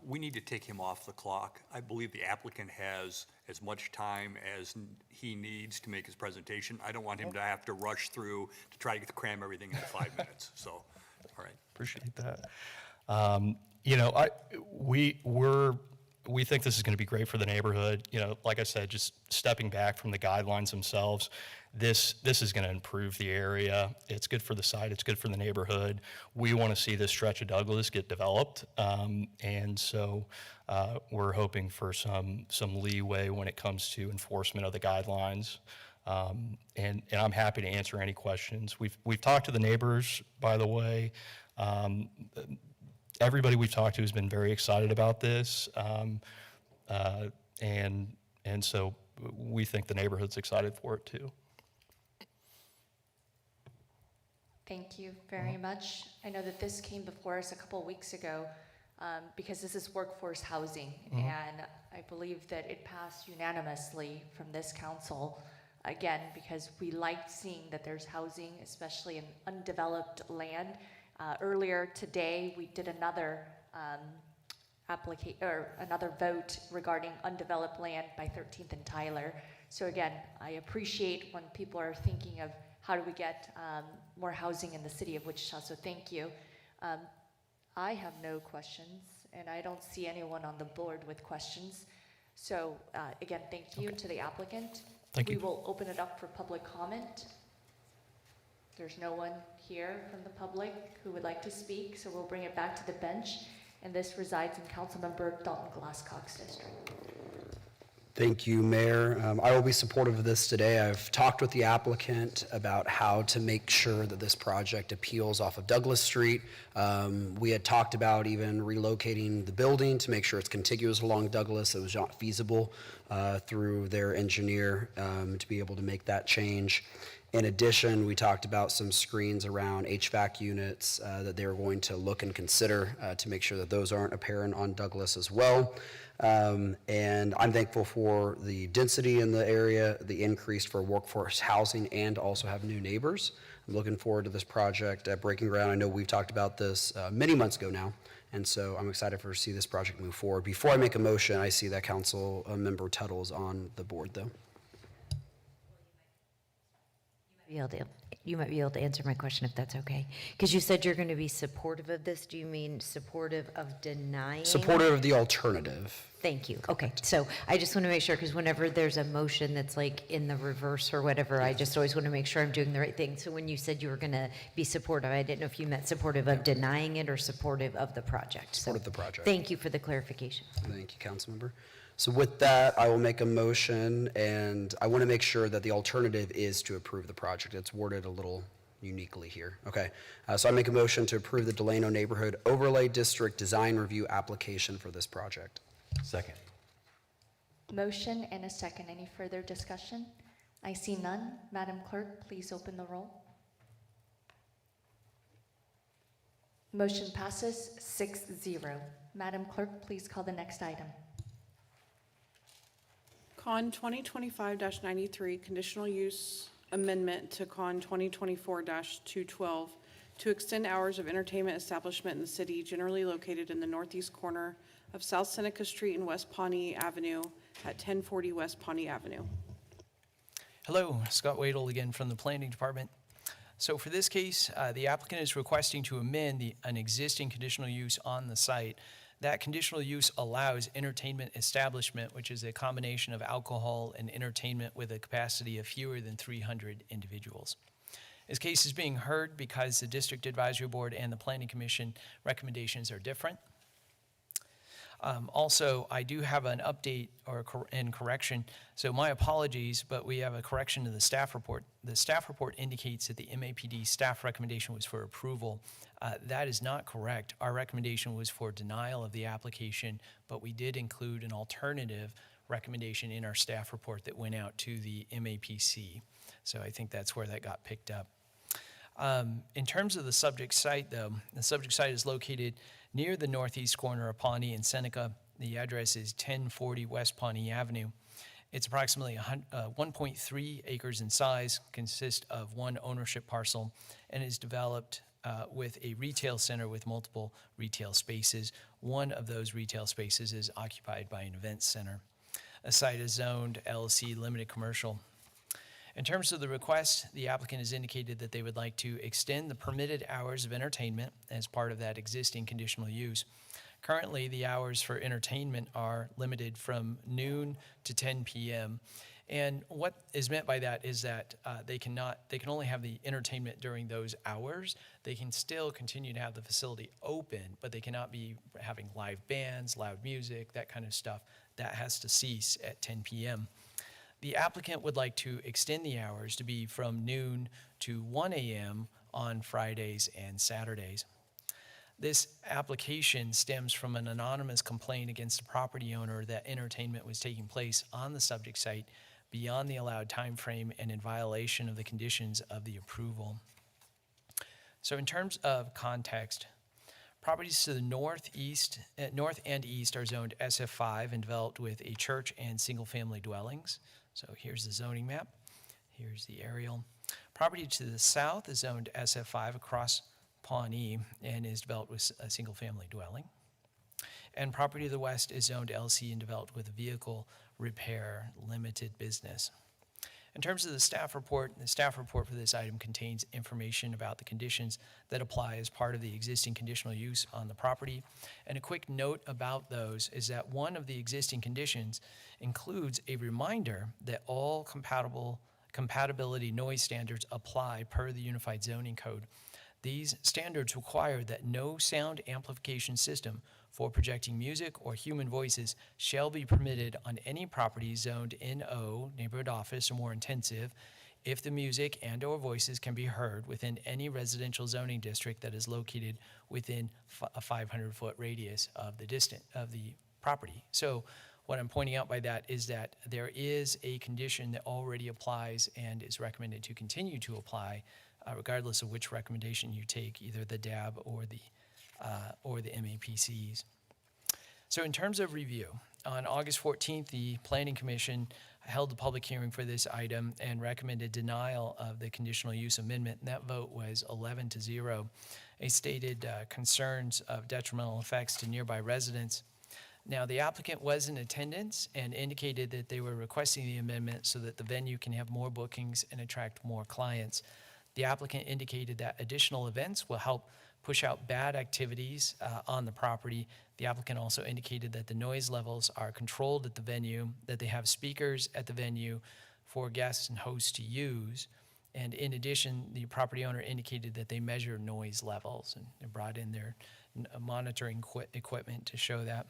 Speaker 10: we need to take him off the clock. I believe the applicant has as much time as he needs to make his presentation. I don't want him to have to rush through to try to cram everything into 5 minutes. So, all right.
Speaker 20: appreciate that. We think this is going to be great for the neighborhood. Like I said, just stepping back from the guidelines themselves, this is going to improve the area. It's good for the site. It's good for the neighborhood. We want to see this stretch of Douglas get developed, and so we're hoping for some leeway when it comes to enforcement of the guidelines. And I'm happy to answer any questions. We've talked to the neighbors, by the way. Everybody we've talked to has been very excited about this, and so we think the neighborhood's excited for it too.
Speaker 8: Thank you very much. I know that this came before us a couple of weeks ago because this is workforce housing, and I believe that it passed unanimously from this council, again, because we like seeing that there's housing, especially in undeveloped land. Earlier today, we did another another vote regarding undeveloped land by 13th and Tyler. So again, I appreciate when people are thinking of how do we get more housing in the city of Wichita, so thank you. I have no questions, and I don't see anyone on the board with questions. So again, thank you to the applicant.
Speaker 21: Thank you.
Speaker 8: We will open it up for public comment. There's no one here from the public who would like to speak, so we'll bring it back to the bench. And this resides in Councilmember Dalton Glasscock's district.
Speaker 13: Thank you, Mayor. I will be supportive of this today. I've talked with the applicant about how to make sure that this project appeals off of Douglas Street. We had talked about even relocating the building to make sure it's contiguous along Douglas. It was not feasible through their engineer to be able to make that change. In addition, we talked about some screens around HVAC units that they were going to look and consider to make sure that those aren't apparent on Douglas as well. And I'm thankful for the density in the area, the increase for workforce housing, and also have new neighbors. I'm looking forward to this project breaking ground. I know we've talked about this many months ago now, and so I'm excited to see this project move forward. Before I make a motion, I see that Council Member Tuttle's on the board, though.
Speaker 15: You might be able to answer my question if that's okay. Because you said you're going to be supportive of this. Do you mean supportive of denying?
Speaker 13: Supportive of the alternative.
Speaker 15: Thank you. Okay, so I just want to make sure, because whenever there's a motion that's like in the reverse or whatever, I just always want to make sure I'm doing the right thing. So when you said you were going to be supportive, I didn't know if you meant supportive of denying it or supportive of the project.
Speaker 13: Supportive of the project.
Speaker 15: Thank you for the clarification.
Speaker 13: Thank you, Councilmember. So with that, I will make a motion, and I want to make sure that the alternative is to approve the project. It's worded a little uniquely here. Okay, so I make a motion to approve the Delano Neighborhood Overlay District Design Review application for this project.
Speaker 14: Second.
Speaker 8: Motion and a second. Any further discussion? I see none. Madam Clerk, please open the roll. Motion passes 6-0. Madam Clerk, please call the next item.
Speaker 4: Con 2025-93, conditional use amendment to Con 2024-212 to extend hours of entertainment establishment in the city generally located in the northeast corner of South Seneca Street and West Pawnee Avenue at 1040 West Pawnee Avenue.
Speaker 21: Hello, Scott Wadle again from the Planning Department. So for this case, the applicant is requesting to amend an existing conditional use on the site. That conditional use allows entertainment establishment, which is a combination of alcohol and entertainment with a capacity of fewer than 300 individuals. This case is being heard because the District Advisory Board and the Planning Commission recommendations are different. Also, I do have an update and correction. So my apologies, but we have a correction to the staff report. The staff report indicates that the MAPD staff recommendation was for approval. That is not correct. Our recommendation was for denial of the application, but we did include an alternative recommendation in our staff report that went out to the MAPC. So I think that's where that got picked up. In terms of the subject site, though, the subject site is located near the northeast corner of Pawnee and Seneca. The address is 1040 West Pawnee Avenue. It's approximately 1.3 acres in size, consists of one ownership parcel, and is developed with a retail center with multiple retail spaces. One of those retail spaces is occupied by an event center. The site is zoned LLC Limited Commercial. In terms of the request, the applicant has indicated that they would like to extend the permitted hours of entertainment as part of that existing conditional use. Currently, the hours for entertainment are limited from noon to 10 p.m. And what is meant by that is that they can only have the entertainment during those hours. They can still continue to have the facility open, but they cannot be having live bands, loud music, that kind of stuff. That has to cease at 10 p.m. The applicant would like to extend the hours to be from noon to 1 a.m. on Fridays and Saturdays. This application stems from an anonymous complaint against a property owner that entertainment was taking place on the subject site beyond the allowed time frame and in violation of the conditions of the approval. So in terms of context, properties to the north and east are zoned SF5 and developed with a church and single-family dwellings. So here's the zoning map. Here's the aerial. Property to the south is zoned SF5 across Pawnee and is developed with a single-family dwelling. And property to the west is zoned LC and developed with a vehicle repair limited business. In terms of the staff report for this item contains information about the conditions that apply as part of the existing conditional use on the property. And a quick note about those is that one of the existing conditions includes a reminder that all compatibility noise standards apply per the Unified Zoning Code. These standards require that no sound amplification system for projecting music or human voices shall be permitted on any property zoned NO, neighborhood office, or more intensive, if the music and/or voices can be heard within any residential zoning district that is located within a 500-foot radius of the property. So what I'm pointing out by that is that there is a condition that already applies and is recommended to continue to apply, regardless of which recommendation you take, either the DAB or the MAPCs. So in terms of review, on August 14th, the Planning Commission held a public hearing for this item and recommended denial of the conditional use amendment, and that vote was 11-0. They stated concerns of detrimental effects to nearby residents. Now, the applicant was in attendance and indicated that they were requesting the amendment so that the venue can have more bookings and attract more clients. The applicant indicated that additional events will help push out bad activities on the property. The applicant also indicated that the noise levels are controlled at the venue, that they have speakers at the venue for guests and hosts to use. And in addition, the property owner indicated that they measure noise levels and they brought in their monitoring equipment to show that.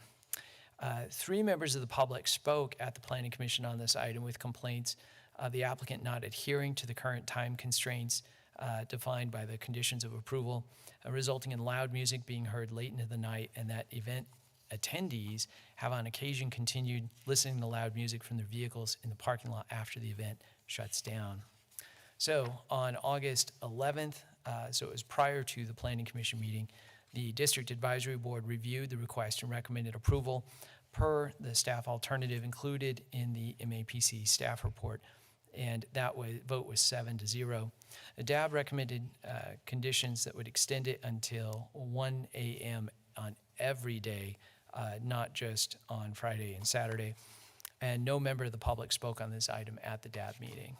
Speaker 21: 3 members of the public spoke at the Planning Commission on this item with complaints of the applicant not adhering to the current time constraints defined by the conditions of approval, resulting in loud music being heard late into the night, and that event attendees have on occasion continued listening to loud music from their vehicles in the parking lot after the event shuts down. So on August 11th, so it was prior to the Planning Commission meeting, the District Advisory Board reviewed the request and recommended approval per the staff alternative included in the MAPC staff report, and that vote was 7-0. The DAB recommended conditions that would extend it until 1 a.m. on every day, not just on Friday and Saturday, and no member of the public spoke on this item at the DAB meeting.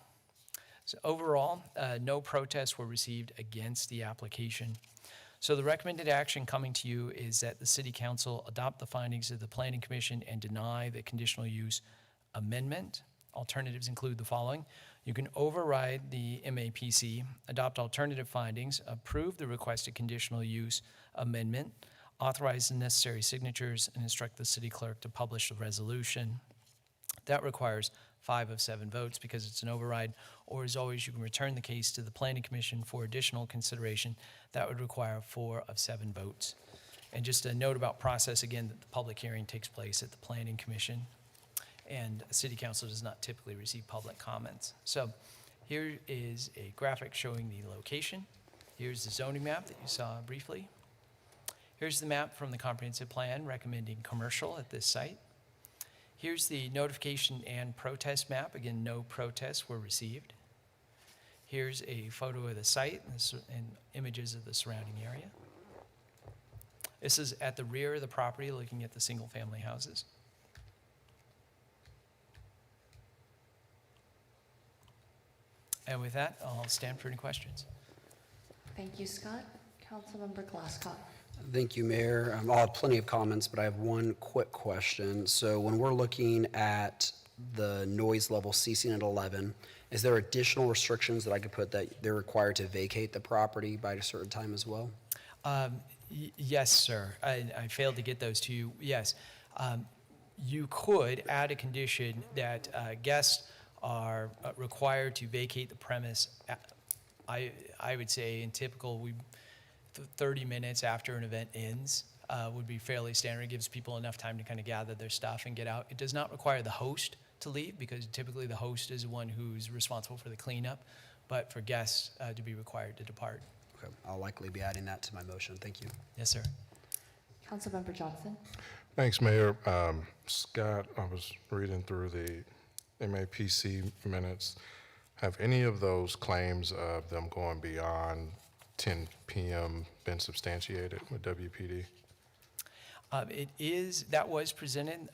Speaker 21: So overall, no protests were received against the application. So the recommended action coming to you is that the City Council adopt the findings of the Planning Commission and deny the conditional use amendment. Alternatives include the following. You can override the MAPC, adopt alternative findings, approve the requested conditional use amendment, authorize the necessary signatures, and instruct the city clerk to publish the resolution. That requires 5 of 7 votes because it's an override, or as always, you can return the case to the Planning Commission for additional consideration. That would require 4 of 7 votes. And just a note about process, again, that the public hearing takes place at the Planning Commission, and City Council does not typically receive public comments. So here is a graphic showing the location. Here's the zoning map that you saw briefly. Here's the map from the comprehensive plan recommending commercial at this site. Here's the notification and protest map. Again, no protests were received. Here's a photo of the site and images of the surrounding area. This is at the rear of the property, looking at the single-family houses. And with that, I'll stand for any questions.
Speaker 8: Thank you, Scott. Councilmember Glasscock.
Speaker 13: Thank you, Mayor. I'll have plenty of comments, but I have one quick question. So when we're looking at the noise level ceasing at 11, is there additional restrictions that I could put that they're required to vacate the property by a certain time as well?
Speaker 21: Yes, sir. I failed to get those to you. Yes. You could add a condition that guests are required to vacate the premise. I would say in typical, 30 minutes after an event ends would be fairly standard. It gives people enough time to kind of gather their stuff and get out. It does not require the host to leave because typically the host is the one who's responsible for the cleanup, but for guests to be required to depart.
Speaker 13: Okay, I'll likely be adding that to my motion. Thank you.
Speaker 21: Yes, sir.
Speaker 8: Councilmember Johnson.
Speaker 17: Thanks, Mayor. Scott, I was reading through the MAPC minutes. Have any of those claims of them going beyond 10 p.m. been substantiated with WPD?
Speaker 21: That was presented.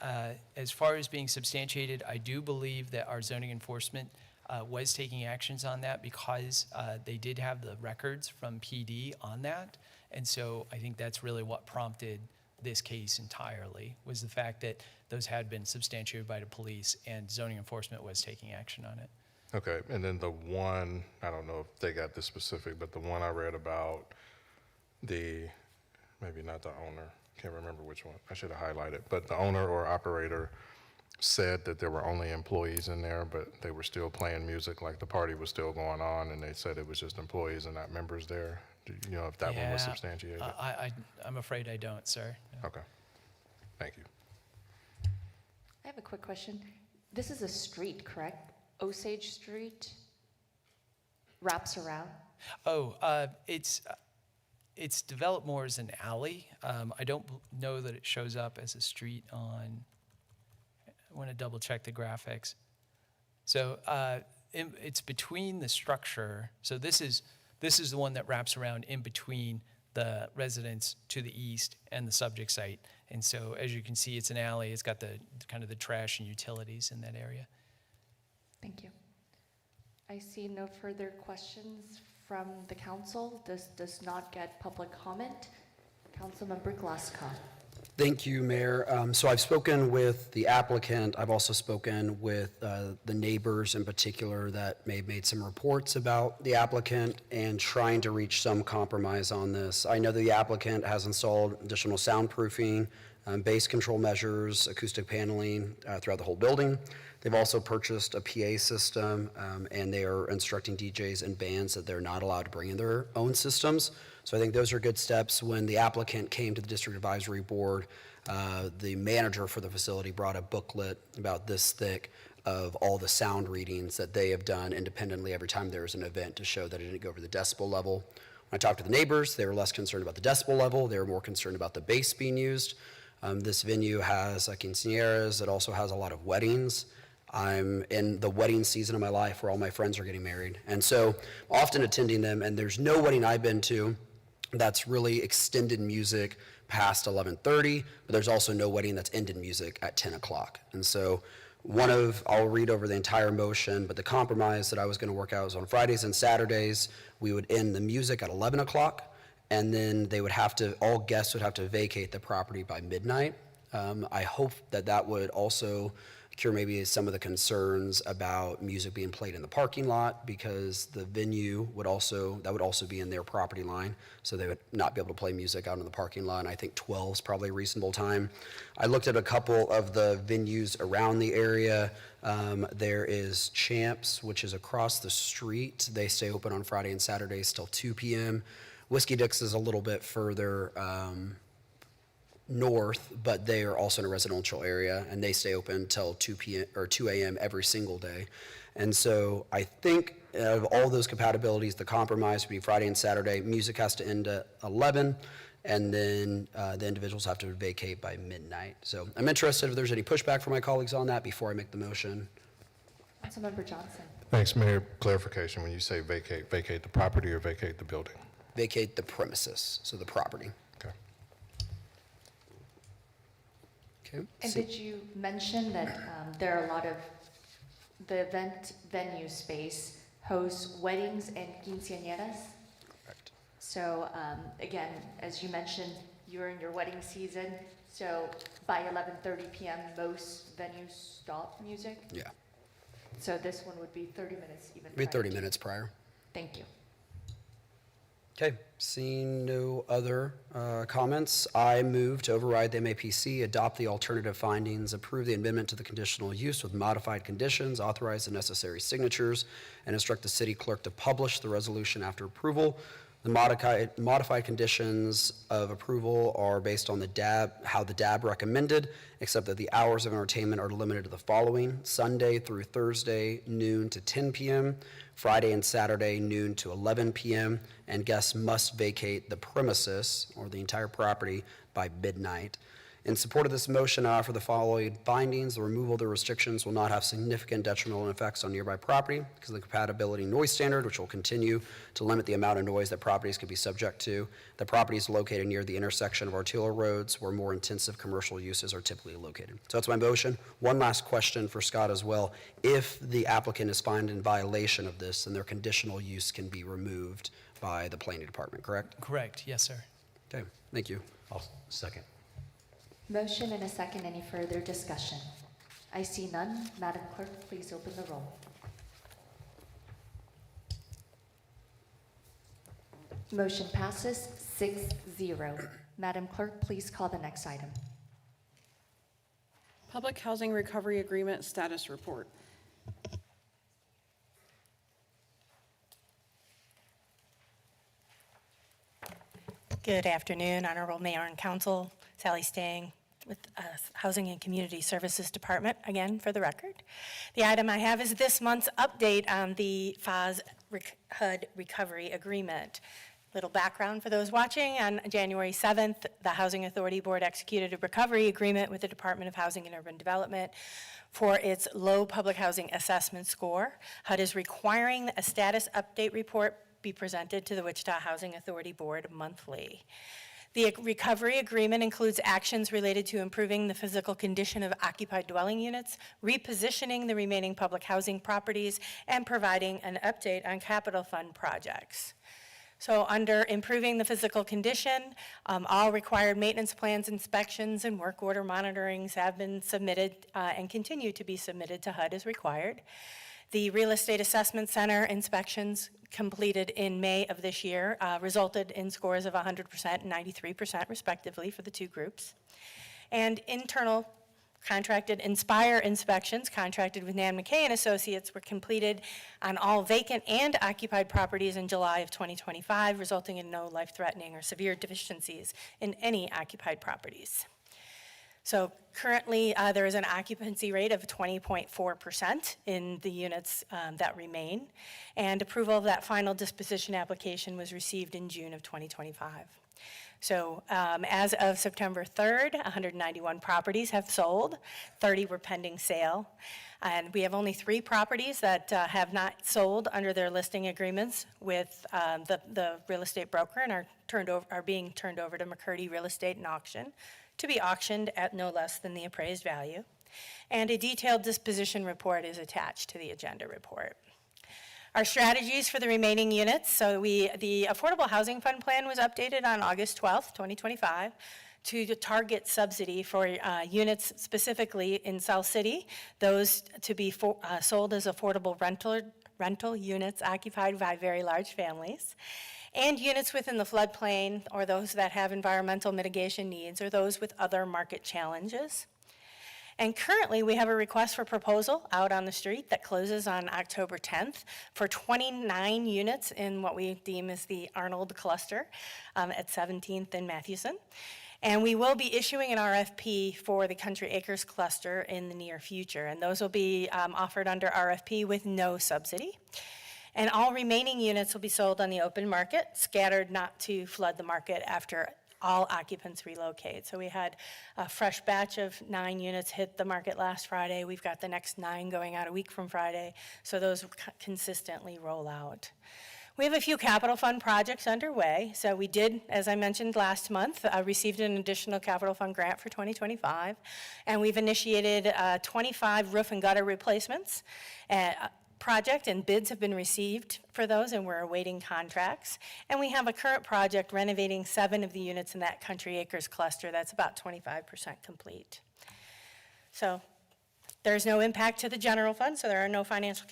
Speaker 21: As far as being substantiated, I do believe that our zoning enforcement was taking actions on that because they did have the records from PD on that. And so I think that's really what prompted this case entirely, was the fact that those had been substantiated by the police and zoning enforcement was taking action on it.
Speaker 17: Okay, and then the one, I don't know if they got this specific, but the one I read about maybe not the owner, can't remember which one, I should have highlighted, but the owner or operator said that there were only employees in there, but they were still playing music, like the party was still going on, and they said it was just employees and not members there. Do you know if that one was substantiated?
Speaker 21: I'm afraid I don't, sir. No.
Speaker 17: Okay, thank you.
Speaker 8: I have a quick question. This is a street, correct? Osage Street wraps around?
Speaker 21: Oh, it's developed more as an alley. I don't know that it shows up as a street on, I want to double check the graphics. So it's between the structure. So this is the one that wraps around in between the residence to the east and the subject site. And so as you can see, it's an alley. It's got the kind of the trash and utilities in that area.
Speaker 8: Thank you. I see no further questions from the council. This does not get public comment. Councilmember Glasscock.
Speaker 13: Thank you, Mayor. So I've spoken with the applicant. I've also spoken with the neighbors in particular that may have made some reports about the applicant and trying to reach some compromise on this. I know that the applicant has installed additional soundproofing, bass control measures, acoustic paneling throughout the whole building. They've also purchased a PA system, and they are instructing DJs and bands that they're not allowed to bring in their own systems. So I think those are good steps. When the applicant came to the District Advisory Board, the manager for the facility brought a booklet about this thick of all the sound readings that they have done independently every time there was an event to show that it didn't go over the decibel level. When I talked to the neighbors, they were less concerned about the decibel level. They were more concerned about the bass being used. This venue has quinceañeras. It also has a lot of weddings. I'm in the wedding season of my life where all my friends are getting married. And so often attending them, and there's no wedding I've been to that's really extended music past 11:30, but there's also no wedding that's ended music at 10 o'clock. And so I'll read over the entire motion, but the compromise that I was going to work out was on Fridays and Saturdays, we would end the music at 11 o'clock, and then all guests would have to vacate the property by midnight. I hope that would also cure maybe some of the concerns about music being played in the parking lot, because the venue would also be in their property line, so they would not be able to play music out in the parking lot. And I think 12 is probably a reasonable time. I looked at a couple of the venues around the area. There is Champs, which is across the street. They stay open on Friday and Saturdays till 2 p.m. Whiskey Dick's is a little bit further north, but they are also in a residential area, and they stay open till 2 a.m. every single day. And so I think of all those compatibilities, the compromise would be Friday and Saturday. Music has to end at 11, and then the individuals have to vacate by midnight. So I'm interested if there's any pushback from my colleagues on that before I make the motion.
Speaker 8: Councilmember Johnson.
Speaker 17: Thanks, Mayor. Clarification, when you say vacate the property or vacate the building?
Speaker 13: Vacate the premises, so the property.
Speaker 17: Okay.
Speaker 13: Okay.
Speaker 8: And did you mention that there are a lot of the event venue space hosts weddings and quinceañeras?
Speaker 13: Correct.
Speaker 8: So again, as you mentioned, you're in your wedding season. So by 11:30 p.m., most venues stop music.
Speaker 13: Yeah.
Speaker 8: So this one would be 30 minutes even.
Speaker 13: Be
Speaker 8: prior
Speaker 13: 30
Speaker 8: to-
Speaker 13: minutes prior.
Speaker 8: Thank you.
Speaker 13: Okay, seeing no other comments, I move to override the MAPC, adopt the alternative findings, approve the amendment to the conditional use with modified conditions, authorize the necessary signatures, and instruct the city clerk to publish the resolution after approval. The modified conditions of approval are based on how the DAB recommended, except that the hours of entertainment are limited to the following: Sunday through Thursday, noon to 10 p.m., Friday and Saturday, noon to 11 p.m., and guests must vacate the premises or the entire property by midnight. In support of this motion, I offer the following findings. The removal of the restrictions will not have significant detrimental effects on nearby property because of the compatibility noise standard, which will continue to limit the amount of noise that properties can be subject to. The property is located near the intersection of arterial roads where more intensive commercial uses are typically located. So that's my motion. One last question for Scott as well. If the applicant is found in violation of this, then their conditional use can be removed by the planning department, correct?
Speaker 21: Correct, yes, sir.
Speaker 13: Okay, thank you.
Speaker 14: I'll second.
Speaker 8: Motion and a second. Any further discussion? I see none. Madam Clerk, please open the roll. Motion passes 6-0. Madam Clerk, please call the next item.
Speaker 4: Public Housing Recovery Agreement Status Report.
Speaker 3: Good afternoon, Honorable Mayor and Council. Sally Stang with Housing and Community Services Department, again, for the record. The item I have is this month's update on the HUD Recovery Agreement. Little background for those watching. On January 7th, the Housing Authority Board executed a recovery agreement with the Department of Housing and Urban Development for its low public housing assessment score. HUD is requiring a status update report be presented to the Wichita Housing Authority Board monthly. The recovery agreement includes actions related to improving the physical condition of occupied dwelling units, repositioning the remaining public housing properties, and providing an update on capital fund projects. So under improving the physical condition, all required maintenance plans, inspections, and work order monitorings have been submitted and continue to be submitted to HUD as required. The Real Estate Assessment Center inspections completed in May of this year resulted in scores of 100% and 93% respectively for the two groups. And internal contracted Inspire inspections contracted with Nan McKay and Associates were completed on all vacant and occupied properties in July of 2025, resulting in no life-threatening or severe deficiencies in any occupied properties. So currently, there is an occupancy rate of 20.4% in the units that remain, and approval of that final disposition application was received in June of 2025. So as of September 3rd, 191 properties have sold, 30 were pending sale, and we have only 3 properties that have not sold under their listing agreements with the real estate broker and are being turned over to McCurdy Real Estate and Auction to be auctioned at no less than the appraised value. And a detailed disposition report is attached to the agenda report. Our strategies for the remaining units, so the Affordable Housing Fund Plan was updated on August 12th, 2025 to target subsidy for units specifically in South City, those to be sold as affordable rental units occupied by very large families, and units within the floodplain or those that have environmental mitigation needs or those with other market challenges. And currently, we have a request for proposal out on the street that closes on October 10th for 29 units in what we deem as the Arnold cluster at 17th and Mathewson. And we will be issuing an RFP for the Country Acres cluster in the near future, and those will be offered under RFP with no subsidy. And all remaining units will be sold on the open market, scattered not to flood the market after all occupants relocate. So we had a fresh batch of 9 units hit the market last Friday. We've got the next 9 going out a week from Friday. So those consistently roll out. We have a few capital fund projects underway. So we did, as I mentioned last month, received an additional capital fund grant for 2025. And we've initiated 25 roof and gutter replacements. Project and bids have been received for those, and we're awaiting contracts. And we have a current project renovating 7 of the units in that Country Acres cluster. That's about 25% complete. So there's no impact to the general fund, so there are no financial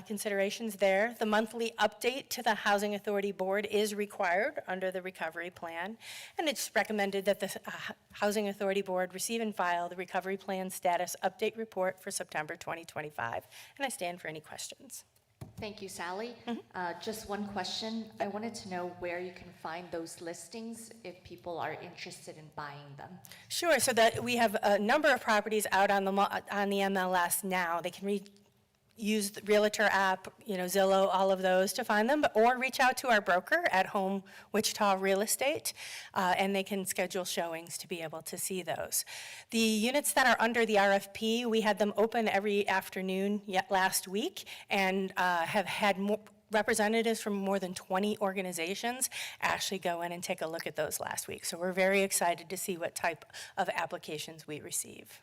Speaker 3: considerations there. The monthly update to the Housing Authority Board is required under the recovery plan, and it's recommended that the Housing Authority Board receive and file the recovery plan status update report for September 2025. And I stand for any questions.
Speaker 8: Thank you, Sally. Just one question. I wanted to know where you can find those listings if people are interested in buying them.
Speaker 3: Sure. So that we have a number of properties out on the MLS now. They can use the Realtor app, Zillow, all of those to find them, or reach out to our broker at Home Wichita Real Estate, and they can schedule showings to be able to see those. The units that are under the RFP, we had them open every afternoon yet last week, and have had representatives from more than 20 organizations actually go in and take a look at those last week. So we're very excited to see what type of applications we receive.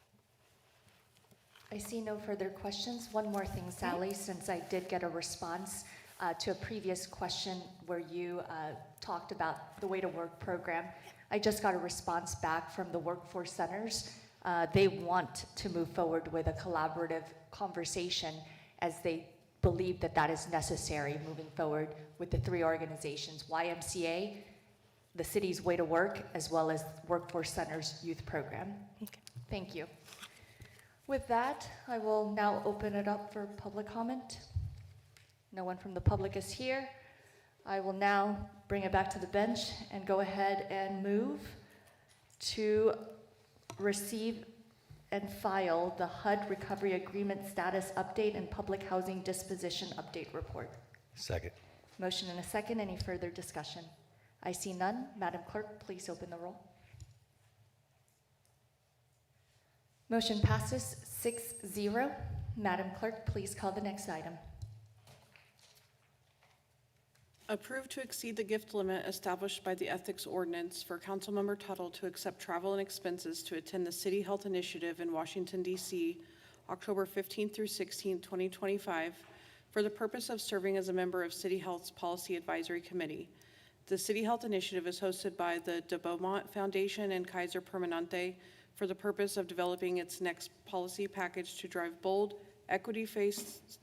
Speaker 8: I see no further questions. One more thing, Sally, since I did get a response to a previous question where you talked about the Way to Work program. I just got a response back from the workforce centers. They want to move forward with a collaborative conversation as they believe that that is necessary moving forward with the three organizations, YMCA, the city's Way to Work, as well as Workforce Center's youth program.
Speaker 3: Okay.
Speaker 8: Thank you. With that, I will now open it up for public comment. No one from the public is here. I will now bring it back to the bench and go ahead and move to receive and file the HUD Recovery Agreement Status Update and Public Housing Disposition Update Report.
Speaker 14: Second.
Speaker 8: Motion and a second. Any further discussion? I see none. Madam Clerk, please open the roll. Motion passes 6-0. Madam Clerk, please call the next item.
Speaker 4: Approve to exceed the gift limit established by the Ethics Ordinance for Councilmember Tuttle to accept travel and expenses to attend the City Health Initiative in Washington, D.C., October 15th through 16th, 2025, for the purpose of serving as a member of City Health's Policy Advisory Committee. The City Health Initiative is hosted by the De Beaumont Foundation and Kaiser Permanente for the purpose of developing its next policy package to drive bold, equity-focused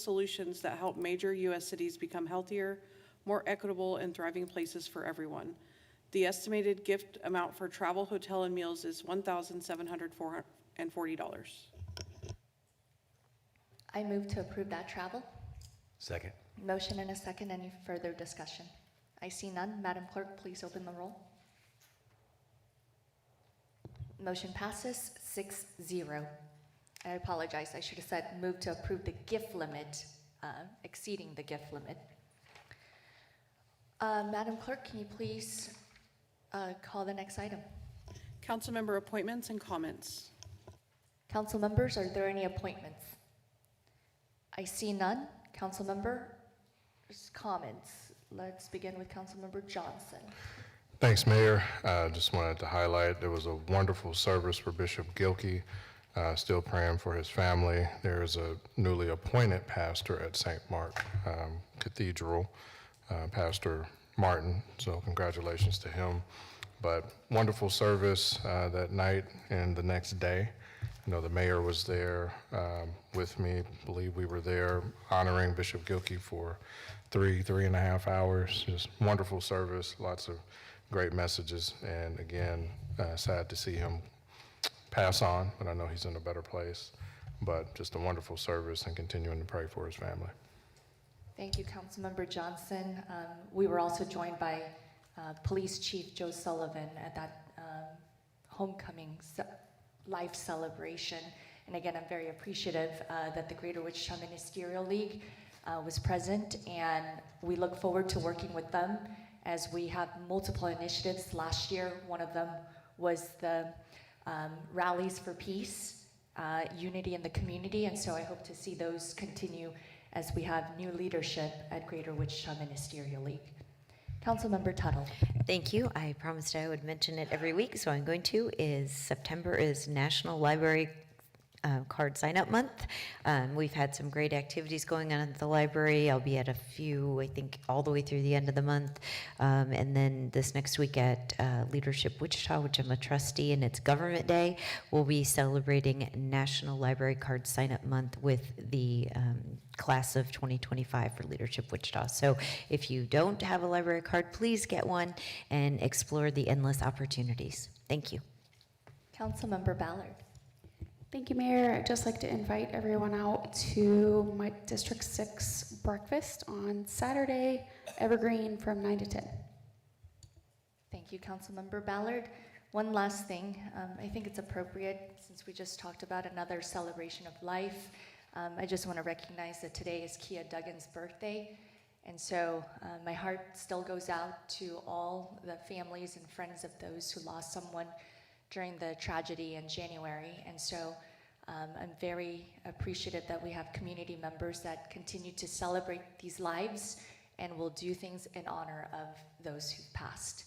Speaker 4: solutions that help major U.S. cities become healthier, more equitable, and thriving places for everyone. The estimated gift amount for travel, hotel, and meals is $1,740.
Speaker 8: I move to approve that travel.
Speaker 14: Second.
Speaker 8: Motion and a second. Any further discussion? I see none. Madam Clerk, please open the roll. Motion passes 6-0. I apologize. I should have said move to approve the gift limit, exceeding the gift limit. Madam Clerk, can you please call the next item?
Speaker 4: Councilmember appointments and comments.
Speaker 8: Council members, are there any appointments? I see none. Council members, comments. Let's begin with Councilmember Johnson.
Speaker 17: Thanks, Mayor. Just wanted to highlight there was a wonderful service for Bishop Gilkey. Still praying for his family. There is a newly appointed pastor at St. Mark Cathedral, Pastor Martin, so congratulations to him. But wonderful service that night and the next day. I know the mayor was there with me. I believe we were there honoring Bishop Gilkey for three and a half hours. Just wonderful service, lots of great messages, and again, sad to see him pass on, but I know he's in a better place. But just a wonderful service and continuing to pray for his family.
Speaker 8: Thank you, Councilmember Johnson. We were also joined by Police Chief Joe Sullivan at that homecoming life celebration. And again, I'm very appreciative that the Greater Wichita Ministerial League was present, and we look forward to working with them as we have multiple initiatives. Last year, one of them was the Rallies for Peace, unity in the community, and so I hope to see those continue as we have new leadership at Greater Wichita Ministerial League. Councilmember Tuttle.
Speaker 15: Thank you. I promised I would mention it every week, so I'm going to. September is National Library Card Sign-Up Month. We've had some great activities going on at the library. I'll be at a few, I think, all the way through the end of the month. And then this next week at Leadership Wichita, which I'm a trustee, and it's Government Day, we'll be celebrating National Library Card Sign-Up Month with the class of 2025 for Leadership Wichita. So if you don't have a library card, please get one and explore the endless opportunities. Thank you.
Speaker 8: Councilmember Ballard.
Speaker 19: Thank you, Mayor. I'd just like to invite everyone out to my District 6 breakfast on Saturday, Evergreen, from 9 to 10.
Speaker 8: Thank you, Councilmember Ballard. One last thing, I think it's appropriate, since we just talked about another celebration of life, I just want to recognize that today is Kia Duggan's birthday, and so my heart still goes out to all the families and friends of those who lost someone during the tragedy in January. And so I'm very appreciative that we have community members that continue to celebrate these lives and will do things in honor of those who've passed.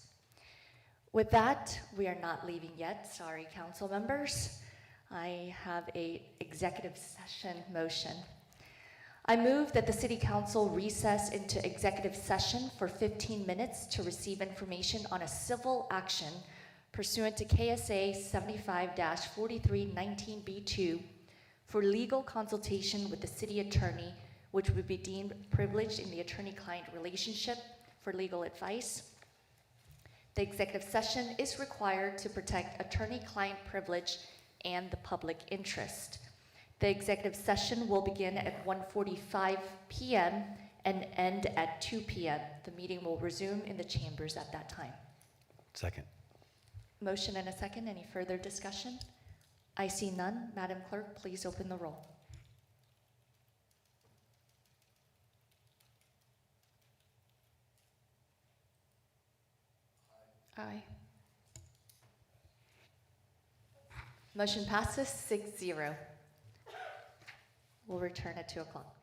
Speaker 8: With that, we are not leaving yet. Sorry, council members. I have an executive session motion. I move that the City Council recess into executive session for 15 minutes to receive information on a civil action pursuant to KSA 75-4319B2 for legal consultation with the city attorney, which would be deemed privileged in the attorney-client relationship for legal advice. The executive session is required to protect attorney-client privilege and the public interest. The executive session will begin at 1:45 p.m. and end at 2 p.m. The meeting will resume in the chambers at that time.
Speaker 14: Second.
Speaker 8: Motion and a second. Any further discussion? I see none. Madam Clerk, please open the roll.
Speaker 19: Aye.
Speaker 8: Motion passes 6-0. We'll return at 2 o'clock.